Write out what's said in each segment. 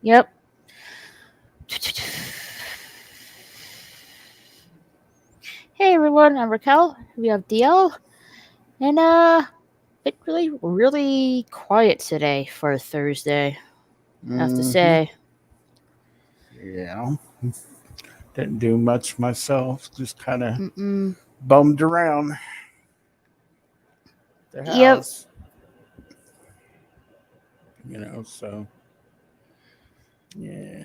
Yep. Hey everyone, I'm Raquel. We have DL, and it's really quiet today for a Thursday. I have to Hmm. say. Yeah. Didn't do much myself. Just kind of Mm-mm. bummed around the Yep. house, so yeah.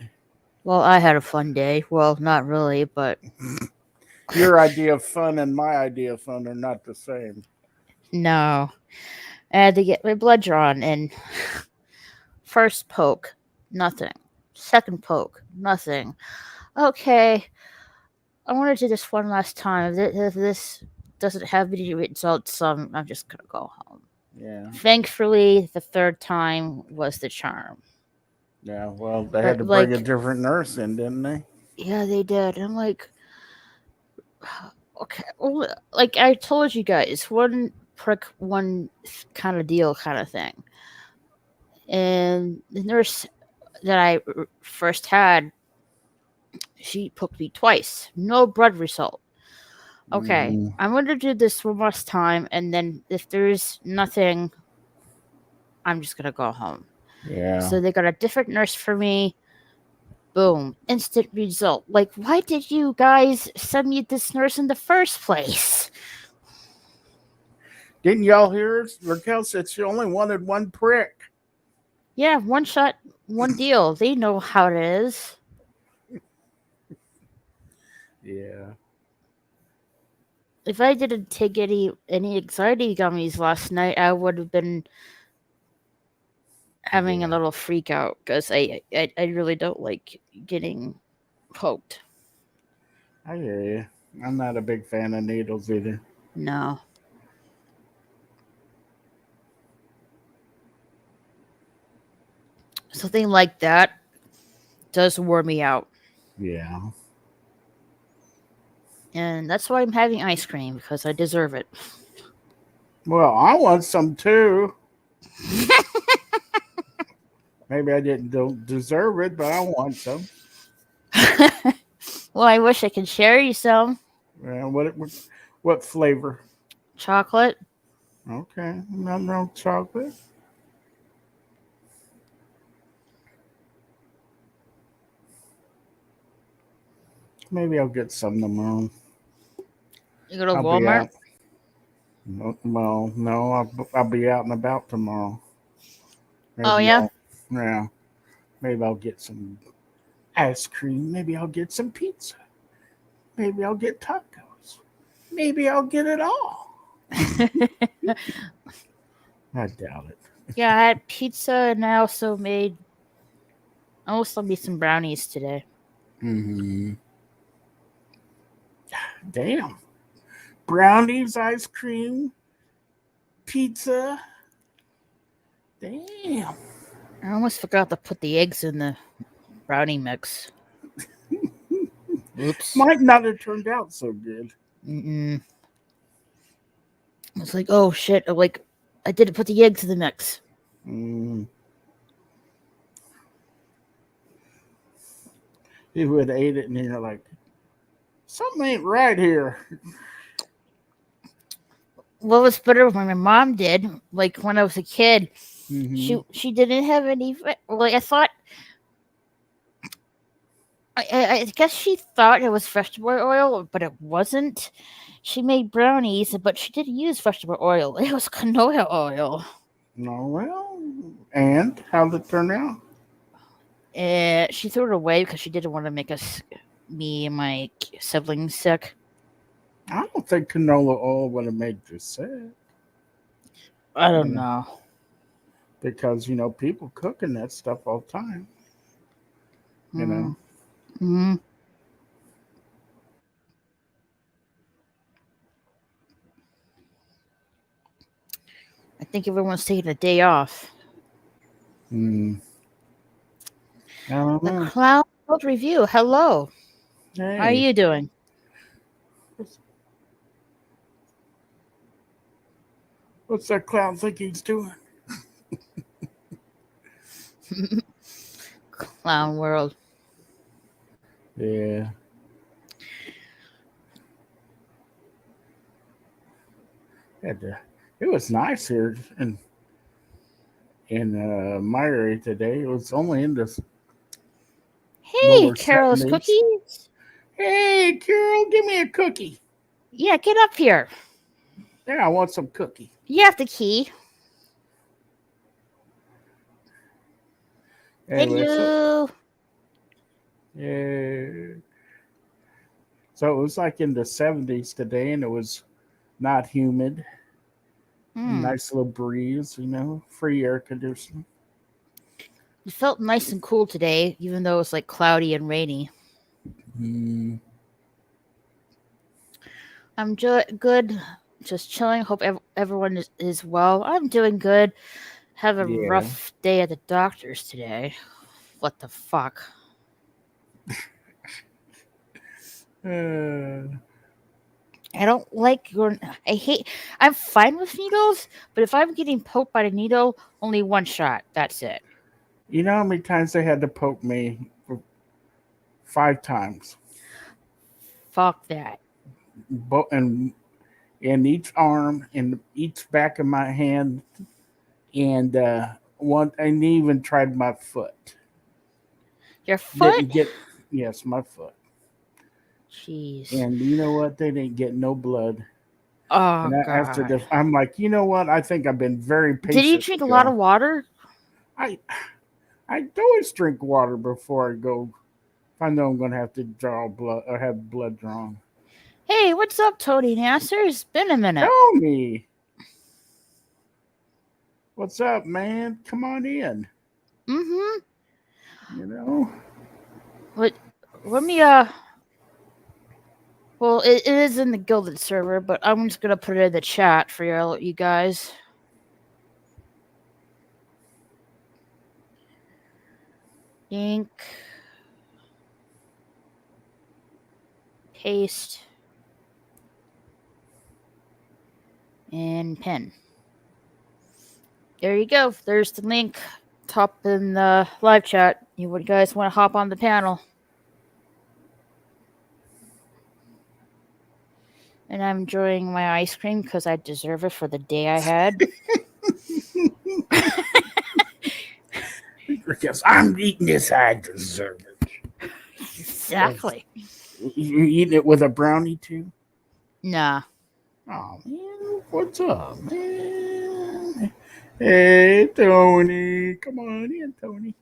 Well, I had a fun day. Well, not really, but Your idea of fun and my idea of fun are not the same. no. I had to get my blood drawn, and first poke, nothing. Second poke, nothing. Okay, I want to do this one last time. If this doesn't have any results, I'm just gonna go home. Yeah. Thankfully, the third time was the charm. Yeah. Well, they had But to bring a like, different nurse in, didn't they? yeah, they did. I'm like, okay, well, like I told you guys, one prick, one kind of deal, kind of thing. And the nurse that I first had, she poked me twice. No blood result. Okay, Hmm. I'm gonna do this one last time, and then if there's nothing, I'm just gonna go home. Yeah. So they got a different nurse for me. Boom, instant result. Like, why did you guys send me this nurse in the first place? Didn't y'all hear it? Raquel said she only wanted one prick. Yeah, one shot, one deal. They know how it is. Yeah. If I didn't take any anxiety gummies last night, I would have been having a Yeah. little freak out because I really don't like getting poked. I hear you. I'm not a big fan of needles either. No. Something like that does wear me out. Yeah. And that's why I'm having ice cream because I deserve it. Well, I want some too. Maybe I didn't deserve it, but I want some. Well, I wish I could share you some What flavor? chocolate. Okay, nothing wrong with chocolate. Maybe I'll get some tomorrow. You go to I'll be Walmart. out. Well, no, I'll be out and about tomorrow. Oh Maybe yeah. I'll, yeah, maybe I'll get some ice cream. Maybe I'll get some pizza. Maybe I'll get tacos. Maybe I'll get it all. I doubt it. Yeah, I had pizza and I also made some brownies today. Hmm. Damn. Brownies, ice cream, pizza. Damn. I almost forgot to put the eggs in the brownie mix. Oops. Might not have turned out so good. Mm-mm. It's like, oh shit! Like, I didn't put the eggs in the mix. Mm. You would have ate it and you're like, something ain't right here. What was better when my mom did, like when I was a kid, Hmm. she didn't have any. Like I thought, I guess she thought it was vegetable oil, but it wasn't. She made brownies, but she didn't use vegetable oil. It was canola oil. No, well, and how'd it turn out? She threw it away because she didn't want to make me and my siblings sick. I don't think canola oil would have made you sick, I you don't know, know. because, people cooking that stuff all the time, you know. Mm-hmm. I think everyone's taking a day off. Mm, I don't The know. Cloud Review. Hello. How are Hey, you doing? what's, what's that clown think he's doing? Clown world. Yeah. It was nice here in my area today. It was only in the Hey, lower Carol's 70s. cookies. Hey, Carol, give me a cookie. Yeah, get up here. Yeah, I want some cookie. You have the key. Anyway, Hello. yeah. So it was like in the 70s today, and it was not humid. Hmm. Nice little breeze, free air conditioning. It felt nice and cool today, even though it was like cloudy and rainy. Mm, I'm good. Just chilling. Hope everyone is well. I'm doing good. Have a yeah. rough day at the doctor's today. What the fuck? Uh, I don't like your. I hate. I'm fine with needles, but if I'm getting poked by a needle, only one shot. That's it. you know how many times they had to poke me? 5 times. Fuck that. And in each arm, in each back of my hand, and and even tried my foot. Your foot? Didn't get, yes, my foot. Jeez. And you know what? They didn't get no blood. Oh And after god. I'm like, you know what? I think I've been very Did you patient. drink a lot of water? I I always drink water before I go. If I know I'm going to have to draw blood or have blood drawn. Hey, what's up, Tony Nasser? It's been a minute. Tony, what's up, man? Come on in. Mm-hmm. You know. What? Let me Well, it is in the Gilded server, but I'm just gonna put it in the chat for you guys. Ink, paste, and pen. There you go. There's the link. Top in the live chat. You guys want to hop on the panel? And I'm enjoying my ice cream because I deserve it for the day I had. Because I'm eating this, I deserve it. Exactly. You eating it with a brownie too? Nah. Oh man, what's up, man? Hey, Tony, come on in, Tony.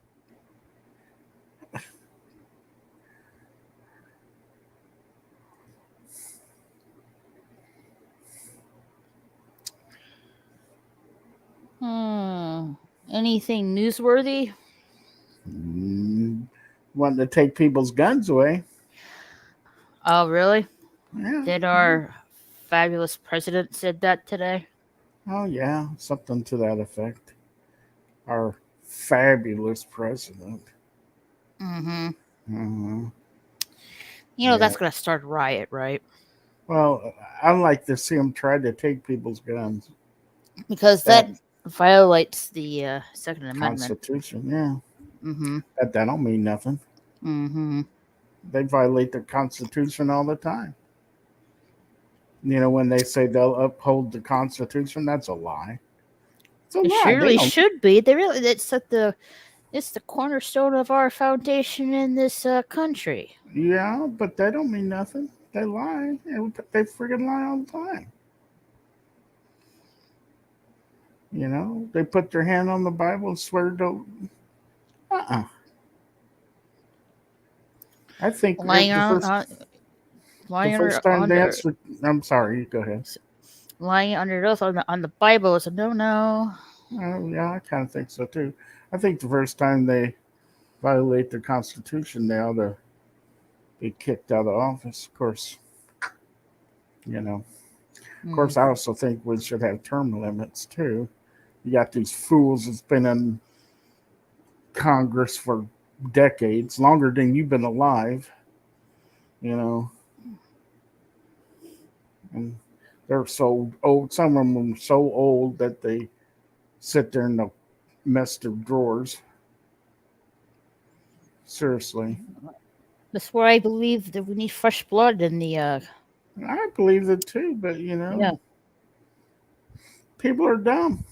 Anything newsworthy? Wanting to take people's guns away. Oh, really? Yeah. Did our fabulous president said that today? Oh yeah, something to that effect. Our fabulous president. Mm-hmm. Uh-huh. Yeah. That's gonna start a riot, right? Well, I like to see them try to take people's guns. Because that That violates the Second Amendment. Constitution, yeah. Mm-hmm. That don't mean nothing. Mm-hmm. They violate the Constitution all the time. When they say they'll uphold the Constitution, that's a lie. It's a It lie. They surely don't. should be. It's the cornerstone of our foundation in this country. Yeah, but they don't mean nothing. They lie. They friggin' lie all the time. They put their hand on the Bible and swear to. Uh-uh. I think Lying the on, first on the lying first time they under answered. I'm sorry. Go ahead. lying under oath on the Bible is a no. Yeah, I kind of think so too. I think the first time they violate the Constitution, they ought to be kicked out of office. Of course, you know. Of course, I also think we should have term limits too. You got these fools that's been in Congress for decades, longer than you've been alive. You know, and they're so old. Some of them are so old that they sit there and they'll mess their drawers. Seriously. That's where I believe that we need fresh blood in the. I believe it too, but Yeah. people are dumb.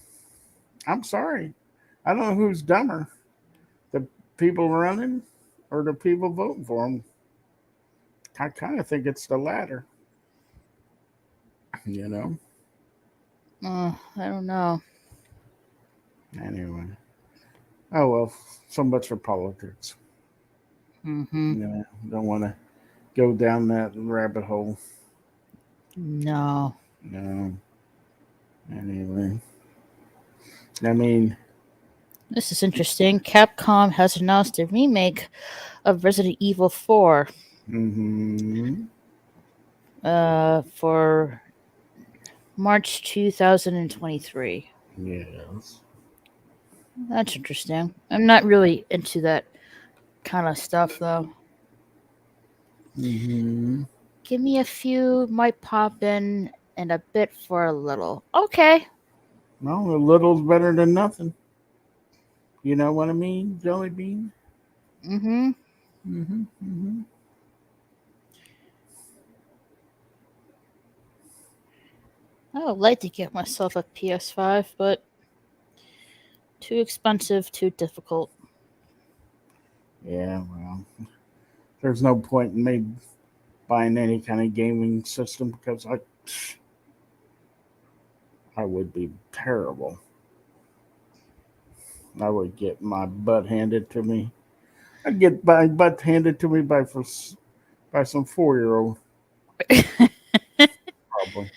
I'm sorry. I don't know who's dumber, the people running or the people voting for them. I kind of think it's the latter, you know? I don't know. Anyway. Oh, well, so much for politics. Mm-hmm. Don't want to go down that rabbit hole. No. No. Anyway. I mean, This is interesting. Capcom has announced a remake of Resident Evil 4 mm-hmm. for March 2023. Yes. That's interesting. I'm not really into that kind of stuff, though. Mm-hmm. Give me a few, might pop in, and a bit for a little. Okay. Well, a little's better than nothing. You know what I mean, Jelly Bean? Mm-hmm. Mm-hmm. Mm-hmm. I would like to get myself a PS5, but too expensive, too difficult. Yeah, well, there's no point in me buying any kind of gaming system because I would be terrible. I would get my butt handed to me. I'd get my butt handed to me by some 4-year-old probably.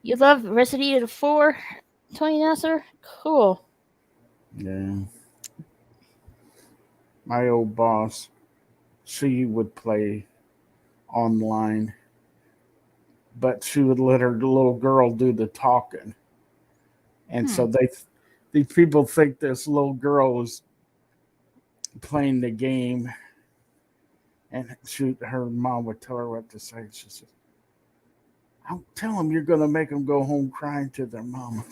You love Resident Evil 4, Tony Nasser? Cool. Yeah, my old boss, she would play online, but she would let her little girl do the talking, and Hmm. so these people think this little girl is playing the game, and her mom would tell her what to say. She said, "I'll tell them you're going to make them go home crying to their mama."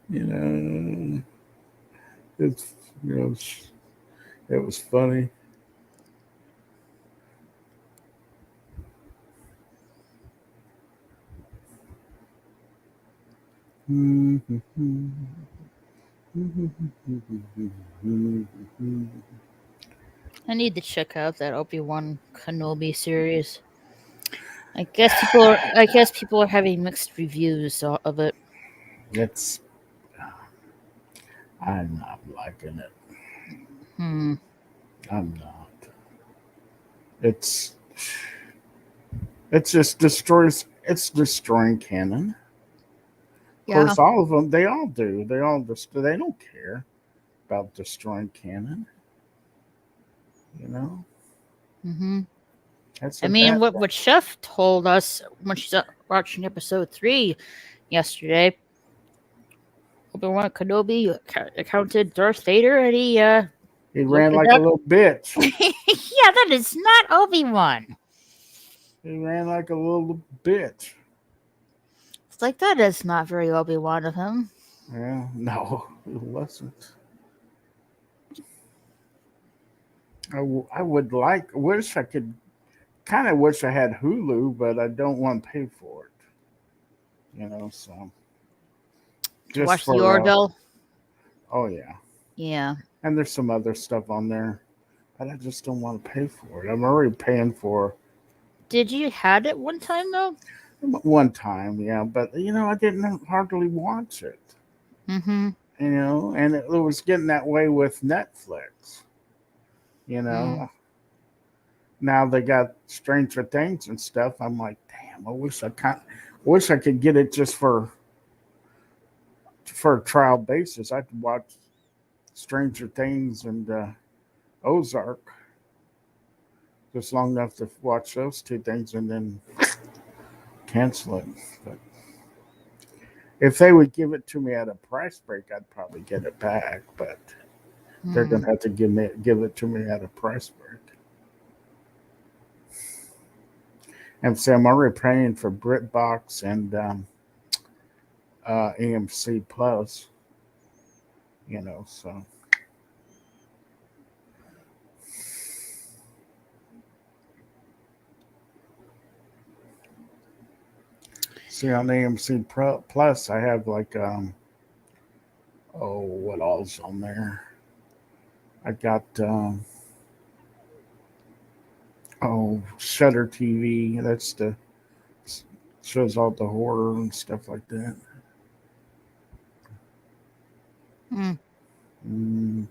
you know, it's you know, it was funny. I need to check out that Obi-Wan Kenobi series. I guess people are having mixed reviews of it. It's I'm not liking it. Hmm. I'm not. It's it just destroys. It's destroying canon. Of Yeah. course, all of them. They all do. They all just. They don't care about destroying canon. You know, Hmm. that's I a mean, bad what thing. Chef told us when she's watching episode 3 yesterday. Obi-Wan Kenobi accounted Darth Vader, and he He looked ran it like a up. little bitch. Yeah, that is not Obi-Wan. He ran like a little bitch. It's like that is not very Obi-Wan of him. Yeah, no, it wasn't. I would like. Wish I could. Kind of wish I had Hulu, but I don't want to pay for it. So To just watch the for. Orville. Oh yeah, Yeah. and there's some other stuff on there, but I just don't want to pay for it. I'm already paying for Did you had it one time though? one time, yeah, but I didn't hardly watch it. Mm-hmm. And it was getting that way with Netflix. You Mm. know, now they got Stranger Things and stuff. I'm like, damn, wish I could get it just for a trial basis. I could watch Stranger Things and Ozark just long enough to watch those two things and then cancel it. But if they would give it to me at a price break, I'd probably get it back. But they're Mm. gonna have to give it to me at a price break. And so I'm already paying for BritBox and AMC Plus. So See, on AMC Plus, I have like what all's on there? I got Shutter TV. That's the shows all the horror and stuff like that. Mm. Mm,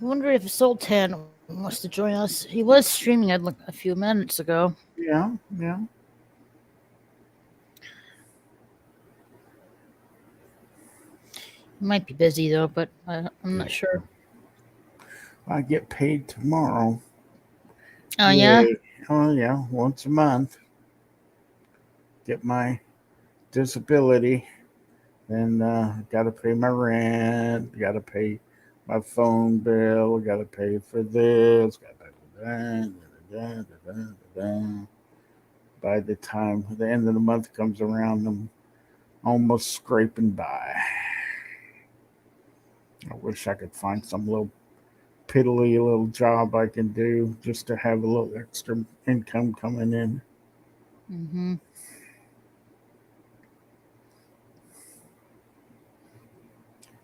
I wonder if Sultan wants to join us. He was streaming like a few minutes ago. yeah, yeah. He might be busy though, but I'm not sure. I get paid tomorrow. Oh yeah. Oh yeah, once a month. Get my disability. Then got to pay my rent. Got to pay my phone bill. Got to pay for this. Got to pay for that. By the time the end of the month comes around, I'm almost scraping by. I wish I could find some little piddly little job I can do just to have a little extra income coming in. Mm-hmm.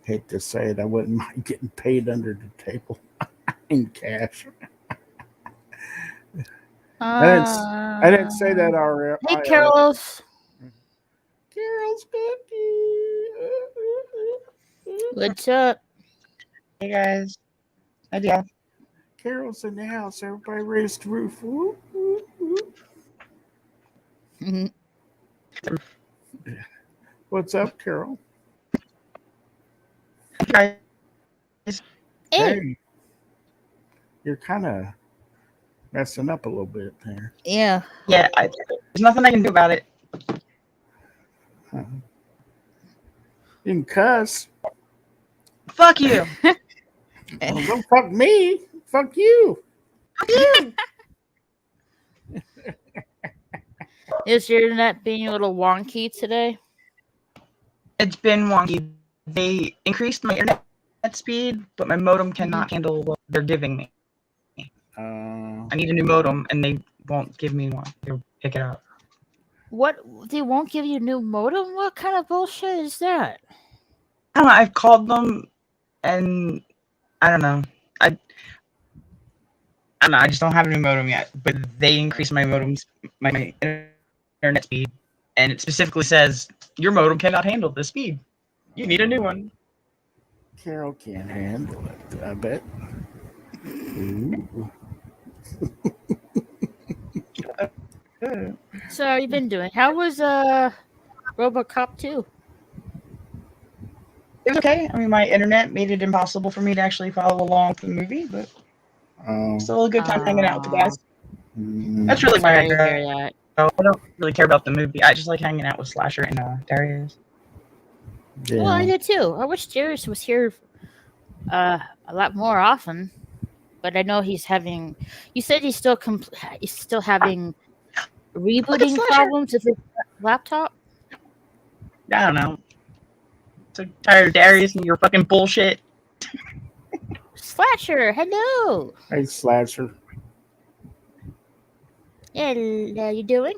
Hate to say it, I wouldn't mind getting paid under the table in cash. I didn't say that already. Hey, Carol's. Carol's cookie. What's up? Hey guys. Yeah. Carol's in the house. Everybody raised the roof. Whoop, whoop, whoop. What's up, Carol? Guys. Hey. You're kind of messing up a little bit there. Yeah. Yeah, there's nothing I can do about it. You can cuss. Fuck you. Well, don't fuck me. Fuck you. Fuck you. Is your internet being a little wonky today? It's been wonky. They increased my internet speed, but my modem cannot handle what they're giving me. I need a new modem, and they won't give me one. They'll pick it up. What? They won't give you a new modem? What kind of bullshit is that? I don't know. I've called them, and I don't know. I don't know. I just don't have a new modem yet. But they increased my modem's my internet speed, and it specifically says your modem cannot handle this speed. You need a new one. Carol can't handle it, I bet. Ooh. So, how you been doing? How was RoboCop 2? It was okay. I mean, my internet made it impossible for me to actually follow along with the movie, but still a good time hanging out with the guys. That's really my Sorry to hear that. I don't really care about the movie. I just like hanging out with Slasher and Darius. Yeah. Well, I did too. I wish Darius was here a lot more often, but I know he's having. You said he's still having rebooting problems with his laptop. I don't know. So tired of Darius and your fucking bullshit. Slasher, hello. Hey, Slasher. Yeah, how you doing?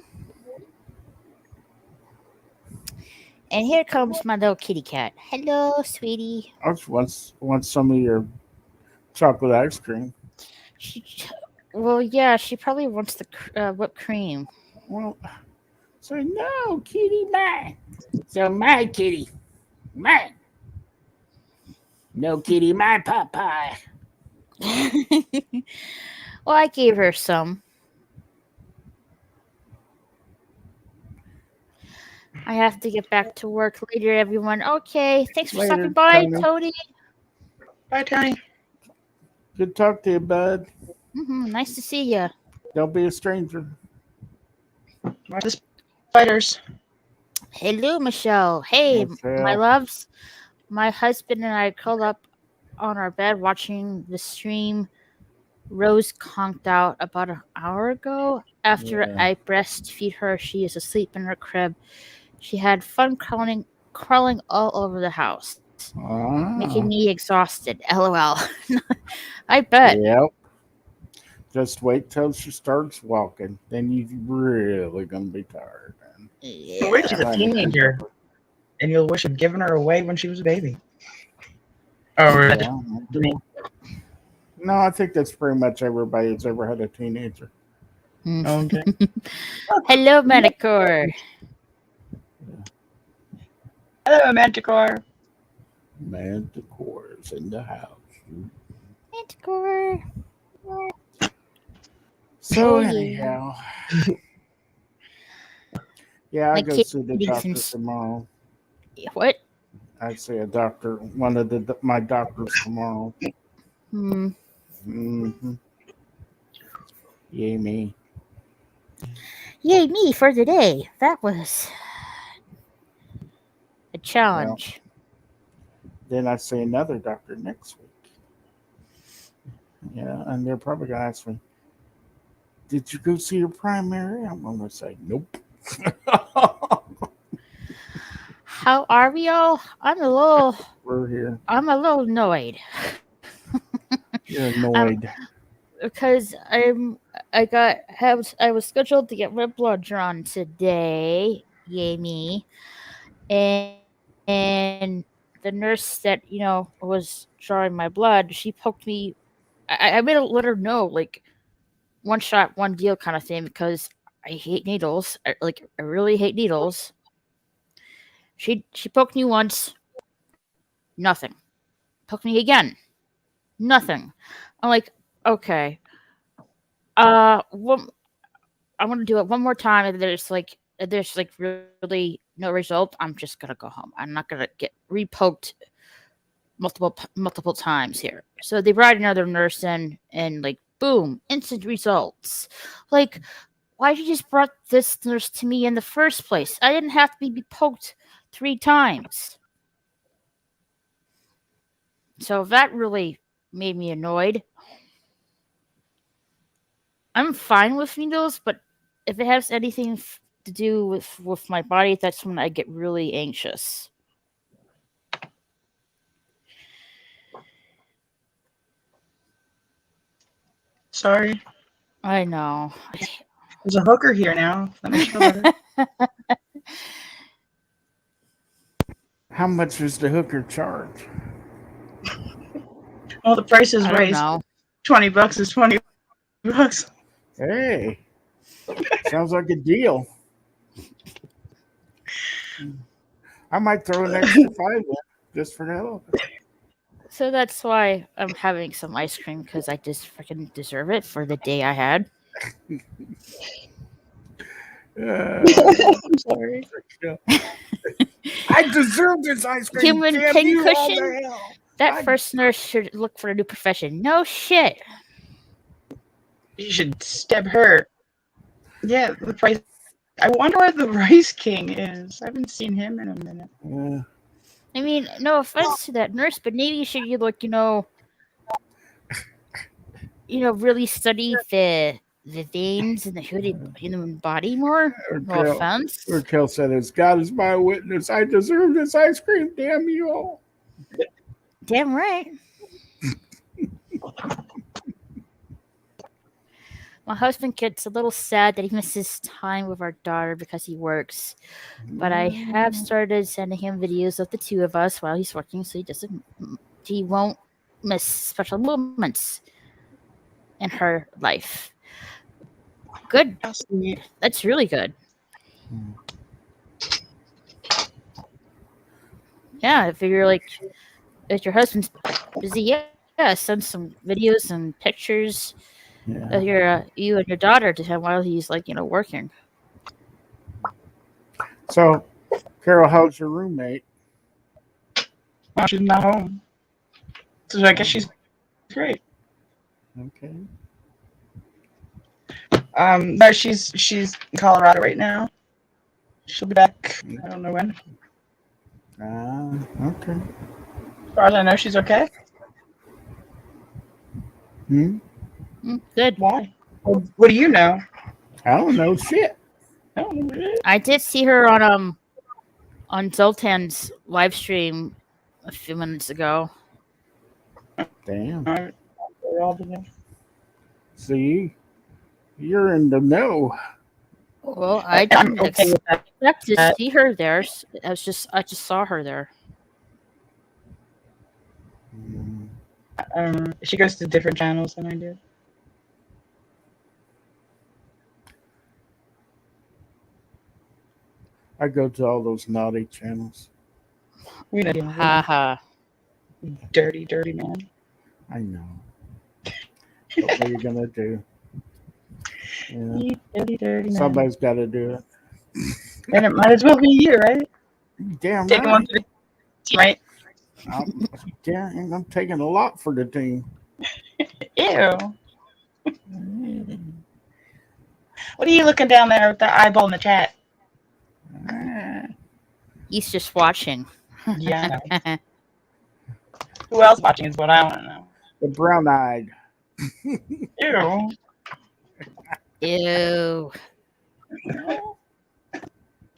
And here comes my little kitty cat. Hello, sweetie. I just want some of your chocolate ice cream. Well, yeah, she probably wants the whipped cream. Well, so no, kitty, mine. So my kitty, mine. No kitty, my Popeye. Well, I gave her some. I have to get back to work later, everyone. Okay, thanks for stopping by, Tony. Bye, Tony. Good talk to you, bud. Nice to see you. Don't be a stranger. Watch the spiders. Hello, Michelle. Hey, my loves. My husband and I curled up on our bed watching the stream. Rose conked out about an hour ago. After I breastfeed her, she is asleep in her crib. She had fun crawling all over the house, making me exhausted. LOL. I bet. Yep. Just wait till she starts walking. Then you're really gonna be tired. And Wait till she's a trying to keep teenager, up with- and you'll wish you'd given her away when she was a baby. Or Yeah. No, I think that's pretty much everybody that's ever had a teenager. okay. Hello, Manicore. Hello, Manticore. Manticore's in the house. Manicore. So Oh, yeah. anyhow, yeah, I My go kid see the needs doctor some- tomorrow. What? I see a doctor, one of my doctors tomorrow. Hmm. Mm-hmm. Yay me. Yay, me for today. That was a challenge. Then I see another doctor next week. Yeah, and they're probably gonna ask me, "Did you go see your primary?" I'm gonna say, "Nope." How are we all? We're here. I'm a little annoyed. You're annoyed. Because I was scheduled to get my blood drawn today. Yay me. And the nurse that, was drawing my blood, she poked me. I made a let her know, like, one shot, one deal kind of thing, because I hate needles. I really hate needles. She poked me once, nothing. Poked me again, nothing. I'm like, okay. Well, I'm gonna do it one more time, and there's really no result. I'm just gonna go home. I'm not gonna get repoked multiple times here. So they brought another nurse in, and like boom, instant results. Like, why did you just brought this nurse to me in the first place? I didn't have to be poked 3 times. So that really made me annoyed. I'm fine with needles, but if it has anything to do with my body, that's when I get really anxious. Sorry. I know. There's a hooker here now. That makes you feel better. How much does the hooker charge? Well, the price is I don't raised. know. $20 is $20. Hey, sounds like a deal. I might throw an extra $5 in just for the hell of it. So that's why I'm having some ice cream, because I just freaking deserve it for the day I had. I'm sorry. I deserve this ice cream. Human Damn you all pincushion? the hell. That first nurse should look for a new profession. No shit. You should stab her. Yeah, the price. I wonder where the Rice King is. I haven't seen him in a minute. Yeah. I mean, no offense to that nurse, but maybe you should really study the veins in the human body more. No offense. Raquel said, "As God is my witness, I deserve this ice cream. Damn you all." Damn right. My husband gets a little sad that he misses time with our daughter because he works. But I have started sending him videos of the two of us while he's working, so he won't miss special moments in her life. Good. That's really good. Yeah, if you're if your husband's busy, yeah, send some videos and pictures of you and your daughter to him while he's working. So, Carol, how's your roommate? Well, she's not home. So I guess she's great. Okay. No, she's in Colorado right now. She'll be back. I don't know when. Okay. As far as I know, she's okay. Good. Why? What do you know? I don't know shit. I did see her on Zoltan's live stream a few minutes ago. Damn. See, you're in the know. Well, I I'm didn't okay with that. expect to see her there. I just saw her there. She goes to different channels than I do. I go to all those naughty channels. We know you, Haha. dirty, dirty man. I know. But what are you gonna do? Yeah. You dirty, dirty man. Somebody's got to do it. And it might as well be you, right? Damn Taking one right. for the team, right? I'm taking a lot for the team. Ew. What are you looking down there with the eyeball in the chat? He's just watching. Yeah. Who else watching is what I want to know. The brown-eyed. Ew. Ew.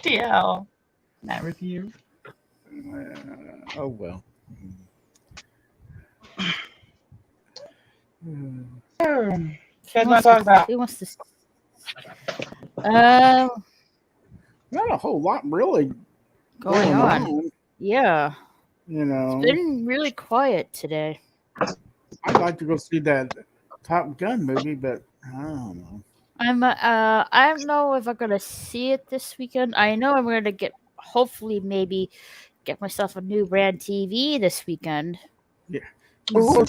DL. Not with you. Oh well. So, you guys want to talk about? Who wants to? Not a whole lot really Going on. Yeah. You know, It's been really quiet today. I'd like to go see that Top Gun movie, but I don't know. I don't know if I'm gonna see it this weekend. I know I'm gonna hopefully maybe get myself a new brand TV this weekend. Yeah. Ooh,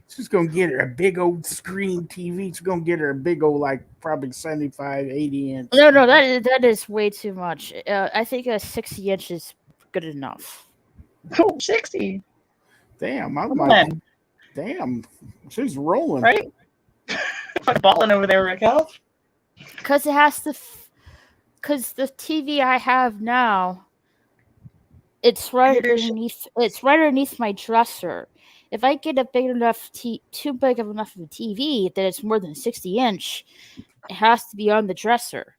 She's gonna get her a big old screen TV. She's gonna get her a big old, like, probably 75, 80 inch. No, that is way too much. I think a 60 inch is good enough. Oh, 60. Damn, I'm Come like, on. damn, she's rolling. Right? Like balling over there, Raquel. Because it has to. Because the TV I have now, it's right underneath. It's right underneath my dresser. If I get a big enough, too big of enough of a TV that it's more than 60 inch, it has to be on the dresser.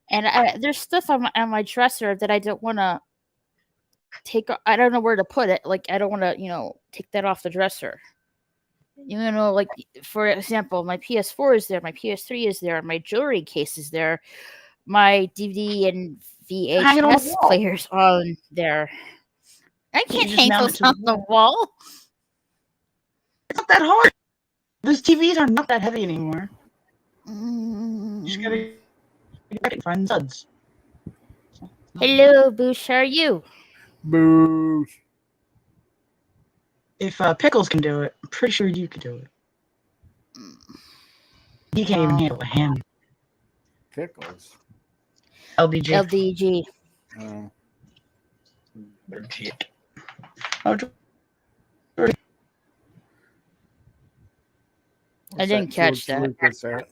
And there's stuff on my dresser that I don't want to take. I don't know where to put it. Like, I don't want to, take that off the dresser. Like, for example, my PS4 is there, my PS3 is there, my jewelry case is there, my DVD and VHS players on there. I can't hang those on the wall. It's not that hard. Those TVs are not that heavy anymore. You just gotta find studs. Hello, Boosh. How are you? Boo. If Pickles can do it, I'm pretty sure you could do it. He can't even handle a hand. Pickles. LDG. I didn't catch that.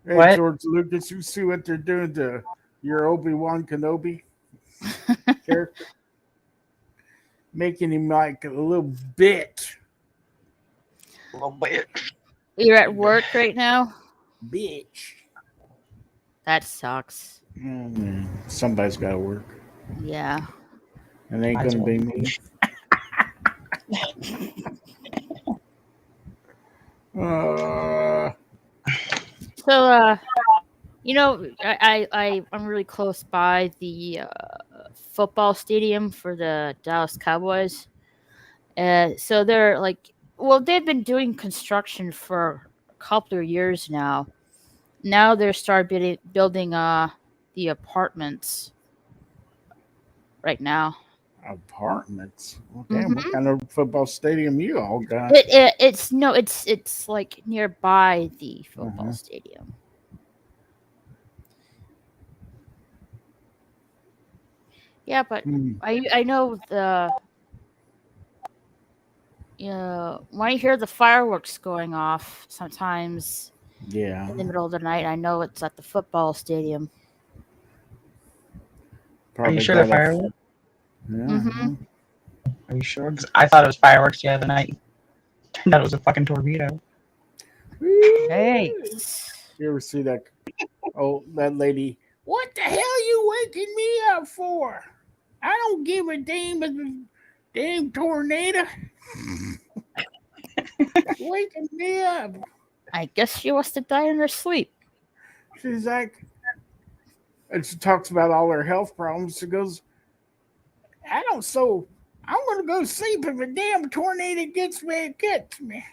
Hey, what? George Lucas, you see what they're doing to your Obi-Wan Kenobi character? Making him like a little bitch. A little bit. You're at work right now? Bitch. That sucks. Somebody's got to work. Yeah. And it ain't going to be me. So, I'm really close by the football stadium for the Dallas Cowboys. So they're they've been doing construction for a couple of years now. Now they're building the apartments right now. Apartments? Well, damn, what kind of football stadium you all got? It's like nearby the football stadium. Yeah, but I know when I hear the fireworks going off sometimes in the middle of the night, I know it's at the football stadium. Probably Are you sure they're fireworks? Yeah. Are you sure? 'Cause I thought it was fireworks the other night. Turned out it was a fucking torpedo. Hey. You ever see that? Oh, that lady. What the hell you waking me up for? I don't give a damn if a damn tornado. waking me up. I guess she wants to die in her sleep. She's like, and she talks about all her health problems. She goes, I don't so. I'm gonna go sleep. If a damn tornado gets me, it gets me.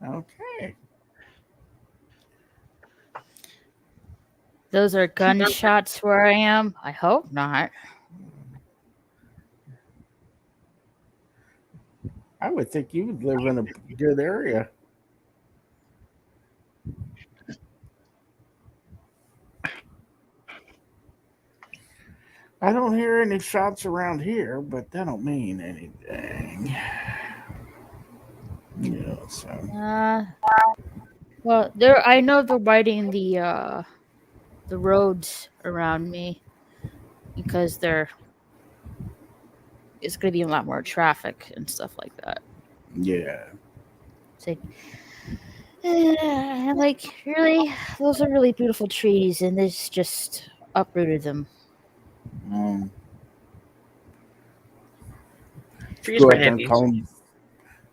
Okay. Those are gunshots where I am. I hope not. I would think you would live in a good area. I don't hear any shots around here, but that don't mean anything. So Well, there. I know they're widening the roads around me because it's going to be a lot more traffic and stuff like that. yeah. So, like, really, those are really beautiful trees, and this just uprooted them. Trees Go were ahead and hippies.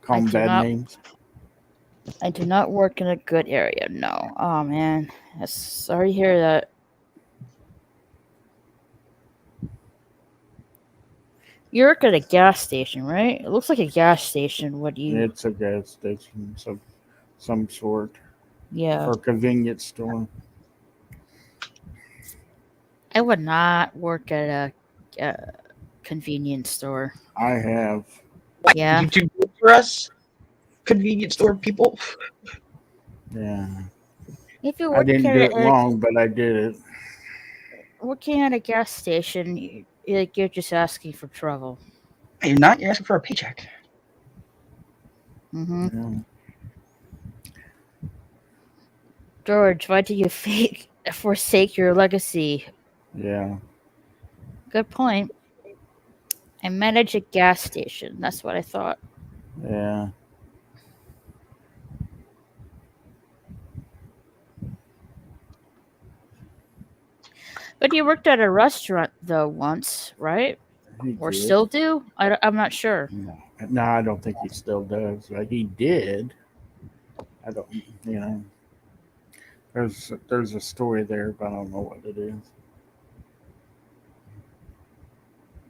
call them bad names. I do not work in a good area. No. Oh man, sorry to hear that. You work at a gas station, right? It looks like a gas station. What do you? It's a gas station, some sort, Yeah. or convenience store. I would not work at a convenience store. I have. Yeah. You too good for us, convenience store people. Yeah. If you I work didn't do it at long, but I did it. working at a gas station, you're just asking for trouble. You're not. You're asking for a paycheck. Mm-hmm. Yeah. George, why do you forsake your legacy? Yeah. Good point. I manage a gas station. That's what I thought. Yeah. But you worked at a restaurant, though, once, right? He Or did. still do? I'm not sure. No, I don't think he still does. He did. I don't. There's a story there, but I don't know what it is.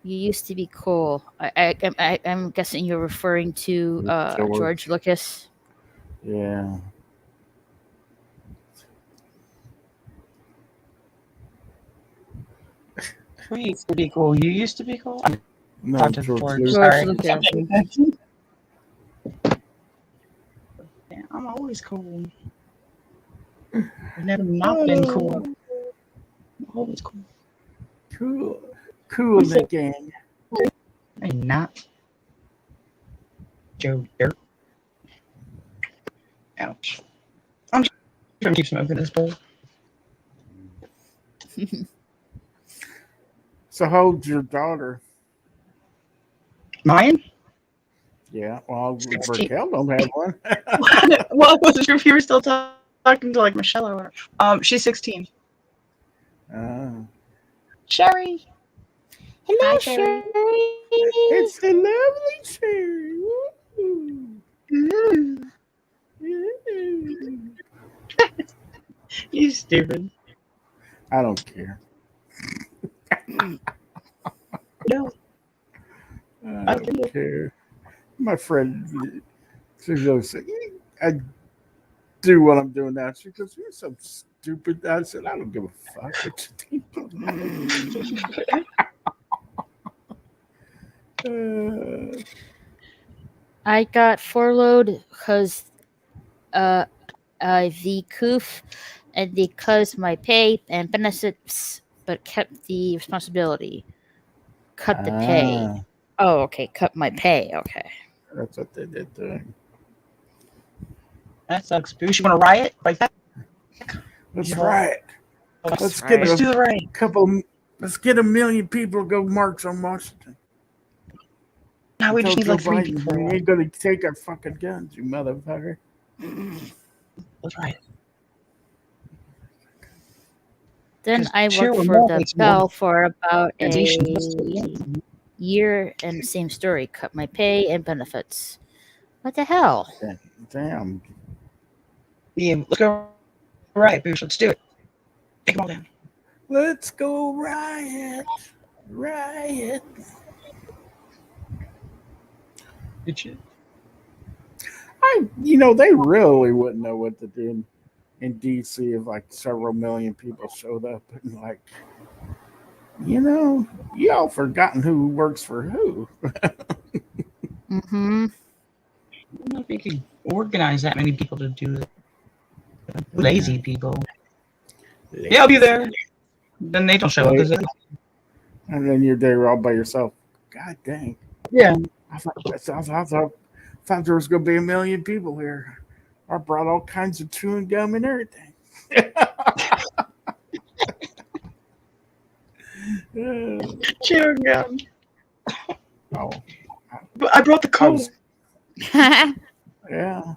You used to be cool. I'm guessing you're referring to George Lucas. Yeah. Who used to be cool? You used to be cool? No, Talk to George George. Lucas. Sorry. Lucas. Yeah, I'm always cool. I've never not been cool. I'm always cool. Cool in the gang. I'm not. Joe Dirt. Ouch. I'm just trying to keep smoking this bowl. So how old's your daughter? Mine? Yeah, well, 16. Raquel don't have one. Well, I wasn't sure if you were still talking to like Michelle or she's 16. Sherry. Hello, Hi, Sherry. It's the lovely Sherry. You stupid. I don't care. No. I don't care. My friend, she goes, I do what I'm doing now. She goes, you're so stupid. I said, I don't give a fuck what you think. I got furloughed because the coof and because my pay and benefits, but kept the responsibility. Cut the pay. Oh, okay. Cut my pay. Okay. That's what they did to him. That sucks, Boosh. You want to riot? Like that? Let's riot. Let's riot. get Let's do the riot. Let's get 1 million people to go march on Washington. Now we just need like 3 people. You ain't gonna take our fucking guns, you motherfucker. Let's riot. Then Just I chill worked and for walk the with Bell more for about a organizations. year and same story. Cut my pay and benefits. What the hell? Damn. Yeah, let's go riot, Boosh. Let's do it. Take them all down. Let's go riot. Riot. Good shit. They really wouldn't know what to do in DC if like several million people showed up and like, y'all forgotten who works for who. Mm-hmm. I don't know if you could organize that many people to do it. Lazy people. Yeah, I'll be there. Then they don't show up. And then you're there all by yourself. God dang. Yeah. I thought there was going to be a million people here. I brought all kinds of chewing gum and everything. Chewing gum. Oh, But I brought the cola. Yeah.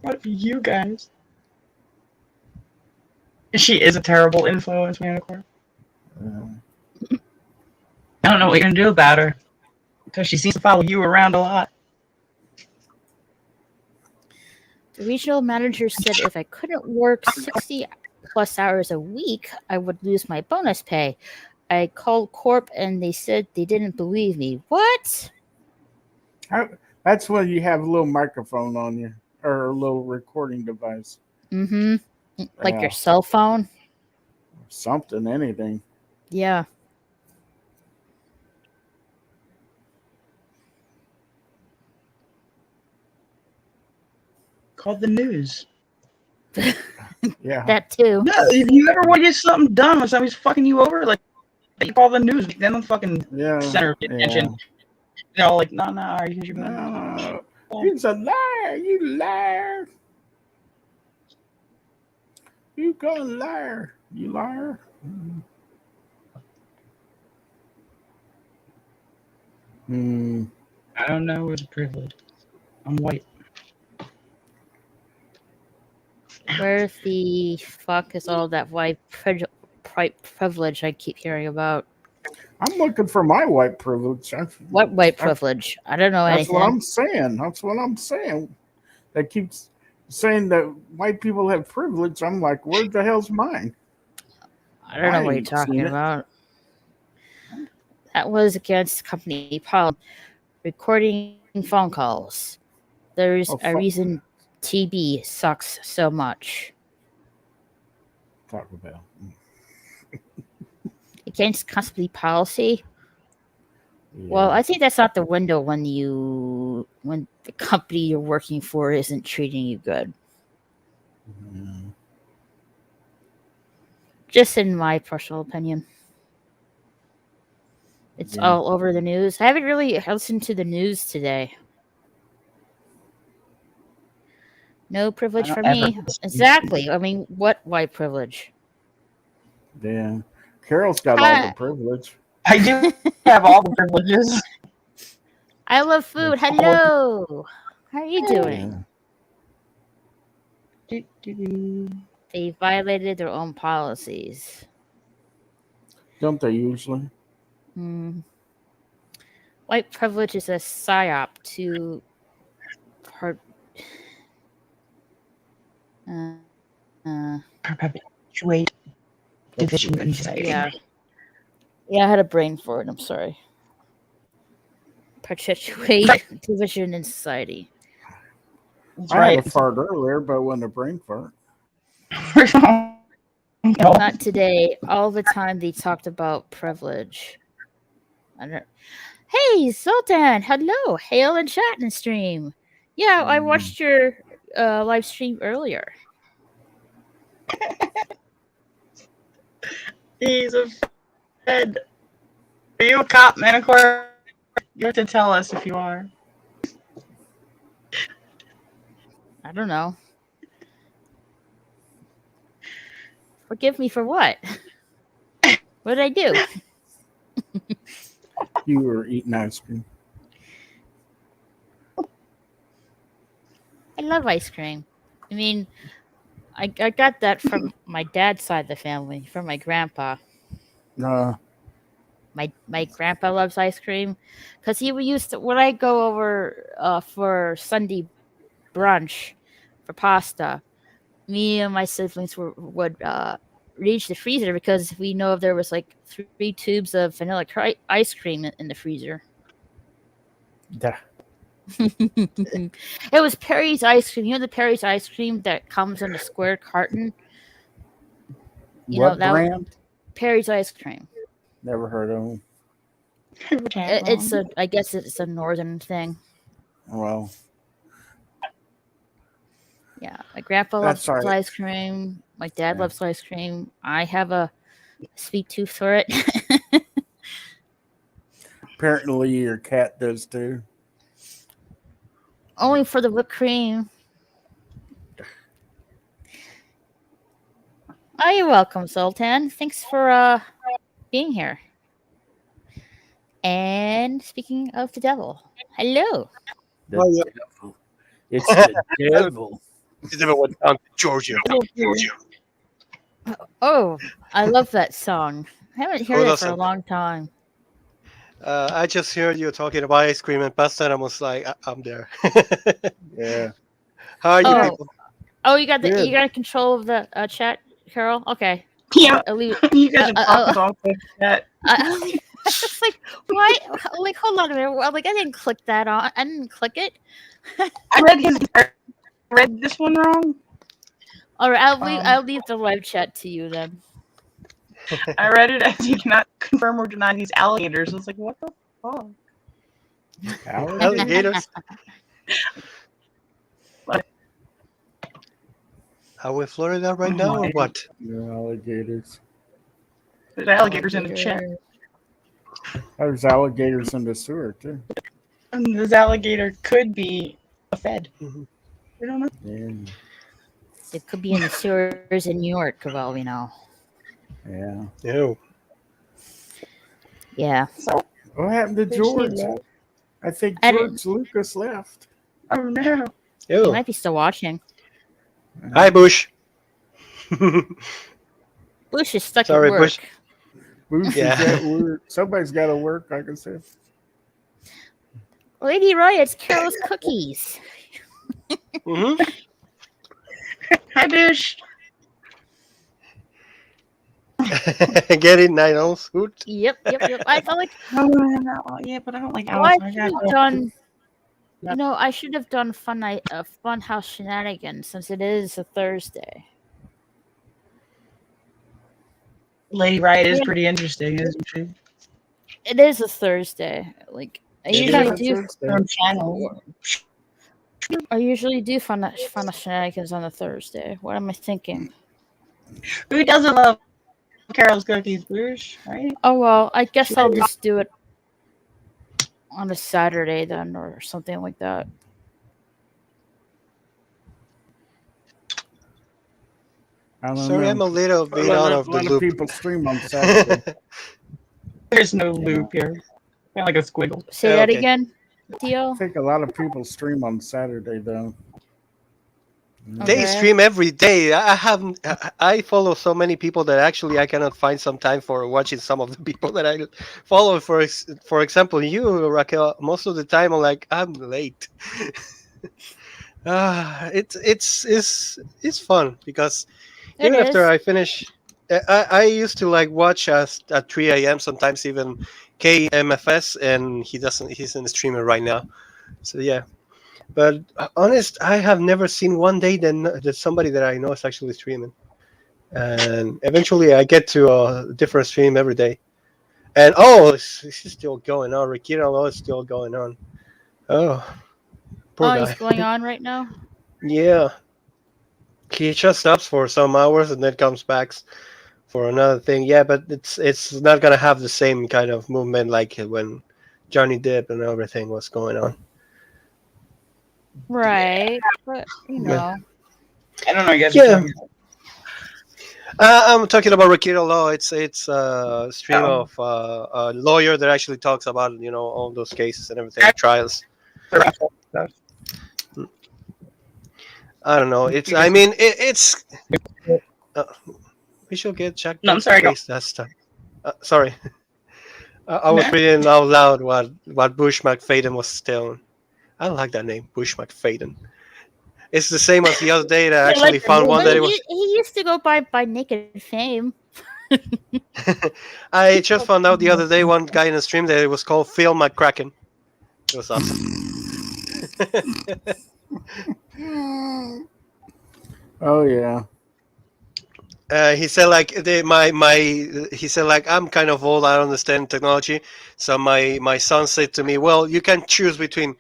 What for you guys? She is a terrible influence, man, of course. I don't know what you're going to do about her. Because she seems to follow you around a lot. The regional manager said if I couldn't work 60 plus hours a week, I would lose my bonus pay. I called Corp and they said they didn't believe me. What? That's when you have a little microphone on you or a little recording device. Mm-hmm. Like your cell phone? Something, anything. Yeah. Called the news. Yeah. That too. No, if you ever want to get something done when somebody's fucking you over, like, you call the news, then the fucking center of attention. Like, no, no, he's a liar, you liar. You gonna liar, you liar. I don't know, it's a privilege. I'm white. Where the fuck is all that white privilege I keep hearing about? I'm looking for my white privilege. What white privilege? I don't know anything. That's what I'm saying. They keep saying that white people have privilege. I'm like, where the hell's mine? I don't know what you're talking about. That was against company policy. Recording phone calls. There's a reason TB sucks so much. Talk about against company policy. Yeah. Well, I think that's out the window when the company you're working for isn't treating you good. Mm. Just in my personal opinion. It's all over the news. I haven't really listened to the news today. No privilege for me. Exactly. I mean, what white privilege? Yeah. Carol's got all the privilege. I do have all the privileges. I love food. Hello. How are you doing? They violated their own policies. Don't they usually? White privilege is a psyop to perpetuate division in society. Yeah, I had a brain for it. I'm sorry. Perpetuate division in society. I had a fart earlier, but it wasn't a brain fart. Not today. All the time they talked about privilege. Hey, Sultan. Hello. Hail and chat and stream. Yeah, I watched your live stream earlier. He's a fed. Are you a cop, Manacor? You have to tell us if you are. I don't know. Forgive me for what? What did I do? You were eating ice cream. I love ice cream. I mean, I got that from my dad's side of the family, from my grandpa. Uh, My grandpa loves ice cream because he used to when I go over for Sunday brunch for pasta. Me and my siblings would reach the freezer because we know if there was like 3 tubes of vanilla ice cream in the freezer. da- It was Perry's ice cream. You know the Perry's ice cream that comes in a square carton. You know what that brand? Perry's ice cream. Never heard of them. It's a. I guess it's a northern thing. Well, Yeah, my grandpa that's loves all right. ice cream. My dad Yeah. loves ice cream. I have a sweet tooth for it. Apparently, your cat does too. Only for the whipped cream. Oh, you're welcome, Sultan. Thanks for being here. And speaking of the devil, hello. The Oh, yeah. devil. It's the devil. He never went down to Georgia. Oh, I love that song. I haven't heard it for a doesn't? long time. I just heard you talking about ice cream and pasta, and I was like, I'm there. Yeah. How are you Oh. people? Oh, you got Good. you got control of the chat, Carol. Okay. Yeah, I'll leave. you guys are talking about that. It's like why? Like hold on a minute. Well, like I didn't click that on. I didn't click it. I read this one wrong. All right, Um, I'll leave the live chat to you then. I read it as you cannot confirm or deny these alligators. I was like, what the fuck? Alligators? Are we in Florida right now or what? No alligators. There's alligators in the chat. There's alligators in the sewer too. And this alligator could be a Fed. Mhm. We don't know. Yeah. It could be in the sewers in New York, for all we know. Yeah. Ew. Yeah. So, What happened to George? I think I George Lucas left. oh no. You Ew. might be still watching. Hi, Bush. Bush is stuck Sorry, at work. Bush. Bruce Yeah. is at work. Somebody's got to work, like I said. Lady Riot's Carol's cookies. hmm Hi, Bush. Get it, night owl suit. Yep. I felt like Yeah, but I don't like well, I owls. should have done. You know, I should have done FunHouse Shenanigans since it is a Thursday. Lady Riot is pretty interesting, isn't she? It is a Thursday. Like I It usually is. do. From channel. I usually do FunHouse Shenanigans on a Thursday. What am I thinking? Who doesn't love Carol's cookies, Bush? Right? Oh well, I guess I'll just do it on a Saturday then, or something like that. I don't Sorry, know. I'm a little A bit out of the lot of loop. people stream on Saturday. There's no loop here. Kind of like a squiggle. Say that Okay. again, I Theo. think a lot of people stream on Saturday, though. They Okay. stream every day. I follow so many people that actually I cannot find some time for watching some of the people that I follow. For example, you, Raquel. Most of the time, I'm late. It's fun because It even after is. I finish, I used to watch us at 3 a.m. sometimes even KMFS, and he's in the streamer right now. So yeah. But honest, I have never seen one day that somebody that I know is actually streaming. And eventually I get to a different stream every day. And it's still going on. Rikira is still going on. Oh, poor guy. He's going on right now. Yeah. He just stops for some hours and then comes back for another thing. Yeah, but it's not gonna have the same kind of movement like when Johnny Depp and everything was going on. Right, but you know. I don't know, you guys. Yeah. I'm talking about Rikira Law. It's a stream of a lawyer that actually talks about all those cases and everything, trials. I don't know. It's we should get checked. No, I'm sorry, go. That stuff. Sorry, I was reading out loud what Bush McFadden was stealing. I like that name, Bush McFadden. It's the same as the other day that I I like actually the found name. one But that it was. he used to go by Naked Fame. I just found out the other day one guy in the stream that it was called Phil McCracken. It was awesome. Oh yeah. He said like he said like I'm kind of old. I don't understand technology. So my son said to me, well, you can choose between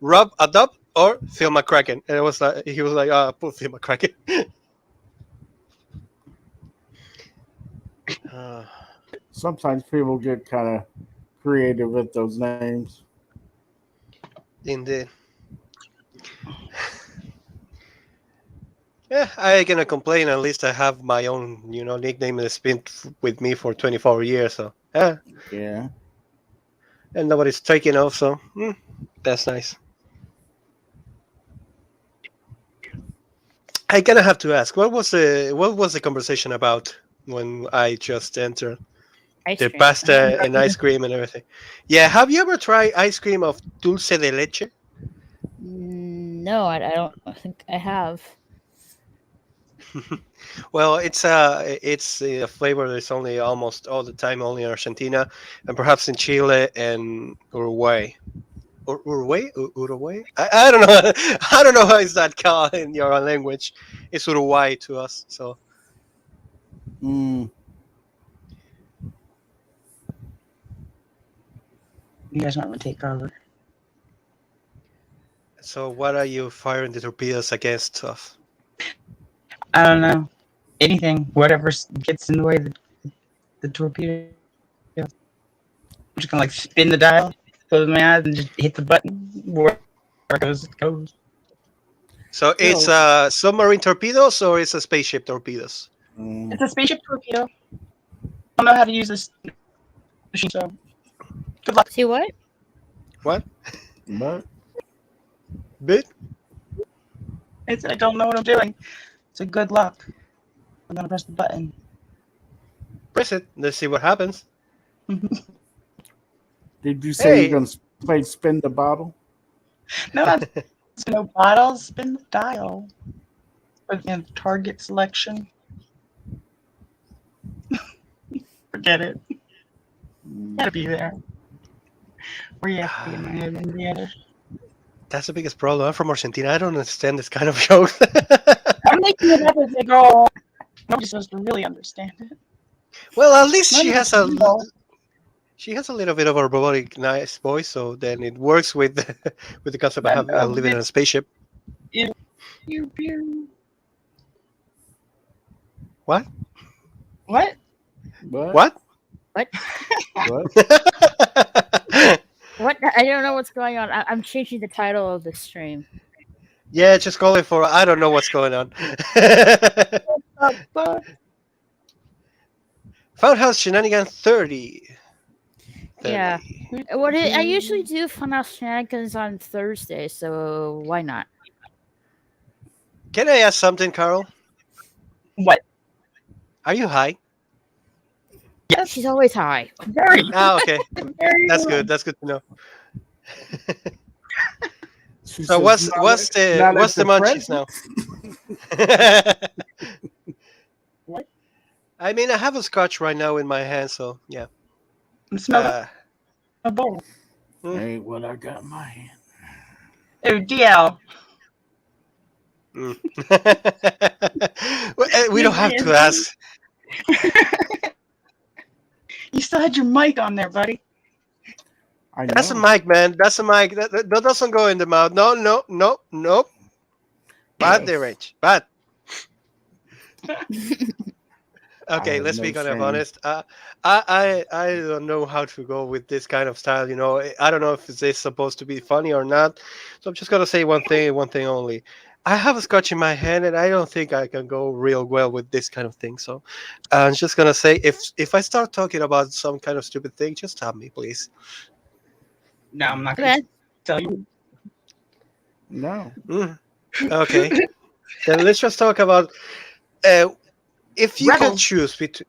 Rob Adopt or Phil McCracken, and it was like he was like, put Phil McCracken. Sometimes people get kind of creative with those names. Indeed. Yeah, I ain't gonna complain. At least I have my own, nickname that's been with me for 24 years. So yeah, Yeah. and nobody's taking off. So that's nice. I gonna have to ask, what was the conversation about when I just entered? Ice The cream. pasta and ice cream and everything. Yeah, have you ever tried ice cream of dulce de leche? No, I don't think I have. Well, it's a flavor that's only almost all the time only in Argentina and perhaps in Chile and Uruguay. Uruguay? I don't know. I don't know how is that called in your language. It's Uruguay to us. So Mm. You guys want to take over? so what are you firing the torpedoes against of? I don't know. Anything, whatever gets in the way of the torpedo. I'm just gonna like spin the dial, close my eyes, and just hit the button. Where it goes, it goes. So it's submarine torpedoes or it's a spaceship torpedoes? Mm. It's a spaceship torpedo. I don't know how to use this machine, so good luck. See what? What? But Bit? I don't know what I'm doing. So good luck. I'm gonna press the button. Press it. Let's see what happens. did you say Hey. you're gonna play spin the bottle? No, not no bottles. Spin the dial. Again, target selection. Forget it. Gotta be there. Where you have to be in my head and the other. That's the biggest problem. I'm from Argentina. I don't understand this kind of jokes. I'm making it up as I go. Nobody's supposed to really understand it. Well, at least she None has of us a little bit of a robotic nice voice, so then it works with with the concept of living in a spaceship. Pew, pew. What? What? What? What? What? What? What? I don't know what's going on. I'm changing the title of the stream. Yeah, just call it for I don't know what's going on. FunHouse Shenanigans 30. Yeah. I usually do FunHouse Shenanigans on Thursday, so why not? Can I ask something, Carl? What? Are you high? Yes. She's always high. Very. Ah, okay. Very That's well. good. That's good to know. She So says, what's the not at the munchies now? What? I mean, I have a scotch right now in my hand, so yeah. Smell a bowl. Hey, what I got in my hand. Oh, DL. We don't have to ask. You still had your mic on there, buddy. I know. That's a mic, man. That's a mic. That doesn't go in the mouth. No. Bad range. Bad. Okay, have let's no be kind of shame. honest. I don't know how to go with this kind of style. I don't know if it's supposed to be funny or not. So I'm just gonna say one thing only. I have a scotch in my hand, and I don't think I can go real well with this kind of thing. So I'm just gonna say, if I start talking about some kind of stupid thing, just stop me, please. No, I'm not going Okay. to tell you. No. Okay. Then let's just talk about if you can Rebels. choose between.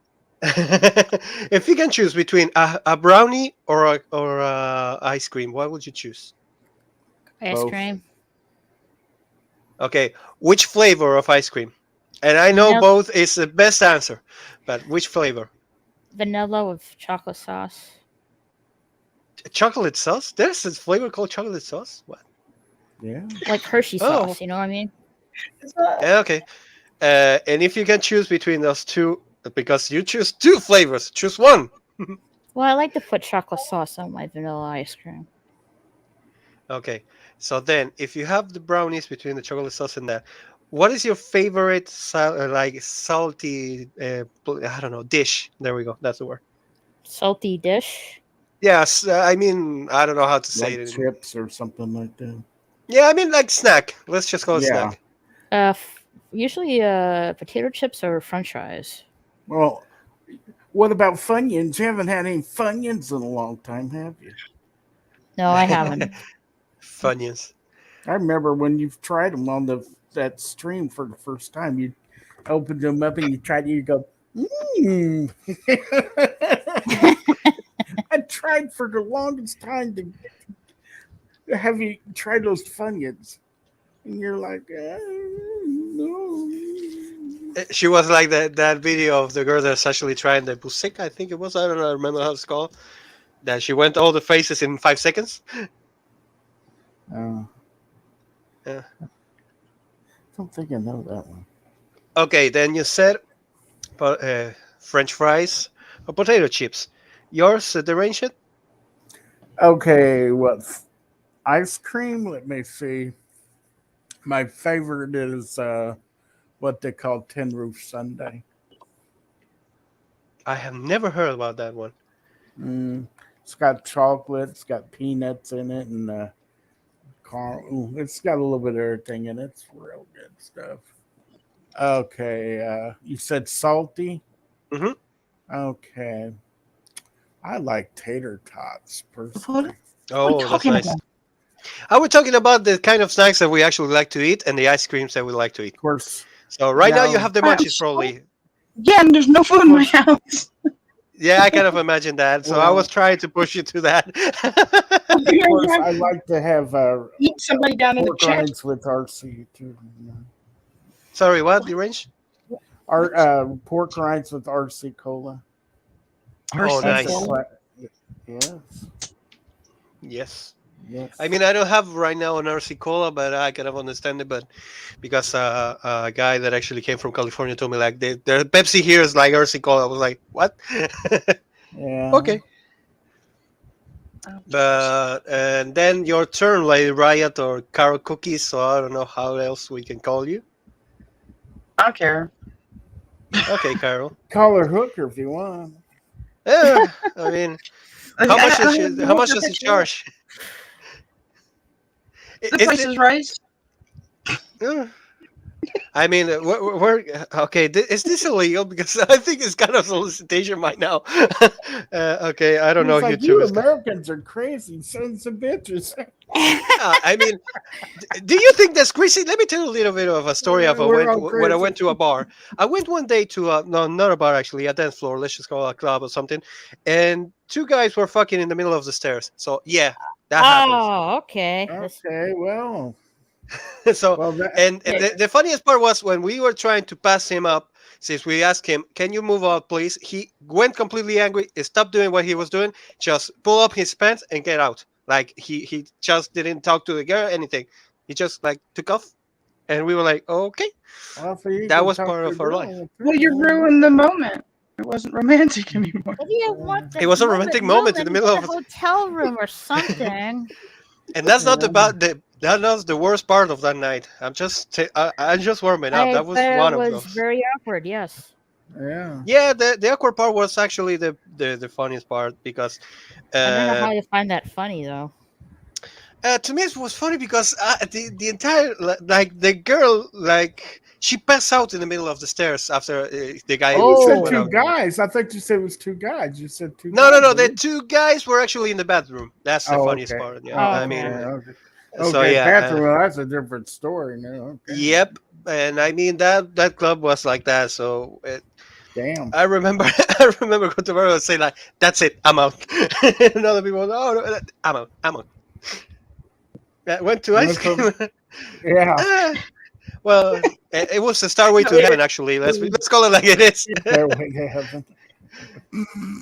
If you can choose between a brownie or ice cream, what would you choose? Ice Both. cream. Okay, which flavor of ice cream? And I know Vanilla, both is the best answer, but which flavor? vanilla with chocolate sauce. Chocolate sauce? There's a flavor called chocolate sauce? What? Yeah. Like Hershey Oh, sauce, you know what I mean? yeah, okay. And if you can choose between those two, because you choose two flavors, choose one. Well, I like to put chocolate sauce on my vanilla ice cream. Okay, so then if you have the brownies between the chocolate sauce and that, what is your favorite like salty? I don't know, dish. There we go. That's the word. Salty dish. Yes, I mean I don't know how to say Like it. chips or something like that. Yeah, I mean like snack. Let's just call it Yeah. snack. Usually potato chips or French fries. Well, what about Funyuns? You haven't had any Funyuns in a long time, have you? No, I haven't. Funyuns. I remember when you've tried them on that stream for the first time. You opened them up and you tried. You go, mmm. I tried for the longest time to have you try those Funyuns, and you're like, no. She was like that video of the girl that's actually trying the busik, I think it was. I don't know. I remember how it's called. That she went all the faces in 5 seconds. Uh, Yeah. I don't think I know that one. Okay, then you said French fries or potato chips. Yours, deranged? Okay, what ice cream? Let me see. My favorite is what they call Tin Roof Sundae. I have never heard about that one. It's got chocolate, it's got peanuts in it, and it's got a little bit of everything in it. It's real good stuff. Okay, you said salty. Mhm. Okay, I like tater tots personally. What are we Oh, that's talking nice. about? Are we talking about the kind of snacks that we actually like to eat and the ice creams that we like to eat? Of course, So right now you now, have the I'm munchies so- probably. Yeah, and there's no food in my house. Yeah, I kind of imagine that. So I was Well- trying to push you to that. of course, I like to have Eat somebody down in the pork chat. rinds with RC too. Sorry, what? The range? Our pork rinds with RC cola. Oh, That's nice. a yes, Yes. yes. I mean, I don't have right now an RC Cola, but I kind of understand it. But because a guy that actually came from California told me like the Pepsi here is like RC Cola. I was like, what? Yeah. Okay. But and then your turn, like Riot or Carol Cookies. So I don't know how else we can call you. I don't care. Okay, Carol. Call her hooker if you want. Yeah, I mean, how much does she charge? The Is price it- is right. uh, I mean, we're okay. Is this illegal? Because I think it's kind of solicitation right now. Okay, I don't He's know. like, YouTube you is. Americans are crazy sons of bitches. I mean, do you think that's crazy? Let me tell you a little bit of a story of We're all when I crazy. went to a bar. I went one day to no, not a bar actually, a dance floor. Let's just call it a club or something. And two guys were fucking in the middle of the stairs. So yeah, that happens. Oh, okay. Okay, well, So that, and the funniest part was when we were trying to pass him up. Since we asked him, "Can you move out, please?" He went completely angry. Stopped doing what he was doing. Just pull up his pants and get out. Like he just didn't talk to the girl, anything. He just like took off, and we were like, "Okay." well, so you That can was talk part to of a our girl life. with Well, her. you ruined the moment. It wasn't romantic anymore. What do you want? It was a romantic moment in the middle of a hotel room or something. And that's not Yeah. about that was the worst part of that night. I'm just warming up. I That was bet one it of was those. very awkward. Yes. Yeah. Yeah, the awkward part was actually the funniest part because I don't know how you find that funny though. to me it was funny because the entire like the girl like she passed out in the middle of the stairs after the guy You Oh. said went two out. guys. I thought you said it was two guys. You said two No, guys. no, no. The didn't two guys were actually in the bathroom. That's the you? Oh, funniest okay. part. Yeah, Oh, I okay. mean, Okay. so Okay, yeah, bathroom. Well, that's a different story now. Okay. yep. And I mean that club was like that. So Damn. I remember, I remember Contevero say like, "That's it, I'm out." And other people, "Oh, no, I'm out, I'm out." I went to ice Went cream. from yeah. Ah, well, it was a starway No, to heaven. Actually, let's call it like it is. Stairway to heaven.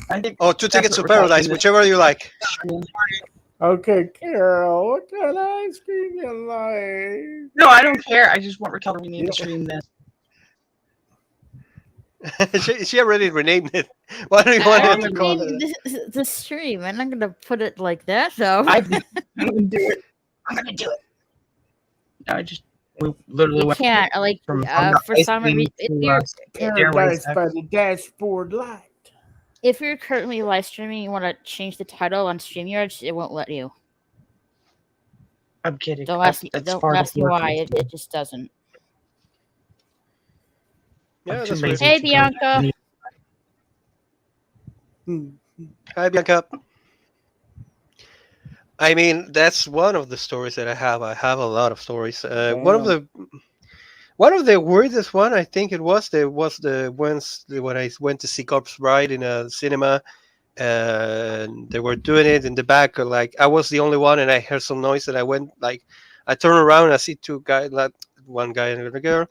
I think Oh, two that's tickets what to we're calling paradise, this whichever you like. stream. Okay, Carol, what kind of ice cream you like? No, I don't care. I just want Raquel to rename Yeah. the stream this. She already renamed it. Why do you want I it to already call named it? the stream. I'm not gonna put it like that though. I'm gonna do it. I'm gonna do it. No, I just we literally You went can't. from For ice some cream reason, to Paradise stairways. by the dashboard light. if you're currently live streaming, you want to change the title on StreamYard, it won't let you. I'm kidding. Don't ask me. That's Don't far ask me before why. Facebook. It just doesn't. Yeah, I'm too that's weird. lazy Hey, to go. Bianca. Hi, Bianca. I mean, that's one of the stories that I have. I have a lot of stories. Damn. One of the weirdest one, I think it was the ones when I went to see Corpse Bride in a cinema, and they were doing it in the back. Like I was the only one, and I heard some noise, and I went like, I turned around, and I see two guys, like one guy and a girl,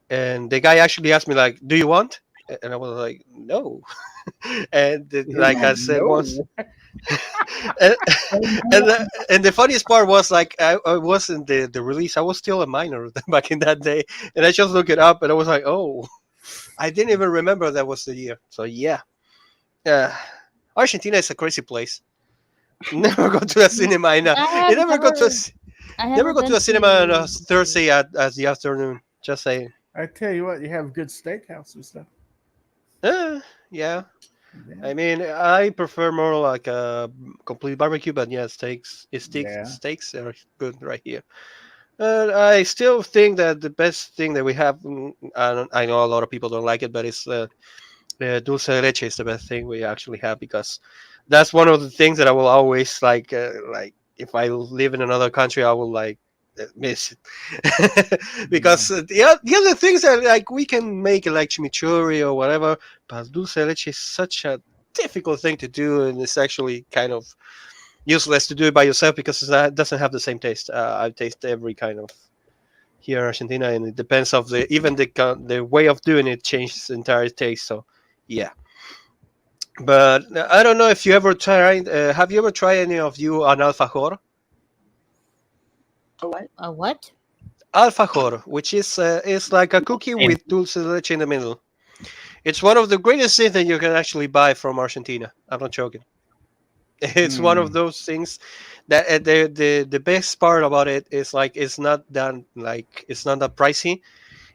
and the guy actually asked me like, "Do you want?" And I was like, "No." And like I said once, No. and, and the funniest part was like I wasn't the release. I was still a minor back in that day, and I just looked it up, and I was like, "Oh, I didn't even remember that was the year." So yeah, Argentina is a crazy place. Never go to a cinema in a, I have you never go to a, I never haven't go to been a cinema on a to. Thursday at the afternoon. Just saying. I tell you what, you have good steakhouse and stuff. Yeah. Yeah. I mean, I prefer more like a complete barbecue, but yeah, Yeah. steaks are good right here. I still think that the best thing that we have, I know a lot of people don't like it, but it's dulce de leche is the best thing we actually have because that's one of the things that I will always like if I live in another country, I will like miss it because the other things are like we can make it like chimichurri or whatever, but dulce de leche is such a difficult thing to do, and it's actually kind of useless to do it by yourself because it doesn't have the same taste. I've tasted every kind of here in Argentina, and it depends of the way of doing it changes the entire taste. So, yeah. But I don't know if you ever tried. Have you ever tried any of you an alfajor? What? A what? Alfajor, which is like a cookie with dulce de leche in the middle. It's one of the greatest things that you can actually buy from Argentina. I'm not joking. It's one of those things that the best part about it is like it's not that pricey.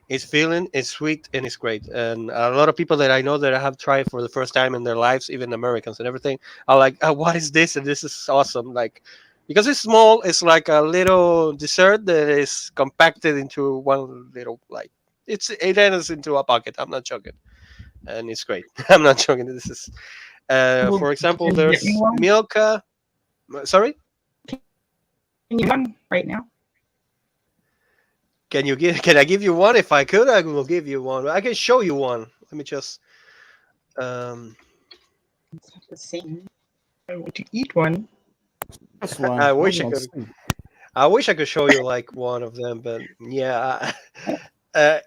It's filling, it's sweet, and it's great. And a lot of people that I know that have tried for the first time in their lives, even Americans and everything, are like, oh, "What is this?" And this is awesome. Like because it's small, it's like a little dessert that is compacted into one little like it enters into a pocket. I'm not joking, and it's great. I'm not joking. This is, Well, for example, can you get me there's one? Milka. Sorry. Can you get one right now? Can I give you one? If I could, I will give you one. I can show you one. Let me just It's not the same. I want to eat one. This one. I wish I I'm gonna could see. I wish I could show you like one of them, but yeah, uh,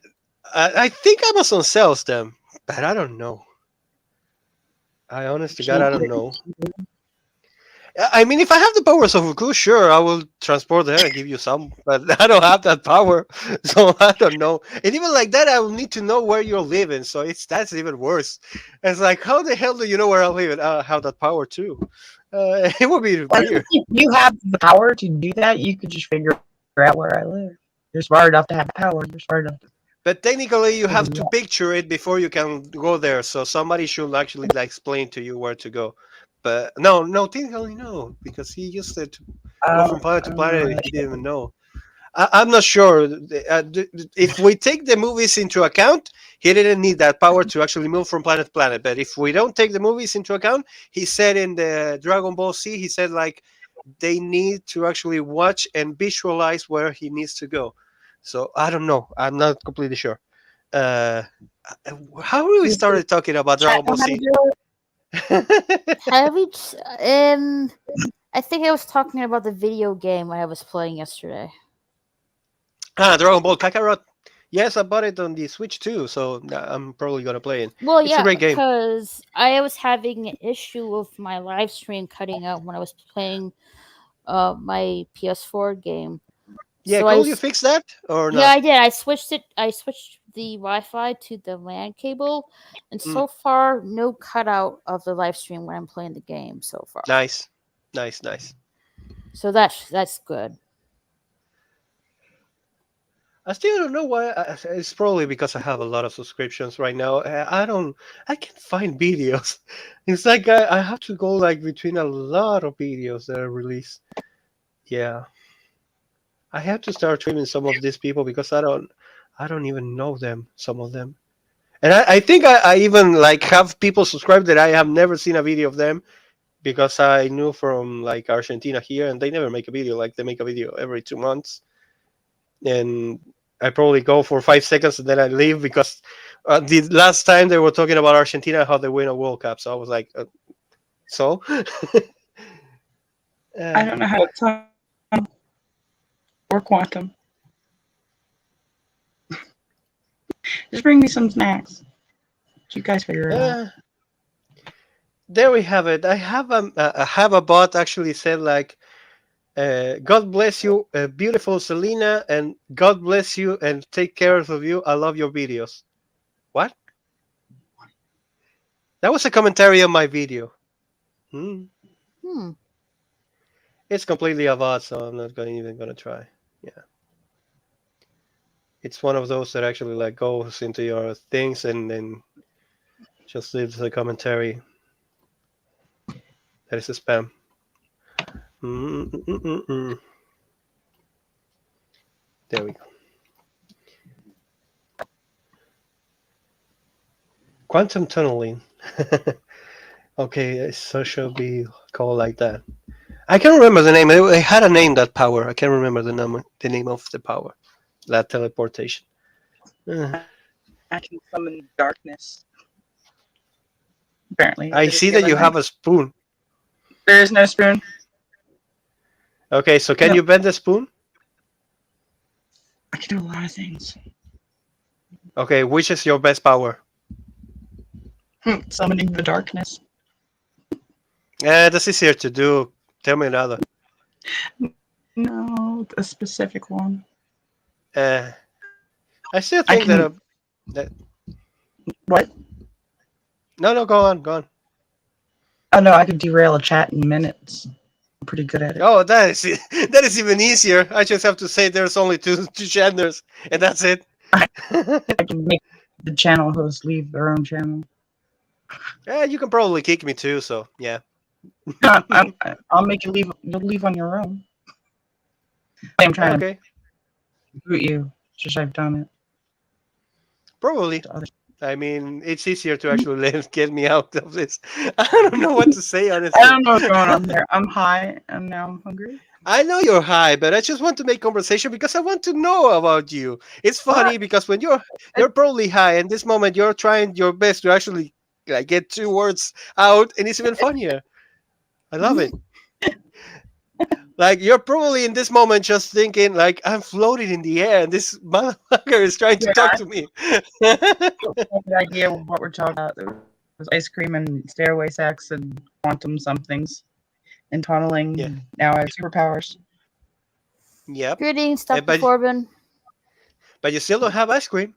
I think Amazon sells them, but I don't know. I honest to God, I don't know. I mean, if I have the powers of Goku, sure, I will transport there and give you some, but I don't have that power, so I don't know. And even like that, I will need to know where you're living, so that's even worse. It's like, how the hell do you know where I live? And I have that power too. It would be Well, weird. if you have the power to do that, you could just figure out where I live. You're smart enough to have power. You're smart enough. But technically, you have figure to it out. picture it before you can go there. So somebody should actually like explain to you where to go. But no, technically no, because he used it to go from planet to planet. He didn't even know. I'm not sure. If we take the movies into account, he didn't need that power to actually move from planet to planet. But if we don't take the movies into account, he said in the Dragon Ball Z, he said like they need to actually watch and visualize where he needs to go. So I don't know. I'm not completely sure. uh, how we You started talking about chat Dragon Ball know how to Z? do it? Have we? I think I was talking about the video game I was playing yesterday. Dragon Ball Kakarot. Yes, I bought it on the Switch too, so I'm probably gonna play it. Well, It's a yeah, great game. because I was having an issue with my live stream cutting out when I was playing my PS4 game. Yeah, So cool. You fix that or yeah, not? I did. I switched it. I switched the Wi-Fi to the LAN cable, and Mm, so far, no cutout of the live stream when I'm playing the game. So far, nice, nice. so that's good. I still don't know why. It's probably because I have a lot of subscriptions right now. I don't. I can't find videos. It's like I have to go like between a lot of videos that are released. Yeah, I have to start streaming some of these people because I don't even know them. Some of them, and I think I even like have people subscribed that I have never seen a video of them because I knew from like Argentina here, and they never make a video. Like they make a video every 2 months, and I probably go for 5 seconds and then I leave because the last time they were talking about Argentina how they win a World Cup, so I was like, so. I don't know how to tunnel or quantum. Just bring me some snacks. You guys figure it out. There we have it. I have a bot actually said like, God bless you, beautiful Selena, and God bless you and take care of you. I love your videos. What? That was a commentary on my video. Hmm. Hmm. It's completely a bot, so I'm not even gonna try. Yeah. It's one of those that actually like goes into your things and then just leaves a commentary that is a spam. Mm-mm-mm-mm. There we go. Quantum tunneling. Okay, so should be called like that. I can't remember the name. It had a name, that power. I can't remember the name of the power. That teleportation. I can summon darkness. Apparently, I I did it see the that other you have night. a spoon. There is no spoon. Okay, so can No. you bend the spoon? I can do a lot of things. Okay, which is your best power? Summoning the darkness. That's easier to do. Tell me another. No, a specific one. I still I think that, can. that. What? No, go on. Oh no, I could derail a chat in minutes. I'm pretty good at it. Oh, that is that is even easier. I just have to say there's only two genders, and that's it. I can make the channel host leave their own channel. Yeah, you can probably kick me too. So yeah. I'll make you leave. You'll leave on your own. I'm trying Okay, to boot you. Just I've done it. probably. To others. I mean, it's easier to actually get me out of this. I don't know what to say, I honestly. don't know what's going on there. I'm high and now I'm hungry. I know you're high, but I just want to make conversation because I want to know about you. It's funny because when you're probably high, and this moment you're trying your best to actually like get 2 words out, and it's even funnier. I love it. Like you're probably in this moment just thinking like I'm floating in the air, and this motherfucker is trying to Yeah, talk to me. I don't have an idea of what we're talking about. There was ice cream and stairway sex and quantum somethings and tunneling. Yeah. Now I have superpowers. Yep. Greetings, Dr. But Forbin. you still don't have ice cream.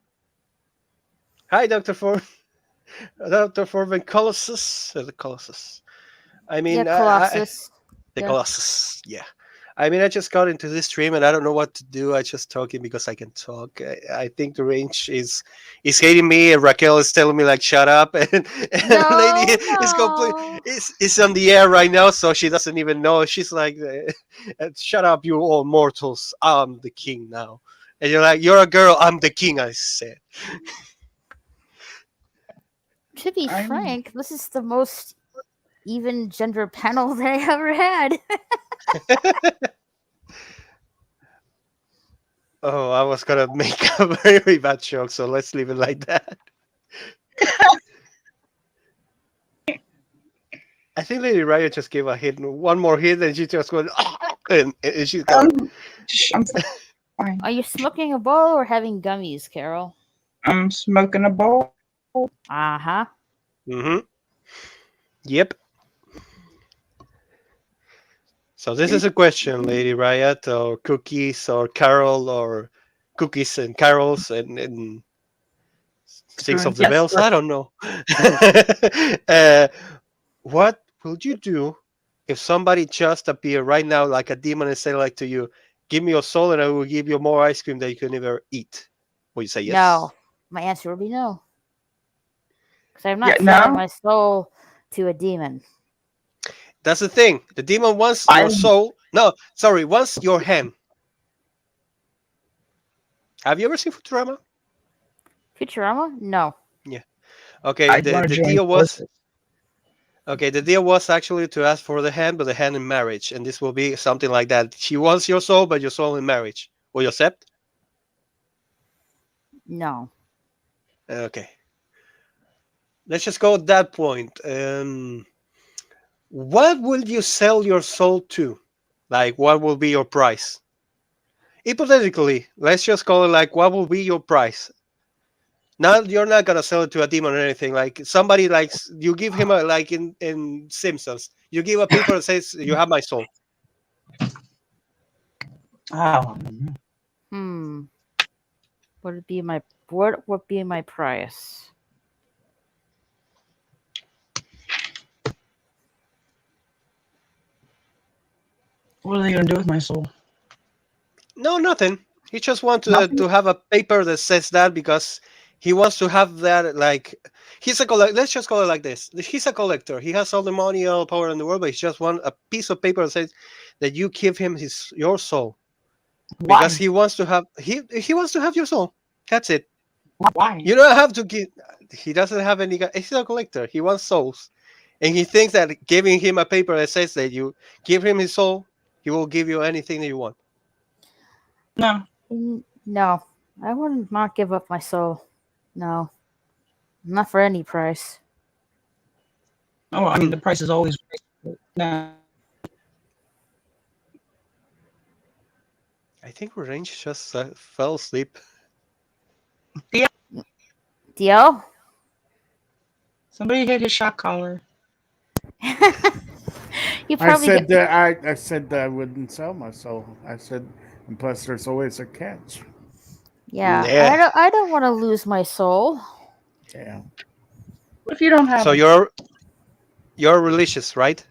Hi, Dr. Forbin. Dr. Forbin Colossus. The Colossus. I mean, Yeah, Colossus. the Yeah. Colossus. Yeah. I mean, I just got into this stream and I don't know what to do. I just talking because I can talk. I think the range is hating me, and Raquel is telling me like shut up, and the lady is complete is on the air right now, so she doesn't even know. She's like, shut up, you all mortals. I'm the king now, and you're like, you're a girl. I'm the king. I said. To be frank, this is the most even gender panel that I ever had. Oh, I was gonna make a very bad joke, so let's leave it like that. I think Lady Riot just gave a hit, one more hit, and she just went, and she's gone. I'm fine. Are you smoking a bowl or having gummies, Carol? I'm smoking a bowl. Uh huh. Mm-hmm. Yep. So this is a question, Lady Riot, or Cookies, or Carol, or Cookies and Carols, and Six of the Yes, Bells. I sir. don't know. What will you do if somebody just appear right now like a demon and say like to you, "Give me your soul, and I will give you more ice cream that you can never eat"? Will you say yes? No. My answer would be no. Because I'm Yeah, not selling no. my soul to a demon. That's the thing. The demon wants I your soul. No, sorry, wants your hand. Have you ever seen Futurama? Futurama? No. Yeah. Okay. I'd The want to the join deal was forces. okay. The deal was actually to ask for the hand, but the hand in marriage, and this will be something like that. She wants your soul, but your soul in marriage. Will you accept? No. Okay. Let's just go at that point. What will you sell your soul to? Like, what will be your price? Hypothetically, let's just call it like, what will be your price? Now you're not gonna sell it to a demon or anything. Like somebody likes you give him a like in Simpsons, you give a paper that says you have my soul. Oh, Hmm. What would be my price? what are they gonna do with my soul? No, nothing. He just wants Nothing. to have a paper that says that because he wants to have that like he's a collect. Let's just call it like this. He's a collector. He has all the money, all the power in the world, but he just wants a piece of paper that says that you give him your soul because Why? he wants to have your soul. That's it. Why? You don't have to give. He doesn't have any. He's a collector. He wants souls, and he thinks that giving him a paper that says that you give him his soul, he will give you anything that you want. No. No. I would not give up my soul. No. Not for any price. Oh, I mean the price is always no. I think Range just fell asleep. Deal? Somebody hit his shot collar. You I probably said get. that I said that I wouldn't sell my soul. I said, and plus there's always a catch. Yeah. Yeah. I don't want to lose my soul. Yeah. What if you don't have So it? you're religious, right?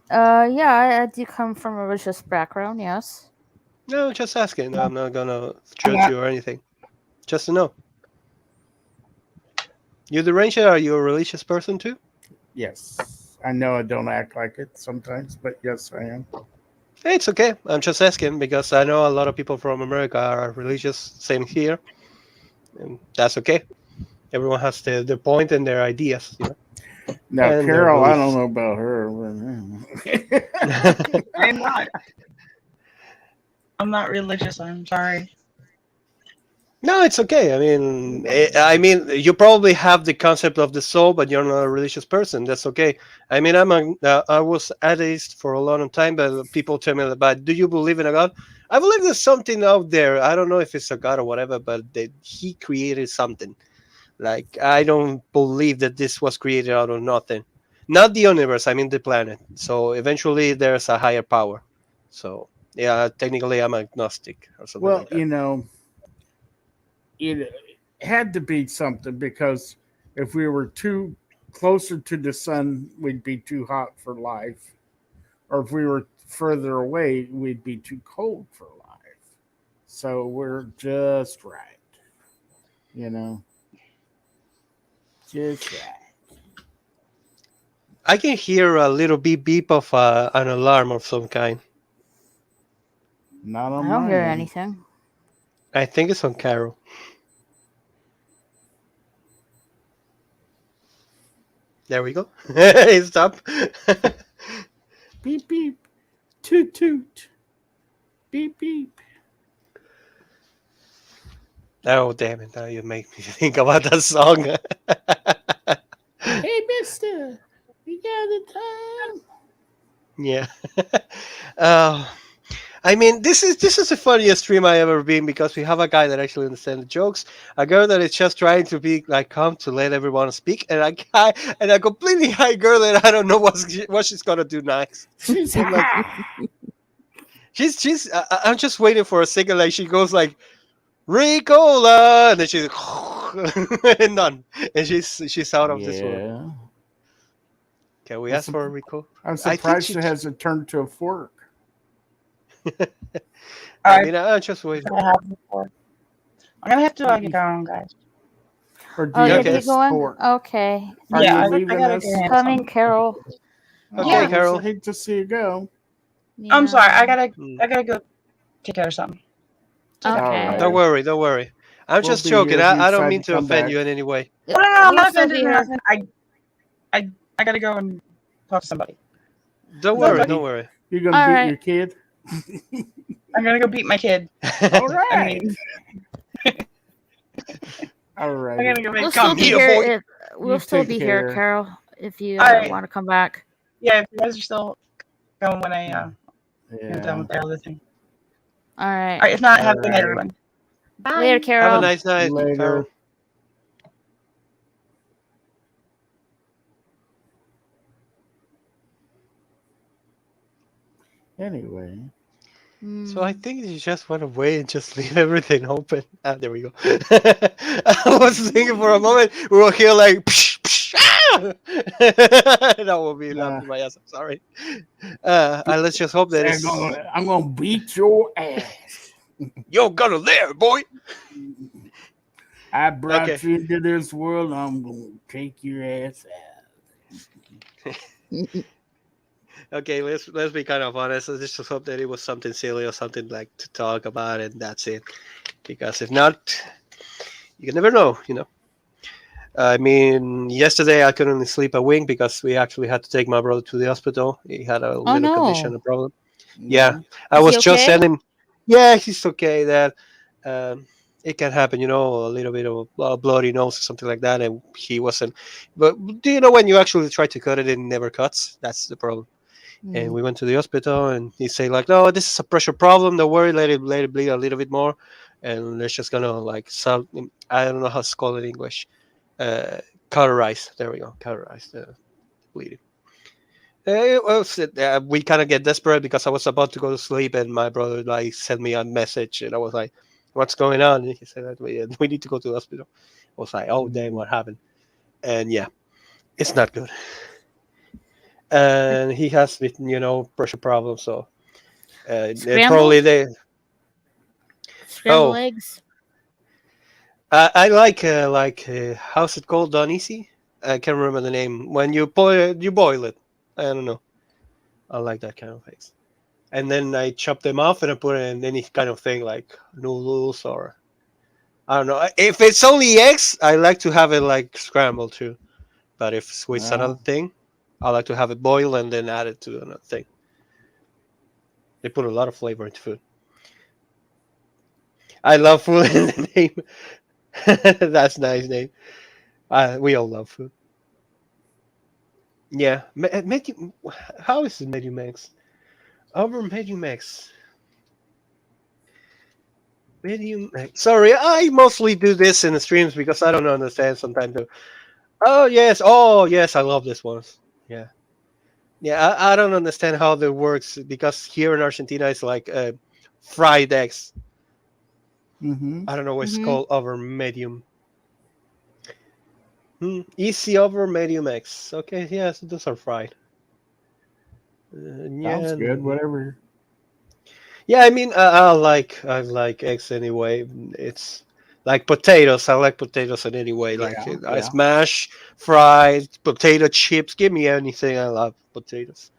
Yeah, I do come from a religious background, yes. No, just asking. No, I'm not gonna I'm judge not. you or anything. Just to know. You the Ranger, are you a religious person too? Yes. I know I don't act like it sometimes, but yes, I am. Hey, it's okay. I'm just asking because I know a lot of people from America are religious. Same here, and that's okay. Everyone has their point and their ideas, Now, and their Carol, I don't beliefs. know about her. I am not. I'm not religious. I'm sorry. No, it's okay. I mean, you probably have the concept of the soul, but you're not a religious person. That's okay. I mean, I was atheist for a long time, but people tell me about, do you believe in a God? I believe there's something out there. I don't know if it's a God or whatever, but that he created something. Like I don't believe that this was created out of nothing. Not the universe. I mean the planet. So eventually, there's a higher power. So yeah, technically, I'm agnostic or something Well, like that. it had to be something because if we were too closer to the sun, we'd be too hot for life. Or if we were further away, we'd be too cold for life. So we're just right. You know, just right. I can hear a little beep beep of an alarm of some kind. Not I on don't my hear end. anything. I think it's on Carol. There we go. Stop. Beep beep. Toot toot. Beep beep. Oh damn it! Now you make me think about that song. Hey, Mister, you got the time? Yeah. uh, I mean, this is the funniest stream I ever been because we have a guy that actually understands the jokes, a girl that is just trying to be like calm to let everyone speak, and a guy and a completely high girl that I don't know what she's gonna do next. She's I'm like, high. I'm just waiting for a second, like she goes like Ricola, and then she's and none, and she's out of this world. Yeah. Can we I'm, ask for a sup- Rico? I'm I think surprised she. it hasn't turned to a fork. I Alright, mean, I'm just waiting. I have before. I'm gonna have to get Maybe. going, guys. Or do Oh, you you have have to a Okay. get going? spork? Okay. Are Yeah, you I leaving gotta us? go handle Coming, something. Carol. Okay, Oh, Yeah, I Carol. hate to see you go. I'm sorry. Yeah. Mm. I gotta go take care of something. It's okay. All Okay. Don't right. worry, don't worry. I'm We'll just be here joking. if you I don't decide mean to to come offend back. you in any way. Oh no, I'm We'll not still offended be or here. nothing. I gotta go and talk to somebody. Don't It's worry, okay. don't worry. You're gonna All beat right. your kid? I'm gonna go beat my kid. All I right. mean, All I'm righty. gonna go We'll make still come be here. Yeah, here boy. if You we'll still take be here, care. Carol, if you All right. want to come back. Yeah, if you guys are still going when I am done Yeah. with the other thing. All All right. right. If not, All have a good night, right. everyone. Later, Bye. Have a Carol. nice night, Carol. Later. Anyway. So I Mm. think you just went away and just leave everything open. Ah, there we go. I was thinking for a moment we will hear like psh, psh, ah! That will be Uh, laughing my ass. I'm sorry. And let's just hope that say it's I'm gonna beat your ass. you're gonna live, boy. I brought Okay. you into this world. I'm gonna take your ass Okay, let's be kind of honest. Let's just hope that it was something silly or something like to talk about, and that's it. Because if not, you can never know. I mean, yesterday I couldn't sleep a wink because we actually had to take my brother to the hospital. He had a Oh little condition, no. a problem. out. Yeah, No. I Is was he just okay? sending. Yeah, he's okay. That um, it can happen, a little bit of a bloody nose or something like that, and he wasn't. But do you know when you actually try to cut it, it never cuts? That's the problem. And Mm. we went to the hospital, and he said like, "No, this is a pressure problem. Don't worry, let it bleed a little bit more, and let's just gonna like I don't know how to call it in English. Uh, Cauterize. There we go. Cauterize the bleeding." We kind of get desperate because I was about to go to sleep, and my brother like sent me a message, and I was like, "What's going on?" And he said that we need to go to the hospital. I was like, "Oh damn, Mm. what happened?" And yeah, it's not good. And he has been, pressure problems, so Scrambled? probably they. Scrambled Oh, eggs? I like how's it called? Done easy. I can't remember the name. When you boil it. I don't know. I like that kind of things. And then I chop them off and I put it in any kind of thing like noodles or I don't know. If it's only eggs, I like to have it like scrambled too. But if it's another Well, thing, I like to have it boiled and then add it to another thing. They put a lot of flavor into food. I love food in the name. That's a nice name. We all love food. Yeah, how is it Medimax? Over Medimax. Medimax. Sorry, I mostly do this in the streams because I don't understand sometimes. Oh yes, I love this one. Yeah, yeah. I don't understand how that works because here in Argentina it's like fried eggs. mm-hmm. I don't know what it's Mm-hmm. called over medium. Easy over medium eggs. Okay, yes, those are fried. Sounds Yeah, good. Whatever. yeah. I mean, I like eggs anyway. It's like potatoes. I like potatoes in any way. Like Yeah, I yeah. smash, fried, potato chips. Give me anything. I love potatoes.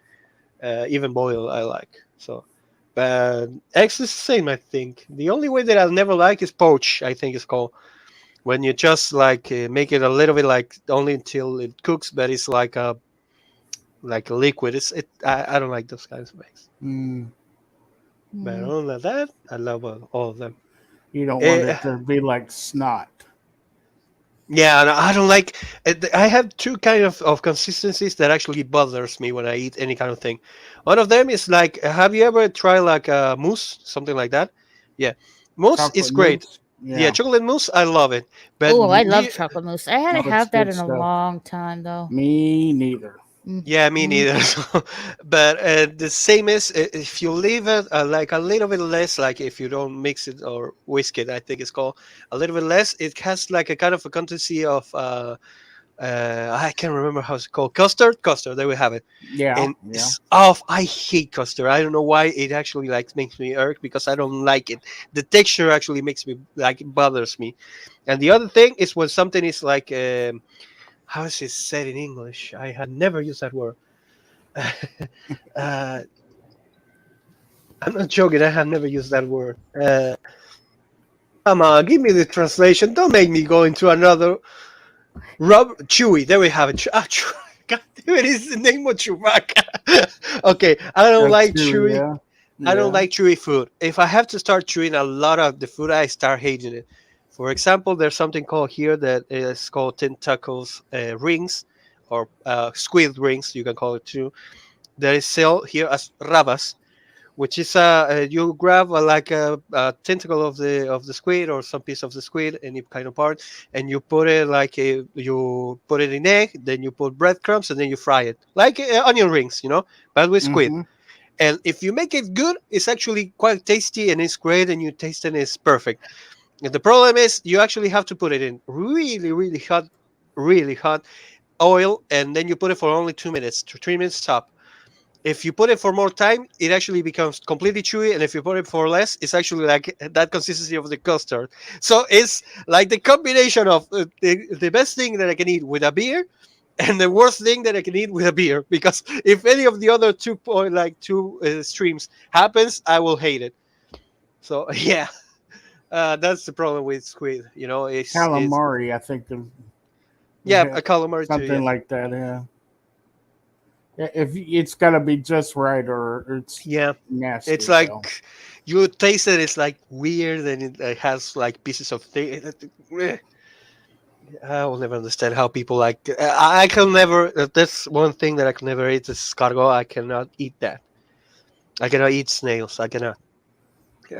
Even boiled, I like. So, but eggs is the same. I think the only way that I'll never like is poach. I think it's called when you just like make it a little bit like only until it cooks, but it's like a liquid. I don't like those kinds of eggs. Mm. But Mm. other than that, I love all of them. You don't want Eh, it to be like snot. yeah, and I don't like. I have two kind of consistencies that actually bothers me when I eat any kind of thing. One of them is like, have you ever tried like a mousse, something like that? Yeah, mousse is Chocolate great. mousse. Yeah, Yeah. chocolate mousse, I love it. But Oh, I love chocolate mousse. I No, haven't it's had that good in a stuff. long time though. Me neither. yeah, me Mm-hmm. neither. So, but the same is if you leave it like a little bit less, like if you don't mix it or whisk it, I think it's called a little bit less. It has like a kind of a consistency of I can't remember how it's called. Custard. There we have it. Yeah. And Yeah. it's off. I hate custard. I don't know why it actually like makes me irk because I don't like it. The texture actually makes me like it bothers me. And the other thing is when something is like how is it said in English? I had never used that word. uh, I'm not joking. I have never used that word. Come on, give me the translation. Don't make me go into another. Chewy. There we have it. God damn it! Is the name of Chewbacca? Okay, I don't That's like true. chewy. Yeah. I don't Yeah. like chewy food. If I have to start chewing a lot of the food, I start hating it. For example, there's something called here that is called tentacles rings or squid rings. You can call it too. That is sold here as rabas, which is you grab like a tentacle of the squid or some piece of the squid, any kind of part, and you put it like you put it in egg, then you put breadcrumbs, and then you fry it like onion rings, but with squid. Mm-hmm. And if you make it good, it's actually quite tasty and it's great, and you taste it, it's perfect. And the problem is you actually have to put it in really hot oil, and then you put it for only 2 minutes to 3 minutes top. If you put it for more time, it actually becomes completely chewy, and if you put it for less, it's actually like that consistency of the custard. So it's like the combination of the best thing that I can eat with a beer and the worst thing that I can eat with a beer. Because if any of the other two streams happens, I will hate it. So yeah, that's the problem with squid. It's Calamari. I think they yeah, have a calamari too. something Yeah, like that. Yeah. If it's got to be just right, or it's yeah. nasty It's as hell. like you taste it. It's like weird, and it has like pieces of thing. I will never understand how people like. I can never. That's one thing that I can never eat is escargot. I cannot eat that. I cannot eat snails. I cannot.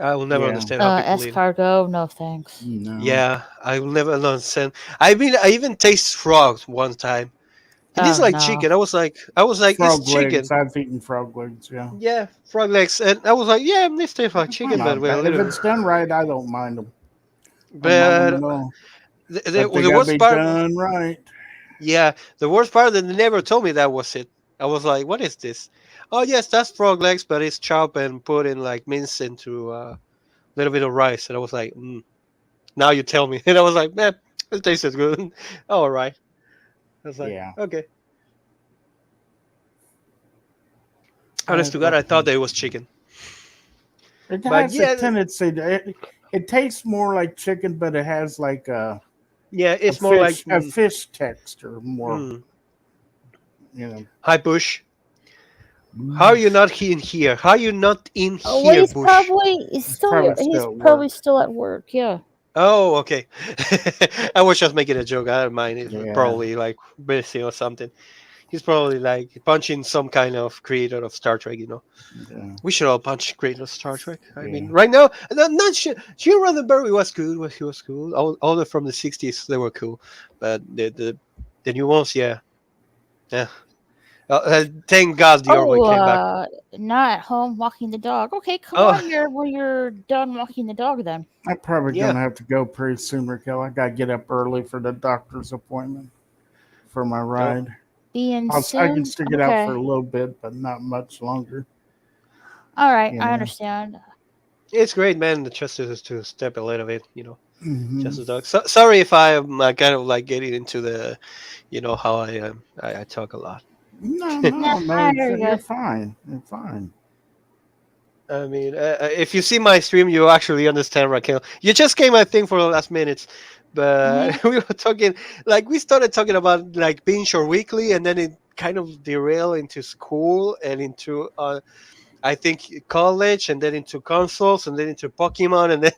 I will never Yeah. understand how people eat it. Escargot, no thanks. No. Yeah, I will never understand. I even taste frogs one time. It is Oh like no. chicken. I was like, it's Frog chicken. legs. I've eaten frog legs. Yeah. Yeah, frog legs, and I was like, yeah, this tastes like chicken, but Not with a bad. If little. it's done right, I don't mind them. Don't mind them But at all. the, But the, they the got to worst be part, done right. yeah, the worst part that they never told me that was it. I was like, what is this? Oh yes, that's frog legs, but it's chopped and put in like mince into a little bit of rice, and I was like, now you tell me, and I was like, man, it tastes good. All right, I was like, Yeah. okay. Honest to That's God, I thought okay. that it was chicken, It but has a yeah, tendency to. It tastes more like chicken, but it has like yeah, a it's more like fish texture more. mm, You know. hi Bush. How are you not in here? How are you not in Oh, well, here, Bush? he's It's still probably he's still at probably work. still at work. Yeah. Oh, okay. I was just making a joke. I don't mind. He's Yeah. probably like busy or something. He's probably like punching some kind of creator of Star Trek. Yeah. We should all punch creator of Star Trek. I mean, Yeah. right now, not sure. Gene Roddenberry was good. He was cool. All the from the '60s, they were cool. But the new ones, yeah, yeah. Thank God the Oh, Orwell came back. not at home walking the dog. Okay, come Oh, on here when you're done walking the dog. Then. I'm probably yeah. gonna have to go pretty soon, Raquel. I gotta get up early for the doctor's appointment for my Oh, ride. Being I can soon. stick it out for Okay. a little bit, but not much longer. All right, You I know. understand. it's great, man. Just to step a little bit. Hmm. Just a dog. Sorry if I'm kind of like getting into the, how I am. I talk a lot. No, Nah, no, no. you're You're good. fine. You're fine. I mean, if you see my stream, you actually understand, Raquel. You just came, I think, for the last minutes, Hmm. but we were talking, like, we started talking about like binge or weekly, and then it kind of derailed into school and into I think college, and then into consoles, and then into Pokemon, and then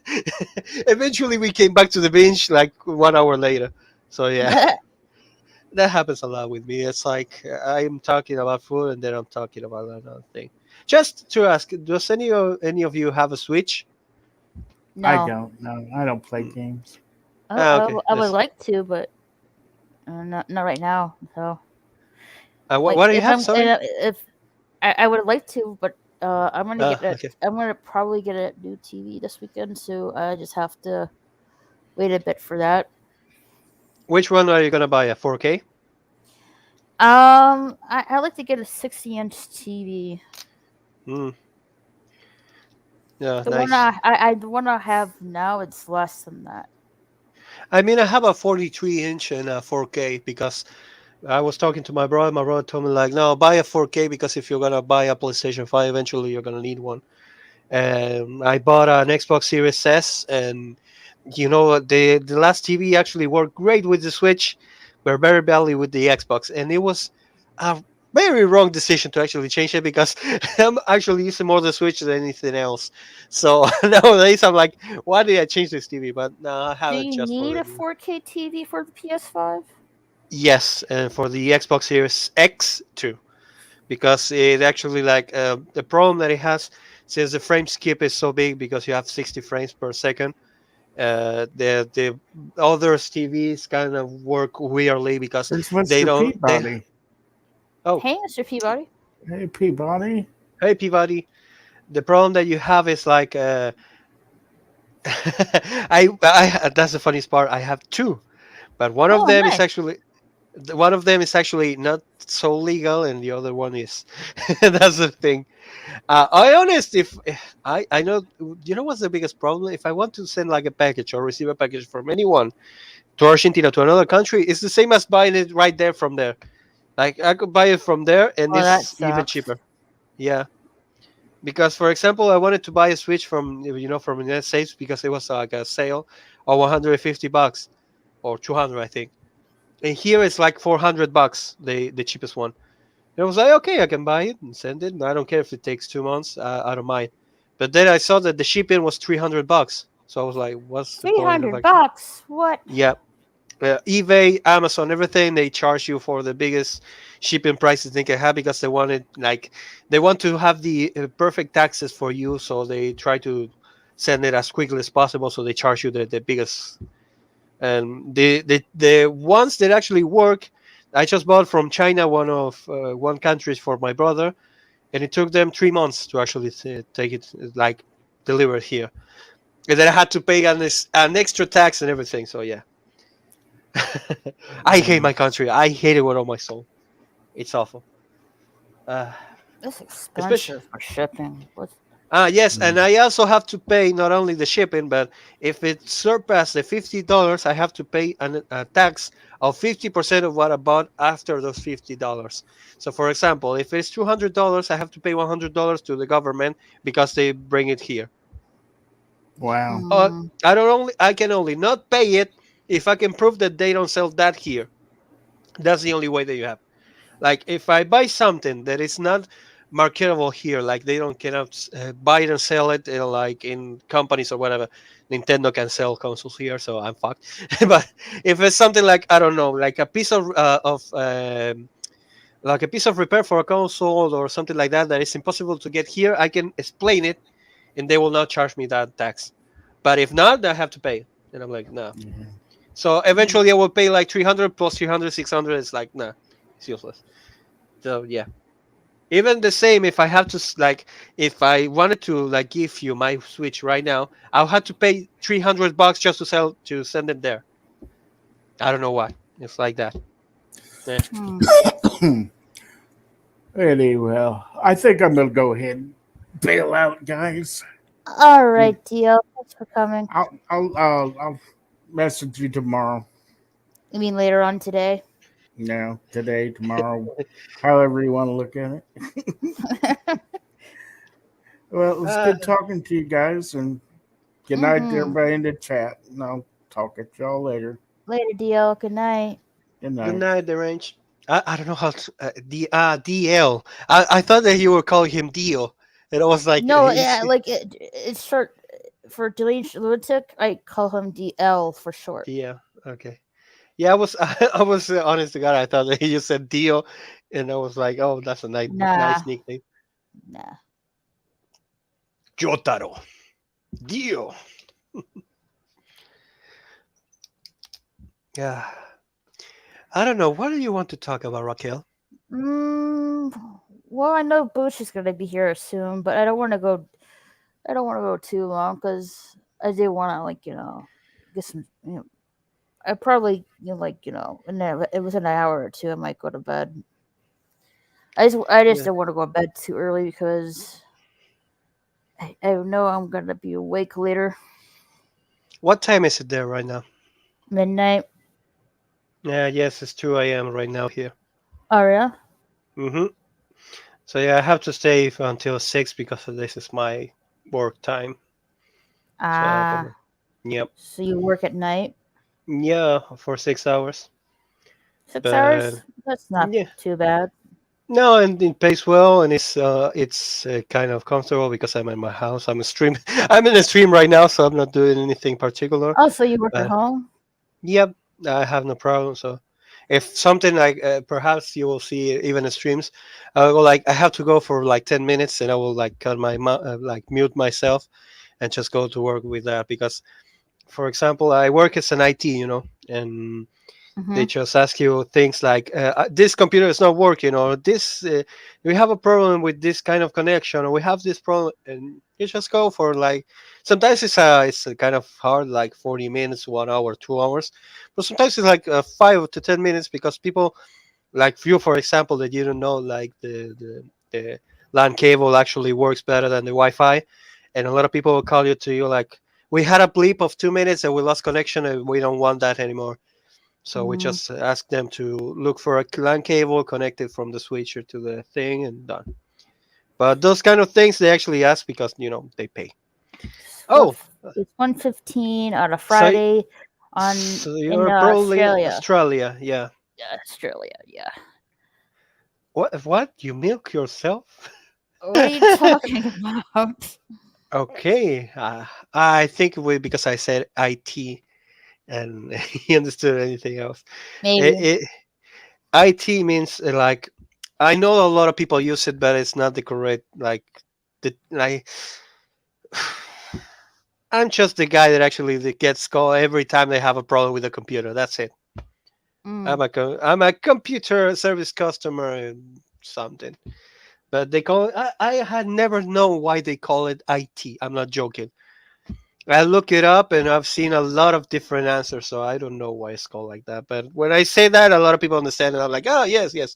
eventually we came back to the binge like 1 hour later. So yeah, that happens a lot with me. It's like I'm talking about food, and then I'm talking about another thing. Just to ask, does any of you have a Switch? I No, don't. No, I don't play Mm. games. Okay. I would like to, but not right now. So like What do you have? Sorry. if I would like to, but Okay. I'm gonna probably get a new TV this weekend, so I just have to wait a bit for that. Which one are you gonna buy? A 4K? I like to get a 60-inch TV. Mm. Yeah, The one nice. the one I have now, it's less than that. I mean, I have a 43-inch and a 4K because I was talking to my brother. My brother told me like, no, buy a 4K because if you're gonna buy a PlayStation 5, eventually you're gonna need one. And I bought an Xbox Series S, and the last TV actually worked great with the Switch, but very badly with the Xbox, and it was a very wrong decision to actually change it because I'm actually using more the Switch than anything else. So nowadays I'm like, why did I change this TV? But no, I have Do it you just for need the a new. 4K TV for the PS5? Yes, and for the Xbox Series X too, because it actually like the problem that it has since the frame skip is so big because you have 60 frames per second. The other TVs kind of work weirdly because There's they Mr. don't they. Peabody. Oh, Hey, Mr. Peabody. Hey, Peabody. hey Peabody, the problem that you have is like I that's the funniest part. I have two, but Oh, nice. one of them is actually not so legal, and the other one is. That's the thing. I honest, if I know, you know what's the biggest problem? If I want to send like a package or receive a package from anyone to Argentina to another country, it's the same as buying it right there from there. Like I could buy it from there, and Oh, that it's even sucks. cheaper. Yeah, because for example, I wanted to buy a Switch from the United States because it was like a sale of $150 or 200, I think. And here it's like $400, the cheapest one. And I was like, okay, I can buy it and send it. I don't care if it takes 2 months. I don't mind. But then I saw that the shipping was $300. So I was like, what's the Three point of hundred actually? bucks. What? Yeah. eBay, Amazon, everything they charge you for the biggest shipping prices they can have because they want to have the perfect taxes for you, so they try to send it as quickly as possible. So they charge you the biggest, and the ones that actually work. I just bought from China one country for my brother, and it took them 3 months to actually take it like delivered here, and then I had to pay an extra tax and everything. So yeah. I hate Yeah. my country. I hate it with all my soul. It's awful. Uh, It's especially. expensive for shipping. What? Yes, and Mm. I also have to pay not only the shipping, but if it surpasses the $50, I have to pay a tax of 50% of what I bought after those $50. So, for example, if it's $200, I have to pay $100 to the government because they bring it here. Wow. Uh, Mm, I can only not pay it if I can prove that they don't sell that here. That's the only way that you have. Like if I buy something that is not marketable here, like they don't cannot buy it and sell it like in companies or whatever. Nintendo can sell consoles here, so I'm fucked. But if it's something like I don't know, like a piece of like a piece of repair for a console or something like that that is impossible to get here, I can explain it, and they will not charge me that tax. But if not, I have to pay. And I'm like, no. Yeah. So eventually, I will pay like 300 plus 300, 600. It's like, nah, it's useless. So yeah, even the same. If I have to like, if I wanted to like give you my Switch right now, I'll have to pay $300 just to send it there. I don't know why. It's like that. Eh. hmm. Anyway, I think I'm gonna go ahead and bail out, guys. All Mm. right, DL. Thanks for coming. I'll message you tomorrow. You mean later on today? Today, tomorrow, however you want to look at it. Well, it was Uh, good talking to you guys, and good night to Mm-hmm. everybody in the chat. And I'll talk at y'all later. Later, DL. Good night. Good Good night. night, the range. I don't know how to DL. I thought that you were calling him Dio. And I was like, No, yeah, like it's short for Deleted Lunatic. I call him DL for short. yeah, okay. Yeah, I was I was honest to God. I thought that he just said Dio, and I was like, oh, that's a nice Nah, nickname. nah. Jotaro, Dio. Yeah, I don't know. What do you want to talk about, Raquel? Mm, well, I know Booch is gonna be here soon, but I don't want to go. I don't want to go too long because I do want to, like, get some. I probably, it was an hour or two. I might go to bed. I just Yeah. don't want to go to bed too early because I know I'm gonna be awake later. What time is it there right now? Midnight. Yeah, yes, it's 2 a.m. right now here. Oh yeah. Mm-hmm. So yeah, I have to stay until 6 because this is my work time. So I Ah, gotta. Yep. so you work at night? Yeah, for 6 hours. 6 hours? But That's not yeah, too bad. no, and it pays well, and it's kind of comfortable because I'm in my house. I'm a stream. I'm in a stream right now, so I'm not doing anything particular. Oh, so you work at But home? yep, I have no problem. So if something like perhaps you will see even in streams, I will like I have to go for like 10 minutes, and I will like cut my like mute myself and just go to work with that because, for example, I work as an IT, and they Mm-hmm. just ask you things like this computer is not working, or this we have a problem with this kind of connection, or we have this problem, and you just go for like sometimes it's kind of hard, like 40 minutes, 1 hour, 2 hours, but sometimes it's like 5 to 10 minutes because people like you, for example, that you don't know, like the LAN cable actually works better than the Wi-Fi, and a lot of people will call you to you like, we had a bleep of 2 minutes and we lost connection and we don't want that anymore, so we Mm, just ask them to look for a LAN cable connected from the switcher to the thing and done. But those kind of things they actually ask because they pay. Oh, it's 1:15 on a so Friday on so in you're probably Australia. Australia, yeah. Yeah, Australia, yeah. What? What? You milk yourself? What are you talking about? Okay, I think we because I said IT and he understood anything else. Maybe. It, IT means like I know a lot of people use it, but it's not the correct like the like. I'm just the guy that actually that gets called every time they have a problem with a computer. That's it. Mm, I'm a computer service customer and something. But they call it. I had never known why they call it IT. I'm not joking. I look it up and I've seen a lot of different answers, so I don't know why it's called like that. But when I say that, a lot of people understand, and I'm like, oh yes, yes.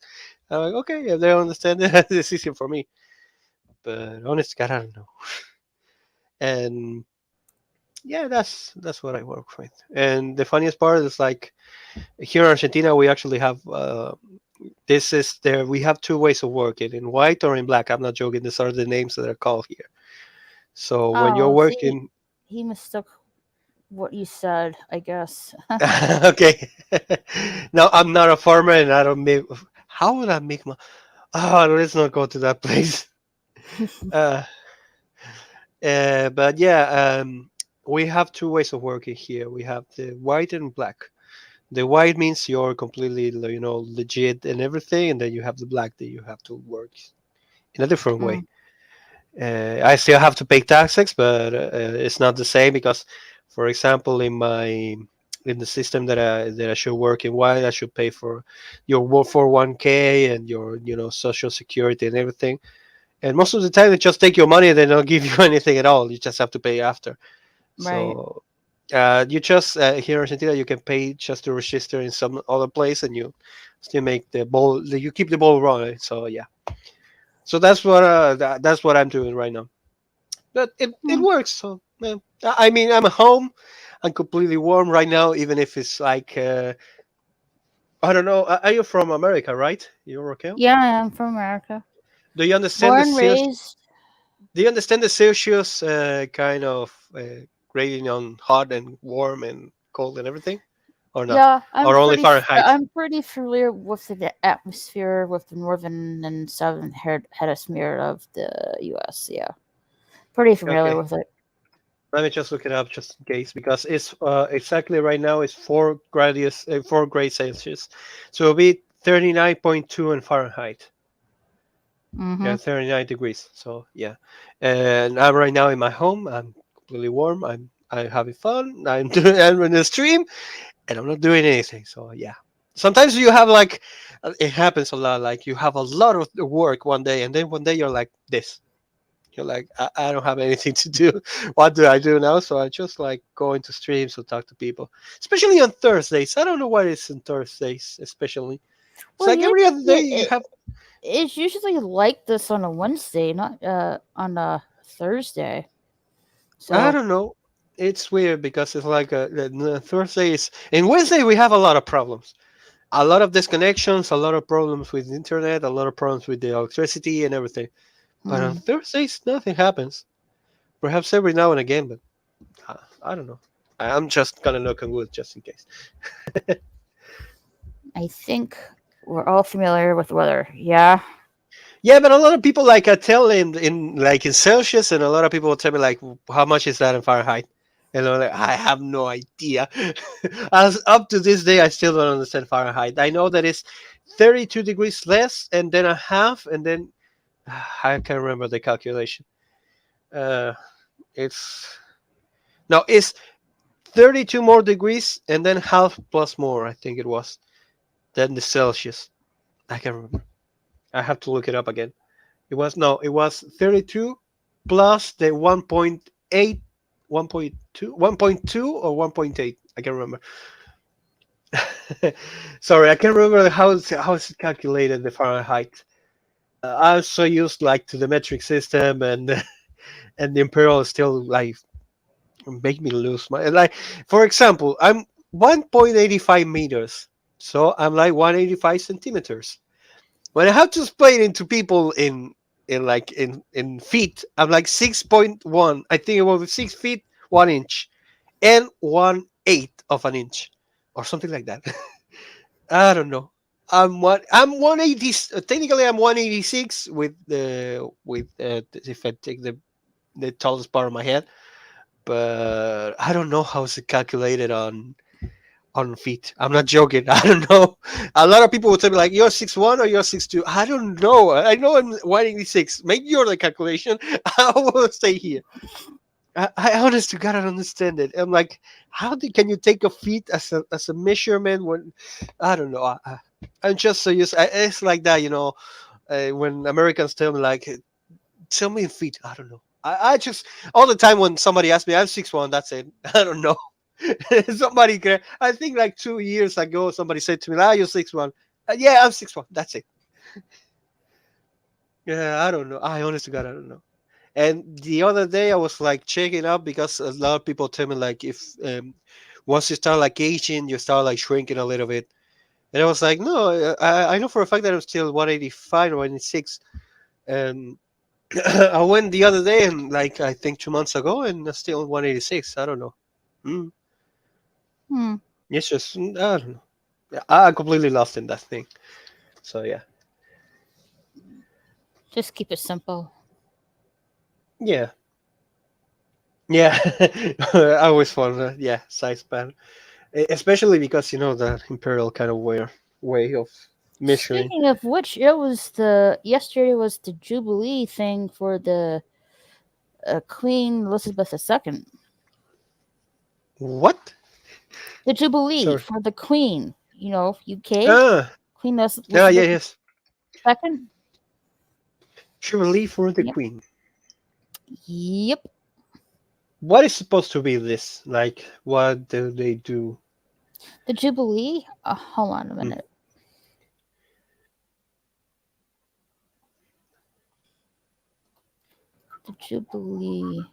I'm like, okay, if they understand it, it's easier for me. But honest to God, I don't know. And yeah, that's what I work with. And the funniest part is like here in Argentina, we actually have this is there. We have two ways of working: in white or in black. I'm not joking. These are the names that are called here. So when you're oh, see, working, he mistook what you said, I guess. okay. No, I'm not a farmer, and I don't make. How would I make my? Oh, let's not go to that place. Uh, but yeah, we have two ways of working here. We have the white and black. The white means you're completely, legit and everything, and then you have the black that you have to work in a different way. Mm, I still have to pay taxes, but it's not the same because, for example, in the system that I should work in white, I should pay for your 401k and your social security and everything. And most of the time, they just take your money and they don't give you anything at all. You just have to pay after. right, So you just here in Argentina, you can pay just to register in some other place, and you still make the ball. You keep the ball rolling. So yeah. So that's what I'm doing right now. But it mm. works. So I mean, I'm at home. I'm completely warm right now, even if it's like I don't know. Are you from America, right? You're okay? Yeah, I'm from America. Do you understand the Born, Celsius? raised. Do you understand the Celsius kind of grading on hot and warm and cold and everything or not, Yeah, or only Fahrenheit? I'm pretty familiar with the atmosphere with the northern and southern hemisphere of the U.S. Yeah, pretty familiar Okay, with it. let me just look it up just in case, because it's exactly right now it's 4 grade Celsius, so it'll be 39.2 in Fahrenheit. Mm-hmm. Yeah, 39 degrees. So yeah, and I'm right now in my home. I'm completely warm. I'm having fun. I'm in the stream, and I'm not doing anything. So yeah, sometimes you have like it happens a lot. Like you have a lot of the work one day, and then one day you're like this. You're like, I don't have anything to do. What do I do now? So I just like go into streams or talk to people, especially on Thursdays. I don't know why it's on Thursdays, especially. It's Well, like every other day you have. it's usually like this on a Wednesday, not on a Thursday. I So, don't know. It's weird because it's like Thursdays and Wednesday we have a lot of problems, a lot of disconnections, a lot of problems with the internet, a lot of problems with the electricity and everything. But on mm, Thursdays nothing happens. Perhaps every now and again, but I don't know. I'm just gonna knock on wood just in case. I think we're all familiar with the weather. Yeah. Yeah, but a lot of people like I tell in like in Celsius, and a lot of people will tell me like, how much is that in Fahrenheit? And I'm like, I have no idea. As up to this day, I still don't understand Fahrenheit. I know that it's 32 degrees less, and then a half, and then I can't remember the calculation. Uh, it's no, it's 32 more degrees, and then half plus more. I think it was than the Celsius. I can't remember. I have to look it up again. It was no, it was 32 plus the 1.8, 1.2, 1.2 or 1.8. I can't remember. Sorry, I can't remember how is it calculated the Fahrenheit. I also used like to the metric system, and and the imperial still like make me lose my like. For example, I'm 1.85 meters, so I'm like 185 centimeters. When I have to explain it to people in feet, I'm like 6.1. I think it was 6 feet 1 inch and 1/8 of an inch or something like that. I don't know. I'm 180. Technically, I'm 186 with if I take the tallest part of my head, but I don't know how it's calculated on feet. I'm not joking. I don't know. A lot of people will tell me like you're 6'1" or you're 6'2". I don't know. I know I'm 186. Make your the calculation. I will stay here. I honest to God, I don't understand it. I'm like, can you take a feet as a measurement when I don't know. I'm just so used. It's like that, when Americans tell me like, tell me in feet. I don't know. I just all the time when somebody asks me, I'm 6'1". That's it. I don't know. I think like 2 years ago, somebody said to me, "Ah, you're 6'1". Yeah, I'm 6'1". That's it. Yeah, I don't know. I honestly God, I don't know. And the other day, I was like checking up because a lot of people tell me like if once you start like aging, you start like shrinking a little bit. And I was like, no, I know for a fact that I'm still 185 or 186. And I went the other day and like I think 2 months ago, and I'm still 186. I don't know. Mm. Hmm. It's just I don't know. Yeah, I completely lost in that thing. So yeah, Just keep it simple. yeah, yeah. I always found yeah, size span, especially because the imperial kind of way of measuring. Speaking of which, it was the yesterday was the Jubilee thing for the Queen Elizabeth II. What? The Jubilee Sorry. for the Queen, UK Ah, Queen yeah, Elizabeth yes. II. Jubilee for the Yep. Queen. Yep. What is supposed to be this? Like, what do they do? The Jubilee. Hold on a Hmm. minute. The Jubilee.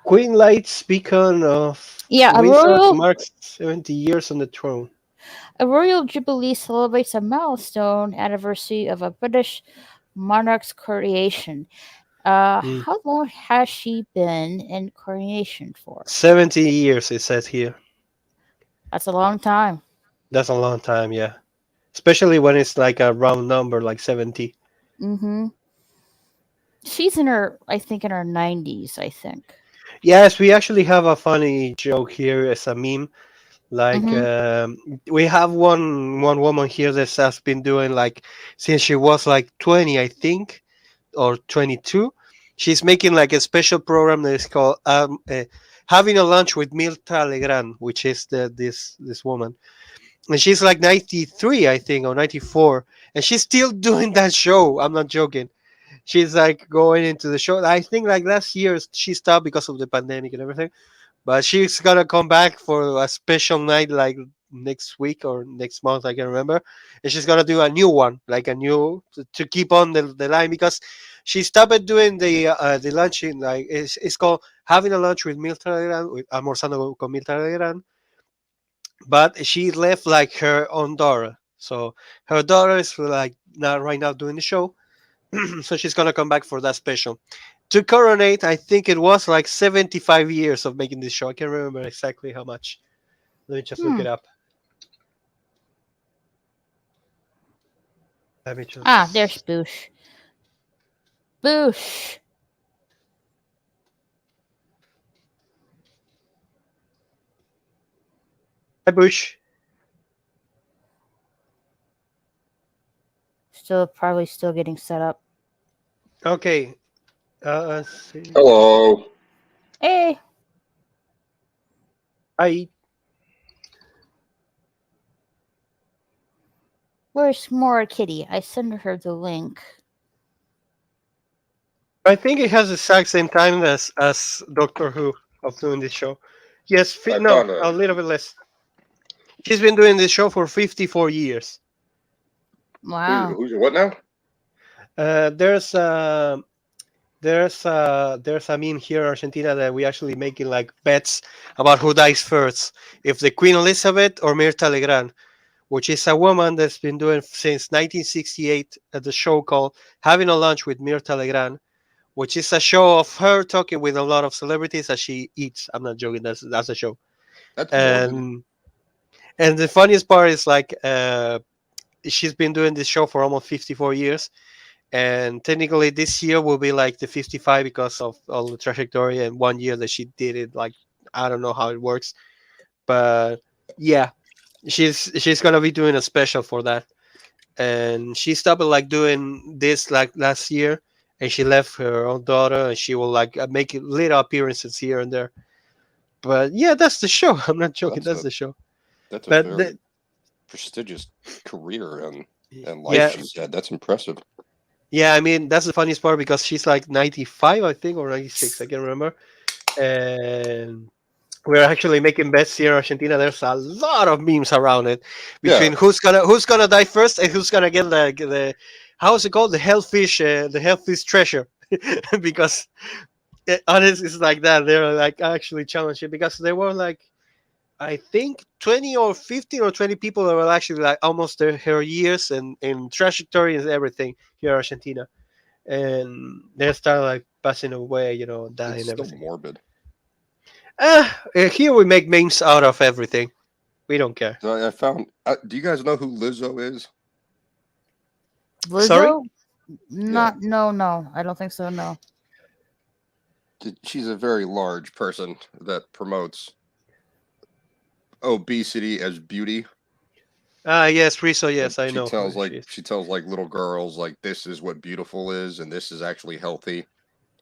Queen lights beacon of Yeah, Windsor marks 70 years on the throne. a royal jubilee celebrates a milestone anniversary of a British monarch's coronation. Mm. How long has she been in coronation for? 70 years, it says here. That's a long time. That's a long time, yeah. Especially when it's like a round number, like 70. Mm-hmm. She's in her, I think, in her 90s, I think. Yes, we actually have a funny joke here as a meme. Like Mm-hmm. we have one woman here that has been doing like since she was like 20, I think, or 22. She's making like a special program that is called having a lunch with Mirta Legrand, which is this woman, and she's like 93, I think, or 94, and she's still doing that show. I'm not joking. She's like going into the show. I think like last year she stopped because of the pandemic and everything, but she's gonna come back for a special night like next week or next month, I can remember. And she's gonna do a new one, like a new to keep on the line because she stopped doing the lunching. Like it's called having a lunch with Milton Legrand, with almorzando con Milton Legrand. But she left like her own daughter. So her daughter is like not right now doing the show. So she's gonna come back for that special. To coronate, I think it was like 75 years of making this show. I can't remember exactly how much. Let me just look Hmm. it up. Let me Ah, there's just. Boosh. Boosh. Hi, Bush. Probably still getting set up. Okay. Let's see. Hello. Hey, I where's Mora Kitty? I sent her the link. I think it has the exact same time as Doctor Who of doing this show. Yes, I no, found a little bit less. She's been doing this show for 54 years. Wow. who's what now? Uh, there's uh, there's a meme here in Argentina that we actually making like bets about who dies first, if the Queen Elizabeth or Mirta Legrand, which is a woman that's been doing since 1968 at the show called Having a Lunch with Mirta Legrand, which is a show of her talking with a lot of celebrities as she eats. I'm not joking. That's a show. That's morbid. And the funniest part is like she's been doing this show for almost 54 years, and technically this year will be like the 55 because of all the trajectory and 1 year that she did it. Like I don't know how it works, but yeah, she's gonna be doing a special for that. And she stopped like doing this like last year, and she left her own daughter, and she will like make little appearances here and there. But yeah, that's the show. I'm not joking. That's the show. That's a But very prestigious career and life yeah, she's had. That's impressive. yeah. I mean, that's the funniest part because she's like 95, I think, or 96. I can't remember. And we're actually making bets here in Argentina. There's a lot of memes around it between Yeah. who's gonna die first and who's gonna get the how is it called, the hellfish treasure. Because honest, it's like that. They're like actually challenging because they were like I think 20 or 15 or 20 people that were actually like almost her years and in trajectory and everything here in Argentina, and they started like passing away, dying It's and still everything. morbid. Here we make memes out of everything. We don't care. So I found. Do you guys know who Lizzo is? Sorry? Lizzo? Not, no. I don't think so, no. She's a very large person that promotes obesity as beauty. Yes, Rizzo. Yes, I She know tells who she is. little girls like this is what beautiful is and this is actually healthy,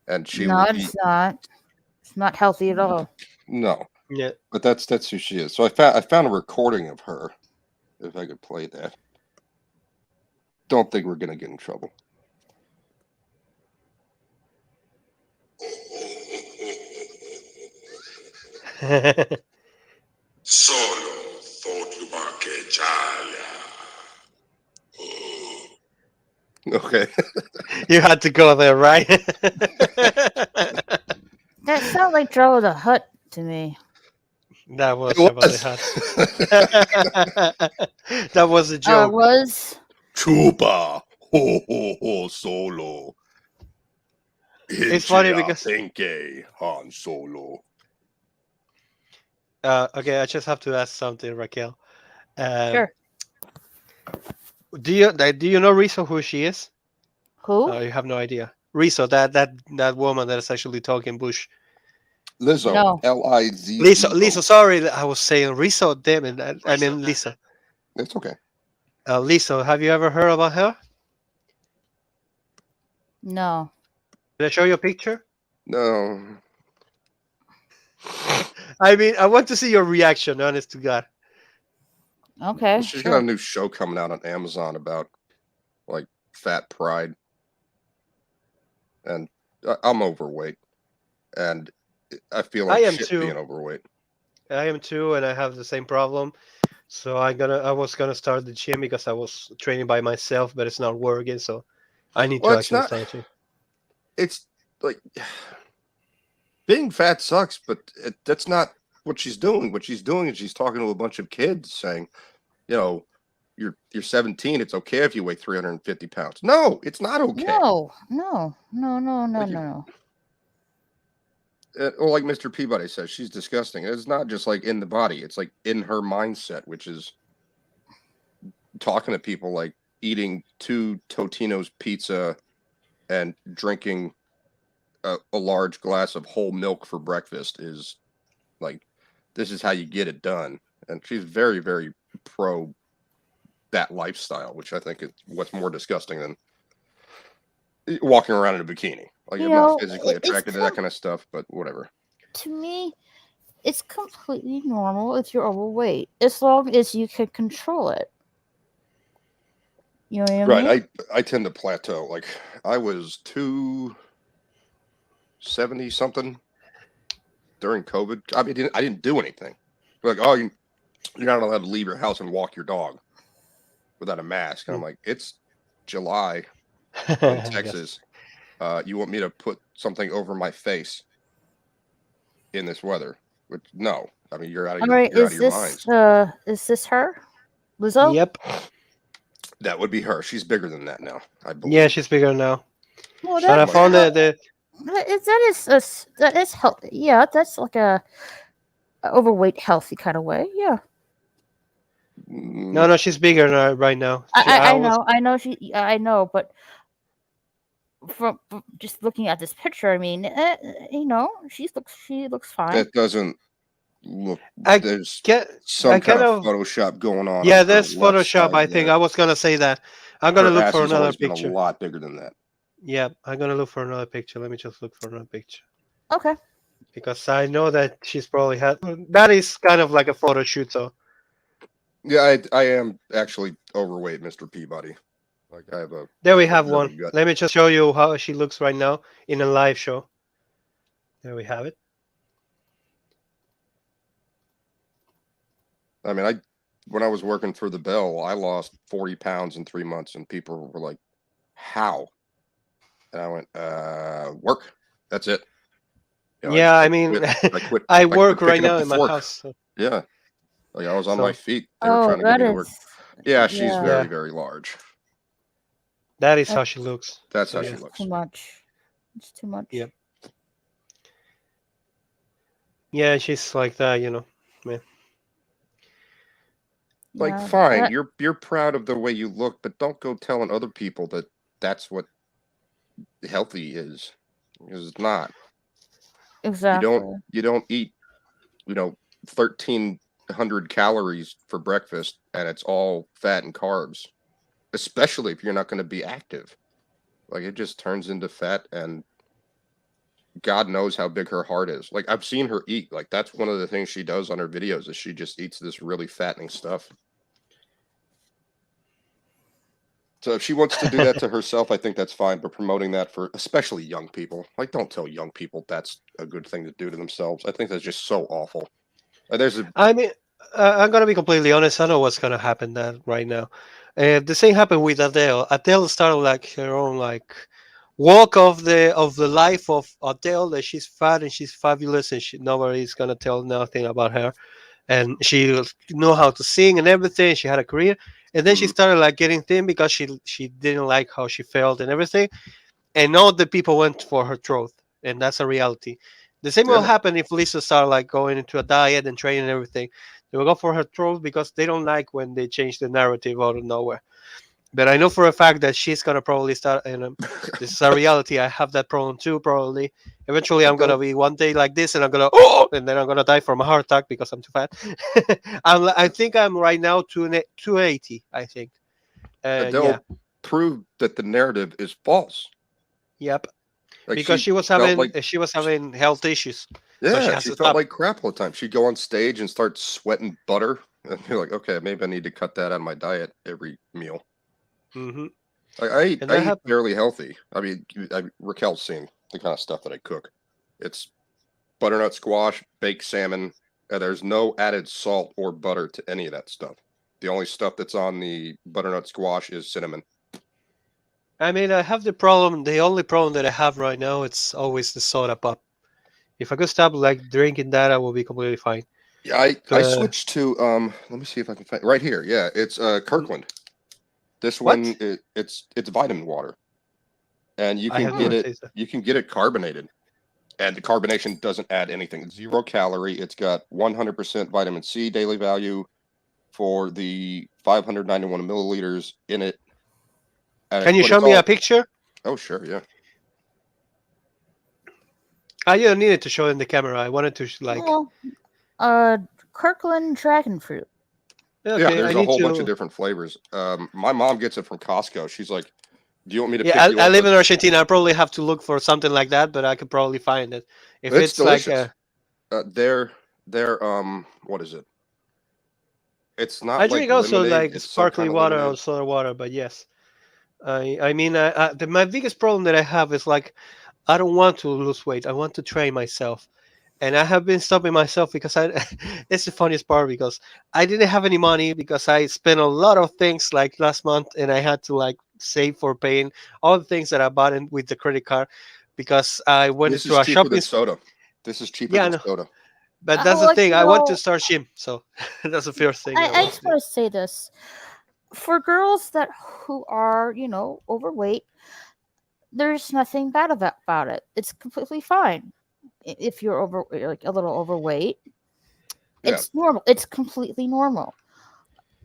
and she No, will it's eat. not. It's not healthy at all. No, Yeah. but that's who she is. So I found a recording of her. If I could play that. Don't think we're gonna get in trouble. Solo thought Chaya. Okay. You had to go there, right? That sounds like Jabba the Hutt to me. That was It Jabba the Hutt. That was a It joke. was? Chupa ho ho ho solo. It's funny because Pinky Han Solo. okay, I just have to ask something, Raquel. Sure. Do you know Rizzo who she is? Who? You have no idea. Rizzo, that woman that is actually talking Bush. Lizzo. No. Lizzo. Lisa. Sorry, I was saying Rizzo. Damn it, I mean Lisa. It's okay. Lisa, have you ever heard about her? No. Can I show you a picture? No. I mean, I want to see your reaction. Honest to God. Okay. She's sure. got a new show coming out on Amazon about like fat pride, and I'm overweight, and I feel like I am shit too. being overweight. I am too, and I have the same problem. So I was gonna start the gym because I was training by myself, but it's not working. So I need Well, to it's actually not. start gym. It's like being fat sucks, but that's not what she's doing. What she's doing is she's talking to a bunch of kids, saying, you know, you're 17. It's okay if you weigh 350 pounds. No, it's not okay. No. Or like Mr. Peabody says, she's disgusting. It's not just like in the body; it's like in her mindset, which is talking to people like eating 2 Totino's pizza and drinking a large glass of whole milk for breakfast is like, this is how you get it done. And she's very, very pro that lifestyle, which I think is what's more disgusting than walking around in a bikini. Like, I'm not physically attracted to that kind of stuff, but whatever. To me, it's completely normal if you're overweight, as long as you can control it. You know what I mean? Right. I tend to plateau. Like, I was 270 something during COVID. I mean, I didn't do anything. Like, oh, you're not allowed to leave your house and walk your dog without a mask. And I'm like, it's July in Texas. You want me to put something over my face in this weather? Which, no. I mean, you're out of your, Alright, you're out of your minds. is this her? Lizzo? Yep. That would be her. She's bigger than that now, I believe. Yeah, she's bigger now. Well, But I that's found the that is healthy. Yeah, that's like a overweight, healthy kind of way. Yeah, no, she's bigger now, right now. I know, but from just looking at this picture, I mean, she looks fine. That doesn't look. I There's get some I kind kind of of Photoshop going on. yeah, on her there's left Photoshop. side I think there. I was gonna say that. I'm gonna Her look ass for has another always been picture. a lot bigger than that. Yeah, I'm gonna look for another picture. Let me just look for another picture Okay. because I know that she's probably had. That is kind of like a photo shoot, so. Yeah, I am actually overweight, Mr. Peabody. Like, I have a. There we a have really one. gut. Let me just show you how she looks right now in a live show. There we have it. I mean, when I was working for the Bell, I lost 40 pounds in 3 months, and people were like, "How?" And I went, "Work. That's it." You know, Yeah, I I mean, quit. I I quit work right picking up now the in my fork. house. So. Yeah, like I was on So- my feet. They were Oh, trying to get that me to work. is. Yeah, she's yeah. very, Yeah. very large. That is how she looks. That's So, how yeah. she looks. Too much. It's too much. Yep. Yeah, she's like that, man. Like, Yeah, fine, that- you're proud of the way you look, but don't go telling other people that that's what healthy is. Because it's not. exactly. You don't eat, 1,300 calories for breakfast, and it's all fat and carbs. Especially if you're not going to be active. Like, it just turns into fat, and God knows how big her heart is. Like, I've seen her eat. Like, that's one of the things she does on her videos is she just eats this really fattening stuff. So if she wants to do that to herself, I think that's fine. But promoting that for especially young people, like, don't tell young people that's a good thing to do to themselves. I think that's just so awful. I mean, I'm gonna be completely honest. I know what's gonna happen that right now. The same happened with Adele. Adele started like her own like walk of the life of Adele. That she's fat and she's fabulous, and nobody's gonna tell nothing about her. And she know how to sing and everything. She had a career, and then she started like getting thin because she didn't like how she felt and everything. and all the people went for her throat, and that's a reality. The same will Yeah. happen if Lisa start like going into a diet and training and everything. They will go for her throat because they don't like when they change the narrative out of nowhere. But I know for a fact that she's gonna probably start, and this is a reality. I have that problem too. Probably, eventually, But I'm gonna don't be one day like this, and I'm gonna and then I'm gonna die from a heart attack because I'm too fat. I think I'm right now 280. I think. Yeah. Adele proved that the narrative is false. Yep. Like Because she felt like she was having health issues, so she yeah, has she to felt stop. like crap all the time. She'd go on stage and start sweating butter, and you're like, okay, maybe I need to cut that out of my diet every meal. Hmm. And I that eat happened. fairly healthy. I mean, Raquel's seen the kind of stuff that I cook. It's butternut squash, baked salmon. There's no added salt or butter to any of that stuff. The only stuff that's on the butternut squash is cinnamon. I mean, I have the problem. The only problem that I have right now, it's always the soda pop. If I could stop like drinking that, I will be completely fine. Yeah, I But switched to let me see if I can find right here. Yeah, it's Kirkland. This one what? it's vitamin water. And I have Hmm. never tasted. you can get it carbonated. And the carbonation doesn't add anything. 0 calorie. It's got 100% vitamin C daily value for the 591 milliliters in it. Can you But show it's me a all picture? oh sure, yeah. I didn't need it to show in the camera. I wanted to like. Well, uh, Kirkland dragon fruit. Yeah, Okay, I there's a need whole bunch of to. different flavors. My mom gets it from Costco. She's like, "Do you want me to Yeah, pick you I up live a?" in Argentina. I probably have to look for something like that, but I could probably find it. If It's it's like delicious. They're what is it? It's I not like drink also lemonade. like It's some kind sparkling of water or lemonade. soda water, but yes. I mean, my biggest problem that I have is like I don't want to lose weight. I want to train myself, and I have been stopping myself because I. It's the funniest part because I didn't have any money because I spent a lot of things like last month, and I had to like save for paying all the things that I bought in with the credit card because I went This into is a cheaper than shopping. soda. This is cheaper Yeah, I than know, soda. but that's the Like thing. I want to start gym, so that's the first thing I I want to just do. want to say this for girls that who are overweight. There's nothing bad about it. It's completely fine if you're like a little overweight. Yeah, It's normal. It's completely normal.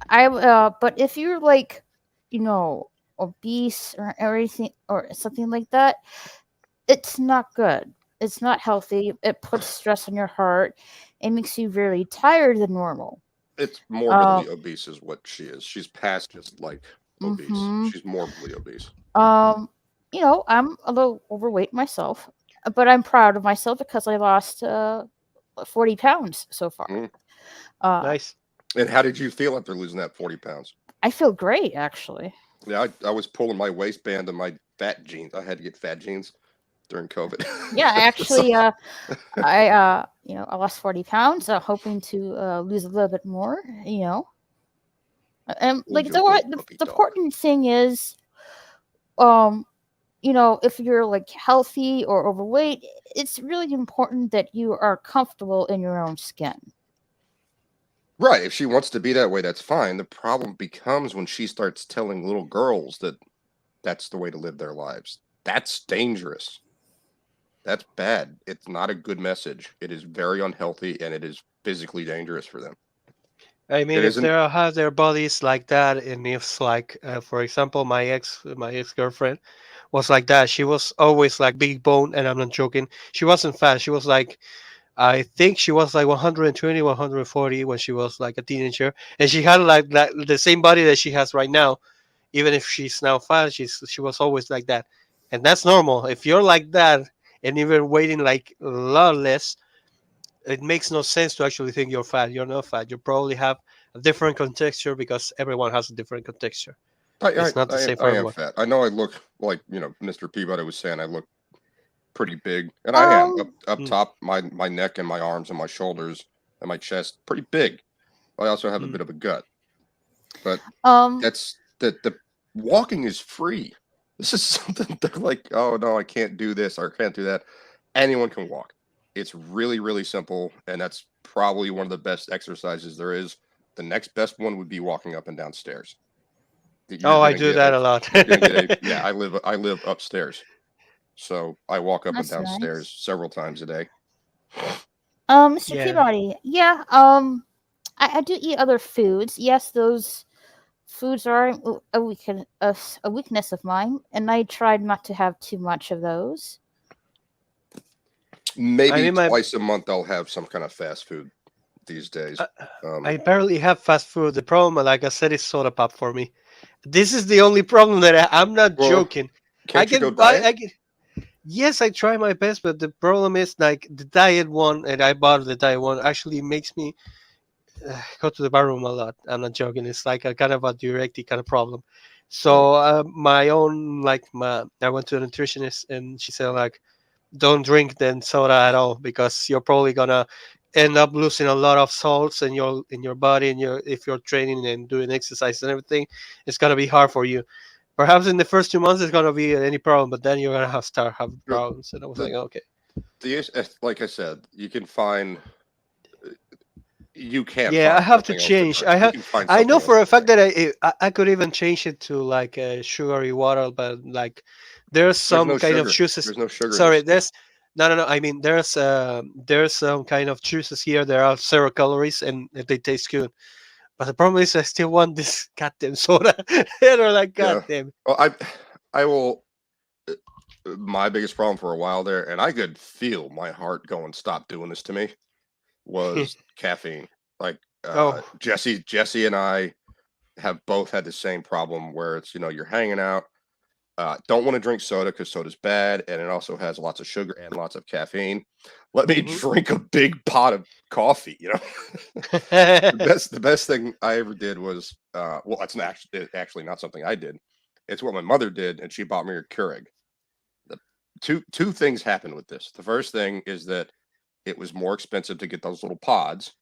But if you're like, obese or everything or something like that, it's not good. It's not healthy. It puts stress on your heart. It makes you very tired than normal. it's Um, morbidly obese is what she is. She's past just like obese. hmm She's morbidly obese. um, I'm a little overweight myself, but I'm proud of myself because I lost 40 pounds so far. Mm. Uh, Nice. And how did you feel after losing that 40 pounds? I feel great actually. Yeah, I was pulling my waistband to my fat jeans. I had to get fat jeans during COVID. Yeah, I So, actually, I lost 40 pounds, hoping to lose a little bit more. And hold like your weight, puppy the dog. important thing is, um, if you're like healthy or overweight, it's really important that you are comfortable in your own skin. Right. If she wants to be that way, that's fine. The problem becomes when she starts telling little girls that that's the way to live their lives. That's dangerous. That's bad. It's not a good message. It is very unhealthy and it is physically dangerous for them. I mean, It if they isn't. have their bodies like that, and if like, for example, my ex girlfriend was like that. She was always like big bone, and I'm not joking. She wasn't fat. She was like, I think she was like 120, 140 when she was like a teenager, and she had like the same body that she has right now. Even if she's now fat, she was always like that, and that's normal. If you're like that, and even weighing like a lot less, it makes no sense to actually think you're fat. You're not fat. You probably have a different contexture because everyone has a different contexture. It's not the same I for am everyone. fat. I know I look like, Mr. Peabody was saying I look pretty big. And I am. Um, Up Mm, top, my neck and my arms and my shoulders and my chest, pretty big. I also have a mm. bit of a gut. But um, that's the walking is free. This is something they're like, oh no, I can't do this or I can't do that. Anyone can walk. It's really, really simple, and that's probably one of the best exercises there is. The next best one would be walking up and down stairs. That Oh, I do that a lot. you're gonna get a yeah. I live upstairs, So I walk up and That's downstairs nice. several times a day. Mr. Yeah. Peabody, yeah, I do eat other foods. Yes, those foods are a weakness of mine, and I tried not to have too much of those. Maybe I mean, twice a month I'll have some kind of fast food these days. I barely have fast food. The problem, like I said, is soda pop for me. This is the only problem that I'm not Well, joking. I can't you go can buy. diet? Yes, I try my best, but the problem is like the diet one, and I bought the diet one actually makes me go to the bathroom a lot. I'm not joking. It's like a kind of a directy kind of problem. So my own I went to a nutritionist and she said like don't drink then soda at all because you're probably gonna end up losing a lot of salts in your body and your if you're training and doing exercise and everything, it's gonna be hard for you. Perhaps in the first 2 months it's gonna be any problem, but then you're gonna start having Well, problems. And I was the- like, okay. Like I said, you can find. You can Yeah, I find have to something else change. drink. You can find I know something else for a to fact drink. that I could even change it to like a sugary water, but like there's There's some no kind of sugar. juices. There's no sugar in Sorry, this stuff. there's no. I mean, there's some kind of juices here. There are 0 calories and they taste good. But the problem is, I still want this goddamn soda. And they're like, Yeah. goddamn. Well, I will. My biggest problem for a while there, and I could feel my heart going, "Stop doing this to me," was caffeine. Like Oh, Jesse and I have both had the same problem where it's you're hanging out, don't want to drink soda because soda's bad, and it also has lots of sugar and lots of caffeine. Let me mhm. drink a big pot of coffee. The best thing I ever did was well, it's actually not something I did. It's what my mother did, and she bought me a Keurig. The two things happened with this. The first thing is that it was more expensive to get those little pods,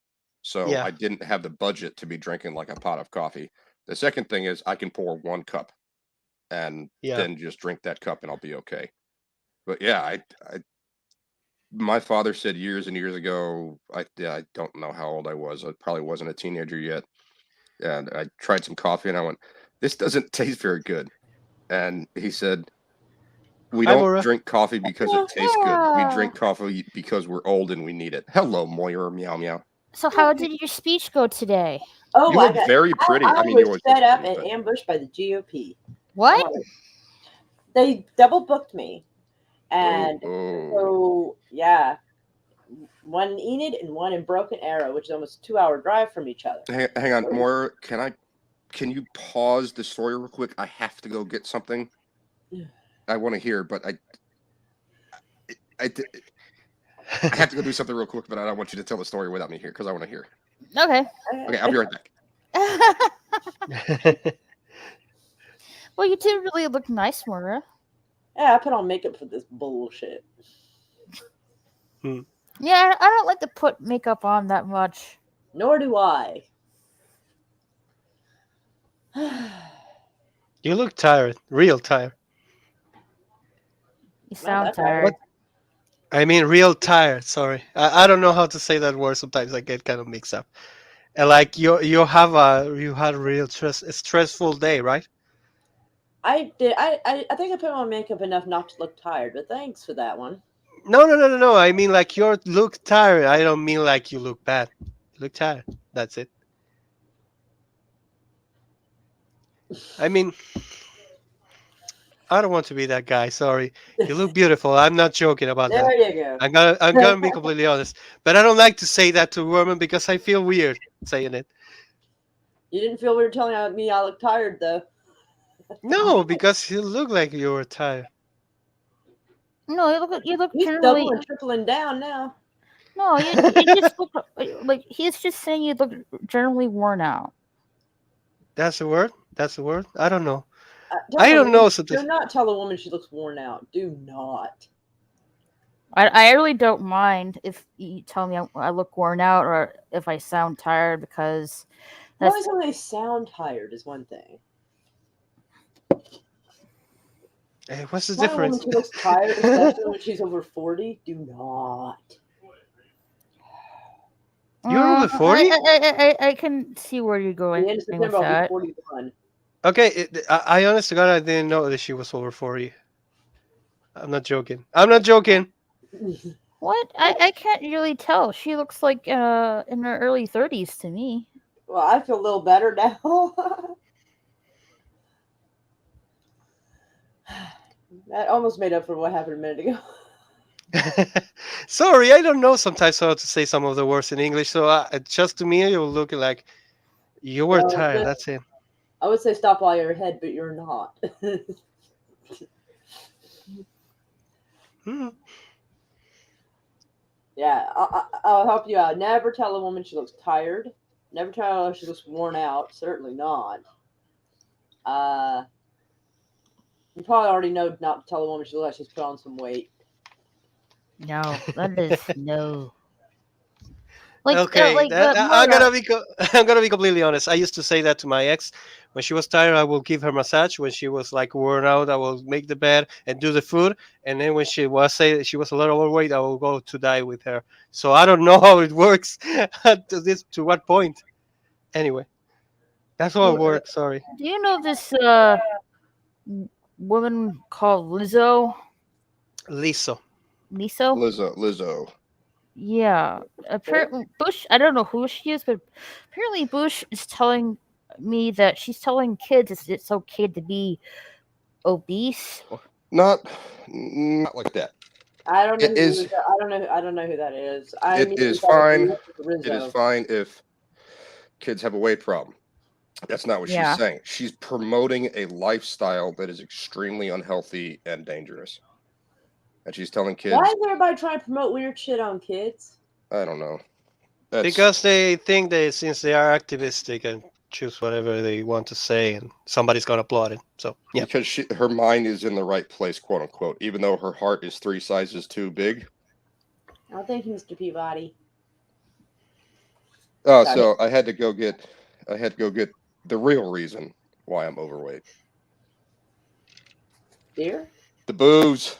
so Yeah, I didn't have the budget to be drinking like a pot of coffee. The second thing is I can pour one cup and yeah. then just drink that cup and I'll be okay. But yeah, my father said years and years ago, I don't know how old I was. I probably wasn't a teenager yet. And I tried some coffee and I went, this doesn't taste very good. And he said, we Hi, don't Mora. drink coffee because it tastes good. We drink coffee because we're old and we need it. Hello, Moira, meow meow. So, how did your speech go today? You look very pretty. I mean, you was always look set up pretty, and but ambushed by the GOP. What? They double booked me, and oh. so yeah, one in Enid and one in Broken Arrow, which is almost a 2-hour drive from each other. Hang on, Moira. Can you pause the story real quick? I have to go get something. I want to hear, but I have to go do something real quick, but I don't want you to tell the story without me here because I want to hear. Okay. Okay, I'll be right back. Well, you do really look nice, Mora. Yeah, I put on makeup for this bullshit. Yeah, I don't like to put makeup on that much. Nor do I. You look tired, real tired. You sound that tired. What? I mean, real tired. Sorry, I don't know how to say that word. Sometimes I get kind of mixed up. And like you had a real stressful day, right? I did. I think I put on makeup enough not to look tired, but thanks for that one. No. I mean, like you look tired. I don't mean like you look bad. You look tired. That's it. I mean, I don't want to be that guy. Sorry. You look beautiful. I'm not joking about that. There you go. I'm gonna be completely honest. But I don't like to say that to women because I feel weird saying it. You didn't feel weird telling me I look tired, though. No, because you look like you were tired. No, you look He's generally. doubling and tripling down now. No, you just look like he's just saying you look generally worn out. That's the word. That's the word. I don't know. Tell I a don't woman- know something. Do not tell a woman she looks worn out. Do not. I really don't mind if you tell me I look worn out or if I sound tired because As long as they sound tired is one thing. Hey, what's the Tell a difference? woman she looks tired, especially when she's over 40. Do not. You're over 40? I can see where you're At going the end of with September, I'll be that. 41. Okay, I honest to God, I didn't know that she was over 40. I'm not joking. I'm not joking. What? I can't really tell. She looks like in her early 30s to me. Well, I feel a little better now. That almost made up for what happened a minute ago. Sorry, I don't know sometimes how to say some of the words in English. So just to me, you're looking like you were Well, tired. That's it. I would say stop while you're ahead, but you're not. Hmm. Yeah, I'll help you out. Never tell a woman she looks tired. Never tell her she looks worn out. Certainly not. You probably already know not to tell a woman she looks like she's put on some weight. No, that is no. Like Okay, I'm Mona. gonna be I'm gonna be completely honest. I used to say that to my ex when she was tired. I will give her massage. When she was like worn out, I will make the bed and do the food. And then when she was a little overweight, I will go to die with her. So I don't know how it works to what point. Anyway, that's how it Do works. Sorry, you know this woman called Lizzo? Liso. Lizzo? Lizzo. Yeah. Apparently Bush, I don't know who she is, but apparently Bush is telling me that she's telling kids it's okay to be obese. Not like that. I don't know It who is. I don't know who that is. I It immediately is thought fine. of Rizzo. It is fine if kids have a weight problem. That's not what Yeah. she's saying. She's promoting a lifestyle that is extremely unhealthy and dangerous. And she's telling kids, Why is everybody trying to promote weird shit on kids? I don't know. That's Because they think that since they are activists, they can choose whatever they want to say, and somebody's gonna applaud it. So yeah. because her mind is in the right place, quote unquote, even though her heart is 3 sizes too big. Oh, thank you, Mr. Peabody. Oh, Sorry. so I had to go get the real reason why I'm overweight. Beer? The booze.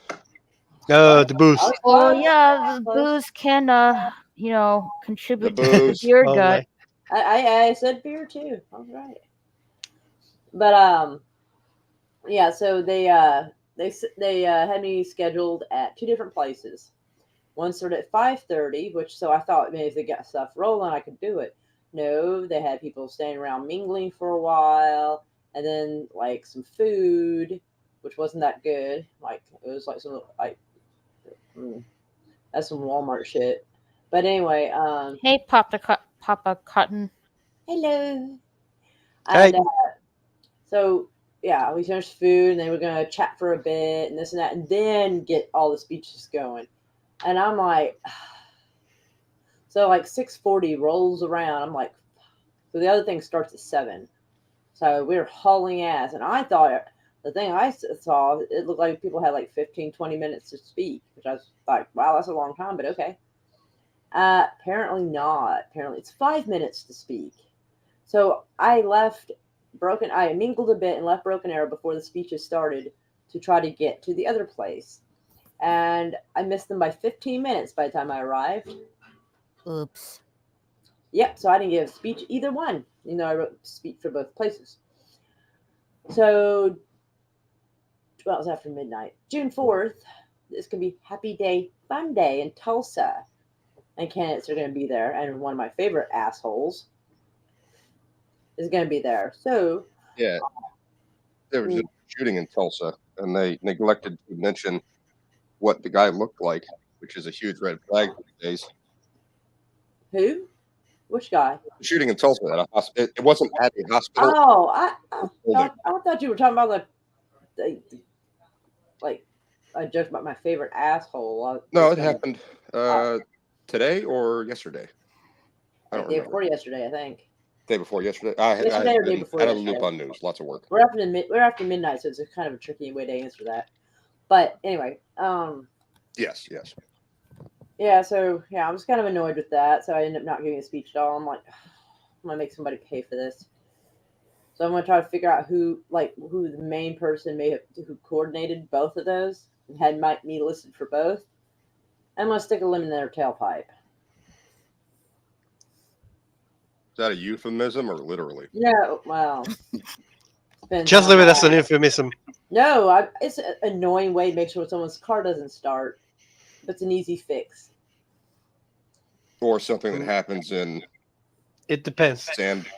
The boost. Well, yeah, the booze can contribute to booze. your Oh gut. my. I said beer too. All right. But yeah. So they had me scheduled at two different places. One started at 5:30, which so I thought maybe if they got stuff rolling, I could do it. No, they had people staying around mingling for a while, and then like some food, which wasn't that good. Like it was like some like that's some Walmart shit. But anyway, Hey, Papa Cotton. hello. Hey. And so yeah, we finished food, and then we're gonna chat for a bit, and this and that, and then get all the speeches going. And I'm like, so like 6:40 rolls around. I'm like, so the other thing starts at 7. So we were hauling ass, and I thought the thing I saw, it looked like people had like 15, 20 minutes to speak, which I was like, wow, that's a long time, but okay. Apparently not. Apparently it's 5 minutes to speak. So I mingled a bit and left Broken Arrow before the speeches started to try to get to the other place. And I missed them by 15 minutes by the time I arrived. Oops. Yep, so I didn't give a speech either one. I wrote speech for both places. So, well, it was after midnight. June 4th, this could be Happy Day, Fun Day in Tulsa. And candidates are going to be there. And one of my favorite assholes is going to be there. So, Yeah. There was a shooting in Tulsa, and they neglected to mention what the guy looked like, which is a huge red flag these days. who? Which guy? The shooting in Tulsa at a hospital. It wasn't at a hospital. Oh, I thought you were talking about like I joked about my favorite asshole. No, it happened today or yesterday. I don't Day remember. before yesterday, I think. Day before yesterday. I Yesterday or day been before out of the yesterday. loop on news. Lots of work. We're after midnight, so it's a kind of a tricky way to answer that. But anyway, Yes. yeah. So yeah, I was kind of annoyed with that, so I ended up not giving a speech at all. I'm like, I'm gonna make somebody pay for this. So I'm gonna try to figure out who the main person who coordinated both of those and had me listed for both. I'm gonna stick a lemon in their tailpipe. Is that a euphemism or literally? Yeah, well, depends Just on leave it as an euphemism. No, it's an annoying way to make sure someone's car doesn't start. It's an easy fix. Or something that happens in It depends.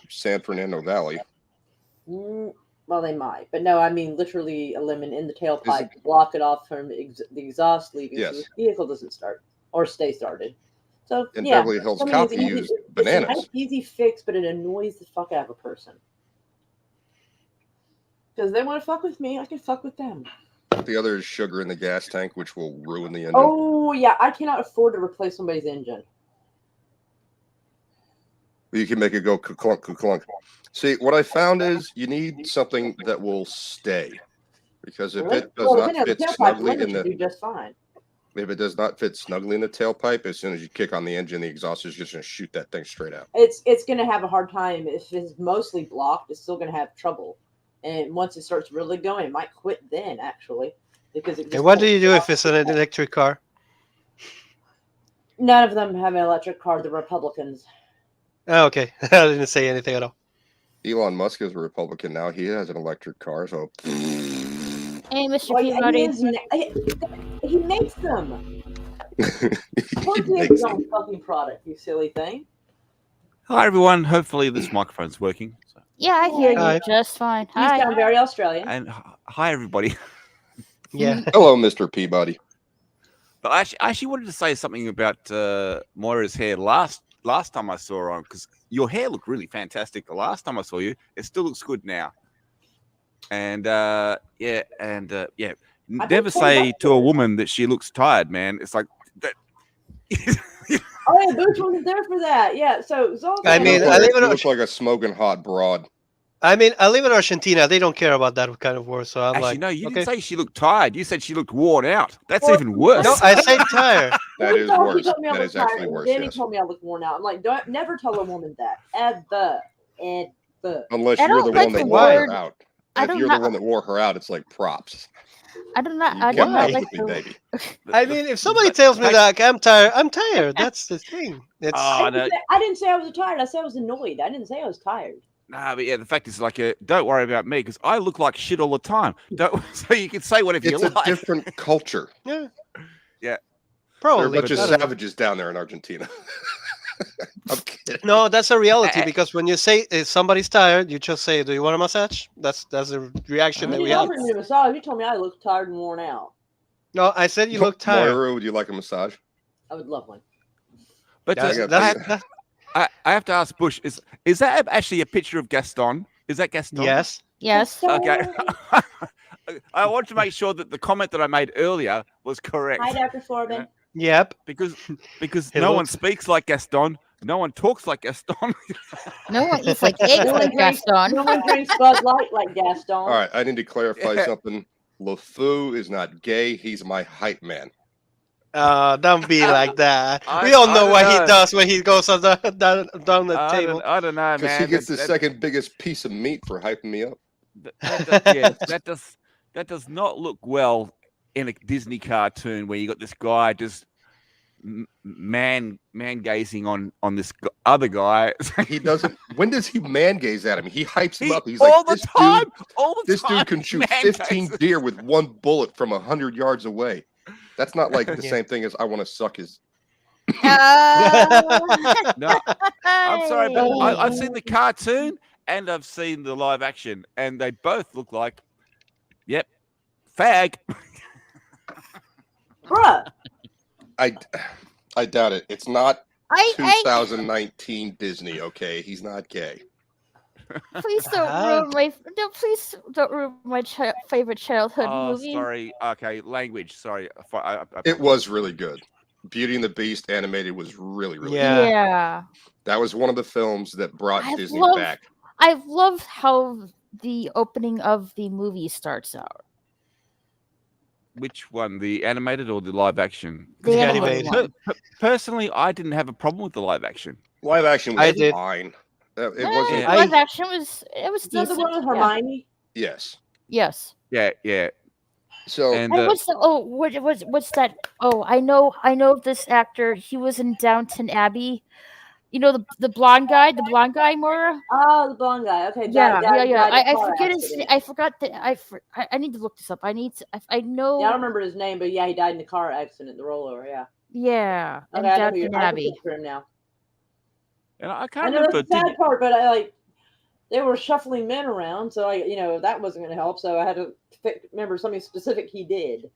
San Fernando Valley. Well, they might, but no, I mean literally a lemon in the Is tailpipe, it- block it off from the exhaust leaving, so Yes. the vehicle doesn't start or stay started. So In yeah, Beverly Hills I mean, Cop, it's he easy- used it's a bananas. nice, easy fix, but it annoys the fuck out of a person because they want to fuck with me. I can fuck with them. The other is sugar in the gas tank, which will ruin the engine. Oh yeah, I cannot afford to replace somebody's engine. You can make it go clunk, clunk. See, what I found is you need something that will stay, because if Really? it does Well, not depending on the fit tailpipe, snugly lemon in should the do just fine. if it does not fit snugly in the tailpipe, as soon as you kick on the engine, the exhaust is just going to shoot that thing straight out. It's going to have a hard time if it's mostly blocked. It's still going to have trouble, and once it starts really going, it might quit then actually because it. And what do you do if it's an electric car? None of them have an electric car. The Republicans. Oh, okay. I didn't say anything at all. Elon Musk is a Republican now. He has an electric car, so Hey, Mr. Well, Peabody. he makes them. Of course he has his own fucking product. You silly thing. Hi, everyone. Hopefully this microphone's working. So. Yeah, I hear Hi. you just fine. You Hi. sound very Australian. And hi, everybody. Yeah. hello, Mr. Peabody. But I actually wanted to say something about Moira's hair last time I saw her on, because your hair looked really fantastic the last time I saw you. It still looks good now. And never say to a woman that she looks tired, man. It's like that. Oh yeah, Booch wasn't there for that. Yeah, so Zoltan. I mean, You I live look in like, like a smoking hot broad. I live in Argentina. They don't care about that kind of words. So I'm Actually, like, no, you okay. didn't say she looked tired. You said she looked worn out. That's Well, even worse. No, I said tired. That is He worse. told me I That look is actually tired, worse. Then he Yes. told me I look worn out. I'm like, don't never tell a woman that ever. Unless I you're don't the like one that the wore word- her out. I If don't you're know- the one that wore her out, it's like props. I do not. You I do can't not mess like with me, the. baby. I mean, if somebody tells me that I'm tired, I'm tired. That's the thing. It's Oh, no. I didn't say I was tired. I said I was annoyed. I didn't say I was tired. Nah, but yeah, the fact is, like, don't worry about me, because I look like shit all the time. So you can say whatever It's you a like. different culture. yeah. Yeah. Probably. There are a bunch of I don't know. savages down there in Argentina. I'm kidding. No, that's a reality because when you say somebody's tired, you just say, "Do you want a massage?" That's the reaction You that we didn't have. offer me a massage. You told me I looked tired and worn out. No, I said you look tired. Moira, would you like a massage? I would love one. But That's- got that's- I have to ask Bush, is that actually a picture of Gaston? Is that Gaston? yes. Yes. Okay. I want to make sure that the comment that I made earlier was correct. Hi, Dr. Forbin. Yep. Because It no one looks- speaks like Gaston, no one talks like Gaston. No one eats like eggs No one like drinks- Gaston. No one drinks Bud Light like Gaston. All right, I need to clarify Yeah. something. LeFou is not gay. He's my hype man. Don't be like that. I- We all I know don't what know. he does when he goes on down the table. I don't know, Because man. he gets the That- second biggest piece of meat for hyping me up. that does not look well in a Disney cartoon where you got this guy just man gazing on this other guy. He doesn't. When does he man gaze at him? He hypes him up. He's all like, the this time. dude, All the this time. dude can shoot man 15 gazes. deer with one bullet from 100 yards away. That's not like the Yeah. same thing as I want to suck his. No, I'm sorry, but I've seen the cartoon and I've seen the live action, and they both look like, yep, fag. Bruh. I doubt it. It's not I 2019 Disney. Okay, he's not gay. please don't ruin my. No, please don't ruin my favorite childhood Oh, movie. sorry. Okay, language. Sorry. It was really good. Beauty and the Beast animated was really, really Yeah. good. Yeah. That was one of the films that brought I Disney love- back. I love how the opening of the movie starts out. Which one, the animated or the live action? The The animated animated. one. Personally, I didn't have a problem with the live action. Live action I was did. fine. It Yeah, wasn't. Yeah. live action was Is that decent. the one with yeah. Hermione? Yes. Yes. Yeah. So And And what's the what's that? Oh, I know this actor. He was in Downton Abbey. You know the blonde guy, Maura. Oh, the blonde guy. Okay, Yeah. died in a I car forget his. accident. I forgot that. I need to look this up. I need. To, I know. Yeah, I don't remember his name, but yeah, he died in a car accident. The rollover. Yeah. Yeah. Okay, And I know who Downton I can Abbey. picture him now. And I I can't know remember. that's the sad part, but I like they were shuffling men around, so that wasn't going to help. So I had to remember something specific he did.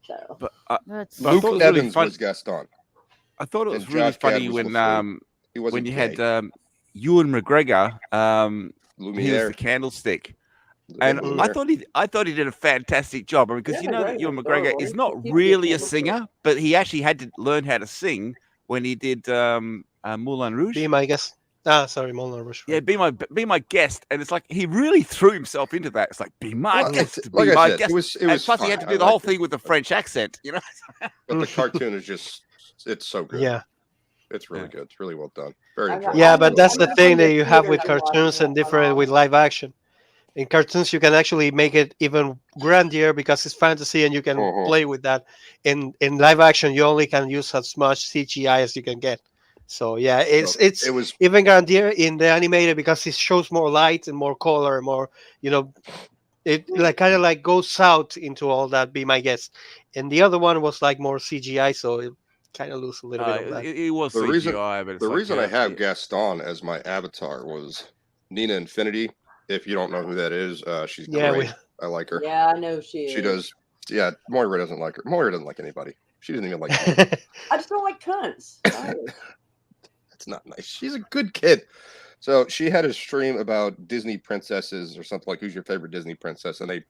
So, But That's But I thought it Luke was really Evans fun- was Gaston. I thought it was And really Josh Gad funny was when LeFou. He wasn't when you gay. had Ewan McGregor. He was Lumiere. the candlestick. And And I thought he did a fantastic job. I mean, because Yeah, you know that McGregor's Ewan McGregor adorable. is He not keeps really getting a singer, but he actually had to learn how to sing when he did Moulin Rouge. Be my guest. Ah, sorry, Moulin Rouge. Yeah, be my guest, and it's like he really threw himself into that. It's like be my guest, like be I my said, guest. it was And plus, fun. he had to I do the whole liked it. thing with the French accent, you know. But the cartoon is it's so good. Yeah. It's really good. It's really well done. Very I got- enjoyable. Yeah, I but know- that's I the know thing from that the you have with theaters I'm watching cartoons it and with my different mom. with live action. In cartoons, you can actually make it even grandier because it's fantasy and you can Mhm. play with that. In live action, you only can use as much CGI as you can get. So yeah, it's It was even grandier in the animated because it shows more light and more color and more, it like kind of like goes out into all that. Be my guest. And the other one was like more CGI, so it kind of lose a little bit of that. It was the CGI, reason. but it's The like, reason I have Gaston as my avatar was Nina Infinity. If you don't know who that is, she's Yeah, great. I like her. Yeah, I know she is. She does. Yeah, Moira doesn't like her. Moira doesn't like anybody. She doesn't even like me. I just don't like cunts. Sorry. That's not nice. She's a good kid. So she had a stream about Disney princesses or something like who's your favorite Disney princess, and they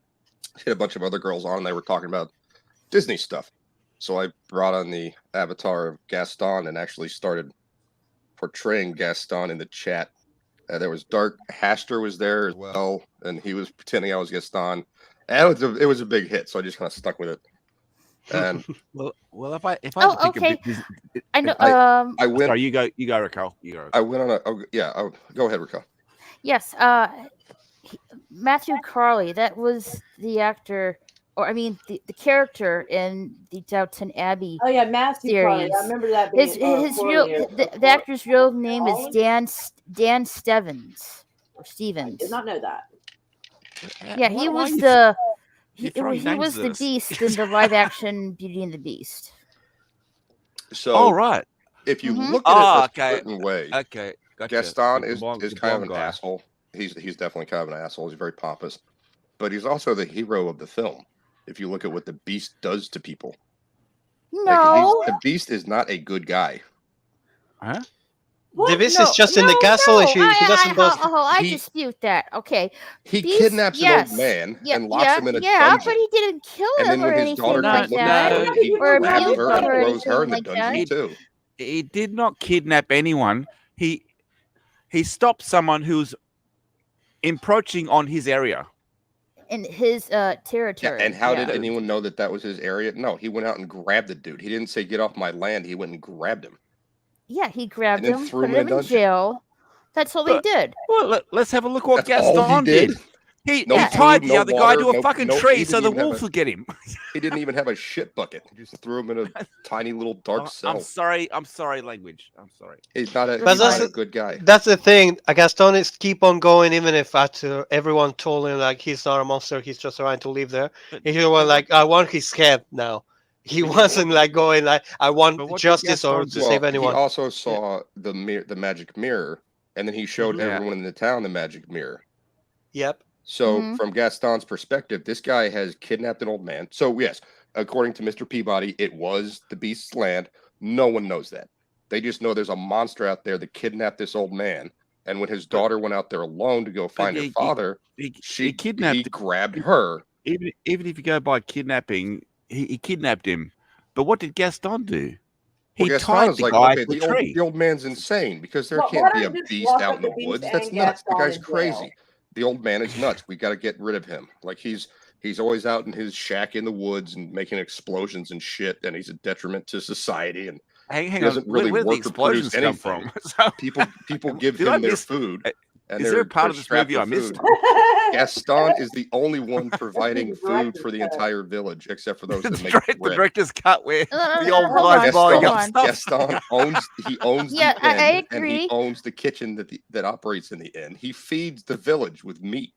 hit a bunch of other girls on. And they were talking about Disney stuff. So I brought on the avatar of Gaston and actually started portraying Gaston in the chat. There was Dark Haster was there as well, and he was pretending I was Gaston. And it was a big hit, so I just kind of stuck with it. And well, if I Oh, had to pick okay. a bit, I know. I went. sorry, you go, Raquel. You go. I went on go ahead, Raquel. Yes. Matthew Carley. That was the actor, or I mean, the character in the Downton Abbey. Oh yeah, Matthew Carley. series. I remember that being His real the actor's real name is Dan Stevens or I Stevens. did not know that. Yeah, he Why was you the you he throwing was names the at us? Beast in the live action Beauty and the Beast. So Oh right. if you Mhm. look at it a Okay. certain way, Okay. Gotcha. Gaston The is blonde- is the kind of an blonde guy. asshole. He's definitely kind of an asshole. He's very pompous, but he's also the hero of the film. If you look at what the Beast does to people, No, the Beast is not a good guy. Huh? The Beast is just in the castle and he doesn't do. I he- dispute that. Okay, He Beast, kidnaps yes. an old man Yeah, and locks yeah, him in a yeah, dungeon. but he didn't kill And him then or when his anything daughter like comes looking that. for him, he Or grabs abuse her him and or throws her in the anything like dungeon that. too. He did not kidnap anyone. He stopped someone who's encroaching on his area. In his territory. Yeah, and how did yeah. anyone know that was his area? No, he went out and grabbed the dude. He didn't say get off my land. He went and grabbed him. Yeah, he grabbed And then him, threw put him in a him in dungeon. jail. That's all he But- did. Well, let's have a look what That's all Gaston he did. He No tied food, the no other water, guy to a no- fucking no- tree he so didn't the even have wolves a- would get him. He didn't even have a shit bucket. He just threw him in a tiny little dark cell. I'm sorry, language. I'm sorry. He's not a But good guy. That's the thing. Gaston is keep on going even if after everyone told him like he's not a monster, he's just trying to live there. He was like, I want his head now. He wasn't like going like I But want what did justice or Gaston to do? save anyone. He also saw the magic mirror, and then he showed Mhm. everyone in the town the magic mirror. Yep. So, Mhm. from Gaston's perspective, this guy has kidnapped an old man. So, yes, according to Mr. Peabody, it was the Beast's land. No one knows that. They just know there's a monster out there that kidnapped this old man. And when his daughter went out there alone to go find her father, He he kidnapped. grabbed her. Even if you go by kidnapping, he kidnapped him. But what did Gaston do? He Well, Gaston tied is the like, guy okay, to a tree. the old man's insane because there Well, can't why be a don't you just beast lock out up in the the Beast woods. and That's nuts. The Gaston guy's in jail? crazy. The old man is nuts. We got to get rid of him. Like he's always out in his shack in the woods and making explosions and shit, and he's a detriment to society. And Hang he on. doesn't really Where did the work or produce explosions come anything. from? So, people give Did I him their miss- food. And is there a part they're of this strapped movie I for missed? food. Gaston is the only one providing The food director's for the cut. entire village, except for those the, that make direct, the bread. director's cut where the no, old hold guy's on, blowing hold up on. stuff. Gaston owns Yeah, the inn, I and he agree. owns the kitchen that operates in the inn. He feeds the village with meat.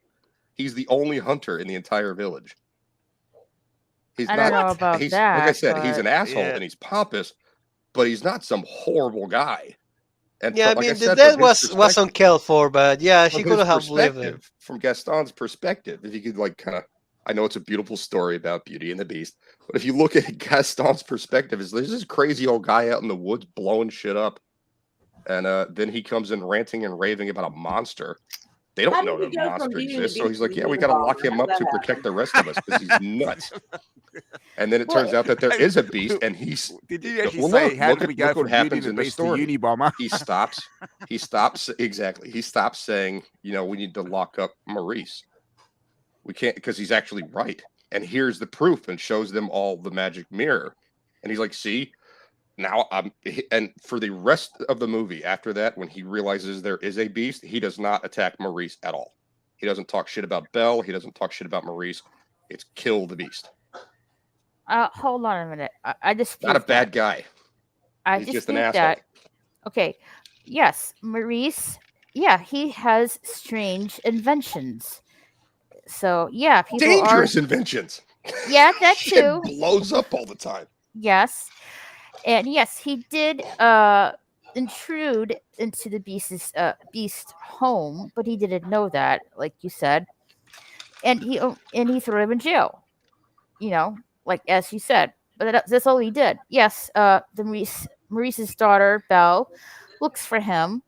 He's the only hunter in the entire village. He's I don't know not. about He's like I that, said, he's but an asshole Yeah. and he's pompous, but he's not some horrible guy. And Yeah, I like I mean, said, that from his was perspective, uncalled for, but yeah, she from could his have lived there. perspective, from Gaston's perspective, if you could like kind of, I know it's a beautiful story about Beauty and the Beast, but if you look at Gaston's perspective, is there's this crazy old guy out in the woods blowing shit up, and then he comes in ranting and raving about a monster. They How don't know did that he a go from monster Beauty and the exists, so Beast he's to like, the yeah, we got to lock Unabomber? him How up did to that protect the happen? rest of us because he's nuts. And then it turns What? out that there is a beast, and he's Did you actually well, say look, how look did we at- go look what from Beauty happens and the in the Beast to story. Unibomber? He stops exactly. He stops saying, you know, we need to lock up Maurice. We can't because he's actually right. And here's the proof and shows them all the magic mirror. And he's like, see, now I'm and for the rest of the movie after that, when he realizes there is a beast, he does not attack Maurice at all. He doesn't talk shit about Belle. He doesn't talk shit about Maurice. It's kill the beast. hold on a minute. I dispute Not a that. bad guy. I He's just an dispute asshole. that. Okay. Yes, Maurice. Yeah, he has strange inventions. So yeah, people Dangerous inventions. Yeah, that Shit too. blows up all the time. Yes, and yes, he did intrude into the beast home, but he didn't know that, like you said, and he threw him in jail. You know, like as you said, but that's all he did. Yes, Maurice's daughter Belle looks for him.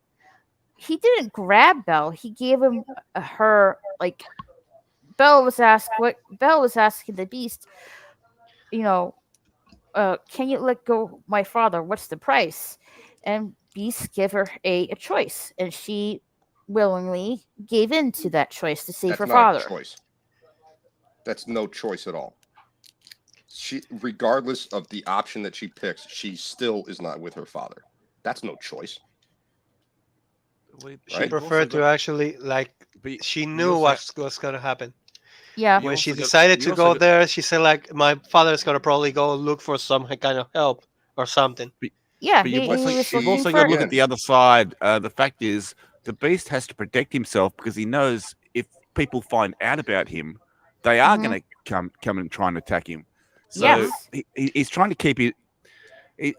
He didn't grab Belle. He gave him her like. Belle was asking the beast, you know, can you let go my father? What's the price? And Beast gave her a choice, and she willingly gave in to that choice to save That's her not father. a choice. That's no choice at all. She, regardless of the option that she picks, she still is not with her father. That's no choice. She Right? preferred to actually like. But She you knew also- what's going to happen. Yeah. You When she also got- decided you to also go got- there, she said like, "My father's going to probably go look for some kind of help or something." Yeah, But he, you've he also, was you've looking also for. got to look at the other side. The fact is, the Beast has to protect himself because he knows if people find out about him, they are Mhm. going to come and try and attack him. So Yes. he's trying to keep it.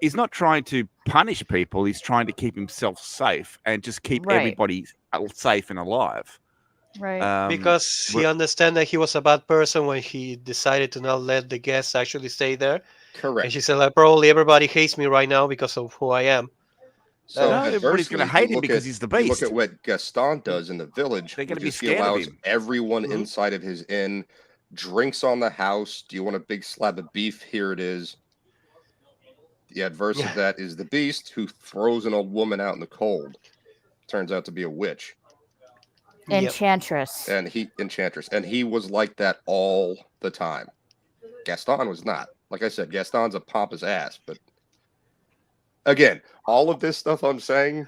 He's not trying to punish people. He's trying to keep himself safe and just keep Right. everybody safe and alive. Right. Because he but- understand that he was a bad person when he decided to not let the guests actually stay there. Correct. And she said like, probably everybody hates me right now because of who I am. So No, everybody's conversely, gonna hate you him look because at- he's the You look beast. at what Gaston does in the village, They're gonna which be is he scared of allows him. everyone Mhm. inside of his inn drinks on the house. Do you want a big slab of beef? Here it is. The adverse of that is the beast who throws an old woman out in the cold. Turns out to be a witch. Yep. Enchantress. And enchantress. And he was like that all the time. Gaston was not. Like I said, Gaston's a pompous ass, but again, all of this stuff I'm saying.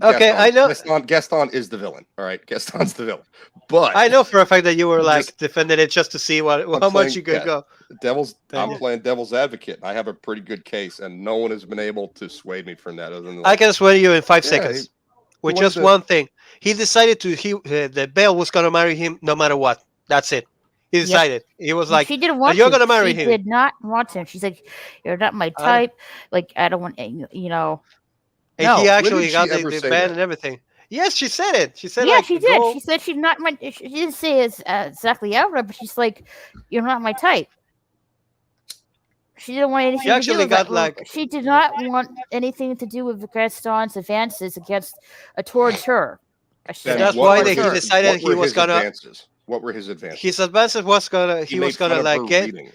Okay, I know. Gaston is the villain. All right, Gaston's the villain. But I know for a fact that you were I'm like just- defending it just to see how much you could yeah. go. I'm you. playing devil's advocate. I have a pretty good case, and no one has been able to sway me from that. Other than I can swear you in 5 Yeah, seconds with wanted just to- one thing. He decided that Belle was gonna marry him no matter what. That's it. He decided. He was like, she didn't want you're to. gonna marry she him. did not want him. She's like, you're not my type. Like, I don't want, you know. and No. he When actually did got she ever the say band that? and everything. Yes, she said it. She said Yeah, like, she did. go- She said she's not my. She didn't say it exactly outright, but she's like, you're not my type. She didn't want anything to do actually with got, that. like- She did not want anything to do with Gaston's advances towards her. I should Then say. That's what why were that he his- decided what he were was his gonna- advances? What were his advances? his advances was gonna he was made fun gonna of like her get. reading.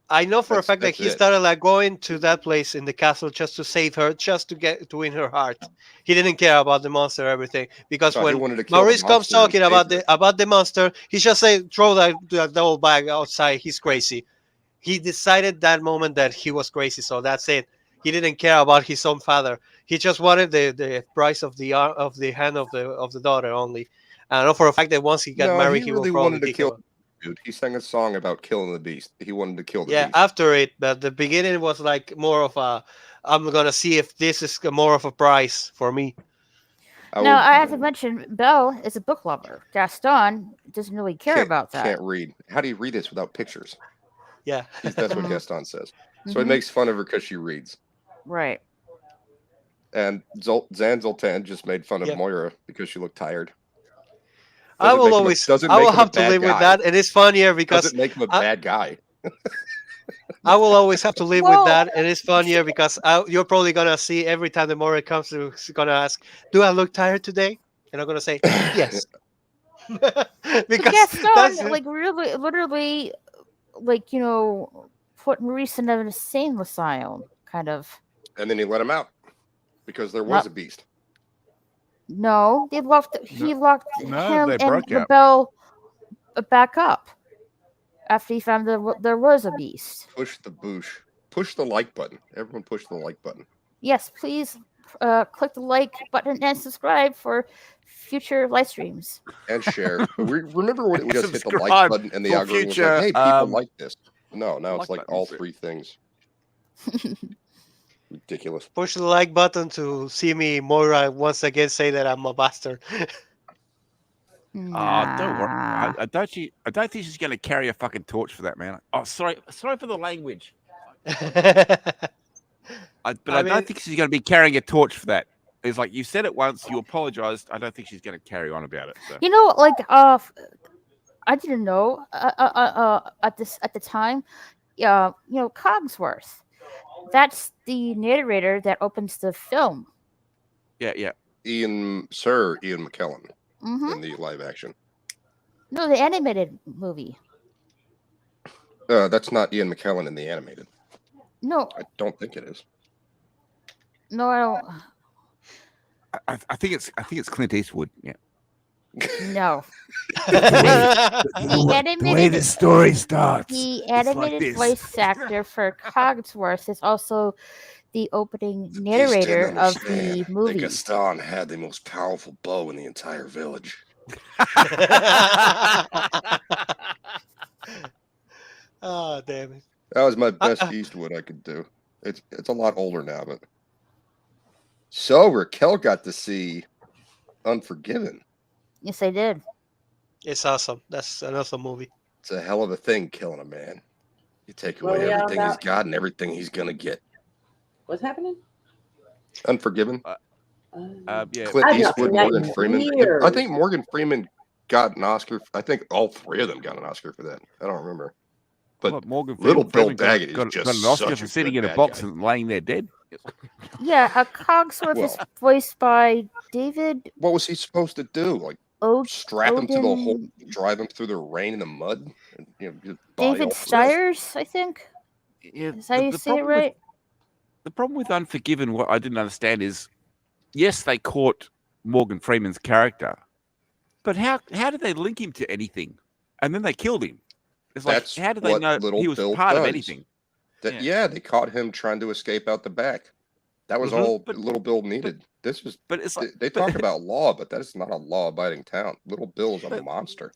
I know for a That's- fact that that's he it. started like going to that place in the castle just to save her, just to win her heart. He didn't care about the monster or everything because No, he when wanted to kill the Maurice comes monster and talking save about her. the monster, he just say throw that old bag outside. He's crazy. He decided that moment that he was crazy, so that's it. He didn't care about his own father. He just wanted the price of the hand of the daughter only. I know for a fact that once he got No, married, he he will really probably wanted to kick kill him. dude. He sang a song about killing the beast. He wanted to kill the Yeah, beast. after it, but the beginning was like more of a, I'm gonna see if this is more of a prize for me. Now, will I have to mention, Belle is a book lover. Gaston doesn't really care about that. can't read. How do you read this without pictures? Yeah. That's what Mhm. Gaston says. So he Mhm. makes fun of her because she reads. Right. And Zan Zoltan just made fun of Yep. Moira because she looked tired. I will have to live with that, and it's funnier because Doesn't make him a I, bad guy. I will always have to live with Well, that, and it's funnier because you're probably gonna see every time the Mora comes to, she's gonna ask, "Do I look tired today?" And I'm gonna say, "Yes," but because that's Gaston, like, really, literally, like, put Maurice in an insane asylum, kind of. And then he let him out because there was Not, a beast. no, he locked No, him they and broke the up. Belle back up after he found there was a beast. Push the boosh. Push the like button. Everyone push the like button. Yes, please click the like button and subscribe for future live streams. And share. Remember when it would just hit the like Subscribe button and the for algorithm was future, like, hey, people like this. No, now like it's like button, all so- three things. Ridiculous. push the like button to see me Moira once again say that I'm a bastard. Oh, don't worry. Nah. I don't think she's going to carry a fucking torch for that, man. Oh, sorry for the language. But I mean, don't think she's going to be carrying a torch for that. It's like you said it once, you apologized. I don't think she's going to carry on about it. So. Like I didn't know at the time. Cogsworth. That's the narrator that opens the film. Yeah. Sir Ian McKellen Mm-hmm. in the live action. No, the animated movie. That's not Ian McKellen in the animated. No, I don't think it is. no, I don't. I think it's Clint Eastwood. Yeah. No. The way the story starts. The it's like animated this. voice actor for Cogsworth is also the opening narrator of the movie. Gaston had the most powerful bow in the entire village. Oh, damn it. That was my best Eastwood I could do. It's a lot older now, but so Raquel got to see Unforgiven. Yes, I did. It's awesome. That's an awesome movie. It's a hell of a thing, killing a man. You take What away are we on everything he's about? got and everything he's gonna get. What's happening? Unforgiven. Yeah. Clint I've not Eastwood, seen that Morgan in Freeman. years. I think Morgan Freeman got an Oscar. I think all three of them got an Oscar for that. I don't remember. But What, Morgan Little Bill Freeman Daggett is got just an Oscar such for a sitting good in a bad box guy. and laying there dead. Yeah, Cogsworth is Well. voiced by David What was he supposed to do? Like strap him to the hole, Odin. drive him through the rain and the mud, and his body David all Stiers, I think. Yeah, Is that how you say it right? The problem with Unforgiven, what I didn't understand is, yes, they caught Morgan Freeman's character, but how did they link him to anything? And then they killed him. It's like, That's how did they what know Little he was Bill part of does. anything? Yeah, they caught him trying to escape out the back. That was all Little Bill needed. This was. But it's like they talk about law, but that is not a law-abiding town. Little Bill is a monster.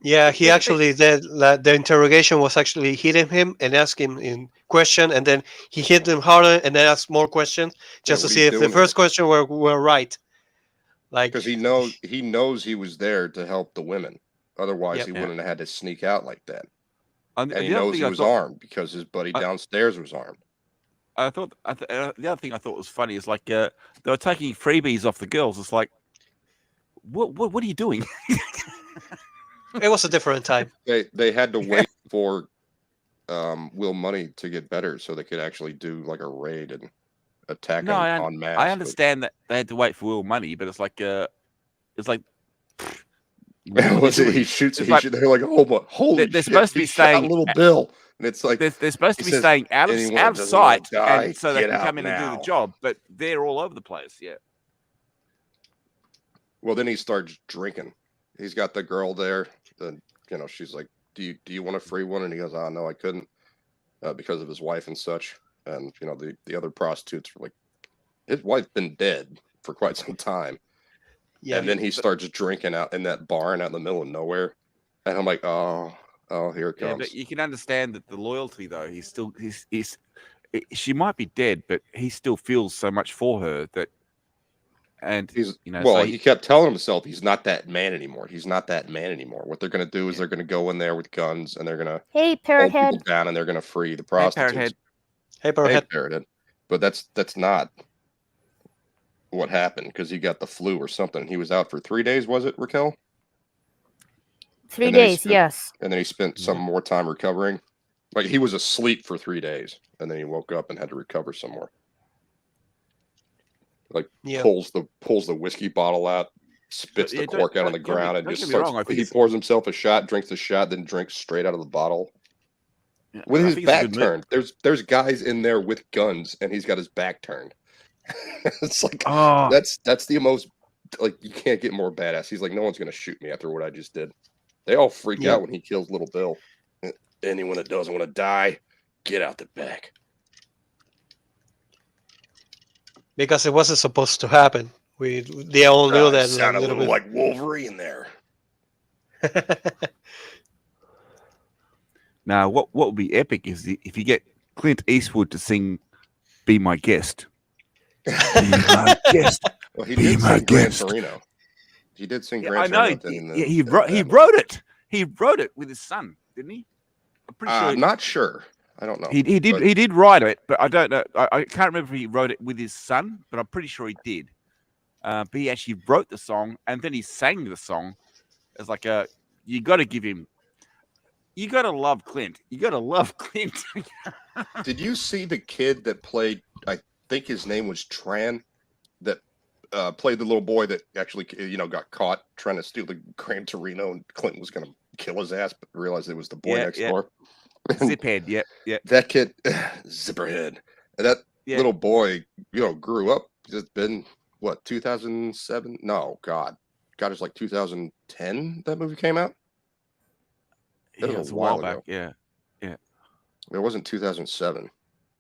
Yeah, he actually the interrogation was actually hitting him and asking him question, and then he hit him harder and then asked more questions just to what are see you if the doing first question were right. Like, because he knows he was there to help the women. Otherwise, Yep. he wouldn't have had to sneak out like that. And And he the other knows thing he I was thought- armed because his buddy downstairs was armed. the other thing I thought was funny is like they were taking freebies off the girls. It's like, what are you doing? it was a different time. They had to wait for Will Money to get better so they could actually do like a raid and attack No, him en masse. I understand that they had to wait for Will Money, but it's like what are Was they it, he doing? shoots. It's He like- they're like, oh my, holy they're shit! supposed to he be shot staying Little Bill, and it's like they're supposed to he be says, staying out "Anyone of doesn't wanna sight, die, and so they get can out come in and do now." the job. But they're all over the place. Yeah. Well, then he starts drinking. He's got the girl there. Then she's like, "Do you want a free one?" And he goes, "Oh no, I couldn't," because of his wife and such. And the other prostitutes were like, his wife's been dead for quite some time. Yeah. And then he starts drinking out in that barn out in the middle of nowhere. And I'm like, oh, here it Yeah, comes. but you can understand that the loyalty, though. She might be dead, but he still feels so much for her that, and He's so well, he kept telling himself he's not that man anymore. He's not that man anymore. What they're going to do is they're going to go in there with guns and they're going to Hey, hold people Parrothead. down and they're going to free the Hey, prostitutes. Parrothead. Hey, Hey, Parrothead. Parrothead. But that's not what happened because he got the flu or something. He was out for 3 days, was it, Raquel? 3 And then he days, spent- yes. And then he spent some more time recovering. Like he was asleep for 3 days and then he woke up and had to recover some more. Like Yeah. pulls the whiskey bottle out, spits Yeah, the cork out on the don't get me- ground, and don't just get me wrong, I starts. think He it's- pours himself a shot, drinks the shot, then drinks straight out of the bottle Yeah, with I his think it's a back good move. turned. There's guys in there with guns, and he's got his back turned. It's like Oh, that's the most like you can't get more badass. He's like, no one's gonna shoot me after what I just did. They all freak Yeah. out when he kills Little Bill. Anyone that doesn't want to die, get out the back. Because it wasn't supposed to happen. They all knew that. Sound a little bit. like Wolverine there. now what would be epic is if you get Clint Eastwood to sing "Be My Guest." Be my guest. Well, he Be did my sing Gran guest. Torino. He did sing Yeah, Gran I know. Torino. in the- He in wrote that movie. it. He wrote it with his son, didn't he? I'm pretty sure. I'm not sure. I don't know. He did. but- He did write it, but I don't know. I can't remember if he wrote it with his son, but I'm pretty sure he did. But he actually wrote the song and then he sang the song. It's like you got to give him. You got to love Clint. You got to love Clint. Did you see the kid that played? I think his name was Tran. That played the little boy that actually got caught trying to steal the Gran Torino, and Clinton was going to kill his ass, but realized it was the boy next door. Ziphead. Yeah. That kid, Zipperhead. And that Yeah. little boy, grew up. It's been what 2007? No, God, it's like 2010. That movie came out. That Yeah, was it's a a while while back. Yeah. It wasn't 2007.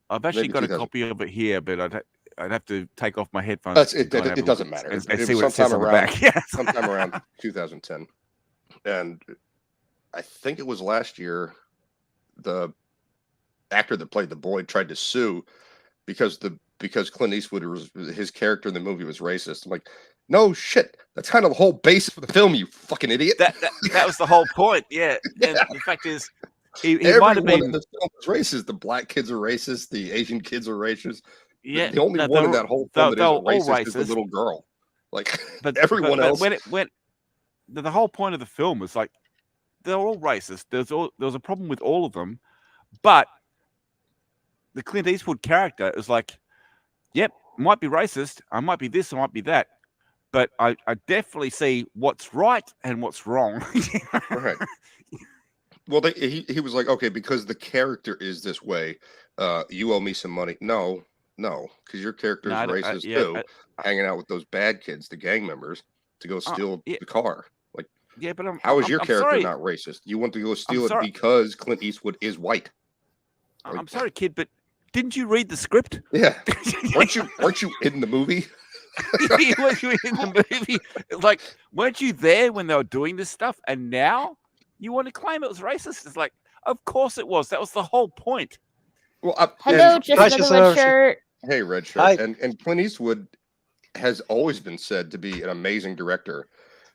I've actually Maybe got a 2000. copy of it here, but I'd have to take off my headphones. It doesn't matter. And It see was what it says sometime on the around- back. Yes. Sometime around 2010, and I think it was last year. The actor that played the boy tried to sue because Clint Eastwood his character in the movie was racist. I'm like, no shit. That's kind of the whole base for the film. You fucking idiot. That was the whole point. Yeah. And the fact is, he might Everyone have been. in the film was racist. The black kids are racist. The Asian kids are racist. Yeah. The only no, one in they're- that whole they're- film that they're isn't all racist is the racist. little girl. Like But everyone else. when it went, the whole point of the film was like they're all racist. There was a problem with all of them, but the Clint Eastwood character is like, yep, might be racist. I might be this. I might be that. But I definitely see what's right and what's wrong. Right. Well, he was like, okay, because the character is this way, you owe me some money. No, because your character is racist too, hanging out with those bad kids, the gang members, to go steal the car. Like, yeah, but how is your I'm character sorry. not racist? You want to go steal it sorry. because Clint Eastwood is white. I'm sorry, kid, but didn't you read the script? Yeah, weren't you in the movie? Weren't you in the movie? Like, weren't you there when they were doing this stuff? And now you want to claim it was racist? It's like, of course it was. That was the whole point. Well, Hello, and- just another red shirt. Hey, red shirt. Hi. And Clint Eastwood has always been said to be an amazing director,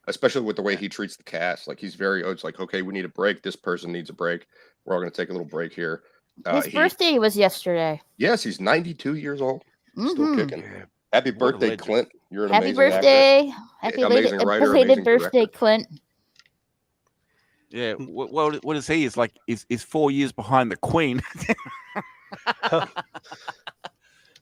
especially with the way he treats the cast. Like it's like, okay, we need a break. This person needs a break. We're all going to take a little break here. His birthday was yesterday. Yes, he's 92 years old. Still Mhm. kicking. Happy What a birthday, legend. Clint. You're an Happy amazing actor. birthday. Happy Amazing writer, belated amazing birthday, director. Clint. Yeah. What is he? Is like is 4 years behind the Queen.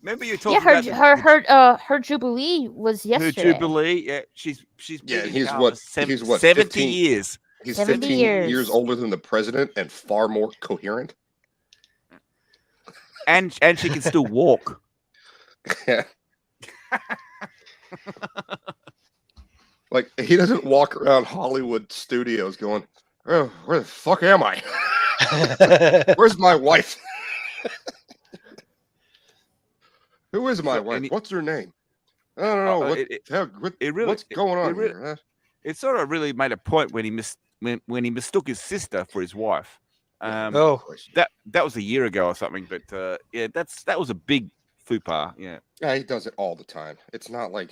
Remember you Yeah, talking about her jubilee was her yesterday. jubilee. Yeah, she's Yeah, been in he's power what- for he's what, 70 15 years. He's 70 15 years. years older than the president and far more coherent. And she can still walk. Yeah. Like, he doesn't walk around Hollywood studios going, oh, where the fuck am I? Where's my wife? Who is my So- wife? and he- What's her name? I don't know Really, what's going on really, here. Huh? it sort of really made a point when when he mistook his sister for his wife. Oh. That was a year ago or something, but yeah, that was a big faux pas. Yeah. Yeah, he does it all the time. It's not like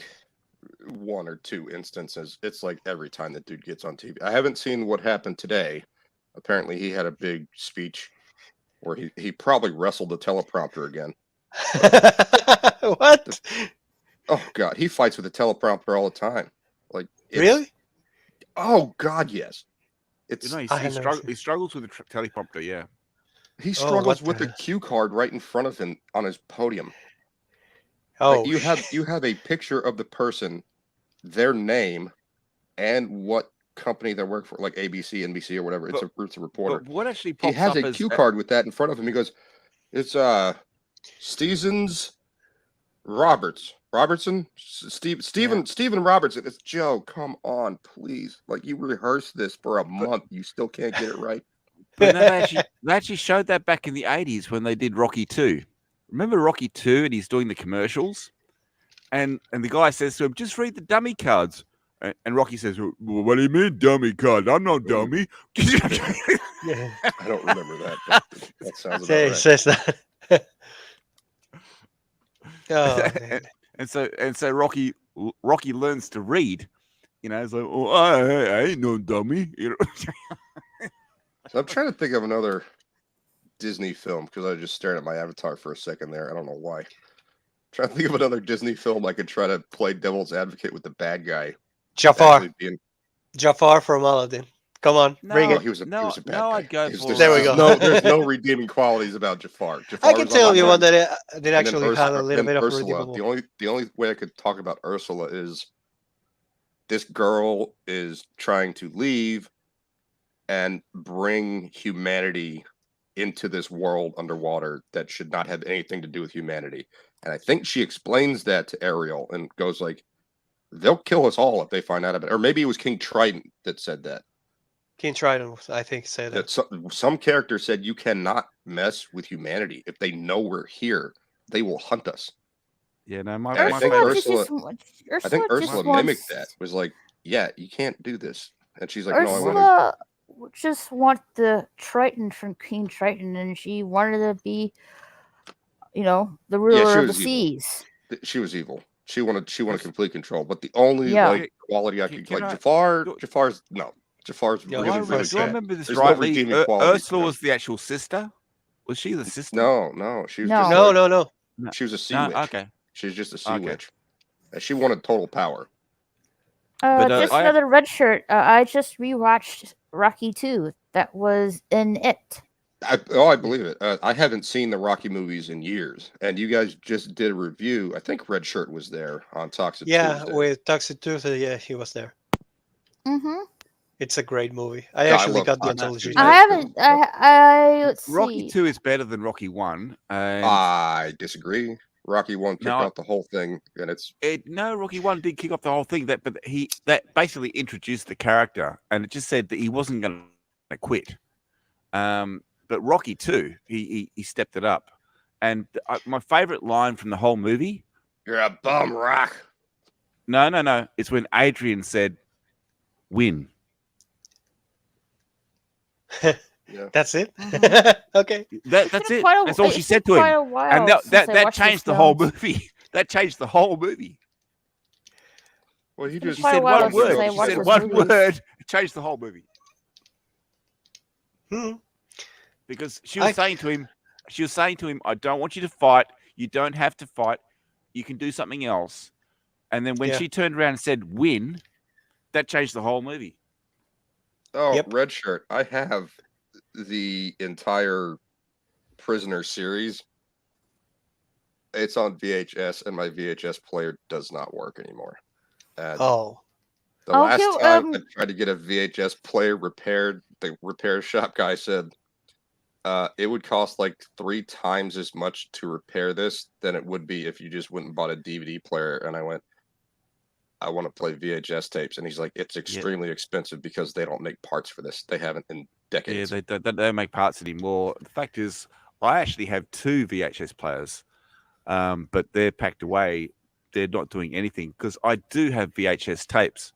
one or two instances. It's like every time that dude gets on TV. I haven't seen what happened today. Apparently, he had a big speech where he probably wrestled the teleprompter again. What? Oh God, he fights with the teleprompter all the time. Like Really? Oh God, yes. It's You know, I had never seen- he struggles with the teleprompter. Yeah. he Oh, struggles what with the the cue card right in front of him on his podium. Oh, Like, you have a picture of the person, their name, and what company they work for, like ABC, NBC, or whatever. It's a reporter. But what actually He pops has up a as cue card with that in front of him. He goes, "It's Stevens Robertson, Stephen Robertson." It's Joe. Come on, please. Like, you rehearsed this for a month. You still can't get it right. But no, they actually showed that back in the 80s when they did Rocky 2. Remember Rocky 2 and he's doing the commercials? And the guy says to him, just read the dummy cards. And Rocky says, well, what do you mean dummy card? I'm not dummy. yeah. I don't remember that. But that sounds about Say, right. says that. Oh, man. and so Rocky learns to read. You know, it's like, oh, I ain't no dummy. You know. So I'm trying to think of another Disney film because I was just staring at my avatar for a second there. I don't know why. Trying to think of another Disney film I could try to play devil's advocate with the bad guy. Jafar. Being... Jafar from Aladdin. Come on, bring No, it. he was a bad guy. I'd go for. There we go. There's no redeeming qualities about Jafar. Jafar I can tell you one that did actually have a little bit of Ursula. redeemable. The only way I could talk about Ursula is this girl is trying to leave and bring humanity into this world underwater that should not have anything to do with humanity. And I think she explains that to Ariel and goes like, they'll kill us all if they find out about it. Or maybe it was King Trident that said that. King Trident, I think, said that. Some character said you cannot mess with humanity. If they know we're here, they will hunt us. Yeah, no, I think Ursula mimicked that. Was like, yeah, you can't do this. And she's like, Ursula no, I want to. Just want the Triton from King Triton, and she wanted to be, the ruler of the seas. She was evil. She wanted complete control. But the only quality I could like Jafar's really do bad. I remember this There's rightly? no Ursula was the actual sister. Was she the sister? No. She was no. She was a sea witch. Okay. She's just a sea witch. And she wanted total power. Just another red shirt. I just rewatched Rocky 2. That was in it. I believe it. I haven't seen the Rocky movies in years, and you guys just did a review. I think Red Shirt was there on Toxic Tuesday. With Toxic Tuesday, yeah, he was there. Mm-hmm. It's a great movie. I actually got the anthology. I haven't. Let's Rocky see. 2 is better than Rocky 1. I disagree. Rocky 1 kicked out the whole thing, and Rocky 1 did kick off the whole thing. That basically introduced the character, and it just said that he wasn't going to quit. But Rocky 2, he stepped it up, and my favorite line from the whole movie. You're a bum, Rock. No. It's when Adrian said, "Win." Yeah. That's it. Mm-hmm. Okay. That's it. That's all she said to him, and that changed the whole movie. That changed the whole movie. Well, he just said one word. She said one word. It changed the whole movie. Because she was saying to him, I don't want you to fight. You don't have to fight. You can do something else. And then when she turned around and said win, that changed the whole movie. Oh, Red Shirt. I have the entire Prisoner series. It's on VHS, and my VHS player does not work anymore. The last time I tried to get a VHS player repaired, the repair shop guy said it would cost like 3 times as much to repair this than it would be if you just went and bought a DVD player. And I went, I want to play VHS tapes. And he's like, it's extremely expensive because they don't make parts for this. They haven't in decades. Yeah, they don't make parts anymore. The fact is, I actually have 2 VHS players, but they're packed away they're not doing anything, because I do have VHS tapes,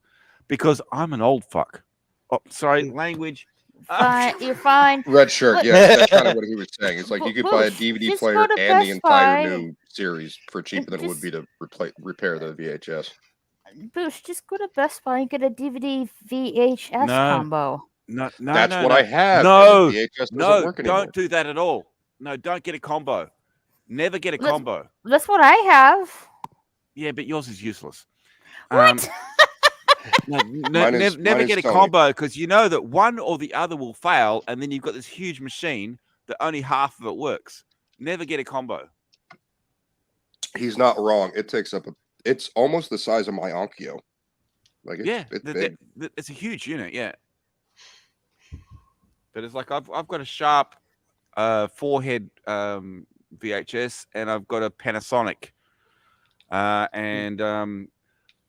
because I'm an old fuck. Oh, sorry, language. Fine, you're fine. Red shirt, But- yeah, that's kind of what he was saying. It's like you could buy a Boosh, DVD just player go to and the Best entire Buy. new series for cheaper than it would be to repair the VHS. Boosh, just go to Best Buy and get a DVD VHS combo. No, That's no, what no. I have. No, and the VHS doesn't no, work anymore. don't do that at all. No, don't get a combo. Never get a Let's- combo. That's what I have. Yeah, but yours is useless. What? Never get a combo, because you know that one or the other will fail, and then you've got this huge machine that only half of it works. Never get a combo. He's not wrong. It takes up it's almost the size of my Onkyo. Like it's big. It's a huge unit, yeah. But it's like I've got a Sharp 4-head VHS, and I've got a Panasonic, and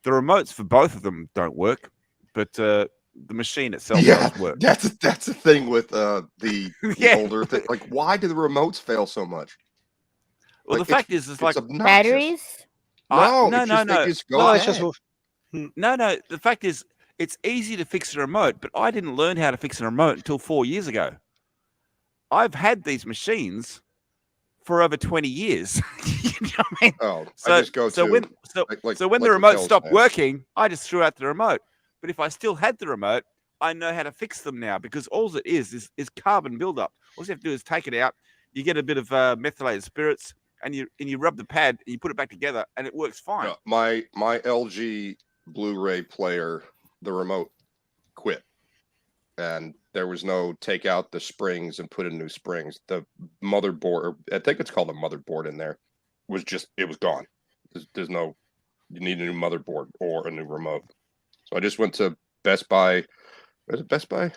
the remotes for both of them don't work, but the machine itself does work. That's the thing with the Yeah. older thing. Like, why do the remotes fail so much? Well, Like, the fact is, it's like obnoxious. Batteries? No, no. They just go No, it's bad. just No. The fact is, it's easy to fix a remote, but I didn't learn how to fix a remote until 4 years ago. I've had these machines for over 20 years. You know what I mean? Oh, So, I just go so to when the remote Raquel stopped said. working, I just threw out the remote. But if I still had the remote, I know how to fix them now, because all it is carbon buildup. All you have to do is take it out. You get a bit of methylated spirits, and you rub the pad, and you put it back together, and it works fine. No, my LG Blu-ray player, the remote quit, and there was no take out the springs and put in new springs. The motherboard, I think it's called a motherboard in there, was gone. There's no, you need a new motherboard or a new remote. So I just went to Best Buy. Was it Best Buy?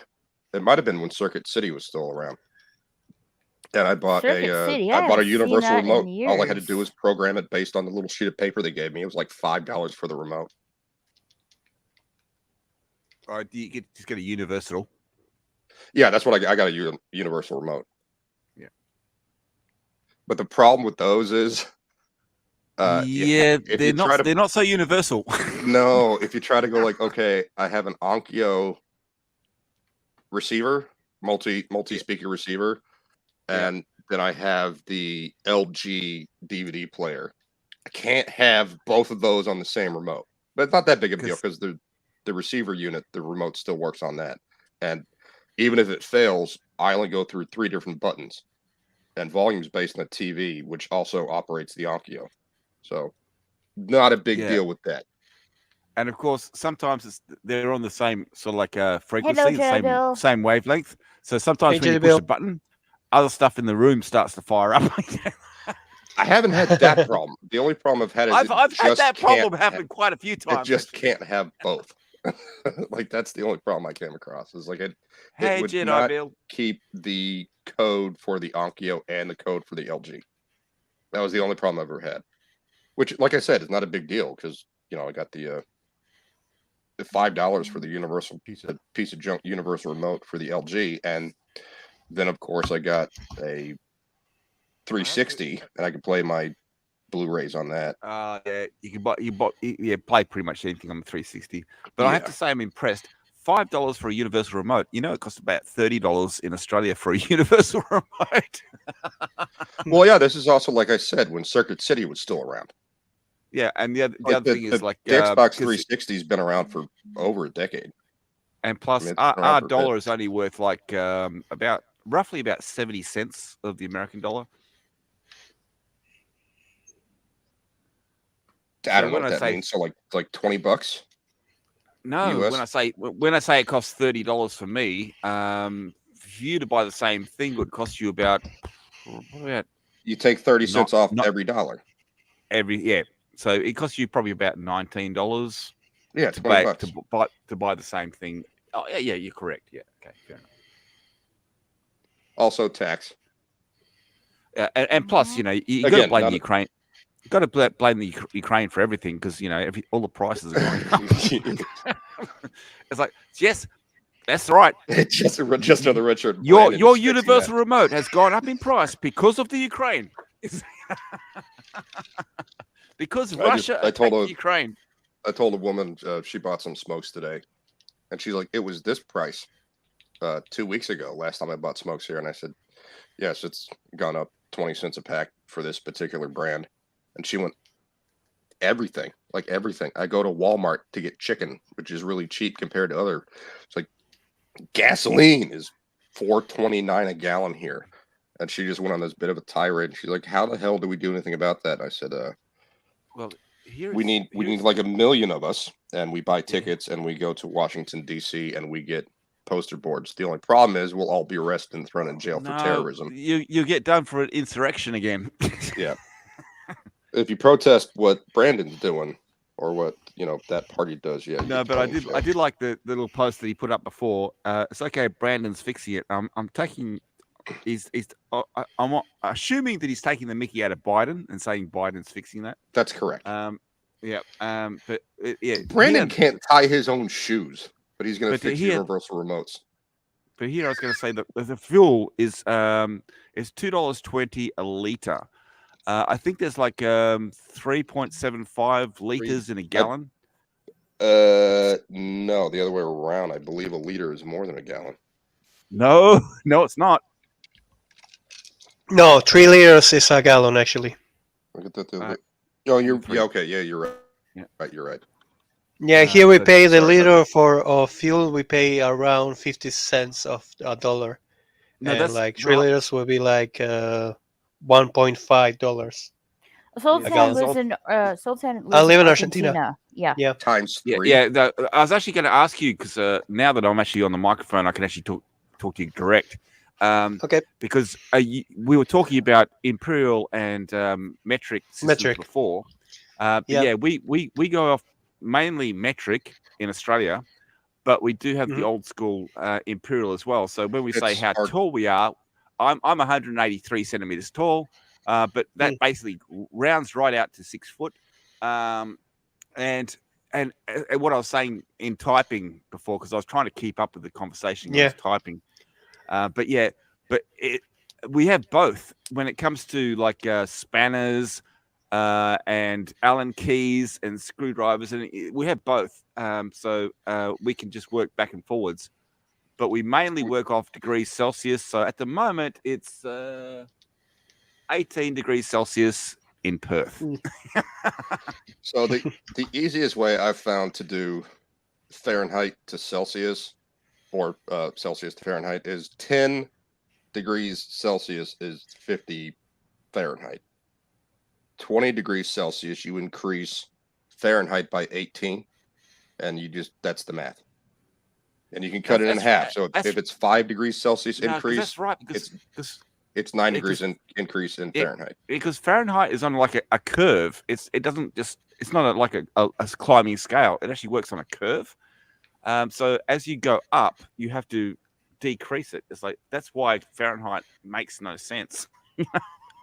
It might have been when Circuit City was still around. And I bought Circuit City, I I bought a haven't seen universal that in remote. All I had to years. do was program it based on the little sheet of paper they gave me. It was like $5 for the remote. All right, you just get a universal. Yeah, that's what I got a universal remote. Yeah. But the problem with those is, if they're you try to- not so universal. no, if you try to go like, okay, I have an Onkyo receiver, multi-speaker receiver, and then I have the LG DVD player. I can't have both of those on the same remote. But it's not that big of a deal, because the receiver unit, the remote still works on that. And even if it fails, I only go through 3 different buttons. And volume's based on a TV, which also operates the Onkyo. So not a big deal with that. And of course, sometimes they're on the same sort of like frequency, Hello, same wavelength. So sometimes Hey, when you Jelly push a button, other stuff in the room starts to fire up. I haven't had that problem. The only problem I've had is I've had just that problem can't happen quite a few It times. just can't have both. Like, that's the only problem I came across. Is like it Hey, would Jedi not Bill. keep the code for the Onkyo and the code for the LG. That was the only problem I've ever had. Which, like I said, is not a big deal, because I got the $5 for the universal piece of junk universal remote for the LG, and then of course I got a 360, and I could play my Blu-rays on that. Yeah, you play pretty much anything on the 360. But I have to say, I'm impressed. $5 for a universal remote. You know, it costs about $30 in Australia for a universal remote. Well, yeah, this is also, like I said, when Circuit City was still around. Yeah, and the other thing is like the Xbox 360 has been around for over a decade. And plus, it's been around our for a dollar bit. is only worth like roughly about 70 cents of the American dollar. I don't know when what I that say- means. So like $20. No, US? when I say it costs $30 for me, for you to buy the same thing would cost you about You take 30 cents off not- every dollar. So it costs you probably about $19 Yeah, to $20. buy the same thing. Oh yeah, you're correct. Yeah, okay, fair enough. Also tax. And plus, you got to Again, blame not the a- Ukraine. Got to blame the Ukraine for everything, because all the prices are going up. It's like, yes, that's right. just on the Richard. Your Brandon is fixing universal that. remote has gone up in price because of the Ukraine. because I Russia told attacked her- Ukraine. I told a woman she bought some smokes today, and she's like, "It was this price 2 weeks ago. Last time I bought smokes here," and I said, "Yes, it's gone up 20 cents a pack for this particular brand." And she went, "Everything, like everything. I go to Walmart to get chicken, which is really cheap compared to other. It's like gasoline is $4.29 a gallon here." And she just went on this bit of a tirade. She's like, "How the hell do we do anything about that?" And I said, Well, we need like 1 million of us, and we buy tickets and we go to Washington D.C. and we get poster boards. The only problem is we'll all be arrested and thrown in jail for terrorism. You get done for an insurrection again. Yeah. If you protest what Brandon's doing or what that party does, yeah. No, but I did like the little post that he put up before. It's okay, Brandon's fixing it. I'm taking. I'm assuming that he's taking the mickey out of Biden and saying Biden's fixing that. That's correct. Yeah. But yeah, Brandon can't tie his own shoes, but he's going to fix universal remotes. But here I was going to say that the fuel is $2.20 a liter. I think there's like 3.75 liters in a gallon. No, the other way around. I believe a liter is more than a gallon. No, it's not. No, 3 liters is a gallon actually. Look at that. Oh, you're okay. Yeah, you're right. Yeah. You're right. Yeah, here we pay the liter for fuel. We pay around 50 cents of a dollar. No, and that's like 3 liters will be like $1.5. Sultan lives in Sultan lives I live in Argentina. Yeah. Times 3. Yeah. I was actually going to ask you because now that I'm actually on the microphone, I can actually talk to you direct. Okay. Because we were talking about imperial and metric systems before. Yeah, we go off mainly metric in Australia, but we do have the old school imperial as well. So when we say how tall we are, I'm 183 centimeters tall, but that basically rounds right out to 6 foot. And what I was saying in typing before, because I was trying to keep up with the conversation, I was typing. We have both when it comes to like spanners and Allen keys and screwdrivers, and we have both. So we can just work back and forwards, but we mainly work off degrees Celsius. So at the moment, it's 18 degrees Celsius in Perth. So the easiest way I've found to do Fahrenheit to Celsius or Celsius to Fahrenheit is 10 degrees Celsius is 50 Fahrenheit. 20 degrees Celsius, you increase Fahrenheit by 18, and that's the math. And you can cut it in half. So if it's 5 degrees Celsius increase, that's right. It's 9 degrees increase in Fahrenheit. Because Fahrenheit is on like a curve. It's not like a climbing scale. It actually works on a curve. So as you go up, you have to decrease it. It's like that's why Fahrenheit makes no sense.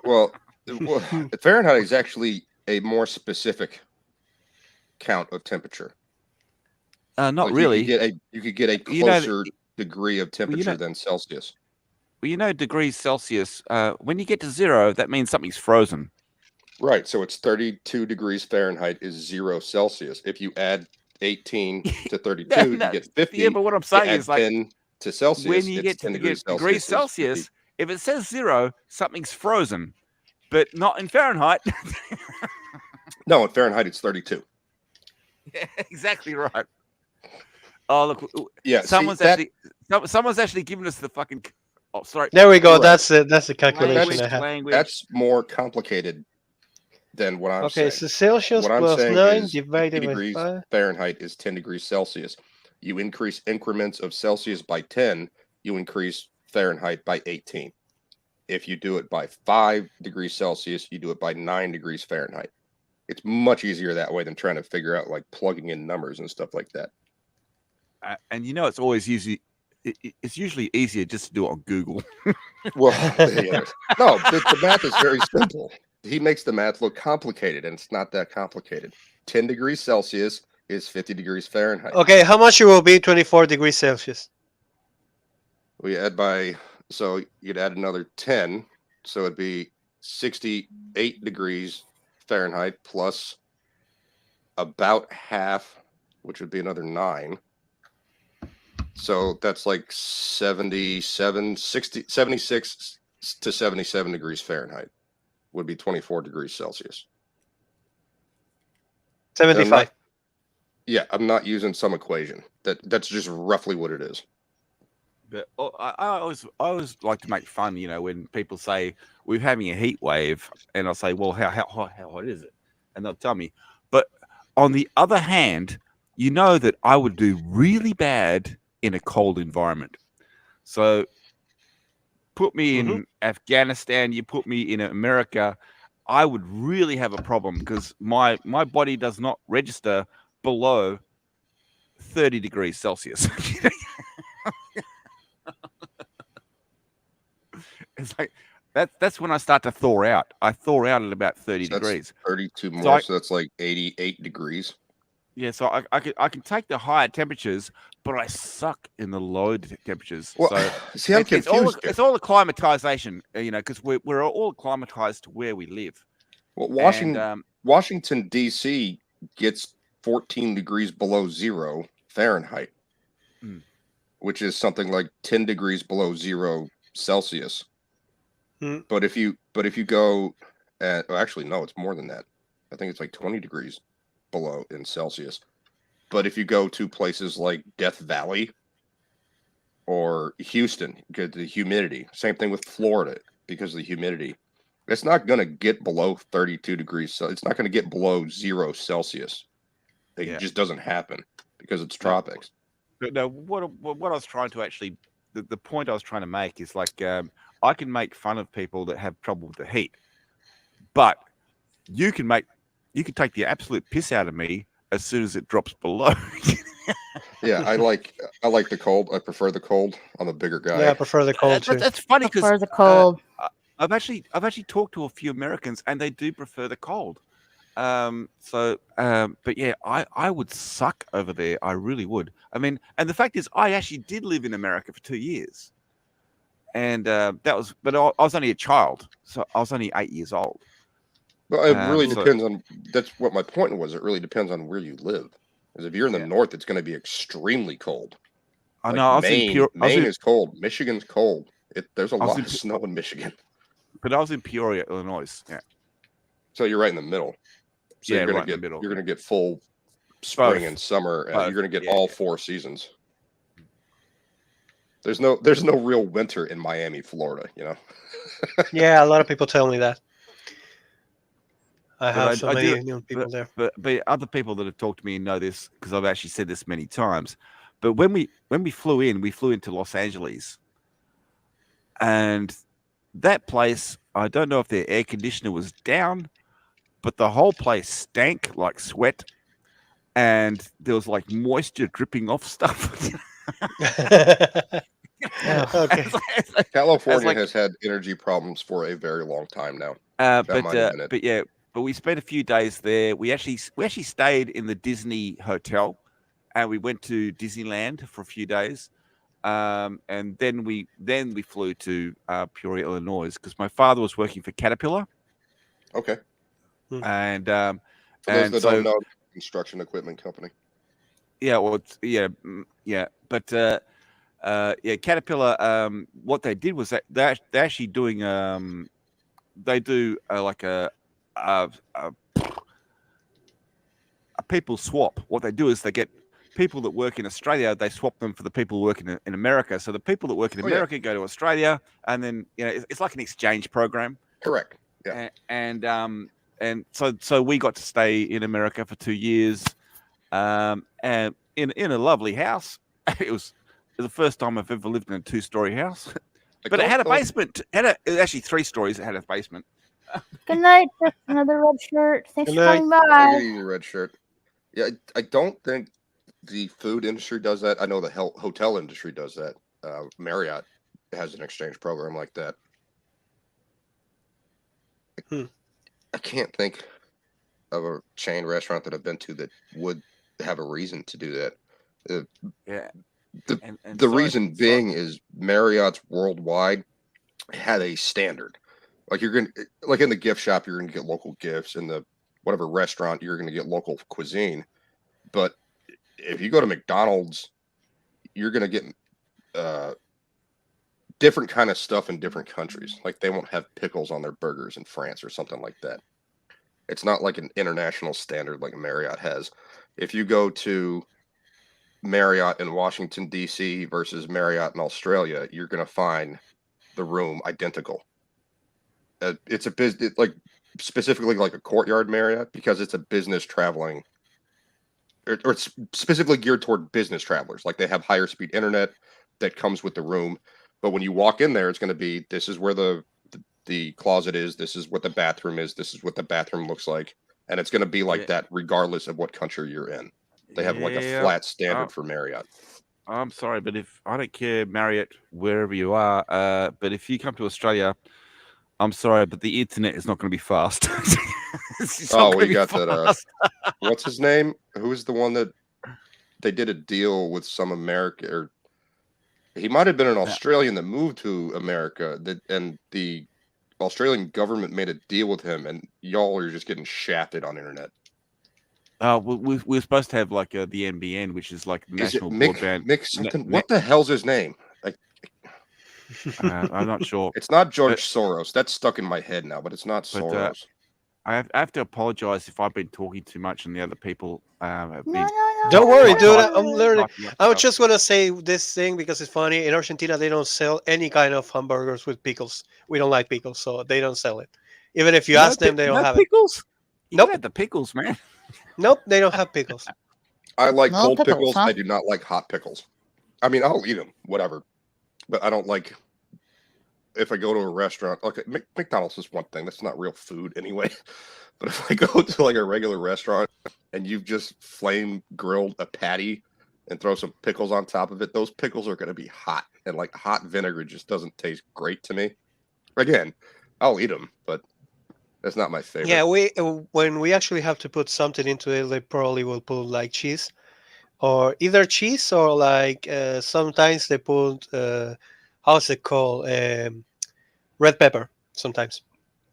Well, Fahrenheit is actually a more specific count of temperature. Not really. You could get a closer degree of temperature than Celsius. Well, degrees Celsius. When you get to 0, that means something's frozen. Right. So it's 32 degrees Fahrenheit is 0 Celsius. If you add 18 to 32, you get 50. Yeah, but what I'm saying is like 10 to Celsius. When you get to degrees Celsius, if it says 0, something's frozen, but not in Fahrenheit. No, in Fahrenheit it's 32. Yeah, exactly right. Oh look, yeah. Someone's actually giving us the fucking. Oh, sorry. There we go. That's the calculation I have. That's more complicated than what I'm saying. Okay, so Celsius plus 9 divided by degrees 5. Fahrenheit is 10 degrees Celsius. You increase increments of Celsius by 10, you increase Fahrenheit by 18. If you do it by 5 degrees Celsius, you do it by 9 degrees Fahrenheit. It's much easier that way than trying to figure out like plugging in numbers and stuff like that. And it's always easy. It's usually easier just to do it on Google. Well, no, the math is very simple. He makes the math look complicated, and it's not that complicated. 10 degrees Celsius is 50 degrees Fahrenheit. Okay, how much it will be 24 degrees Celsius? We so you'd add another 10, so it'd be 68 degrees Fahrenheit plus about half, which would be another 9. So that's like 76 to 77 degrees Fahrenheit would be 24 degrees Celsius. 75. I'm not using some equation. That's just roughly what it is. But I always like to make fun, when people say we're having a heat wave, and I'll say, well, how hot is it? And they'll tell me. But on the other hand, that I would do really bad in a cold environment. So put me in Afghanistan, you put me in America, I would really have a problem because my body does not register below 30 degrees Celsius. It's like that's when I start to thaw out. I thaw out at about 30 degrees. 32 more, so that's like 88 degrees. Yeah, so I can take the higher temperatures, but I suck in the low temperatures. Well, so see, I'm confused. It's all acclimatization, because we're all acclimatized to where we live. Well, Washington D.C. gets 14 degrees below 0 Fahrenheit, which is something like 10 degrees below 0 Celsius. But if you go actually no, it's more than that. I think it's like 20 degrees below in Celsius. But if you go to places like Death Valley or Houston, get the humidity. Same thing with Florida because of the humidity. It's not going to get below 32 degrees. So it's not going to get below 0 Celsius. It just doesn't happen because it's tropics. But no, what I was trying to actually, the point I was trying to make is like, I can make fun of people that have trouble with the heat, but you can take the absolute piss out of me as soon as it drops below. Yeah, I like the cold. I prefer the cold. I'm a bigger guy. Yeah, I prefer the cold too. That's funny because Prefer the cold. I've actually talked to a few Americans and they do prefer the cold. But yeah, I would suck over there. I really would. I mean, and the fact is, I actually did live in America for 2 years, and but I was only a child, so I was only 8 years old. Well, it really depends on. That's what my point was. It really depends on where you live. Because if you're in the north, it's going to be extremely cold. I know. Maine is cold. Michigan's cold. There's a lot of snow in Michigan. But I was in Peoria, Illinois. Yeah. So you're right in the middle. So you're going to get you're going to get full spring and summer. You're going to get all 4 seasons. There's no real winter in Miami, Florida. Yeah, a lot of people tell me that. I have so many people there. But other people that have talked to me know this because I've actually said this many times. But when we flew into Los Angeles, and that place, I don't know if their air conditioner was down, but the whole place stank like sweat, and there was like moisture dripping off stuff. Okay. California has had energy problems for a very long time now. But we spent a few days there. We actually stayed in the Disney hotel, and we went to Disneyland for a few days, and then we flew to Peoria, Illinois, because my father was working for Caterpillar. Okay. And for those that don't know, construction equipment company. Yeah, well, but Caterpillar. What they did was that they're actually doing. They do like a people swap. What they do is they get people that work in Australia, they swap them for the people who work in America. So the people that work in America go to Australia, and then it's like an exchange program. Correct. Yeah. And so we got to stay in America for 2 years, and in a lovely house. It was the first time I've ever lived in a 2-story house, but it had a basement. It was actually 3 stories. It had a basement. Good night, just another red shirt. Thanks for coming by. Good evening, red shirt. Yeah, I don't think the food industry does that. I know the hotel industry does that. Marriott has an exchange program like that. I can't think of a chain restaurant that I've been to that would have a reason to do that. The reason being is Marriott's worldwide had a standard. Like you're gonna, like in the gift shop, you're gonna get local gifts. In the whatever restaurant, you're going to get local cuisine. But if you go to McDonald's, you're going to get different kind of stuff in different countries. Like they won't have pickles on their burgers in France or something like that. It's not like an international standard like Marriott has. If you go to Marriott in Washington, D.C. versus Marriott in Australia, you're going to find the room identical. It's a business, like specifically like a Courtyard Marriott, because it's a business traveling, or it's specifically geared toward business travelers. Like they have higher speed internet that comes with the room. But when you walk in there, it's going to be, this is where the closet is. This is what the bathroom is. This is what the bathroom looks like. And it's going to be like that regardless of what country you're in. They have like a flat standard for Marriott. I'm sorry, but if I don't care, Marriott, wherever you are, but if you come to Australia, I'm sorry, but the internet is not going to be fast. Oh, we got that. What's his name? Who's the one that they did a deal with some American, or he might have been an Australian that moved to America, and the Australian government made a deal with him, and y'all are just getting shafted on internet. We're supposed to have like the NBN, which is like national broadband. Mick something. What the hell's his name? I'm not sure. It's not George Soros. That's stuck in my head now, but it's not Soros. I have to apologize if I've been talking too much and the other people have been. Don't worry, dude. I'm learning. I was just going to say this thing because it's funny. In Argentina, they don't sell any kind of hamburgers with pickles. We don't like pickles, so they don't sell it. Even if you ask them, they don't have pickles? It. Nope. The pickles, man. Nope, they don't have pickles. I like cold pickles. Huh? I do not like hot pickles. I mean, I'll eat them, whatever. But I don't like, if I go to a restaurant, okay, McDonald's is one thing. That's not real food anyway. But if I go to like a regular restaurant and you've just flame grilled a patty and throw some pickles on top of it, those pickles are going to be hot. And like hot vinegar just doesn't taste great to me. Again, I'll eat them, but that's not my favorite. Yeah, when we actually have to put something into it, they probably will put like cheese, or either cheese or like sometimes they put how's it called, red pepper. Sometimes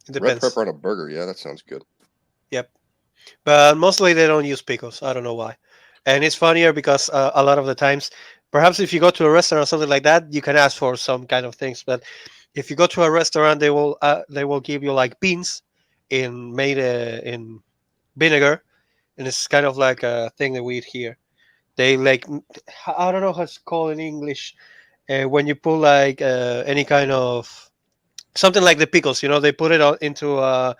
it depends. Red pepper on a burger, yeah, that sounds good. Yep, but mostly they don't use pickles. I don't know why, and it's funnier because a lot of the times, perhaps if you go to a restaurant or something like that, you can ask for some kind of things, but if you go to a restaurant, they will give you like beans made in vinegar, and it's kind of like a thing that we eat here. They like, I don't know how it's called in English, when you put like any kind of something like the pickles, they put it into I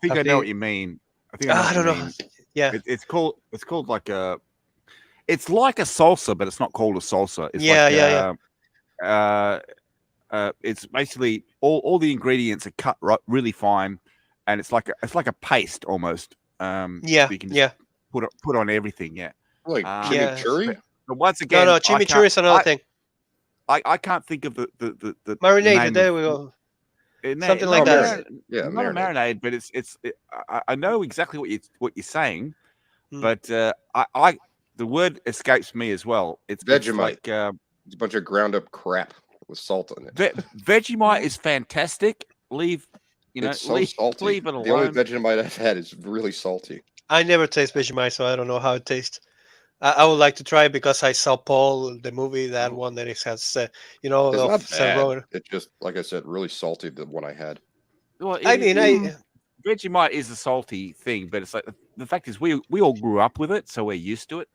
think I know what you mean. I don't know. Yeah, it's called like a, it's like a salsa, but it's not called a salsa. It's it's basically all the ingredients are cut really fine, and it's like a paste almost. Yeah, so you can just put on everything. Yeah, like chimichurri. But once again, no, chimichurri is another thing. I can't think of the marinade. There we go. Something like that. Yeah, not a marinade, but I know exactly what you're saying, but I the word escapes me as well. It's Vegemite. It's like it's a bunch of ground up crap with salt in it. Vegemite is fantastic. It's so salty. Leave it alone. The only Vegemite I've had is really salty. I never taste Vegemite, so I don't know how it tastes. I would like to try it because I saw Paul, the movie, that one that it has, it's not bad. It's just, like I said, really salty, the one I had. Well, Vegemite is a salty thing, but it's like the fact is we all grew up with it, so we're used to it.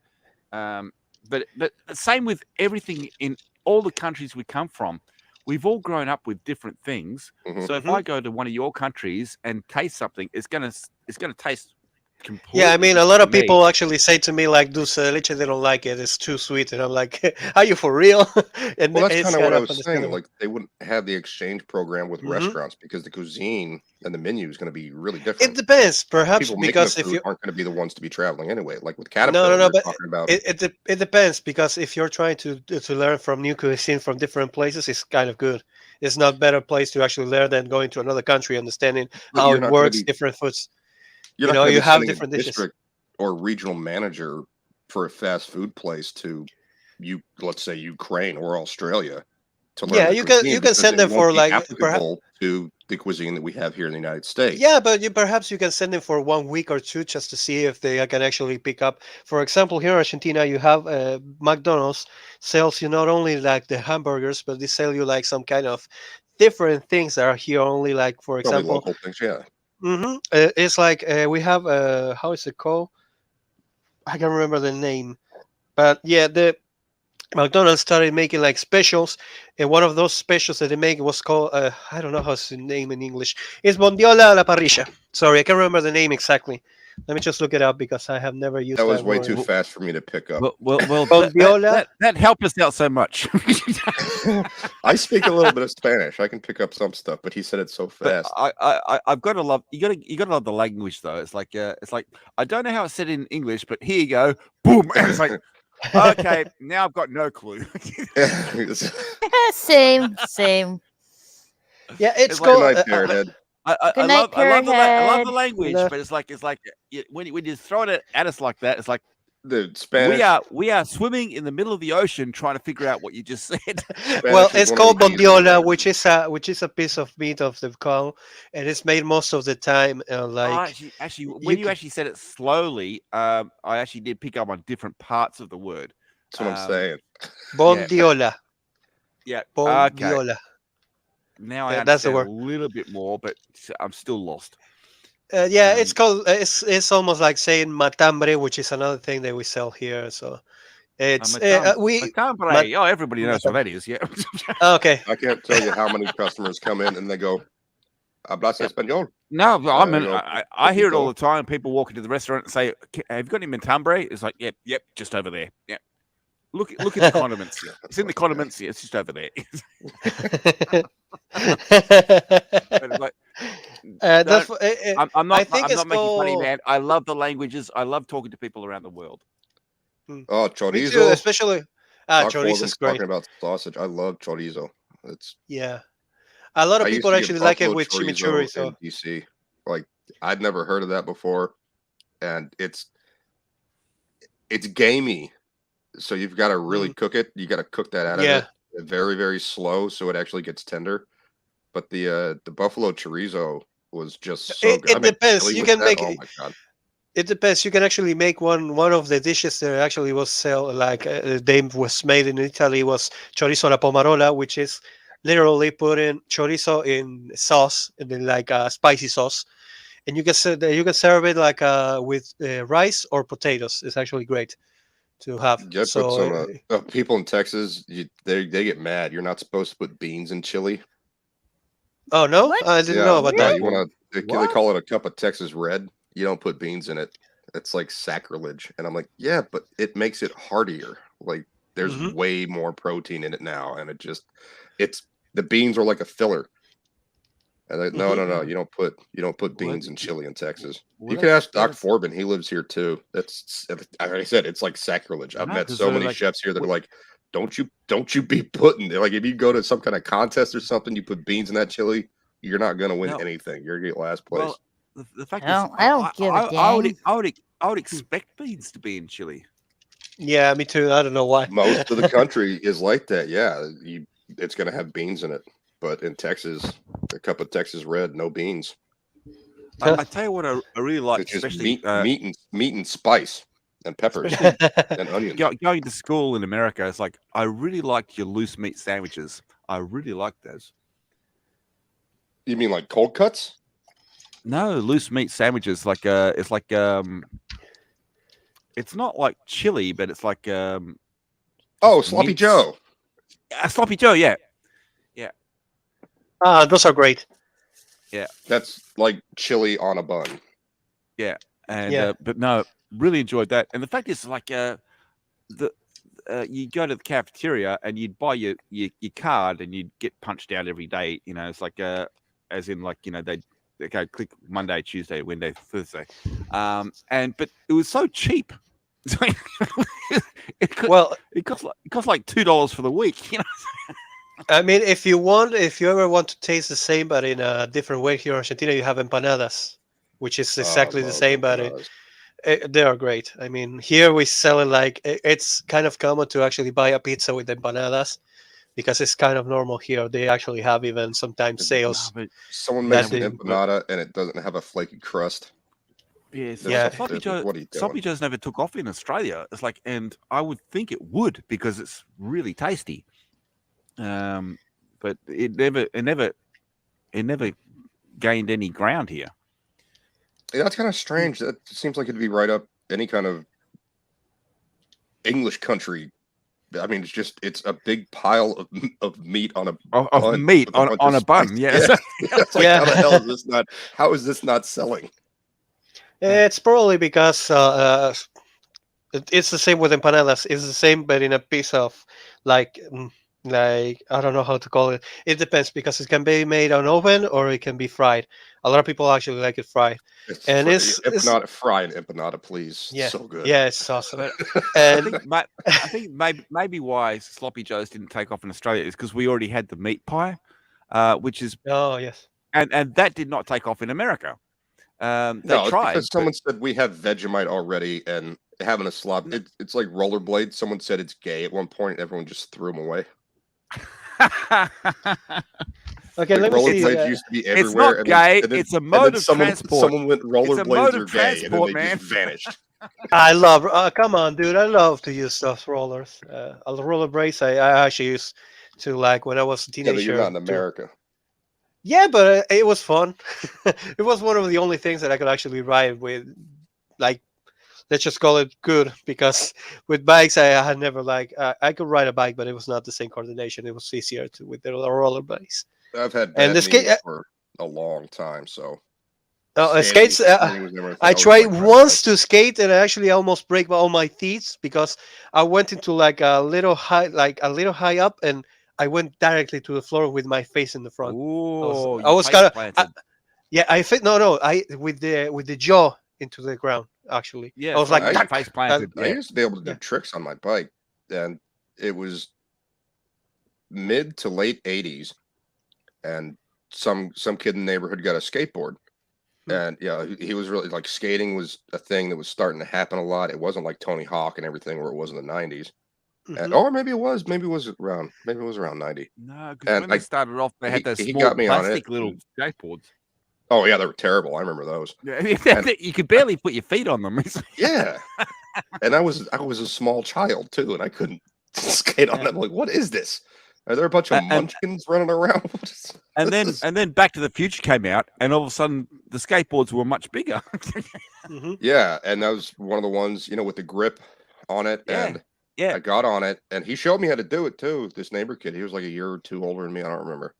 But same with everything in all the countries we come from. We've all grown up with different things. Mm-hmm. So if I go to one of your countries and taste something, it's gonna taste completely. Yeah, I mean, a lot of people actually say to me like, "Dulce de leche," they don't like it. It's too sweet, and I'm like, "Are you for real?" And well, that's kind of what I was saying. Like, they wouldn't have the exchange program with restaurants because the cuisine and the menu is going to be really different. It depends, perhaps, people because if you aren't going to be the ones to be traveling anyway. Like with Caterpillar, no, but talking about it depends, because if you're trying to learn from new cuisine from different places, it's kind of good. It's not a better place to actually learn than going to another country, understanding how it works, different foods. You have different dishes. Or regional manager for a fast food place to let's say Ukraine or Australia, to learn Yeah, the you can cuisine you can because send it them won't for be like, applicable perhaps. to the cuisine that we have here in the United States. Yeah, but perhaps you can send them for 1 week or two just to see if they can actually pick up. For example, here in Argentina, you have McDonald's sells you not only like the hamburgers, but they sell you like some kind of different things that are here only. Like for Probably example, local things, yeah. it's like we have how is it called? I can't remember the name, but yeah, the McDonald's started making like specials, and one of those specials that they make was called I don't know how's the name in English. It's bondiola a la parrilla. Sorry, I can't remember the name exactly. Let me just look it up because I have never used That was that way word. too fast for me to pick up. Well, Bondiola. that helped us out so much. I speak a little bit of Spanish. I can pick up some stuff, but he said it so But fast. I've got to love you got to love the language though. It's like I don't know how it's said in English, but here you go, boom, and it's like okay, now I've got no clue. Same, same. Yeah, it's It's like, called. Good night, Parrothead. I Good night, love the Parrothead. language, No. but it's like when you throw it at us like that, it's like The Spanish. we are swimming in the middle of the ocean trying to figure out what you just said. Well, Spanish is it's one of called the easier bondiola, languages. which is a piece of meat of the cow, and it's made most of the time like Actually, you when you can- actually said it slowly, I actually did pick up on different parts of the word. That's what I'm saying. bondiola. Yeah. Okay. Bondiola. Now I That's the understand a word. little bit more, but I'm still lost. Yeah, it's called. It's almost like saying matambre, which is another thing that we sell here. So it's we. Matambre. Oh, everybody knows what that is. Yeah. Okay. I can't tell you how many customers come in and they go, "Hablas español?" No, but I mean, go, I hear it all "Poquito." the time. People walk into the restaurant and say, "Have you got any matambre?" It's like, yep, just over there. Yeah. Look at the condiments. It's in the condiments. Yeah, it's just over there. But it's like, That's, I'm I not. think I'm it's not making funny, called. man. I love the languages. I love talking to people around the world. Oh, Me too, chorizo. especially. Doc Chorizo is Forman's great. talking about sausage. I love chorizo. It's Yeah, a lot of I used people to get actually like it buffalo with chimichurri. chorizo So in DC. Like I'd never heard of that before, and it's gamey. So you've got to really cook it. You got to cook that out of yeah, it very, very slow, so it actually gets tender. But the buffalo chorizo was just so good. I it made depends. chili You with can that. make Oh it. my god! It depends. You can actually make one of the dishes that actually was sell like they was made in Italy was chorizo alla pomarola, which is literally putting chorizo in sauce and then like a spicy sauce, and you can serve it like with rice or potatoes. It's actually great to have. Yeah, put So some people in Texas. They get mad. You're not supposed to put beans in chili. oh no, What? I didn't Yeah, know about yeah. that. You want to? They What? call it a cup of Texas red. You don't put beans in it. It's like sacrilege. And I'm like, yeah, but it makes it heartier. Like there's Hmm. way more protein in it now, and it's the beans are like a filler. And like, no, no, no, you don't put beans in chili in Texas. You can ask Doc Forbin. He lives here too. That's like I said, it's like sacrilege. I've No, met 'cause so they're many like, chefs here that are like, don't you be putting like if you go to some kind of contest or something, you put beans in that chili, you're not gonna win No. anything. You're gonna get last place. Well, the fact I is, don't give a dang. I would expect beans to be in chili. Yeah, me too. I don't know why. Most of the country is like that. Yeah, it's gonna have beans in it. But in Texas, a cup of Texas red, no beans. I tell you what, I really like, It's just especially meat and spice and peppers and onions. going to school in America. It's like I really liked your loose meat sandwiches. I really like those. You mean like cold cuts? No, loose meat sandwiches. Like it's like it's not like chili, but it's like Oh, sloppy mince. Joe. Sloppy Joe. Yeah, Those are great. That's like chili on a bun. yeah, and Yeah. but no, really enjoyed that. And the fact is, like you go to the cafeteria and you'd buy your card and you'd get punched out every day. You know, it's like as in like they go click Monday, Tuesday, Wednesday, Thursday, but it was so cheap. It cost like $2 for the week. You know. I mean, if you ever want to taste the same but in a different way, here in Argentina you have empanadas, which is exactly the same, but they are great. I mean, here we sell it like it's kind of common to actually buy a pizza with empanadas, because it's kind of normal here. They actually have even sometimes sales. but Someone That makes an they- empanada and it doesn't have a flaky crust. yeah, Yeah. sloppy It's like, Joe, what are you doing? sloppy Joe's never took off in Australia. It's like, and I would think it would because it's really tasty. But it never gained any ground here. Yeah, that's kind of strange. That seems like it'd be right up any kind of English country. I mean, it's a big pile of meat on a Of bun meat with bunch on of a bun, spice. yes. It's like, Yeah. how the hell is this not? How is this not selling? It's probably because it's the same with empanadas. It's the same, but in a piece of like like I don't know how to call it. It depends because it can be made on oven or it can be fried. A lot of people actually like it fried. And it's empanada, fried empanada, please. yeah, So good. yeah, it's awesome. But And I think maybe why sloppy Joes didn't take off in Australia is because we already had the meat pie, which is oh yes, and that did not take off in America. They No, it's tried. because someone said we have Vegemite already, and having a slop. It's like rollerblades. Someone said it's gay at one point. Everyone just threw them away. okay, Like let me see. rollerblades used to be everywhere. It's not and gay. and it's a and mode of someone, transport. Someone went It's a rollerblades mode are of gay, and then transport, they man. just vanished. I love. Come on, dude! I love to use those rollers. A roller brace. I actually used to like when I was a Yeah, but teenager. you're not in to- America. Yeah, but it was fun. It was one of the only things that I could actually ride with, like, let's just call it good. Because with bikes, I had never I could ride a bike, but it was not the same coordination. It was easier to with the roller bikes. I've had And bad the skate, knees for a long time, so skates. skating was never a thing. I was tried like, once to skate, and I actually almost break all my teeth because I went into like a little high up, and I went directly to the floor with my face in the front. Ooh, I was kind of planted. yeah. I fit no. I with the jaw into the ground. Actually, Yeah, I was like, I- "Tuck!" face planted. I used to be able to do Yeah. tricks on my bike, and it was mid to late '80s, and some kid in the neighborhood got a skateboard, and yeah, he was really like skating was a thing that was starting to happen a lot. It wasn't like Tony Hawk and everything where it was in the '90s, and, Mhm. or maybe it was around '90. No, because And when they started off, they had those he small got me on it, plastic little and- skateboards. Oh yeah, they were terrible. I remember those. Yeah, you could barely put your feet on them. Yeah, and I was a small child too, and I couldn't skate on them. Like, what is this? Are there a bunch of And- munchkins running around? What is- And then this is- and then Back to the Future came out, and all of a sudden the skateboards were much bigger. Mhm. yeah, and that was one of the ones, with the grip on it, Yeah, and yeah. I got on it, and he showed me how to do it too. This neighbor kid, he was like a year or two older than me. I don't remember.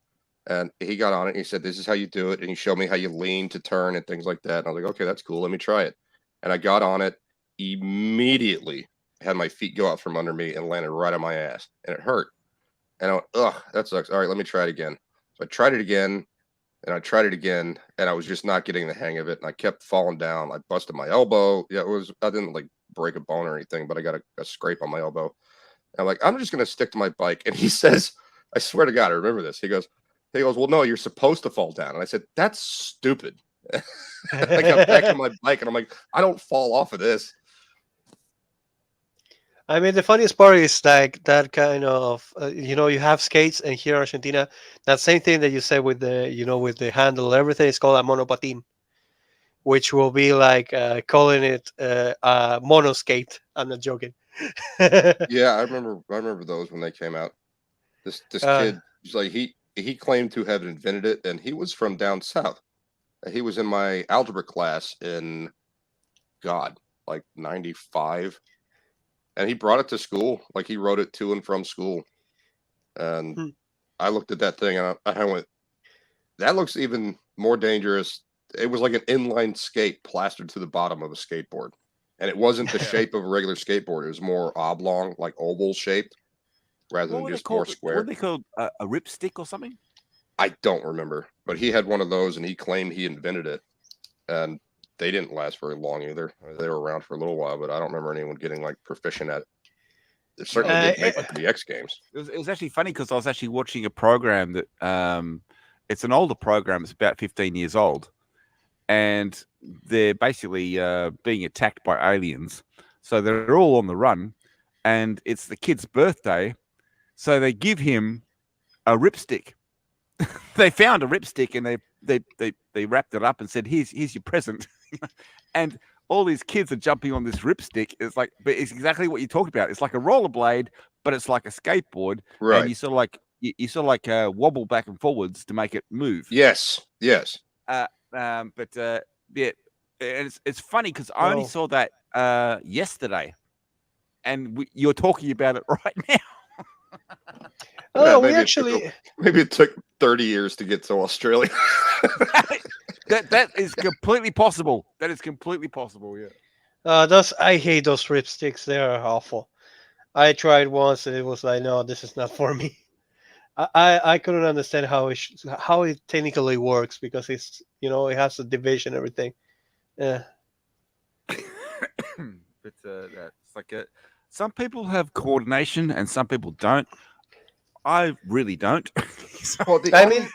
And he got on it, and he said, "This is how you do it," and he showed me how you lean to turn and things like that. And I was like, "Okay, that's cool. Let me try it." And I got on it immediately. Had my feet go out from under me and landed right on my ass, and it hurt. And I went, "Ugh, that sucks. All right, let me try it again." So I tried it again, and I tried it again, and I was just not getting the hang of it, and I kept falling down. I busted my elbow. Yeah, I didn't like break a bone or anything, but I got a scrape on my elbow. And I'm like, I'm just gonna stick to my bike. And he says, I swear to God, I remember this. He goes, "Well, no, you're supposed to fall down." And I said, "That's stupid." I got back on my bike, and I'm like, I don't fall off of this. I mean, the funniest part is like that kind of, you have skates, and here in Argentina, that same thing that you said with with the handle, everything is called a monopatin, which will be like calling it a mono skate. I'm not joking. Yeah, I remember those when they came out. This Uh, kid, he's like he claimed to have invented it, and he was from down south. He was in my algebra class in God, like '95, and he brought it to school. Like he wrote it to and from school. And Hmm. I looked at that thing, and I went, "That looks even more dangerous." It was like an inline skate plastered to the bottom of a skateboard, and it wasn't the shape of a regular skateboard. It was more oblong, like oval shaped, rather What than were they just more called? What square. were they called? A ripstick or something? I don't remember, but he had one of those, and he claimed he invented it, and they didn't last very long either. They were around for a little while, but I don't remember anyone getting like proficient at it. It certainly didn't make it to the X Games. It was actually funny because I was actually watching a program that it's an older program. It's about 15 years old, and they're basically being attacked by aliens. So they're all on the run, and it's the kid's birthday, So they give him a ripstick. They found a ripstick and they wrapped it up and said, "Here's your present." And all these kids are jumping on this ripstick. It's like, but it's exactly what you talked about. It's like a rollerblade, but it's like a skateboard, and Right. you sort of like wobble back and forwards to make it move. Yes. Yes. Yeah, and it's funny because I only Oh. saw that yesterday, and you're talking about it right now. Oh, we maybe actually. Maybe it took 30 years to get to Australia. that is completely possible. That is completely possible. Yeah. I hate those ripsticks. They are awful. I tried once and it was like, no, this is not for me. I couldn't understand how it technically works because it's it has a division and everything. Yeah. But that's like some people have coordination and some people don't. I really don't. Well, I mean,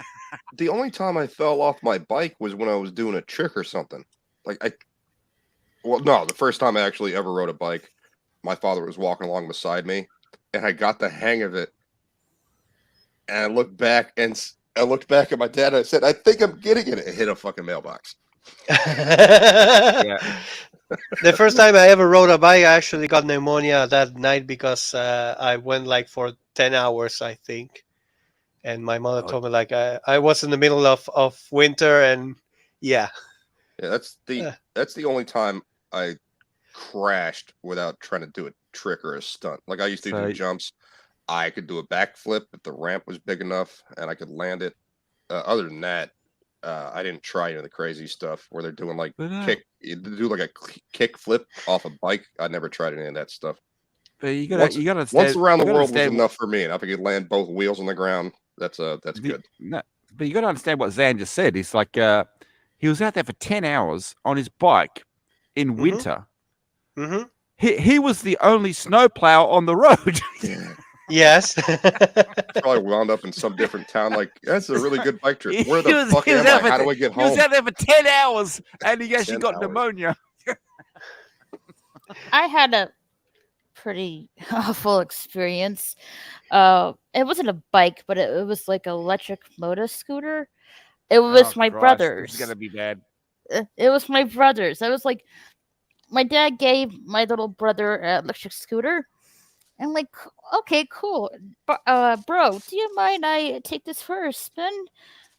the only time I fell off my bike was when I was doing a trick or something. No, the first time I actually ever rode a bike, my father was walking along beside me, and I got the hang of it. And I looked back at my dad, and I said, "I think I'm getting it." It hit a fucking mailbox. Yeah. the first time I ever rode a bike, I actually got pneumonia that night because I went like for 10 hours, I think. And my mother told me like I was in the middle of winter, and yeah. Yeah, that's the only time I crashed without trying to do a trick or a stunt. Like I used to do jumps. I could do a backflip if the ramp was big enough and I could land it. Other than that, I didn't try any of the crazy stuff where they're doing like do like a kick flip off a bike. I never tried any of that stuff. But you gotta once around the world was enough for me, and if I could land both wheels on the ground, that's good. No, but you got to understand what Zan just said. He's like he was out there for 10 hours on his bike in winter. Mm-hmm. He was the only snowplow on the road. Yes. Probably wound up in some different town. Like, that's a really good bike trip. Where the fuck am I? How do I get home? He was out there for 10 hours and he actually got pneumonia. I had a pretty awful experience. It wasn't a bike, but it was like an electric motor scooter. It was my brother's. It's gonna be bad. It was my brother's. I was like, my dad gave my little brother an electric scooter. And like, okay, cool. Bro, do you mind I take this for a spin?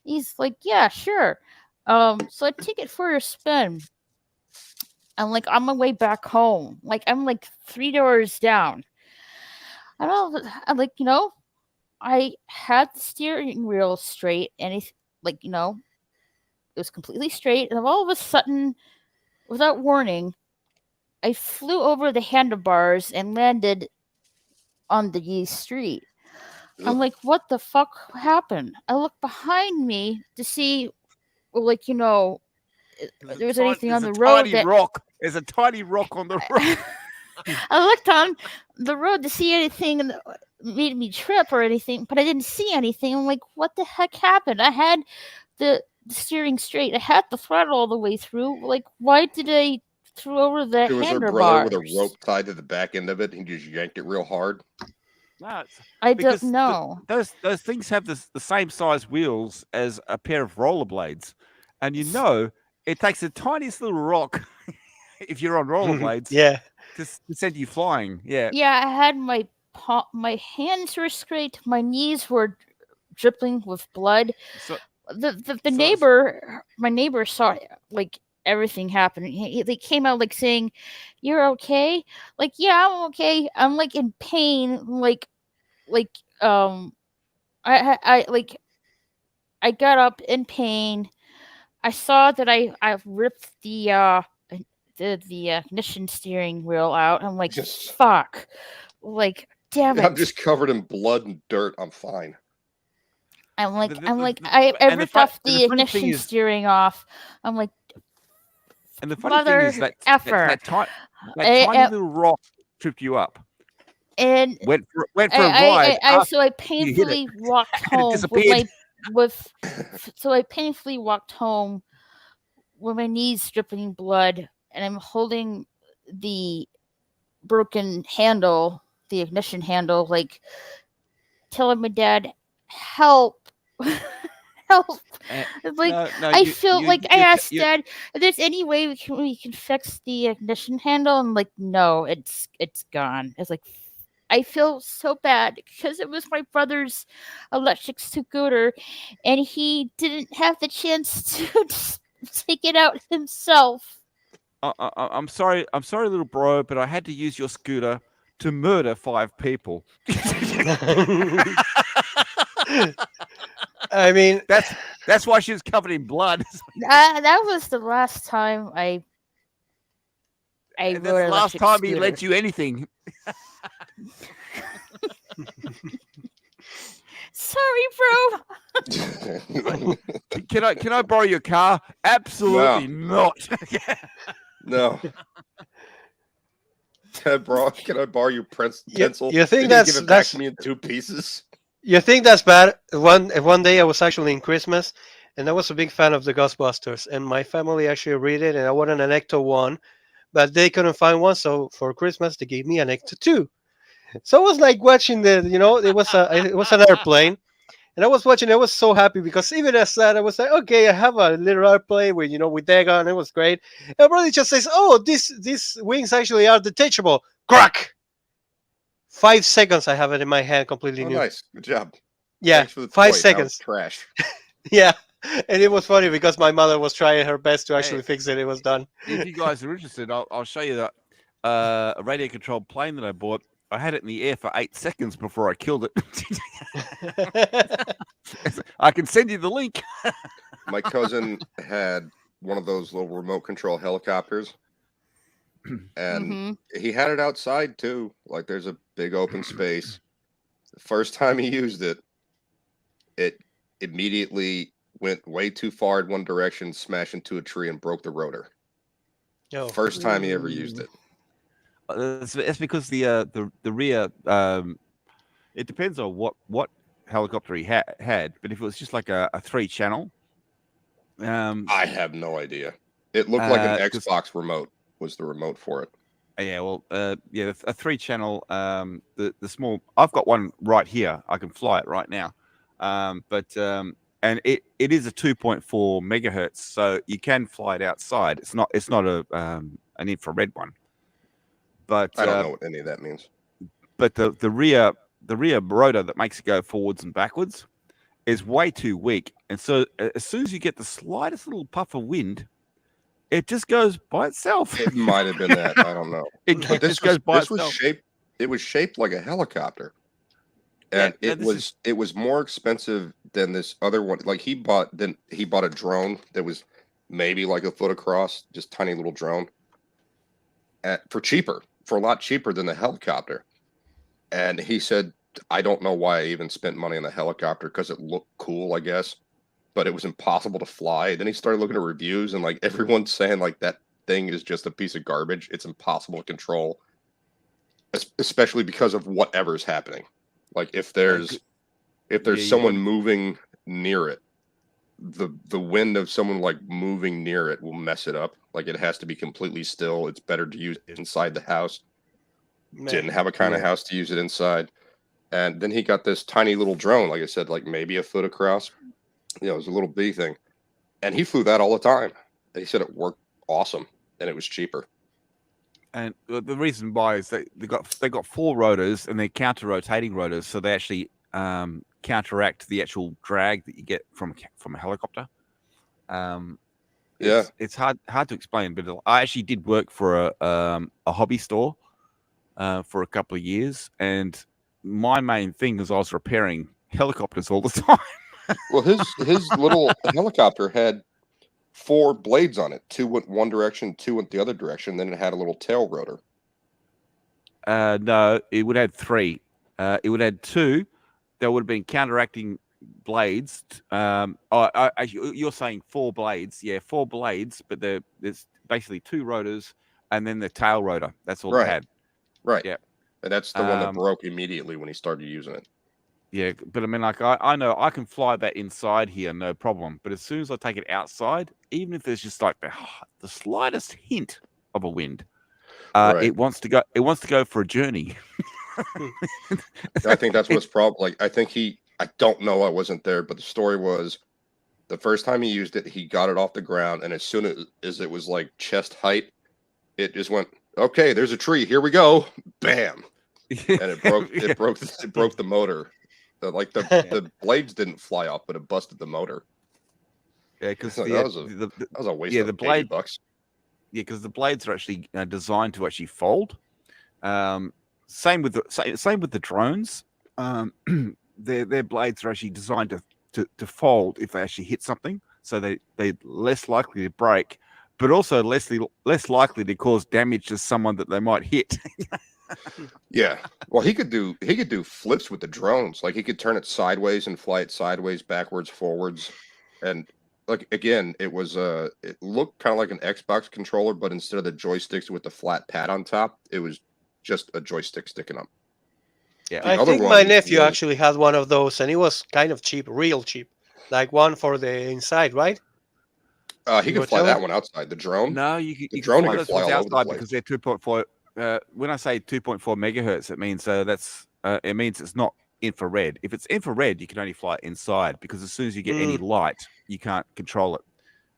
He's like, yeah, sure. So I take it for a spin. I'm like, on my way back home. Like, I'm like 3 doors down. I'm like, I had the steering wheel straight, and it's like, it was completely straight. And all of a sudden, without warning, I flew over the handlebars and landed on the street. I'm like, what the fuck happened? I look behind me to see, like, there was anything on the road. There's a tiny rock on the road. I looked on the road to see anything that made me trip or anything, but I didn't see anything. I'm like, what the heck happened? I had the steering straight. I had the throttle all the way through. Like, why did I throw over the handlebars? It was her brother with a rope tied to the back end of it, and he just yanked it real hard. No, I don't know. Those things have the same size wheels as a pair of rollerblades, and it takes the tiniest little rock if you're on rollerblades. Yeah. To send you flying. Yeah. Yeah, I had my hands were scraped, my knees were dripping with blood. So my neighbor saw like everything happen. They came out like saying, "You're okay?" Like, yeah, I'm okay. I'm like in pain. I got up in pain. I saw that I ripped the ignition steering wheel out. I'm like, fuck. Like, damn it. I'm just covered in blood and dirt. I'm fine. I ripped off the ignition steering off. I'm like, and the funny thing is that tiny little rock tripped you up. And went for a ride. So I painfully walked home so I painfully walked home with my knees dripping blood, and I'm holding the broken handle, the ignition handle, like telling my dad, "Help, help." Eh, It's like no, I you feel you like I you ca- asked you Dad if there's any way we can fix the ignition handle, and like, no, it's gone. It's like I feel so bad because it was my brother's electric scooter, and he didn't have the chance to just take it out himself. I'm sorry, little bro, but I had to use your scooter to murder 5 people. I mean, That's why she was covered in blood. That was the last time I And that's rode the an last electric time he scooter. lent you anything. Sorry, bro. Can I borrow your car? Absolutely not. No. Can I borrow your pencil? you think You're gonna give it back that's to me in 2 pieces? you think that's bad? One day I was actually in Christmas, and I was a big fan of the Ghostbusters, and my family actually read it, and I wanted an Ecto 1, but they couldn't find one, so for Christmas they gave me an Ecto 2. So I was like watching it was an airplane, and I was watching. I was so happy because even as that, I was like, okay, I have a little airplane with Dega, and it was great. And my brother just says, oh, these wings actually are detachable. Crack. 5 seconds, I have it in my hand, completely Oh, new. nice. Good job. Yeah, Thanks for the 5 toy. That was seconds. trash. Yeah, and it was funny because my mother was trying her best to actually Hey, fix it. It was done. if you guys are interested, I'll show you that a radio controlled plane that I bought. I had it in the air for 8 seconds before I killed it. I can send you the link. My cousin had one of those little remote control helicopters, and Mhm. he had it outside too. Like there's a big open space. The first time he used it, it immediately went way too far in one direction, smashed into a tree, and broke the rotor. Oh. First time he ever used it. It's because the rear. It depends on what helicopter he had, but if it was just like a 3-channel, I have no idea. It looked like an 'cause- Xbox remote was the remote for it. yeah, well, yeah, a 3-channel. The small. I've got one right here. I can fly it right now, and it is a 2.4 megahertz, so you can fly it outside. It's not an infrared one. But I don't know what any of that means. But the rear rotor that makes it go forwards and backwards is way too weak, and so as soon as you get the slightest little puff of wind, it just goes by itself. It might have been that. I don't know. It But just goes by this was itself. shaped. It was shaped like a helicopter, Yeah, and no, it was more expensive than this other one. Like he bought a drone that was maybe like a foot across, just tiny little drone, for a lot cheaper than the helicopter. And he said, I don't know why I even spent money on the helicopter because it looked cool, I guess, but it was impossible to fly. Then he started looking at reviews, and like everyone's saying like that thing is just a piece of garbage. It's impossible to control, especially because of whatever's happening. Like if there's someone moving near it, the wind of someone like moving near it will mess it up. Like it has to be completely still. It's better to use it inside the house. Didn't have a kind of house to use it inside. And then he got this tiny little drone, like I said, like maybe a foot across. It was a little bitty thing. And he flew that all the time. And he said it worked awesome and it was cheaper. And the reason why is they got 4 rotors, and they're counter-rotating rotors, so they actually counteract the actual drag that you get from a helicopter. It's hard to explain, but I actually did work for a hobby store for a couple of years, and my main thing was I was repairing helicopters all the time. Well, his little helicopter had 4 blades on it. 2 went one direction, 2 went the other direction. Then it had a little tail rotor. No, it would have 3. It would have 2. There would have been counteracting blades. You're saying 4 blades? Yeah, 4 blades, but there's basically 2 rotors and then the tail rotor. That's all it had. Right. Yeah. And that's the one that broke immediately when he started using it. Yeah, but I mean, like I know I can fly that inside here, no problem. But as soon as I take it outside, even if there's just like the slightest hint of a wind, it wants to go. It wants to go for a journey. I think that's what's problem. Like, I think I don't know, I wasn't there, but the story was the first time he used it, he got it off the ground, and as soon as it was like chest height, it just went, okay, there's a tree, here we go, bam, and it broke the motor. The blades didn't fly off, but it busted the motor. Yeah, because that was a waste of $80. Yeah, because the blades are actually designed to actually fold. Same with the drones. Their blades are actually designed to fold if they actually hit something, so they're less likely to break, but also less likely to cause damage to someone that they might hit. Yeah, well, he could do flips with the drones. Like, he could turn it sideways and fly it sideways, backwards, forwards, and like, again, it looked kind of like an Xbox controller, but instead of the joysticks with the flat pad on top, it was just a joystick sticking up. Yeah, I think my nephew actually had one of those, and it was kind of cheap, real cheap, like one for the inside, right? He could fly that one outside. The drone? No, you the can drone fly could those fly ones all over the outside place. because they're 2.4. When I say 2.4 megahertz, it means it means it's not infrared. If it's infrared, you can only fly inside, because as soon as you get any light, you can't control it.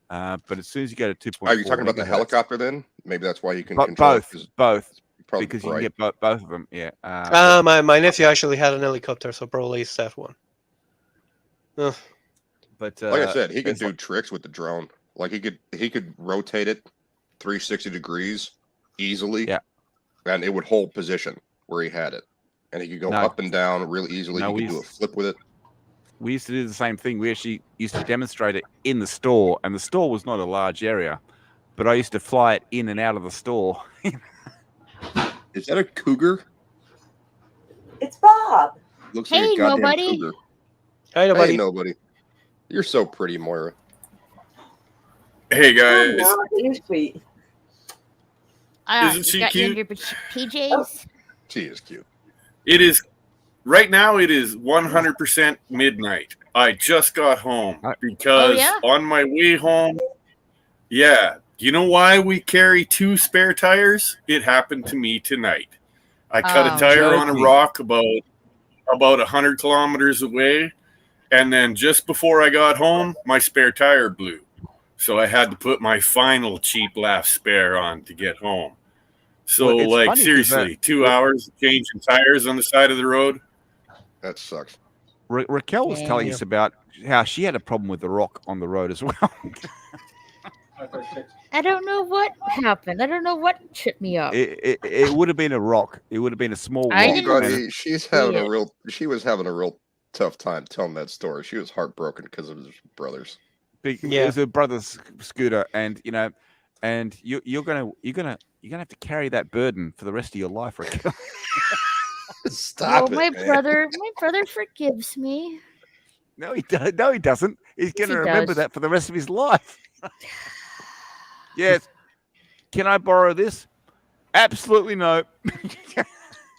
But as soon as you go to 2.4, are you talking about the helicopter then? Maybe that's why you can control both, probably because you can get both of them. Yeah. My nephew actually had an helicopter, so probably it's that one. But like I said, he could do tricks with the drone. Like, he could rotate it 360 degrees easily. Yeah. And it would hold position where he had it. And he could go up and down real easily. He could do a flip with it. We used to do the same thing. We actually used to demonstrate it in the store, and the store was not a large area, but I used to fly it in and out of the store. Is that a cougar? It's Bob. Looks like a goddamn cougar. Hey, nobody. Hey, nobody. You're so pretty, Moira. Hey, guys. Oh, you're sweet. Isn't she cute? In your PJs? She is cute. It is. Right now, it is 100% midnight. I just got home because on my way home, you know why we carry 2 spare tires? It happened to me tonight. I cut a tire on a rock about 100 kilometers away, and then just before I got home, my spare tire blew. So I had to put my final cheap laugh spare on to get home. So, like, seriously, 2 hours changing tires on the side of the road. That sucks. Raquel was telling us about how she had a problem with the rock on the road as well. I don't know what happened. I don't know what tripped me up. It would have been a rock. It would have been a small rock. She was having a real tough time telling that story. She was heartbroken because of his brothers. It was her brother's scooter, and and you're gonna have to carry that burden for the rest of your life, Raquel. Stop it, my brother forgives me. No, he doesn't. He's going to remember that for the rest of his life. Yes. Can I borrow this? Absolutely no.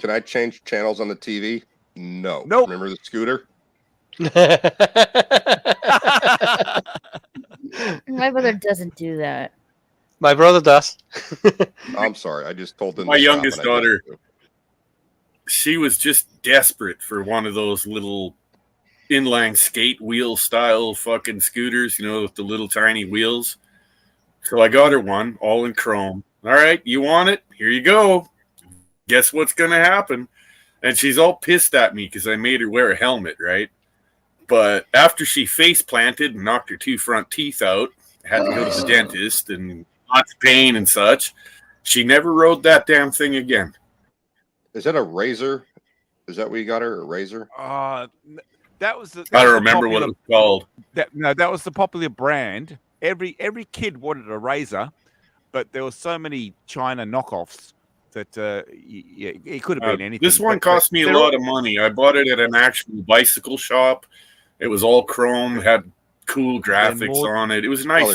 Can I change channels on the TV? No. Nope. Remember the scooter? My brother doesn't do that. My brother does. I'm sorry. I just told them. My youngest daughter, she was just desperate for one of those little inline skate wheel style fucking scooters, with the little tiny wheels. So I got her one, all in chrome. All right, you want it? Here you go. Guess what's going to happen? And she's all pissed at me because I made her wear a helmet, right? But after she face planted and knocked her 2 front teeth out, had to go to the dentist and lots of pain and such, she never rode that damn thing again. Is that a razor? Is that what you got her? A razor? That was the. I don't remember what it was called. That was the popular brand. Every kid wanted a razor, but there were so many China knockoffs that it could have been anything. This one cost me a lot of money. I bought it at an actual bicycle shop. It was all chrome, had cool graphics on it. It was nice.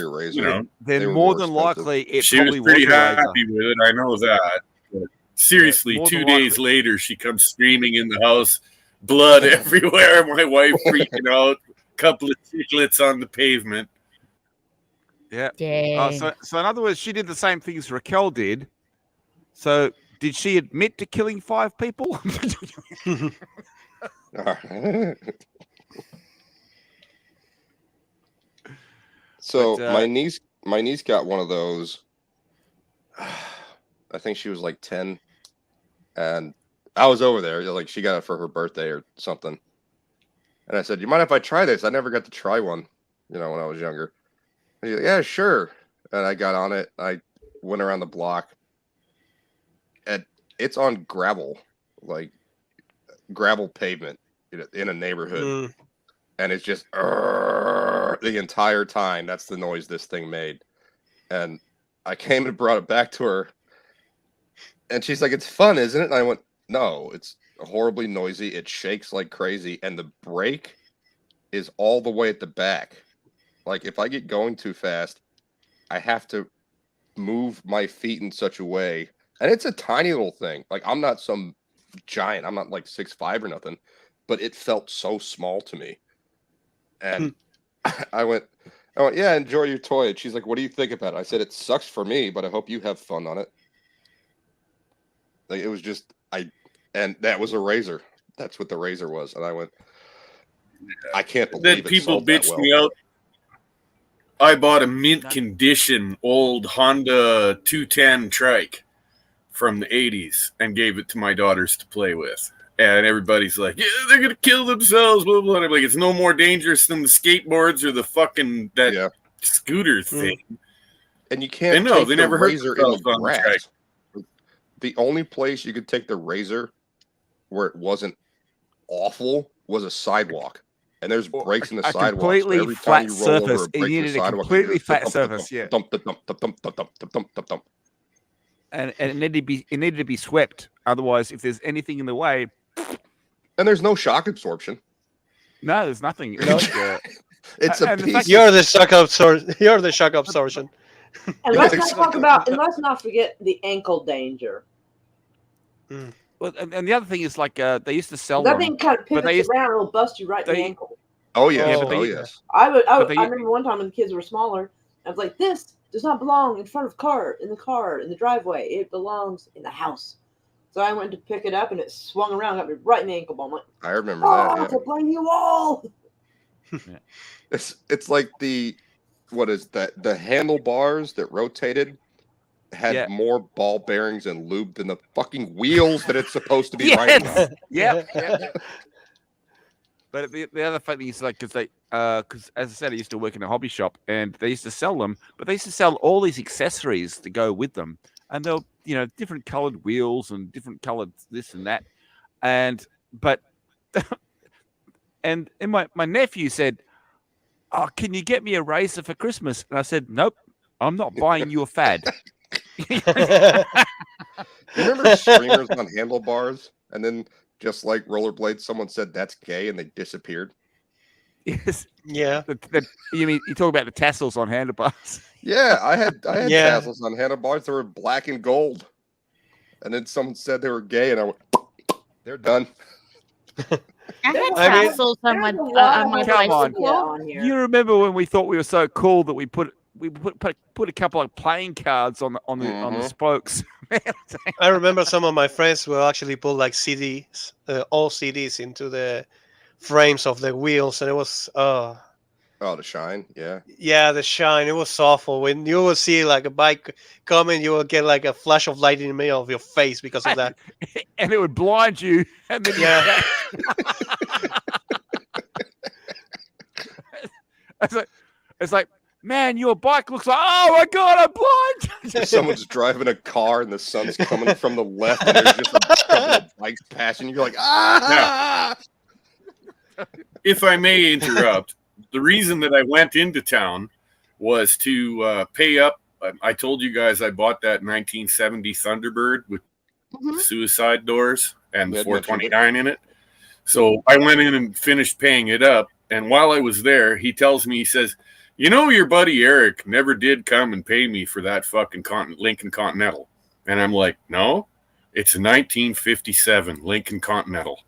Then more than likely, she was pretty happy with it. I know that. But seriously, 2 days later, she comes screaming in the house, blood everywhere. My wife freaking out. Couple of chiclets on the pavement. Yeah. So in other words, she did the same thing as Raquel did. So Did she admit to killing 5 people? So But, my niece got one of those. I think she was like 10, and I was over there. Like, she got it for her birthday or something, and I said, "You mind if I try this? I never got to try one, when I was younger." And she's like, "Yeah, sure." And I got on it. I went around the block, and it's on gravel, like gravel pavement in a neighborhood, and it's just the entire time. That's the noise this thing made. And I came and brought it back to her, and she's like, "It's fun, isn't it?" And I went, "No, it's horribly noisy. It shakes like crazy, and the brake is all the way at the back. Like, if I get going too fast, I have to move my feet in such a way." And it's a tiny little thing. Like, I'm not some giant. I'm not like 6'5" or nothing, but it felt so small to me. And I went, "Yeah, enjoy your toy." And she's like, "What do you think about it?" I said, "It sucks for me, but I hope you have fun on it." Like, it was just, and that was a razor. That's what the razor was. And I went, I can't believe Then it people sold that bitched well. me out. I bought a mint condition old Honda 210 trike from the 80s and gave it to my daughters to play with. And everybody's like, "Yeah, they're going to kill themselves, blah, blah." And I'm like, it's no more dangerous than the skateboards or the fucking scooter thing. And you can't no, take they the never hurt razor in the themselves on the trike. grass. The only place you could take the razor where it wasn't awful was a sidewalk. And there's breaks in the sidewalk. completely Every time you flat roll over surface. a It break in the needed a sidewalk, completely flat surface, yeah. And it needed to be swept. Otherwise, if there's anything in the way, and there's no shock absorption. No, there's nothing. It's a piece. You're the shock absorption. You're the shock absorption. And let's not talk about, and let's not forget the ankle danger. Well, and the other thing is, like, they used to sell That them. thing kind of pivots around and it'll bust you right in the ankle. Oh yes, yes. I remember one time when the kids were smaller, I was like, "This does not belong in front of in the driveway. It belongs in the house." So I went to pick it up and it swung around, got me right in the ankle bone. Like, I remember that. Yeah. To blame you all. It's like the handlebars that rotated had more ball bearings and lube than the fucking wheels that it's supposed to be riding on. Yep. But the other funny thing is, like, because as I said, I used to work in a hobby shop, and they used to sell them, but they used to sell all these accessories to go with them, and they'll, different colored wheels and different colored this and that, and my nephew said, "Oh, can you get me a razor for Christmas?" And I said, "Nope, I'm not buying you a fad." You remember streamers on handlebars, and then just like rollerblades, someone said that's gay, and they disappeared. Yes. Yeah. You mean you talk about the tassels on handlebars? Yeah, I had tassels on handlebars. They were black and gold, and then someone said they were gay, and I went, "They're done." I had tassels on my Come on. on here. You remember when we thought we were so cool that we put a couple of playing cards on the spokes? I remember some of my friends will actually put like CDs, all CDs into the frames of the wheels, and it was the shine, yeah. Yeah, the shine. It was awful. When you will see like a bike coming, you will get like a flash of light in the middle of your face because of that. And it would blind you. And then it's like, man, your bike looks like, oh my God, I'm blind. Someone's driving a car and the sun's coming from the left, and there's just a couple of bikes passing. You're like, ah! Now, if I may interrupt, the reason that I went into town was to pay up. I told you guys I bought that 1970 Thunderbird with suicide doors and the 429 in it. So I went in and finished paying it up. And while I was there, he tells me, he says, your buddy Eric never did come and pay me for that fucking Lincoln Continental. And I'm like, no, it's a 1957 Lincoln Continental.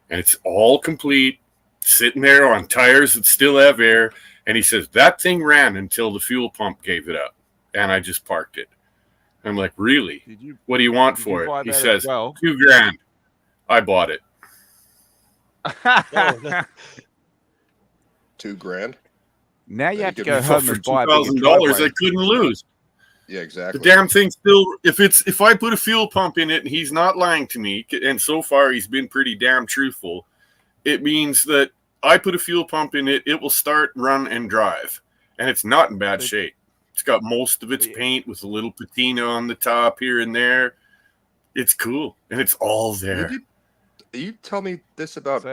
And it's all complete, sitting there on tires that still have air. And he says, that thing ran until the fuel pump gave it up. And I just parked it. I'm like, really? Did you? What do you want Did for you it? buy He that as says, well? $2,000. I bought it. $2,000. Now you Yeah, have to you go could- home For and buy a bigger $2,000, I driveway. couldn't lose. Yeah, exactly. The damn thing still, if I put a fuel pump in it and he's not lying to me, and so far he's been pretty damn truthful, it means that I put a fuel pump in it, it will start, run, and drive. And it's not in bad shape. It's got most of its paint with a little patina on the top here and there. It's cool. And it's all there. You tell me this about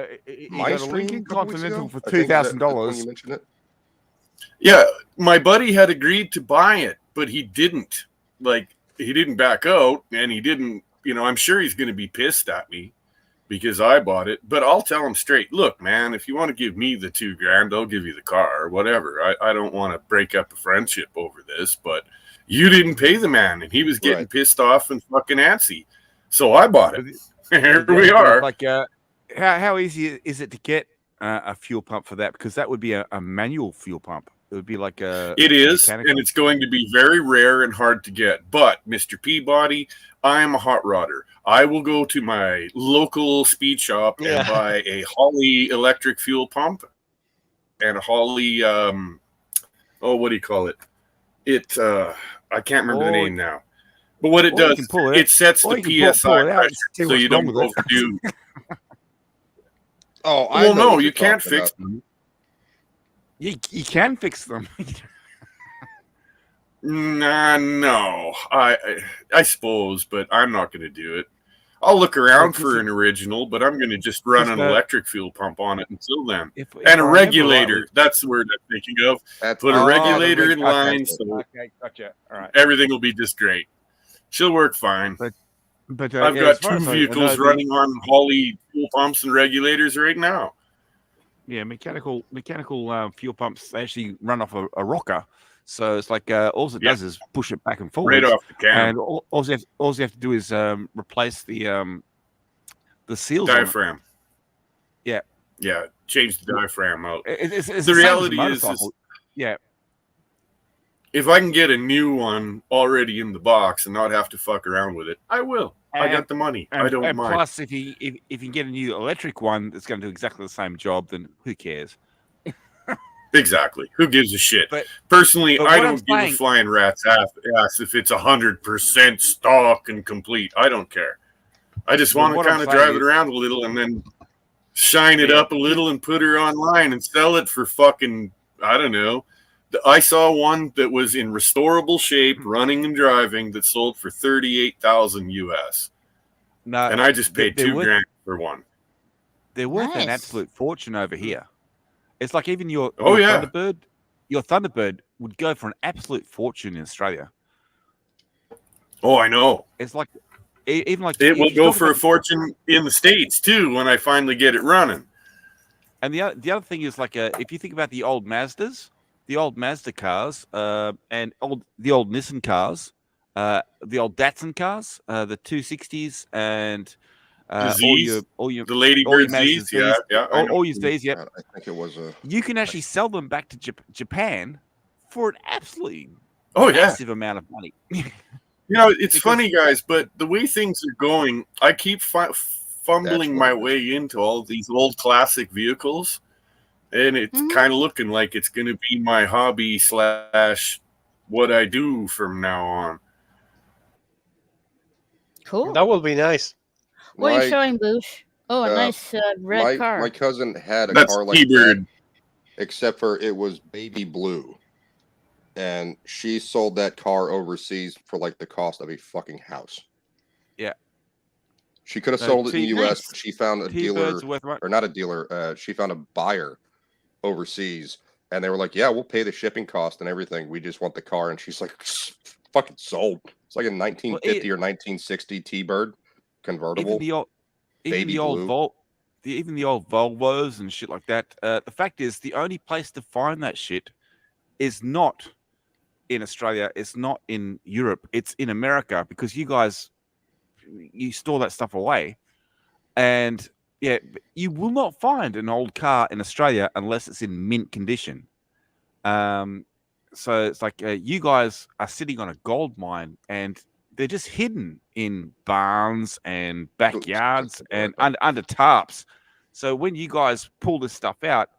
my got a Lincoln Continental for $2,000. You mentioned it. Yeah, my buddy had agreed to buy it, but he didn't. Like, he didn't back out, and he didn't, I'm sure he's going to be pissed at me because I bought it. But I'll tell him straight, look, man, if you want to give me the $2,000, I'll give you the car or whatever. I don't want to break up a friendship over this, but you didn't pay the man, and he was getting pissed off and fucking antsy. So I bought it. Here we are. Like, how easy is it to get a fuel pump for that? Because that would be a manual fuel pump. It would be like a. It is, mechanical. and it's going to be very rare and hard to get. But Mr. Peabody, I am a hot rodder. I will go to my local speed shop and buy a Holly electric fuel pump and a Holly. What do you call it? I can't remember the name now. But what it does, it sets the PSI pressure, so you don't overdo. Well, no, you can't fix them. You can fix them. No, I suppose, but I'm not going to do it. I'll look around for an original, but I'm going to just run an electric fuel pump on it until then. And a regulator. That's the word I'm thinking of. Put a regulator in line, so gotcha. All right. Everything will be just great. She'll work fine. But I've got 2 vehicles running on Holly fuel pumps and regulators right now. Yeah, mechanical fuel pumps actually run off a rocker, so it's like all it does is push it back and forward. Right off the can. And all you have to do is replace the seals. Diaphragm. Yeah. Yeah, change the diaphragm out. It's the reality is, yeah. If I can get a new one already in the box and not have to fuck around with it, I will. I got the money. I don't mind. Plus, if you can get a new electric one that's going to do exactly the same job, then who cares? Exactly. Who gives a shit? Personally, I don't give a flying rat's ass if it's 100% stock and complete. I don't care. I just want to kind of drive it around a little and then shine it up a little and put her online and sell it for fucking, I don't know. I saw one that was in restorable shape, running and driving, that sold for $38,000 US. And I just paid $2,000 for one. They're worth an absolute fortune over here. It's like even your Thunderbird, your Thunderbird would go for an absolute fortune in Australia. Oh, I know. It's like even like it will go for a fortune in the States too when I finally get it running. And the other thing is like if you think about the old Mazdas. The old Mazda cars and the old Nissan cars, the old Datsun cars, the 260s and all your the Ladybird Z's, all your Z's, I think it was a. You can actually sell them back to Japan for an absolutely massive amount of money. It's funny, guys, but the way things are going, I keep fumbling my way into all these old classic vehicles. And it's kind of looking like it's going to be my hobby / what I do from now on. Cool. That will be nice. What are you showing, Boosh? Oh, a nice red car. My cousin had a That's car like that, except for it was baby blue. And she sold that car overseas for like the cost of a fucking house. Yeah. She could have sold it in the U.S., but she found a dealer, or not a dealer, she found a buyer overseas, and they were like, yeah, we'll pay the shipping cost and everything. We just want the car. And she's like, fucking sold. It's like a 1950 or 1960 T-Bird convertible. Even the old Volvos and shit like that. The fact is, the only place to find that shit is not in Australia. It's not in Europe. It's in America, because you guys, you store that stuff away. And yeah, you will not find an old car in Australia unless it's in mint condition. So it's like you guys are sitting on a gold mine, and they're just hidden in barns and backyards and under tarps. So when you guys pull this stuff out,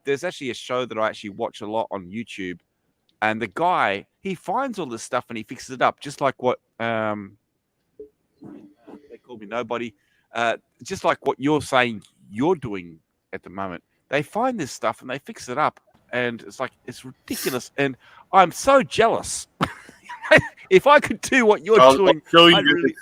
there's actually a show that I actually watch a lot on YouTube, and the guy, he finds all this stuff and he fixes it up, just like what they call me nobody, just like what you're saying you're doing at the moment. They find this stuff and they fix it up, and it's like, it's ridiculous, and I'm so jealous. If I could do what you're doing, show you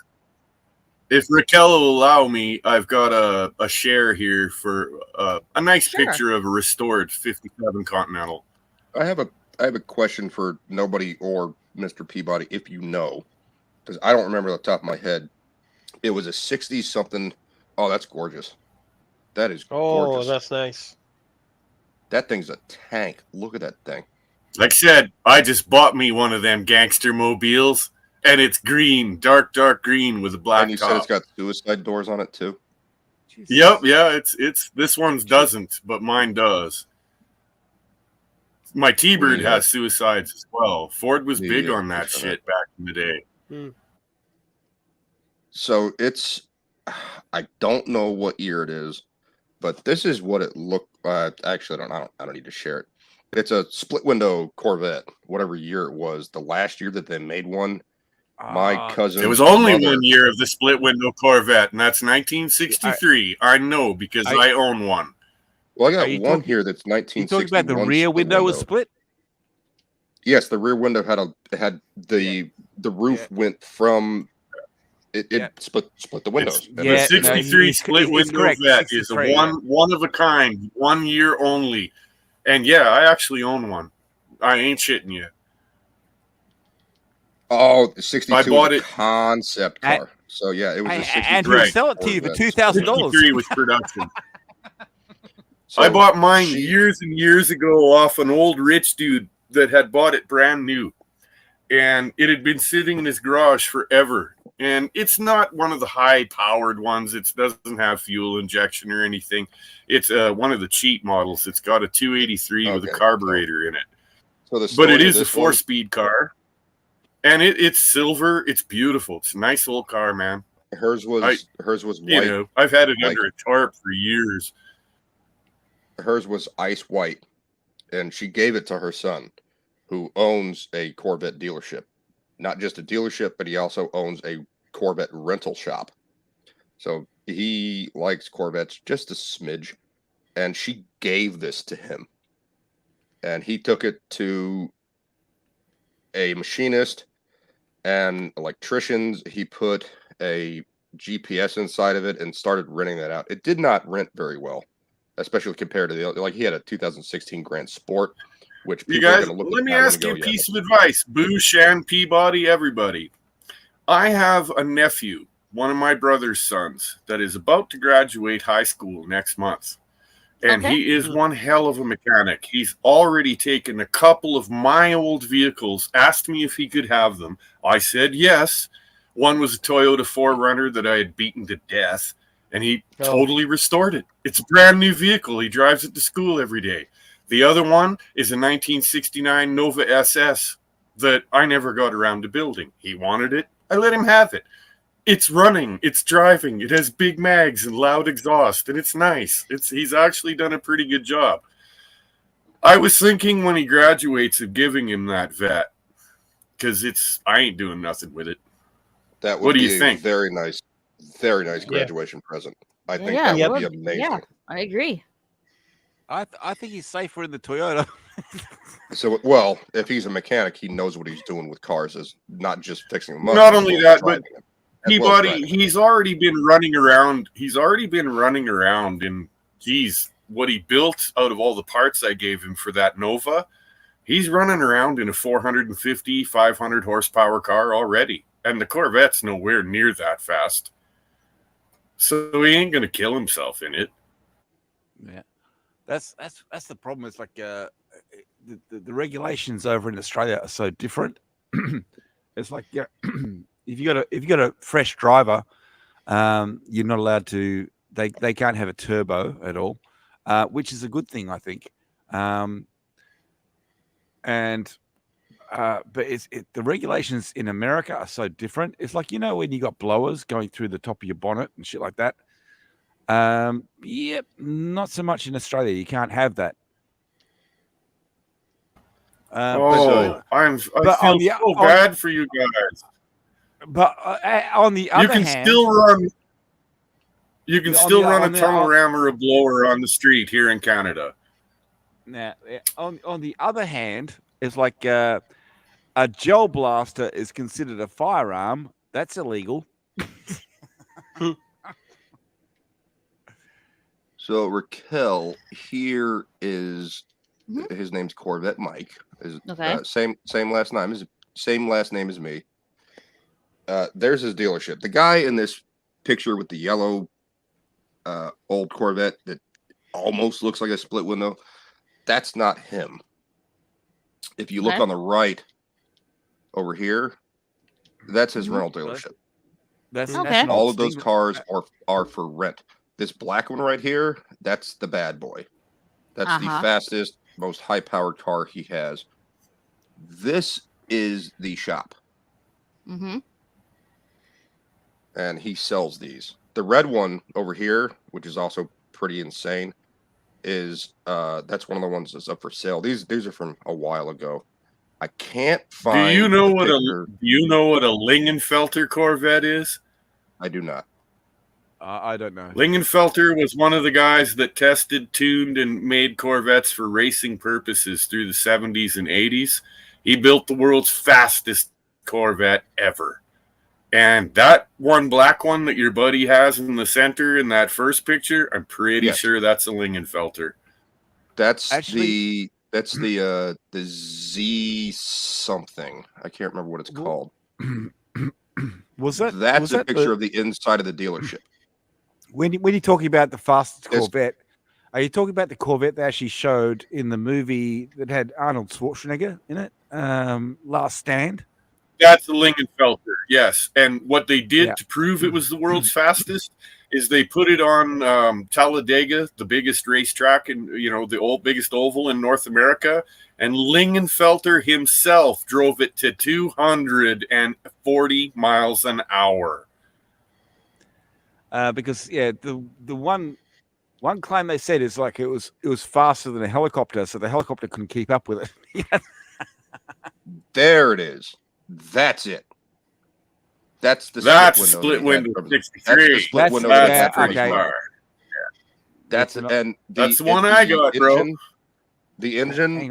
if Raquel will allow me, I've got a share here for a nice picture of a restored 57 Continental. I have a question for nobody or Mr. Peabody, if you know, because I don't remember off the top of my head. It was a 60 something. Oh, that's gorgeous. That is gorgeous. Oh, that's nice. That thing's a tank. Look at that thing. Like I said, I just bought me one of them gangster mobiles, and it's green, dark green with a black And you top. said it's got suicide doors on it too? Jesus. Yep, yeah, it's this one's doesn't, but mine does. My T-Bird has suicides as well. Ford was big on that shit back in the day. So it's, I don't know what year it is, but this is what it looked. Actually, I don't need to share it. It's a split window Corvette, whatever year it was. The last year that they made one, my cousin. It was only 1 year of the split window Corvette, and that's 1963. I know because I own one. Well, I got one here that's 1961. You talking about the rear window was split? Yes, the rear window had the roof went from. It split the windows. The 63 split window Vet is a one of a kind, 1 year only. And yeah, I actually own one. I ain't shitting you. Oh, the 62 I bought was a concept car. So yeah, it was a 63. And he'll sell it to you for $2,000. 63 was production. So I bought mine years and years ago off an old rich dude that had bought it brand new. And it had been sitting in his garage forever. And it's not one of the high-powered ones. It doesn't have fuel injection or anything. It's one of the cheap models. It's got a 283 with a carburetor in it. But it is a 4-speed car. And it's silver. It's beautiful. It's a nice old car, man. Hers was white. You know, I've had it under a tarp for years. Hers was ice white. And she gave it to her son, who owns a Corvette dealership. Not just a dealership, but he also owns a Corvette rental shop. So he likes Corvettes just a smidge. And she gave this to him. And he took it to a machinist and electricians. He put a GPS inside of it and started renting that out. It did not rent very well, especially compared to the other. Like, he had a 2016 Grand Sport, which you guys, let me ask you a piece of advice. Boo, Shan, Peabody, everybody. I have a nephew, one of my brother's sons, that is about to graduate high school next month. And he is one hell of a mechanic. He's already taken a couple of my old vehicles, asked me if he could have them. I said yes. One was a Toyota 4Runner that I had beaten to death, and he totally restored it. It's a brand new vehicle. He drives it to school every day. The other one is a 1969 Nova SS that I never got around to building. He wanted it. I let him have it. It's running. It's driving. It has big mags and loud exhaust, and it's nice. He's actually done a pretty good job. I was thinking when he graduates of giving him that vet, because I ain't doing nothing with it. That would what do be you think? Very nice graduation present. I think that would be amazing. Yeah, I agree. I think he's safer in the Toyota. So, well, if he's a mechanic, he knows what he's doing with cars, is not just fixing them up. Not only that, but Peabody, he's already been running around. He's already been running around in, what he built out of all the parts I gave him for that Nova. He's running around in a 450, 500 horsepower car already. And the Corvette's nowhere near that fast. So he ain't going to kill himself in it. Yeah. That's the problem. It's like the regulations over in Australia are so different. It's like, yeah, if you got a fresh driver, you're not allowed to. They can't have a turbo at all, which is a good thing, I think. And but the regulations in America are so different. It's like, when you got blowers going through the top of your bonnet and shit like that. Yep, not so much in Australia. You can't have that. I feel so bad for you guys. But on the other hand, you can still run a tunnel ram or a blower on the street here in Canada. Now, on the other hand, it's like a gel blaster is considered a firearm. That's illegal. So Raquel here is his name's Corvette Mike. Same last name as me. There's his dealership. The guy in this picture with the yellow old Corvette that almost looks like a split window, that's not him. If you look on the right over here, that's his rental dealership. That's all of those cars are for rent. This black one right here, that's the bad boy. That's the fastest, most high-powered car he has. This is the shop. And he sells these. The red one over here, which is also pretty insane, is that's one of the ones that's up for sale. These are from a while ago. I can't find. Do you know what a Lingenfelter Corvette is? I do not. I don't know. Lingenfelter was one of the guys that tested, tuned, and made Corvettes for racing purposes through the 70s and 80s. He built the world's fastest Corvette ever. And that one black one that your buddy has in the center in that first picture, I'm pretty sure that's a Lingenfelter. That's the Z something. I can't remember what it's called. That's a picture of the inside of the dealership. When you're talking about the fastest Corvette, are you talking about the Corvette that actually showed in the movie that had Arnold Schwarzenegger in it, Last Stand? That's the Lingenfelter, yes. And what they did to prove it was the world's fastest is they put it on Talladega, the biggest racetrack and the biggest oval in North America. And Lingenfelter himself drove it to 240 miles an hour. Because the one claim they said is like it was faster than a helicopter, so the helicopter couldn't keep up with it. There it is. That's it. That's the split window 63. That's the split window. That's the one I got, bro. The engine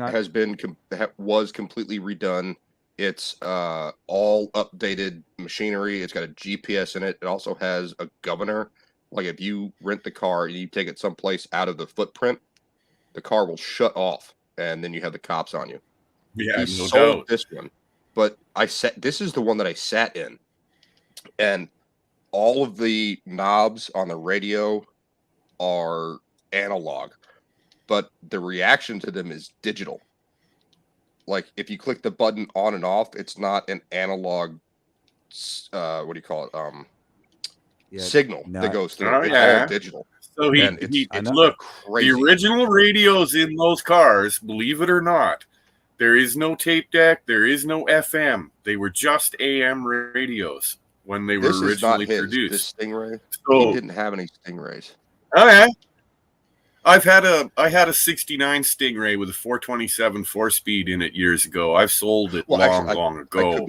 was completely redone. It's all updated machinery. It's got a GPS in it. It also has a governor. Like if you rent the car and you take it someplace out of the footprint, the car will shut off, and then you have the cops on you. Yeah, he sold this one, but this is the one that I sat in, and all of the knobs on the radio are analog, but the reaction to them is digital. Like if you click the button on and off, it's not an analog. What do you call it? Signal that goes through. It's all digital. So look, the original radios in those cars, believe it or not, there is no tape deck, there is no FM. They were just AM radios when they were originally produced. This Stingray, he didn't have any Stingrays. Oh yeah. I had a 69 Stingray with a 427 4-speed in it years ago. I've sold it long ago.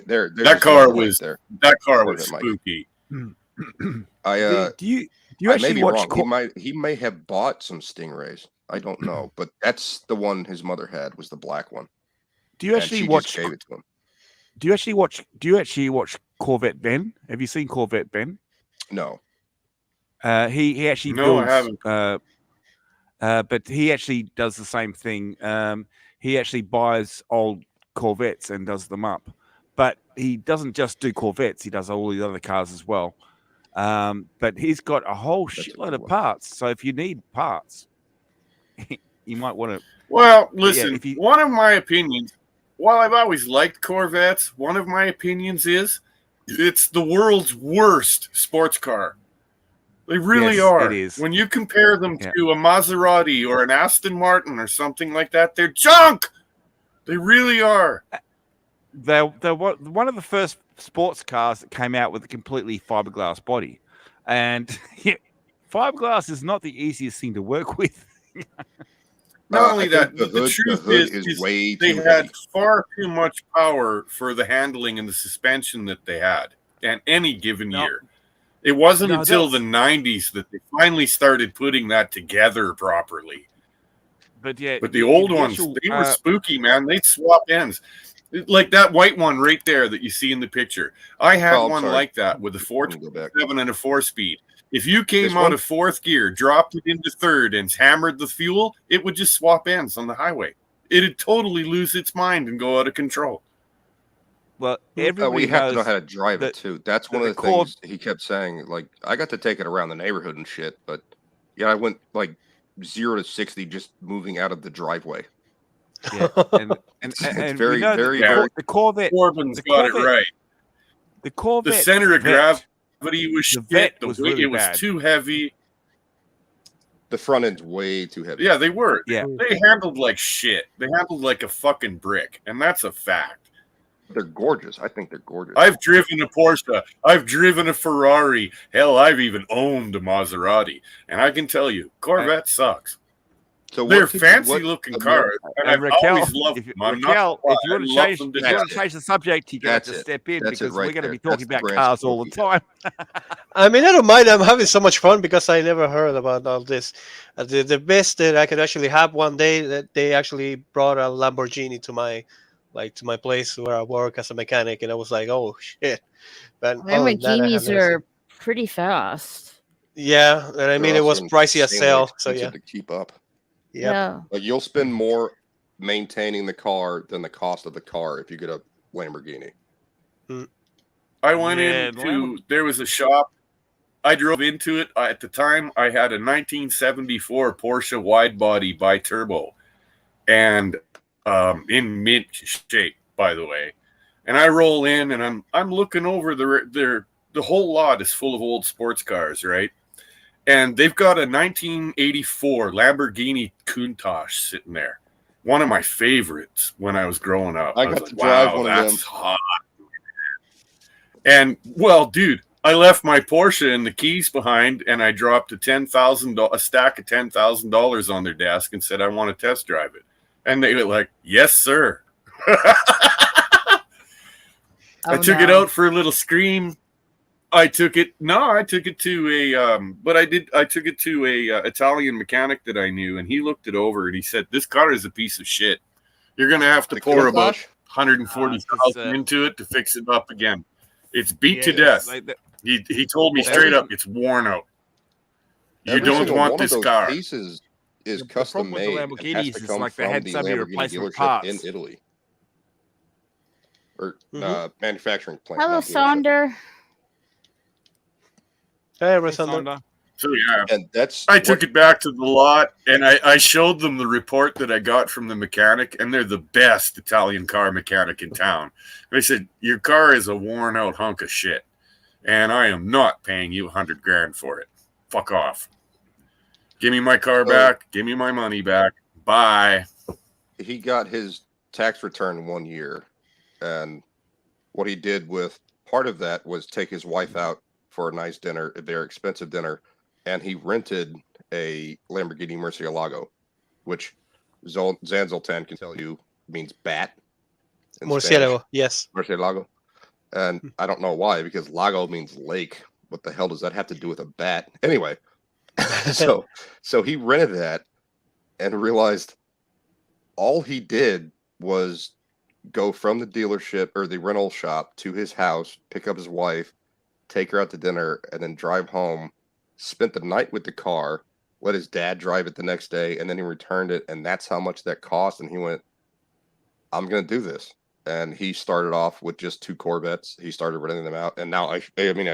That car was spooky. Do you actually watch? He may have bought some Stingrays. I don't know, but that's the one his mother had, was the black one. Do you actually watch? Gave it to him. Do you actually watch Corvette Ben? Have you seen Corvette Ben? No. He actually builds. I haven't. But he actually does the same thing. He actually buys old Corvettes and does them up. But he doesn't just do Corvettes. He does all the other cars as well. But he's got a whole shitload of parts. So if you need parts, you might want to. Well, listen, one of my opinions, while I've always liked Corvettes, one of my opinions is it's the world's worst sports car. They really are. It is. When you compare them to a Maserati or an Aston Martin or something like that, they're junk. They really are. they're one of the first sports cars that came out with a completely fiberglass body, and fiberglass is not the easiest thing to work with. Not only that, the truth hood is way they too had heavy. far too much power for the handling and the suspension that they had at any given year. It wasn't until the 90s that they finally started putting that together properly. But the old ones, they were spooky, man. They'd swap ends. Like that white one right there that you see in the picture. I had one like that with a 427 and a 4-speed. If you came out of fourth gear, dropped it into third, and hammered the fuel, it would just swap ends on the highway. It'd totally lose its mind and go out of control. Well, we have to know how to drive it too. That's one of the things he kept saying. Like, I got to take it around the neighborhood and shit, but yeah, I went like 0 to 60 just moving out of the driveway. Yeah, and it's very the Corvette. Corbin's got it right. The Corvette, the center of gravity was shit. The weight, really it was bad. too heavy. The front end's way too heavy. Yeah, they were. Yeah, they handled like shit. They handled like a fucking brick, and that's a fact. They're gorgeous. I think they're gorgeous. I've driven a Porsche. I've driven a Ferrari. Hell, I've even owned a Maserati, and I can tell you, Corvette sucks. So they're fancy-looking cars, and I've always loved them. Raquel, if you want to change the subject, you're going to have to step in because we're going to be talking about cars all the time. I mean, I don't mind. I'm having so much fun because I never heard about all this. The best that I could actually have one day that they actually brought a Lamborghini to my place where I work as a mechanic, and I was like, oh shit. But Lamborghinis are pretty fast. Yeah, and I mean it was pricey as hell, so yeah. To keep up. Yeah. Like you'll spend more maintaining the car than the cost of the car if you get a Lamborghini. I went into there was a shop. I drove into it. At the time, I had a 1974 Porsche wide body bi-turbo, and in mint shape, by the way. And I roll in, and I'm looking over the whole lot is full of old sports cars, right? And they've got a 1984 Lamborghini Countach sitting there. One of my favorites when I was growing up. I got to drive one of them. That's hot. And, well, dude, I left my Porsche and the keys behind, and I dropped a stack of $10,000 on their desk and said, I want to test drive it. And they were like, yes, sir. I took it out for a little scream. I took it to a Italian mechanic that I knew, and he looked it over and he said, this car is a piece of shit. You're going to have to pour about $140,000 into it to fix it up again. It's beat to death. He told me straight up, it's worn out. You don't want this car. Pieces is custom made. The Lamborghinis is like they had so many replacement dealership parts in Italy. Or manufacturing plant. Hello, Sonder. Hey, Sonder. So yeah, and I took it back to the lot, and I showed them the report that I got from the mechanic, and they're the best Italian car mechanic in town. And I said, your car is a worn out hunk of shit, and I am not paying you $100,000 for it. Fuck off. Give me my car back. Give me my money back. Bye. He got his tax return 1 year, and what he did with part of that was take his wife out for a nice dinner, a very expensive dinner, and he rented a Lamborghini Murcielago, which Zan Zoltan can tell you means bat. Murcielago, yes. Murcielago. And I don't know why, because lago means lake. What the hell does that have to do with a bat? Anyway, so he rented that and realized all he did was go from the dealership or the rental shop to his house, pick up his wife, take her out to dinner, and then drive home, spent the night with the car, let his dad drive it the next day, and then he returned it, and that's how much that cost. And he went, I'm going to do this. And he started off with just 2 Corvettes. He started renting them out. And now, I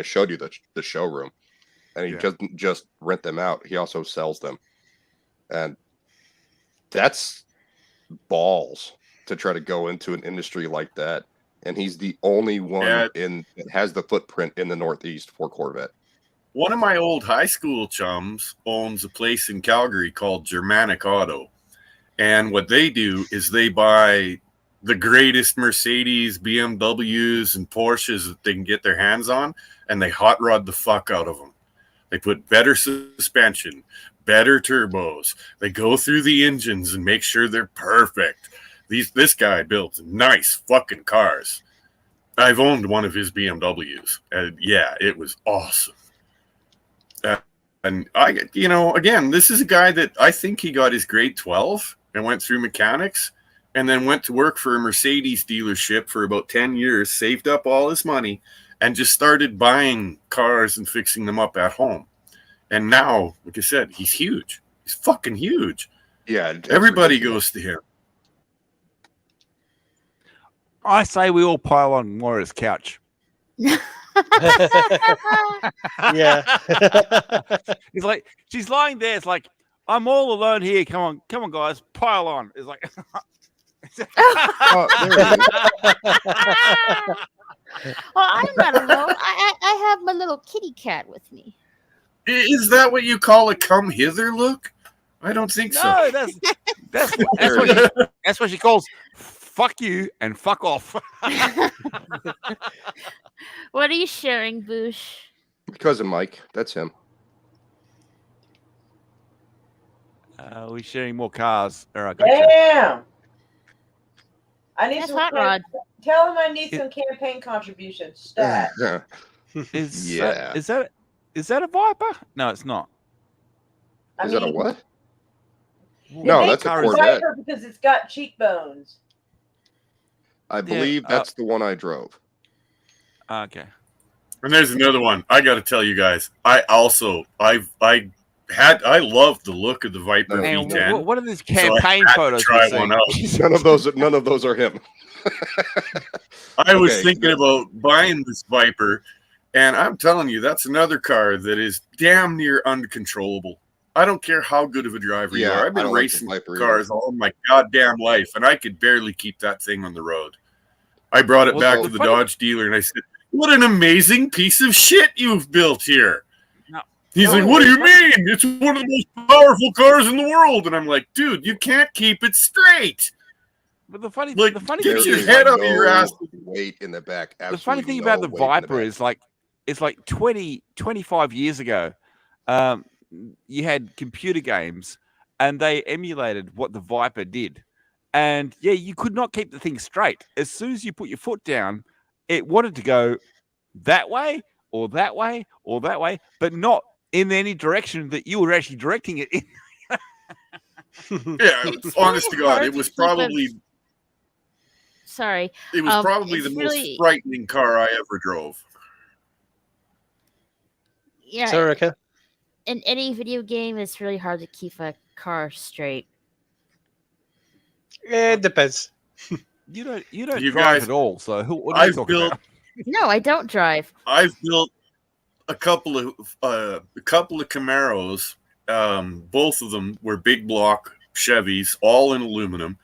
showed you the showroom. And he doesn't just rent them out. He also sells them. And that's balls to try to go into an industry like that. And he's the only one that has the footprint in the Northeast for Corvette. One of my old high school chums owns a place in Calgary called Germanic Auto. And what they do is they buy the greatest Mercedes, BMWs, and Porsches that they can get their hands on, and they hot rod the fuck out of them. They put better suspension, better turbos. They go through the engines and make sure they're perfect. This guy builds nice fucking cars. I've owned one of his BMWs, and yeah, it was awesome. And again, this is a guy that I think he got his grade 12 and went through mechanics, and then went to work for a Mercedes dealership for about 10 years, saved up all his money, and just started buying cars and fixing them up at home. And now, like I said, he's huge. He's fucking huge. Yeah. Everybody goes to him. I say we all pile on Moira's couch. Yeah. It's like she's lying there. It's like, I'm all alone here. Come on, guys, pile on. It's like, Oh, there it is. Well, I'm not alone. I have my little kitty cat with me. Is that what you call a come hither look? I don't think so. no, that's what she calls fuck you and fuck off. What are you sharing, Boosh? My cousin Mike. That's him. We're sharing more cars. All right, gotcha. Damn. I need That's some. hot rod. Tell him I need some campaign contributions. Stat. Is Yeah. is that a Viper? No, it's not. Is that a what? It No, makes that's a it Corvette. Viper because it's got cheekbones. I believe that's the one I drove. Okay. And there's another one. I got to tell you guys. I love the look of the Viper And V10. what are these So I campaign had to photos? try you're one seeing? out. None of those are him. I was Okay, thinking about buying this Viper, and I'm telling you, that's another car that is damn near uncontrollable. I don't care how good of a driver you Yeah, are. I've I been don't like the racing Viper cars all my goddamn life, and I could barely keep that thing on the road. I brought it Well, back so to the funny- Dodge dealer, and I said, "What an amazing piece of shit you've built here." No. He's like, "What do you mean? It's one of the most powerful cars in the world." And I'm like, "Dude, you can't keep it straight. But the funny Like, thing get is, your There head is out of your ass." weight in the back. the funny Absolutely thing no about the weight in Viper back. is it's like 25 years ago, you had computer games and they emulated what the Viper did. And yeah, you could not keep the thing straight. As soon as you put your foot down, it wanted to go that way or that way or that way, but not in any direction that you were actually directing it in. Yeah, It's honest really to God, hard it to was keep probably Sorry. the It's most really- frightening car I ever drove. Yeah. Sorry, Rebecca. In any video game, it's really hard to keep a car straight. It depends. You don't You drive guys- at all. So what are you I've talking built about? No, I don't drive. I've built a couple of Camaros. Both of them were big block Chevys, all in aluminum.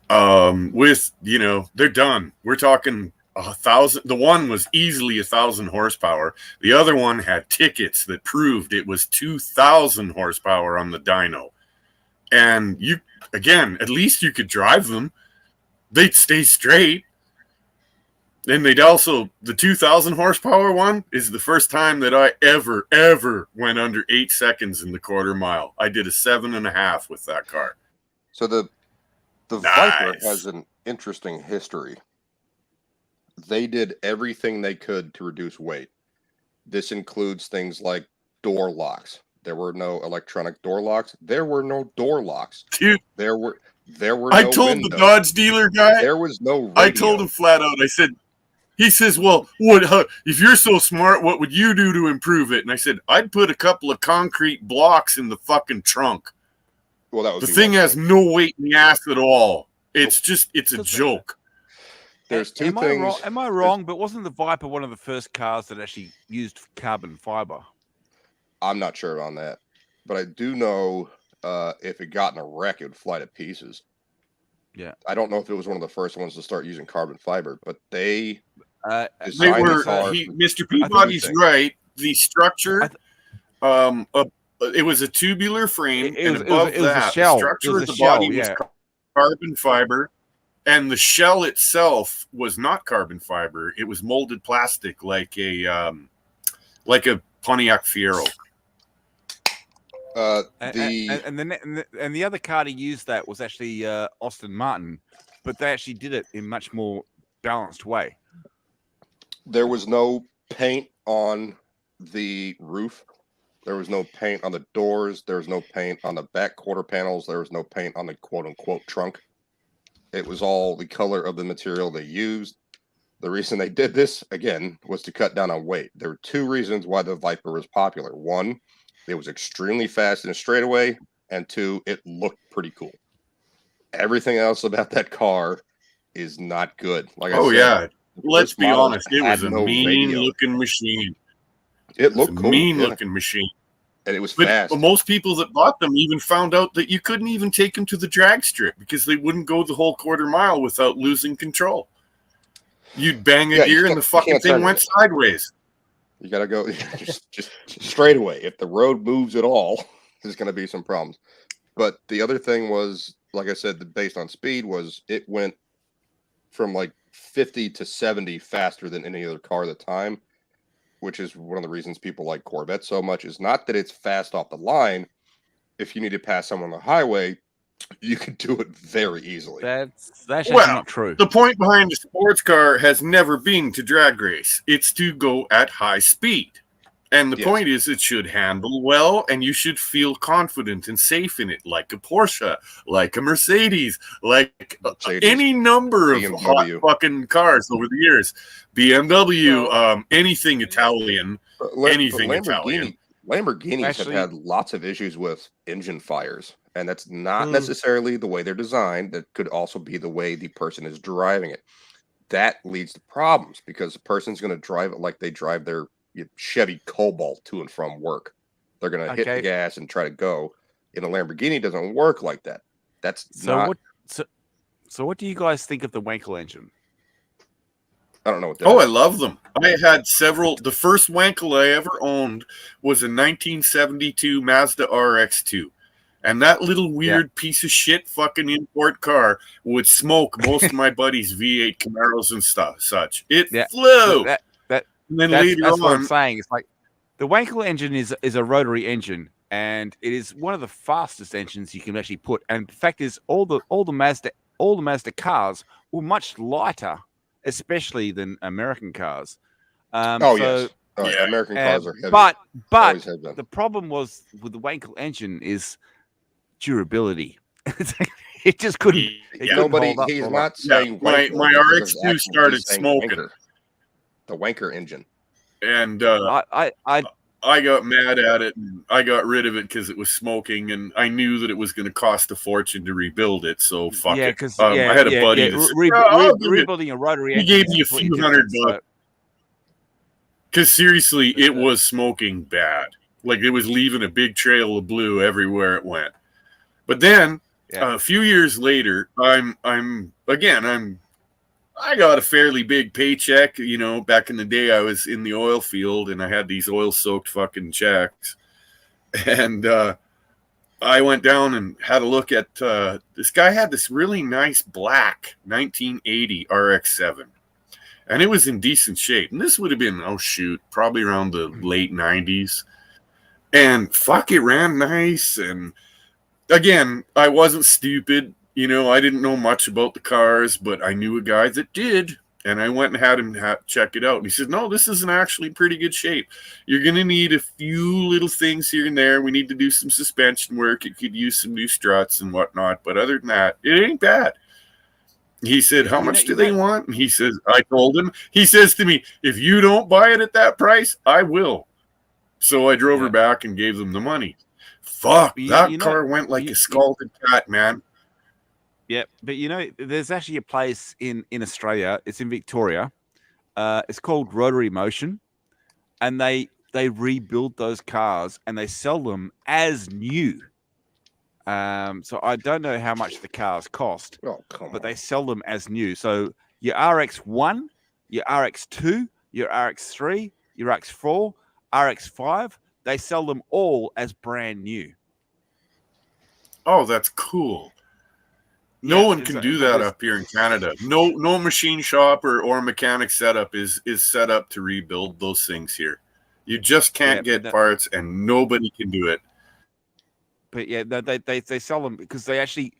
With they're done. We're talking 1,000. The one was easily 1,000 horsepower. The other one had tickets that proved it was 2,000 horsepower on the dyno. And at least you could drive them. They'd stay straight. And they'd also, the 2,000 horsepower one is the first time that I ever went under 8 seconds in the quarter mile. I did a 7.5 with that car. So the Viper has an interesting history. They did everything they could to reduce weight. This includes things like door locks. There were no electronic door locks. There were no door locks. Dude, There were no I told windows. the Dodge dealer guy, There was no radio. I told him flat out, he says, "Well, if you're so smart, what would you do to improve it?" And I said, "I'd put a couple of concrete blocks in the fucking trunk." Well, that was The thing has no weight in the ass at all. It's a joke. There's two Am things. I wrong? But wasn't the Viper one of the first cars that actually used carbon fiber? I'm not sure on that, but I do know if it got in a wreck, it would fly to pieces. Yeah. I don't know if it was one of the first ones to start using carbon fiber, but they They designed were. the car. Mr. Peabody's right. The structure, it was a tubular frame, It and was- above it was a that, shell. the structure It was of a the shell, body was yeah. carbon fiber, And the shell itself was not carbon fiber; it was molded plastic, like a Pontiac Fiero. And the other car to use that was actually Aston Martin, but they actually did it in much more balanced way. There was no paint on the roof. There was no paint on the doors. There was no paint on the back quarter panels. There was no paint on the quote-unquote trunk. It was all the color of the material they used. The reason they did this, again, was to cut down on weight. There were two reasons why the Viper was popular. One, it was extremely fast in a straightaway, and two, it looked pretty cool. Everything else about that car is not good. Like I said, yeah. Let's be honest. It was a mean-looking machine. It looked cool. Mean-looking machine. And it was fast. But most people that bought them even found out that you couldn't even take them to the drag strip because they wouldn't go the whole quarter mile without losing control. You'd bang a gear and the fucking thing went sideways. You got to go just straight away. If the road moves at all, there's going to be some problems. But the other thing was, like I said, based on speed, was it went from like 50 to 70 faster than any other car at the time, which is one of the reasons people like Corvette so much. Is not that it's fast off the line. If you need to pass someone on the highway, you can do it very easily. That's not true. The point behind a sports car has never been to drag race. It's to go at high speed. And the point is it should handle well, and you should feel confident and safe in it, like a Porsche, like a Mercedes, like any number of hot fucking cars over the years. BMW, anything Italian, anything Italian. Lamborghinis have had lots of issues with engine fires, and that's not necessarily the way they're designed. That could also be the way the person is driving it. That leads to problems because the person's going to drive it like they drive their Chevy Cobalt to and from work. They're going to hit the gas and try to go. In a Lamborghini, it doesn't work like that. So what do you guys think of the Wankel engine? I don't know what that is. I love them. I had several. The first Wankel I ever owned was a 1972 Mazda RX-2. And that little weird piece of shit fucking import car would smoke most of my buddies' V8 Camaros and such. It flew. And then that's what I'm saying. It's like the Wankel engine is a rotary engine, and it is one of the fastest engines you can actually put. And the fact is, all the Mazda cars were much lighter, especially than American cars. American cars are heavy. But the problem was with the Wankel engine is durability. It just couldn't. He's not saying my RX-2 started smoking. The wanker engine. And I got mad at it, and I got rid of it because it was smoking, and I knew that it was going to cost a fortune to rebuild it. So fuck it. I had a buddy rebuilding a rotary engine. He gave me a few $100. Because seriously, it was smoking bad. Like it was leaving a big trail of blue everywhere it went. But then a few years later, I got a fairly big paycheck. You know, back in the day, I was in the oil field and I had these oil-soaked fucking checks. And I went down and had a look at this guy had this really nice black 1980 RX-7. And it was in decent shape. And this would have been, probably around the late 90s. And fuck, it ran nice. And again, I wasn't stupid. You know, I didn't know much about the cars, but I knew a guy that did, and I went and had him check it out. And he said, no, this is in actually pretty good shape. You're going to need a few little things here and there. We need to do some suspension work. It could use some new struts and whatnot, but other than that, it ain't bad. He said, how much do they want? And he says, I told him. He says to me, if you don't buy it at that price, I will. So I drove her back and gave them the money. Fuck, that car went like a scalded cat, man. Yeah, but there's actually a place in Australia. It's in Victoria. It's called Rotary Motion, and they rebuild those cars and they sell them as new. So I don't know how much the cars cost, but they sell them as new. So your RX-1, your RX-2, your RX-3, your RX-4, RX-5, they sell them all as brand new. Oh, that's cool. No one can do that up here in Canada. No machine shop or mechanic setup is set up to rebuild those things here. You just can't get parts, and nobody can do it. But yeah, they sell them because they actually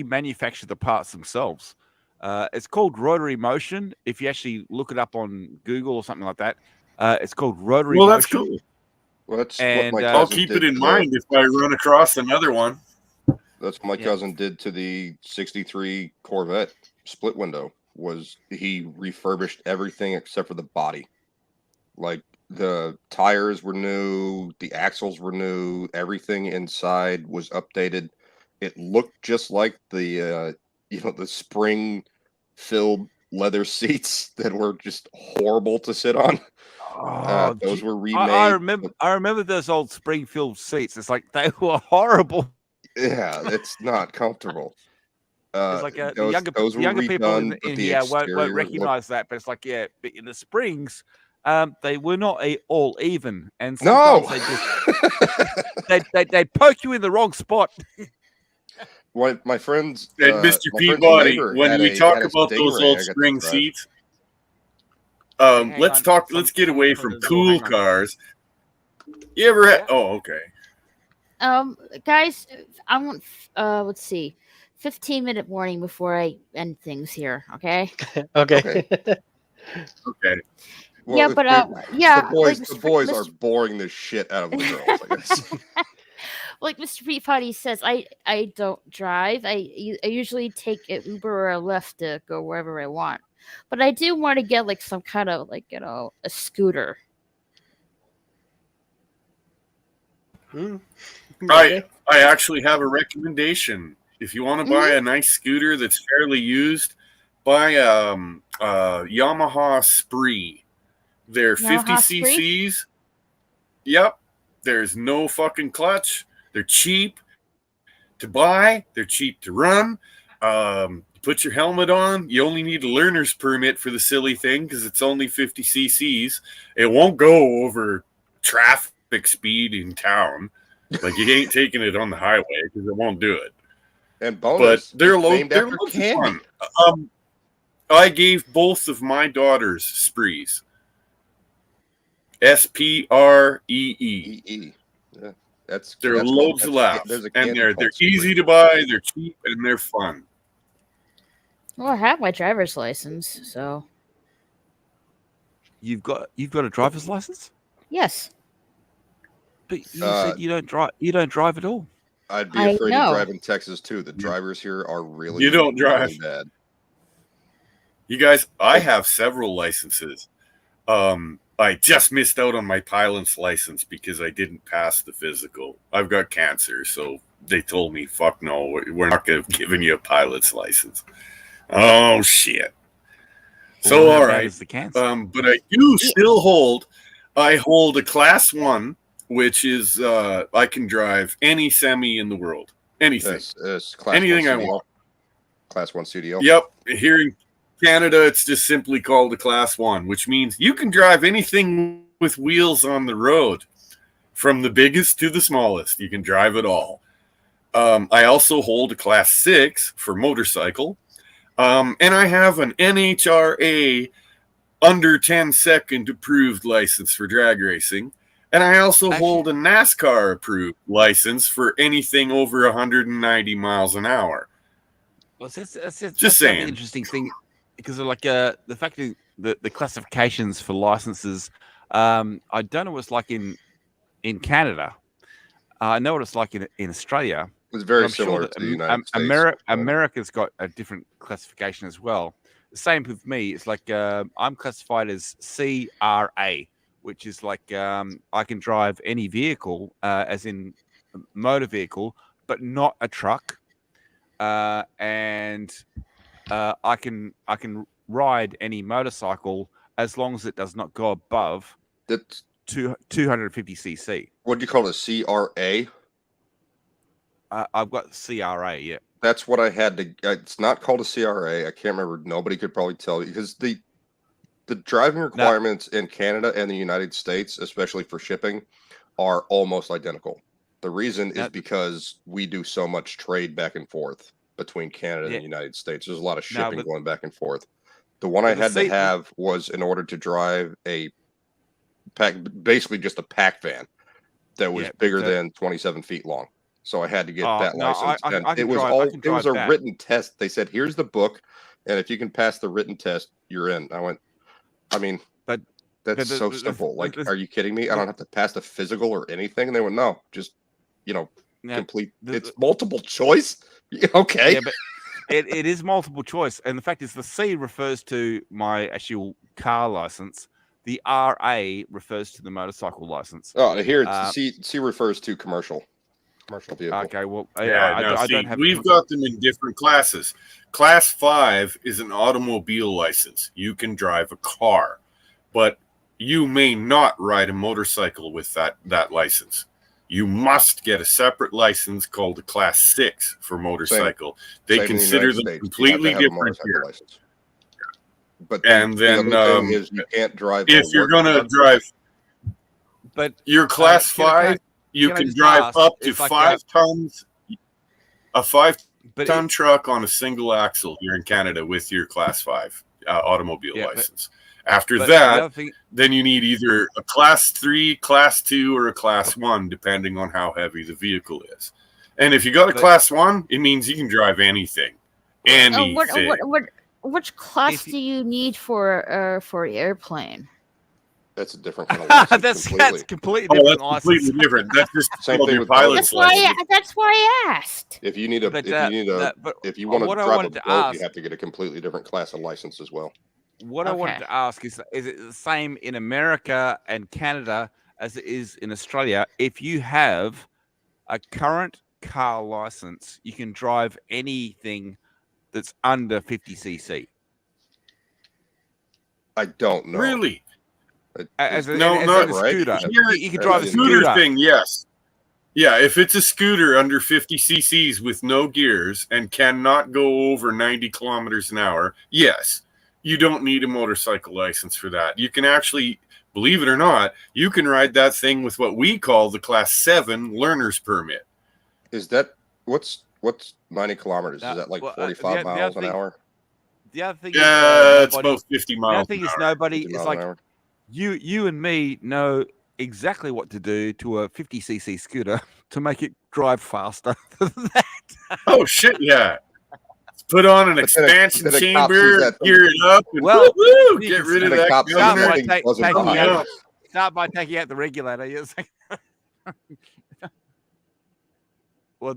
manufacture the parts themselves. It's called rotary motion. If you actually look it up on Google or something like that, it's called rotary motion. Well, that's cool. Well, that's and what my I'll keep it in mind if I run across another one. That's what my cousin did to the '63 Corvette split window. Was he refurbished everything except for the body? Like the tires were new, the axles were new, everything inside was updated. It looked just like the the spring-filled leather seats that were just horrible to sit on. Those were remade. I remember those old spring-filled seats. It's like they were horrible. Yeah, it's not comfortable. It's like the younger people in here won't recognize that, but it's like, yeah, but in the springs, they were not all even, and sometimes they poke you in the wrong spot. My friends, and Mr. Peabody, when we talk about those old spring seats, let's get away from cool cars. You ever had? Oh, okay. Guys, I want let's see, 15-minute warning before I end things here. Okay. Okay. Okay. Well, yeah, but the boys are boring the shit out of the girls, I guess. Like Mr. Peabody says, I don't drive. I usually take an Uber or a Lyft to go wherever I want. But I do want to get like some kind of a scooter. I actually have a recommendation. If you want to buy a nice scooter that's fairly used, buy a Yamaha Spree. They're 50 cc's. Yep. There's no fucking clutch. They're cheap to buy. They're cheap to run. Put your helmet on. You only need a learner's permit for the silly thing because it's only 50 cc's. It won't go over traffic speed in town. Like, you ain't taking it on the highway because it won't do it. And bonus, but they're loads of fun. I gave both of my daughters Sprees. Spree. Yeah, they're loads of laughs, and they're easy to buy. They're cheap and they're fun. Well, I have my driver's license, so. You've got a driver's license? Yes. But you said you don't drive. You don't drive at all. I'd be afraid to drive in Texas too. The drivers here are really you don't drive really bad. You guys, I have several licenses. I just missed out on my pilot's license because I didn't pass the physical. I've got cancer, so they told me, "Fuck no, we're not giving you a pilot's license." Oh shit! So all right, but I do still hold. I hold a Class 1, which is I can drive any semi in the world, anything, anything I want. Class 1 CDL. Yep, here in Canada, it's just simply called a Class 1, which means you can drive anything with wheels on the road, from the biggest to the smallest. You can drive it all. I also hold a Class 6 for motorcycle, and I have an NHRA under 10-second approved license for drag racing, and I also hold a NASCAR approved license for anything over 190 miles an hour. Well, that's just saying. An interesting thing. Because of the fact that the classifications for licenses, I don't know what it's like in Canada. I know what it's like in Australia. It's very similar to the United States. America's got a different classification as well. The same with me. It's like I'm classified as CRA, which is like I can drive any vehicle, as in motor vehicle, but not a truck, and I can ride any motorcycle as long as it does not go above 250 cc. What do you call it? CRA? I've got CRA. Yeah, that's what I had to. It's not called a CRA. I can't remember. Nobody could probably tell you because the driving requirements in Canada and the United States, especially for shipping, are almost identical. The reason is because we do so much trade back and forth. between Canada and the United States. There's a lot of No, shipping going back and forth. The one I had to have was in order to drive a pack, basically just a pack van that was bigger than 27 feet long. So I had to get that license. And it was a written test. They said, here's the book, and if you can pass the written test, you're in. I went, I mean, that's so simple. Like, are you kidding me? I don't have to pass the physical or anything. And they went, no, just, complete. It's multiple choice. Okay. Yeah, but it is multiple choice. And the fact is the C refers to my actual car license. The RA refers to the motorcycle license. Oh, here C refers to commercial vehicle. Okay, well, I don't have. We've got them in different classes. Class 5 is an automobile license. You can drive a car, but you may not ride a motorcycle with that license. You must get a separate license called a Class 6 for motorcycle. They consider them completely different here. License. But then is you can't drive. If you're going to drive, but your Class 5, you can drive up to 5 tons. A 5-ton truck on a single axle here in Canada with your Class 5 automobile license. After that, then you need either a Class 3, Class 2, or a Class 1, depending on how heavy the vehicle is. And if you got a Class 1, it means you can drive anything. Anything. Which class do you need for airplane? That's a different kind of license. That's completely different. That's completely different. That's just same thing with pilot's license. That's why I asked. If you want to drive a boat, you have to get a completely different class of license as well. What I wanted to ask is it the same in America and Canada as it is in Australia? If you have a current car license, you can drive anything that's under 50cc. I don't know. Really? As a right? scooter. You can drive a scooter thing, yes. Yeah, if it's a scooter under 50 cc's with no gears and cannot go over 90 kilometers an hour, yes. You don't need a motorcycle license for that. You can actually, believe it or not, you can ride that thing with what we call the Class 7 learner's permit. Is that what's 90 kilometers? Is that like 45 miles an hour? The other thing it's about 50 miles. The other thing is nobody is like you and me know exactly what to do to a 50cc scooter to make it drive faster than that. Oh shit, yeah. Put on an expansion chamber, gear it up, and get rid of that. Start by taking out the regulator. Yes. Well,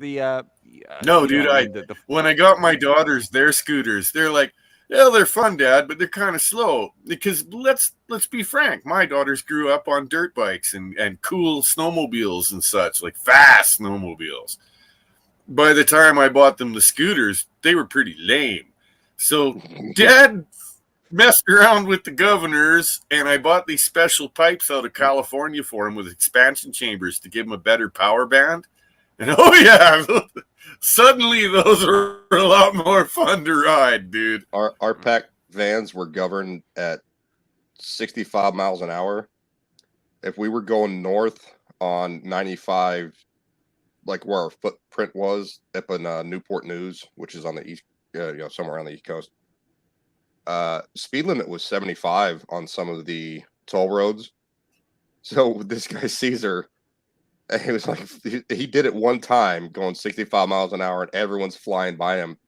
no, dude. When I got my daughters their scooters, they're like, yeah, they're fun, Dad, but they're kind of slow. Because let's be frank, my daughters grew up on dirt bikes and cool snowmobiles and such, like fast snowmobiles. By the time I bought them the scooters, they were pretty lame. So Dad messed around with the governors, and I bought these special pipes out of California for him with expansion chambers to give him a better power band. And oh yeah, suddenly those are a lot more fun to ride, dude. Our pack vans were governed at 65 miles an hour. If we were going north on 95, like where our footprint was up in Newport News, which is on the east, somewhere on the east coast. Speed limit was 75 on some of the toll roads. So this guy Caesar, he was like, he did it one time going 65 miles an hour, and everyone's flying by him.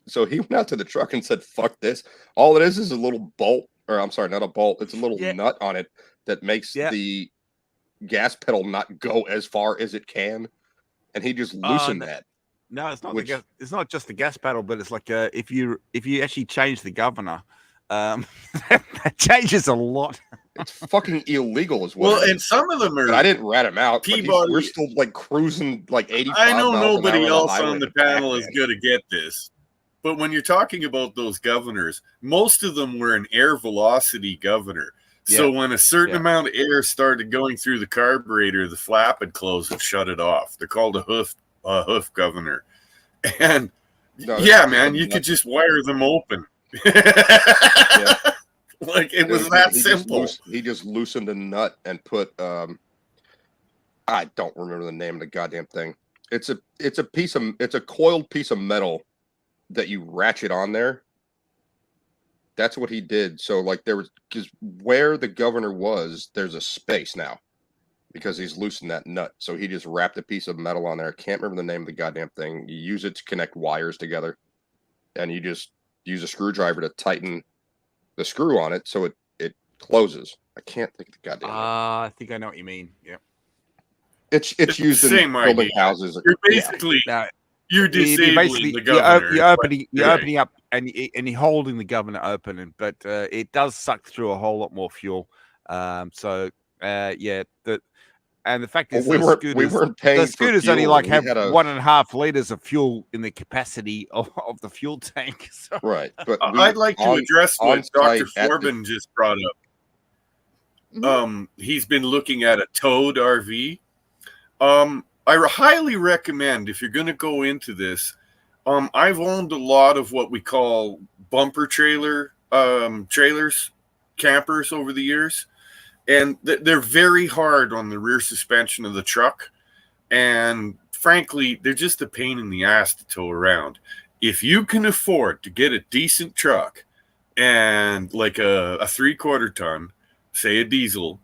So he went out to the truck and said, "Fuck this! All it is a little bolt, or I'm sorry, not a bolt. It's a little nut on it that makes the gas pedal not go as far as it can." And he just loosened that. No, it's not. It's not just the gas pedal, but it's like if you actually change the governor, that changes a lot. It's fucking illegal as well. Well, and some of them are. I didn't rat him out. We're still like cruising like 85. I know nobody else on the panel is going to get this, but when you're talking about those governors, most of them were an air velocity governor. So when a certain amount of air started going through the carburetor, the flap would close and shut it off. They're called a hoof governor. And man, you could just wire them open. Like it was that simple. He just loosened a nut and put I don't remember the name of the goddamn thing. It's a coiled piece of metal that you ratchet on there. That's what he did. So like there was, because where the governor was, there's a space now because he's loosened that nut. So he just wrapped a piece of metal on there. I can't remember the name of the goddamn thing. You use it to connect wires together, and you just use a screwdriver to tighten the screw on it so it closes. I can't think of the goddamn name. I think I know what you mean. Yeah. It's used in building houses. You're basically you're disabling the governor. You're opening up and you're holding the governor open, but it does suck through a whole lot more fuel. So and the fact is, we weren't paying. The scooters only like have 1.5 liters of fuel in the capacity of the fuel tank. So. Right, but I'd like to address what Dr. Forbin just brought up. Mm-hmm. He's been looking at a towed RV. I highly recommend, if you're going to go into this, I've owned a lot of what we call bumper trailers, campers over the years, and they're very hard on the rear suspension of the truck, and frankly, they're just a pain in the ass to tow around. If you can afford to get a decent truck and like a 3/4 ton, say a diesel,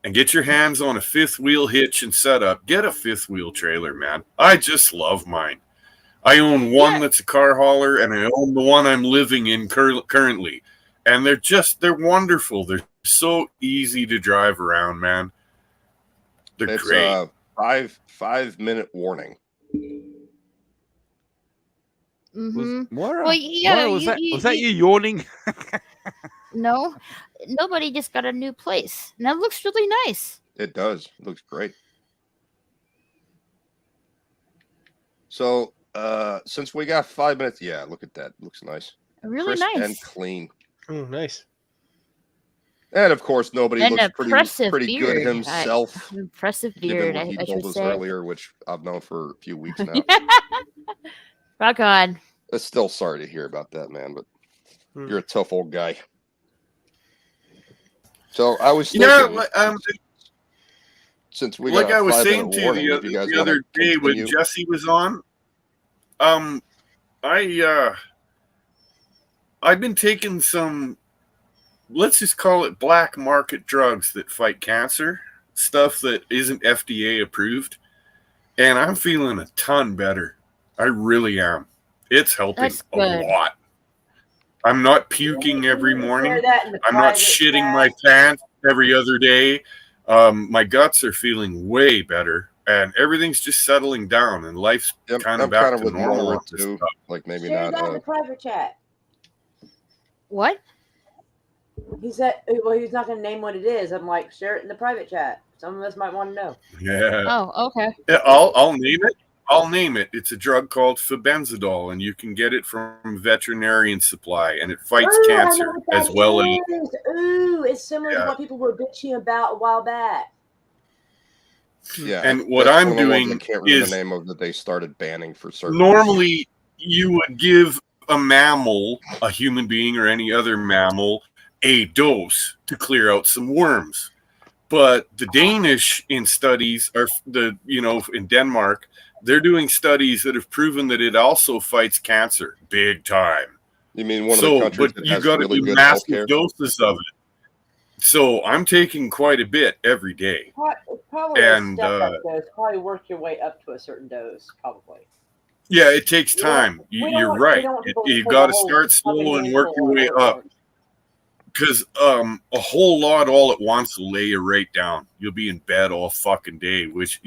and get your hands on a 5th wheel hitch and setup, get a 5th wheel trailer, man. I just love mine. I own one that's a car hauler, and I own the one I'm living in currently. And they're wonderful. They're so easy to drive around, man. They're great. 5-minute warning. Mm-hmm. Was that you yawning? No, nobody just got a new place. And that looks really nice. It does. It looks great. So, since we got 5 minutes, look at that. It looks nice. Really crisp nice. and clean. Oh, nice. And of course, nobody looks pretty good beard. himself. Impressive Given beard, what he I told should us say. earlier, which I've known for a few weeks now. Rock on. I'm still sorry to hear about that, man, but you're a tough old guy. So I was thinking, since we got I was saying to you the other day when Jesse was on, I've been taking some, let's just call it black market drugs that fight cancer, stuff that isn't FDA approved, and I'm feeling a ton better. I really am. It's helping a lot. I'm not puking every morning. I'm not shitting my pants every other day. My guts are feeling way better, and everything's just settling down, and life's kind of back to normal. Too. Like maybe share not that in the private chat. What? He said, well, he's not going to name what it is. I'm like, share it in the private chat. Some of us might want to know. Yeah. Oh, okay. Yeah, I'll name it. I'll name it. It's a drug called fibenzidol, and you can get it from veterinarian supply, and it fights cancer as well as. Ooh, it's similar to what people were bitching about a while back. Yeah, and what I'm doing I can't remember the name of that they started banning for certain. Normally, you would give a mammal, a human being or any other mammal, a dose to clear out some worms. But the Danish in studies are in Denmark, they're doing studies that have proven that it also fights cancer big time. You mean one of the countries that has really good massive doses of it. So I'm taking quite a bit every day. Probably a step-up dose. Probably work your way up to a certain dose, probably. Yeah, it takes time. You're right. You got to start slow and work your way up. Because a whole lot all at once will lay you right down. You'll be in bed all fucking day, which,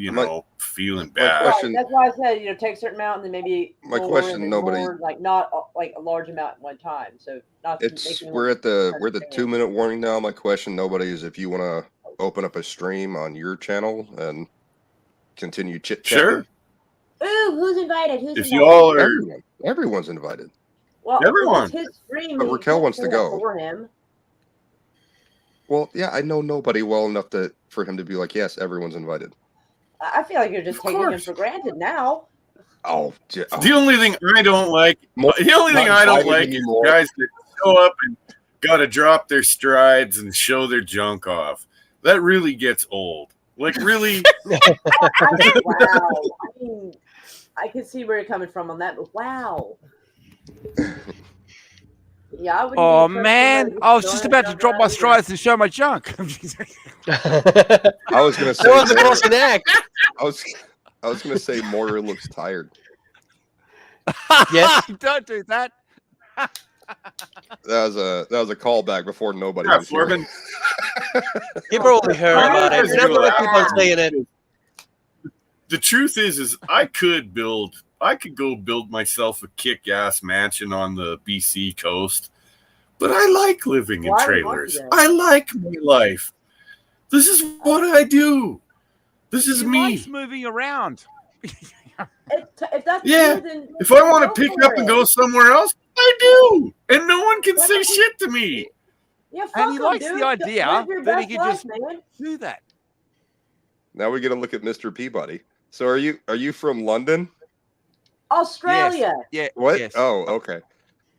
feeling bad. Right, that's why I said, take a certain amount and then maybe my question, nobody more, not like a large amount at one time. So not. We're at the 2-minute warning now. My question, nobody, is if you want to open up a stream on your channel and continue chit-chatting. Sure. Ooh, who's invited? Who's if invited? You all are, everyone's invited. Well, everyone. It's his stream. But Raquel wants to go. For him. Well, yeah, I know nobody well enough for him to be like, yes, everyone's invited. I feel like you're just taking him for granted now. The only thing I don't like, is guys that show up and got to drop their strides and show their junk off. That really gets old. Like, really? Wow. I mean, I can see where you're coming from on that, but wow. Yeah, I wouldn't Oh be man, I was just about to drop my strides and show my junk. I was gonna say That was a closing act. I was gonna say Moira looks tired. Yes. Don't do that. That was a callback before nobody Yeah, was here. Foreman. He probably heard about it. Yeah. That's why I keep on saying it. The truth is I could go build myself a kick-ass mansion on the BC coast, but I like living in Why would you want trailers. to? I like my life. This is what I do. This is He me. likes moving around. If that's Yeah. you, then If I want go to pick for up and it. go somewhere else, I do, and no one can Why say don't we- shit to me. Yeah, fuck And he 'em, likes dude. the idea Live your that he best could life, just man. do that. Now we get to look at Mr. Peabody. So are you from London? Australia. Yeah. What? Yes. Oh, okay.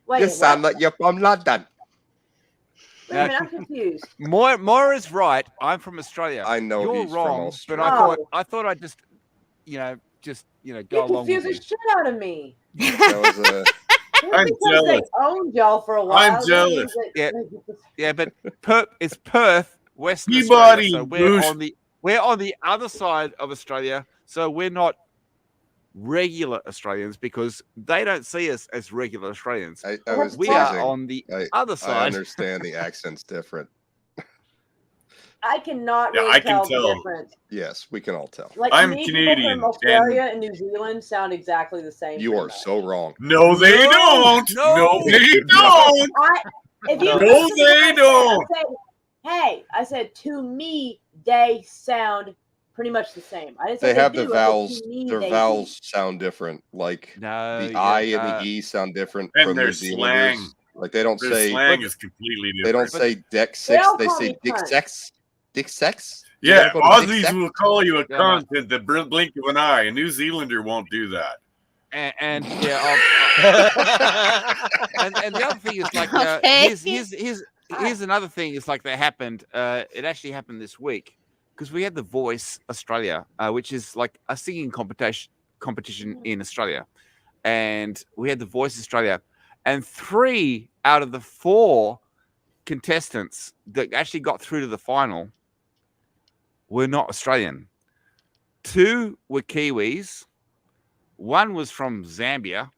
Wait, You what? sound like you're from London. Wait a minute, I'm confused. Moira's right. I'm from Australia. I know You're he's from wrong, but Australia. I thought I'd just go You along with confused the you. shit out of me. That was a I'm Because jealous. they owned y'all for a while. I'm that jealous. means that- Yeah, but it's Perth, Western Peabody, Australia. So Bush. we're on the other side of Australia. So we're not regular Australians because they don't see us as regular Australians. I was We teasing. are on the other I side. understand the accent's different. I cannot Yeah, really I can tell tell. the difference. Yes, we can all tell. Like I'm me, Canadian, people from Australia and New Zealand sound exactly the same. You pretty are much. so wrong. No, they don't. No, they don't. If you No, listen to they what I said, don't. I said, hey, I said to me they sound pretty much the same. I didn't say They have the do, I said, vowels. to me, Their they vowels sound different. Like No, the I and the E sound different And from their New Zealanders. slang. Like they don't Their say slang is completely different. they don't say deck They six. all They call say me dick cunt. sex. Dick sex. You Yeah, gotta go to dick Aussies sex? will call you a Yeah, cunt at the blink of an eye. A New Zealander won't do that. And yeah, and the other thing is like Okay. here's another thing. It's like that happened. It actually happened this week because we had the Voice Australia, which is like a singing competition in Australia, and we had the Voice Australia, and 3 out of the 4 contestants that actually got through to the final were not Australian. 2 were Kiwis. 1 was from Zambia,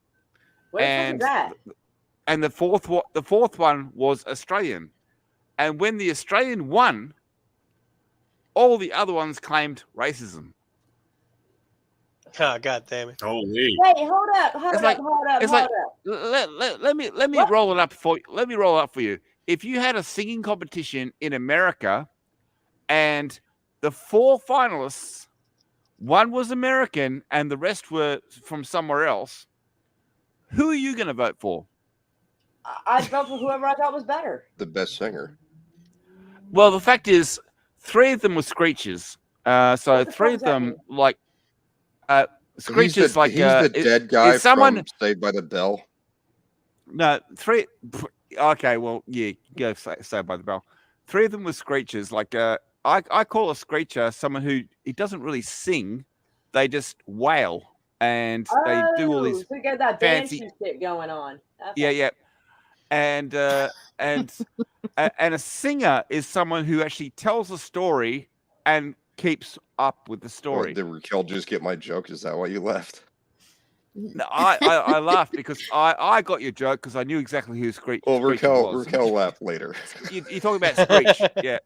Where the fuck is that? and the fourth one was Australian. And when the Australian won, all the other ones claimed racism. Oh, God damn it. Holy. Wait, hold up. It's like let me What? roll it up for you. Let me roll it up for you. If you had a singing competition in America, and the 4 finalists, 1 was American and the rest were from somewhere else, who are you going to vote for? I'd vote for whoever I thought was better. The best singer. Well, the fact is, 3 of them were screechers. So What the 3 fuck of does that them, mean? like, screechers, like he's the dead guy someone from Saved by the Bell. No, 3. Okay, well, yeah, go say by the bell. 3 of them were screechers. Like, I call a screecher someone who it doesn't really sing; they just wail and they do all these. So you got that fancy- dancing shit going on. That's Yeah, and and a singer is someone who actually tells a story and keeps up with the story. Did Raquel just get my joke? Is that why you left? No, I laughed because I got your joke because I knew exactly who Screech. Well, Screecher was. Raquel laughed later. You're talking about Screech, yeah.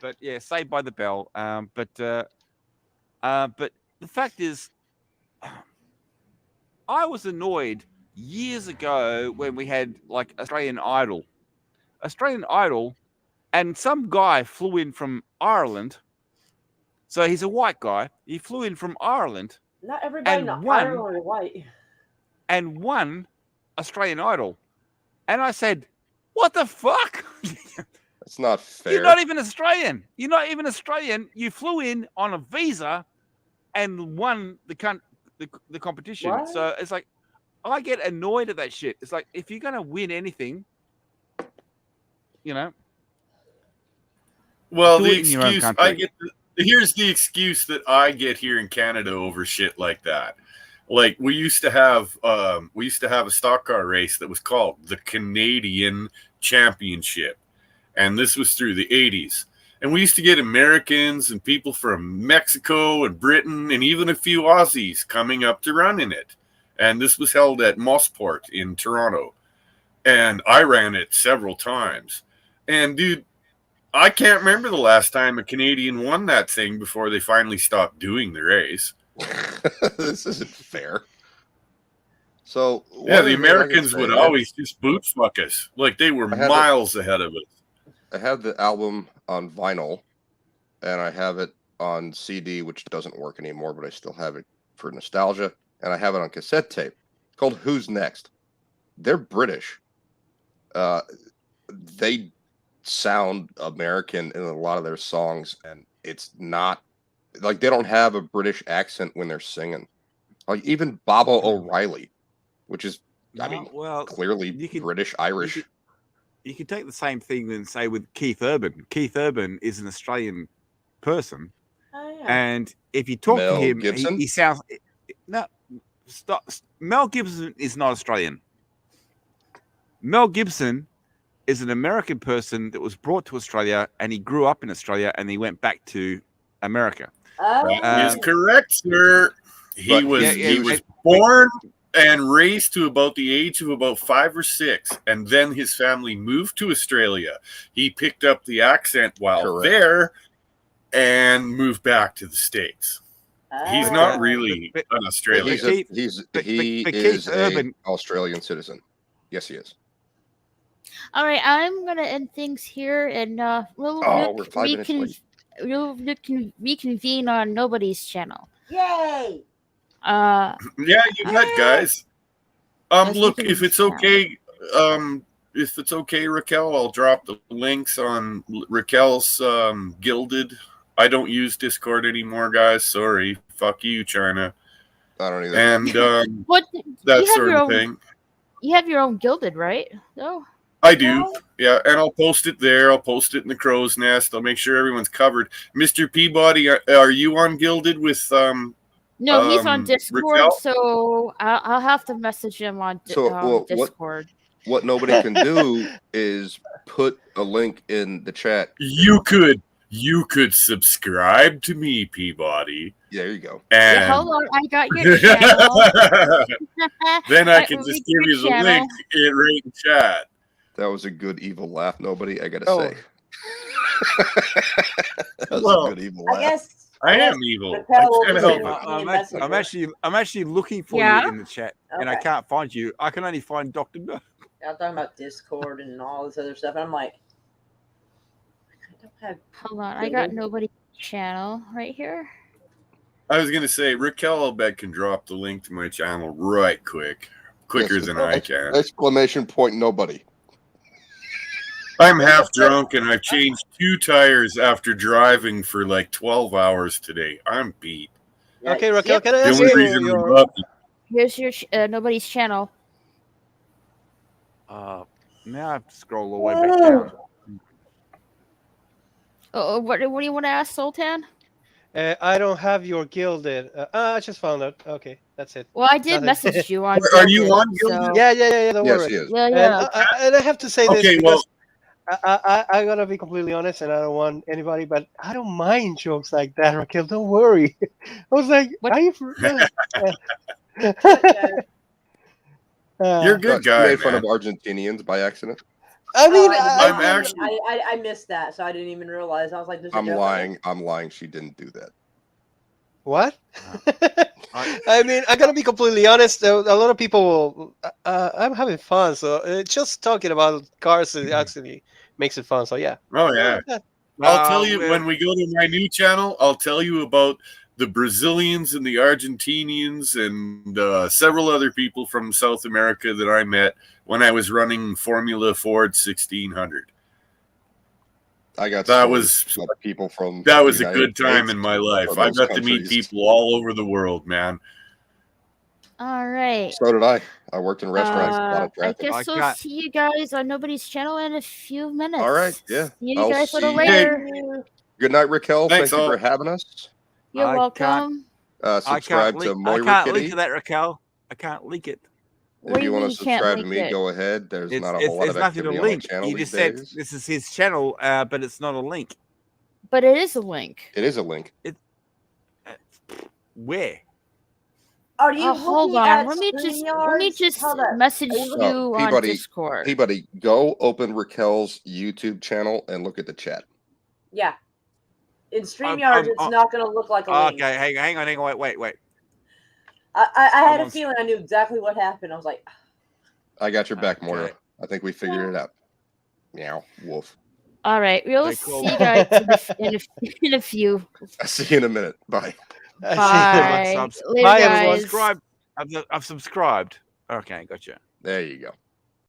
But yeah, Saved by the Bell. But the fact is, I was annoyed years ago when we had like Australian Idol, and some guy flew in from Ireland. So he's a white guy. He flew in from Ireland. Not everybody And in one- Ireland is white. And won Australian Idol. And I said, what the fuck? That's not fair. You're not even Australian. You're not even Australian. You flew in on a visa and won the competition. What? So it's like, I get annoyed at that shit. It's like, if you're going to win anything, you know. Well, do the it in your own excuse country. here's the excuse that I get here in Canada over shit like that. Like we used to have a stock car race that was called the Canadian Championship, and this was through the 80s. And we used to get Americans and people from Mexico and Britain and even a few Aussies coming up to run in it. And this was held at Mossport in Toronto. And I ran it several times. And dude, I can't remember the last time a Canadian won that thing before they finally stopped doing the race. This isn't fair. So yeah, the Americans would always just boot fuck us. Like they were miles ahead of us. I have the album on vinyl, and I have it on CD, which doesn't work anymore, but I still have it for nostalgia. And I have it on cassette tape. It's called Who's Next. They're British. They sound American in a lot of their songs, and it's not like they don't have a British accent when they're singing. Like even Baba O'Reilly, which is, clearly British Irish. You can take the same thing and say with Keith Urban. Keith Urban is an Australian person, and if you talk to him, he sounds no. Stop. Mel Gibson is not Australian. Mel Gibson is an American person that was brought to Australia, and he grew up in Australia, and he went back to America. That is correct, sir. He was born and raised to about the age of about 5 or 6, and then his family moved to Australia. He picked up the accent while there and moved back to the States. He's not really an Australian. He is an Australian citizen. Yes, he is. All right, I'm gonna end things here, and we're 5 minutes late. We'll reconvene on Nobody's channel. Yay! Yeah, you bet, guys. Look, if it's okay, Raquel, I'll drop the links on Raquel's Gilded. I don't use Discord anymore, guys. Sorry. Fuck you, China. I don't either. And what that sort of thing. You have your own Gilded, right? No. I do. Yeah, and I'll post it there. I'll post it in the crow's nest. I'll make sure everyone's covered. Mr. Peabody, are you on Gilded with No, he's on Discord, Raquel? So I'll have to message him on Discord. What nobody can do is put a link in the chat. You could subscribe to me, Peabody. Yeah, there you go. And hold on, I got your channel. Then I can just give you the link right in chat. That was a good evil laugh, nobody. I gotta say. That was a good evil laugh. I am evil. I'm actually looking for you in the chat, and I can't find you. I can only find Dr. No. I'm talking about Discord and all this other stuff. And I'm like, I don't have. Hold on, I got Nobody's channel right here. I was gonna say Raquel, I'll bet, can drop the link to my channel right quicker than I can. Exclamation point nobody. I'm half drunk and I've changed 2 tires after driving for like 12 hours today. I'm beat. Okay, Raquel, can I ask Here's your Nobody's channel. Now I have to scroll all the way back down. What do you want to ask, Sultan? I don't have your Gilded. I just found out. Okay, that's it. Well, I did message you on. Are you on Gilded? So... Yeah. Don't worry. He is. Yeah. And I have to say this because well, I gotta be completely honest, and I don't want anybody, but I don't mind jokes like that, Raquel. Don't worry. I was like, what? Are you? You're a good guy. You made fun of Argentinians by accident. I mean, I missed that, so I didn't even realize. I was like, I'm lying. I'm lying. She didn't do that. What? I mean, I gotta be completely honest. A lot of people will. I'm having fun, so just talking about cars actually makes it fun. So yeah. Oh yeah. I'll tell you when we go to my new channel. I'll tell you about the Brazilians and the Argentinians and several other people from South America that I met when I was running Formula Ford 1600. I got that was people from that was a good time in my life. I got to meet people all over the world, man. All right. So did I. I worked in restaurants. A lot of traffic. I guess we'll see you guys on Nobody's channel in a few minutes. All right. Yeah. See you guys a little later. Good night, Raquel. Thank you for having us. You're welcome. subscribe to Moira I can't Kitty. leak that, Raquel. I can't leak it. If you want to subscribe to me, go ahead. There's not a whole lot of activity on my channel You these just said days. this is his channel, but it's not a link. But it is a link. It is a link. Where? Are you hold on. Let me just message you on Discord. Peabody, go open Raquel's YouTube channel and look at the chat. Yeah. In StreamYard, it's not going to look like a link. Okay, hang on, wait. I had a feeling I knew exactly what happened. I was like, I got your back, Moira. I think we figured it out. Meow, wolf. All right, we'll see you guys in a few. I'll see you in a minute. Bye. Bye. Bye, everyone. I've subscribed. Okay, gotcha. There you go.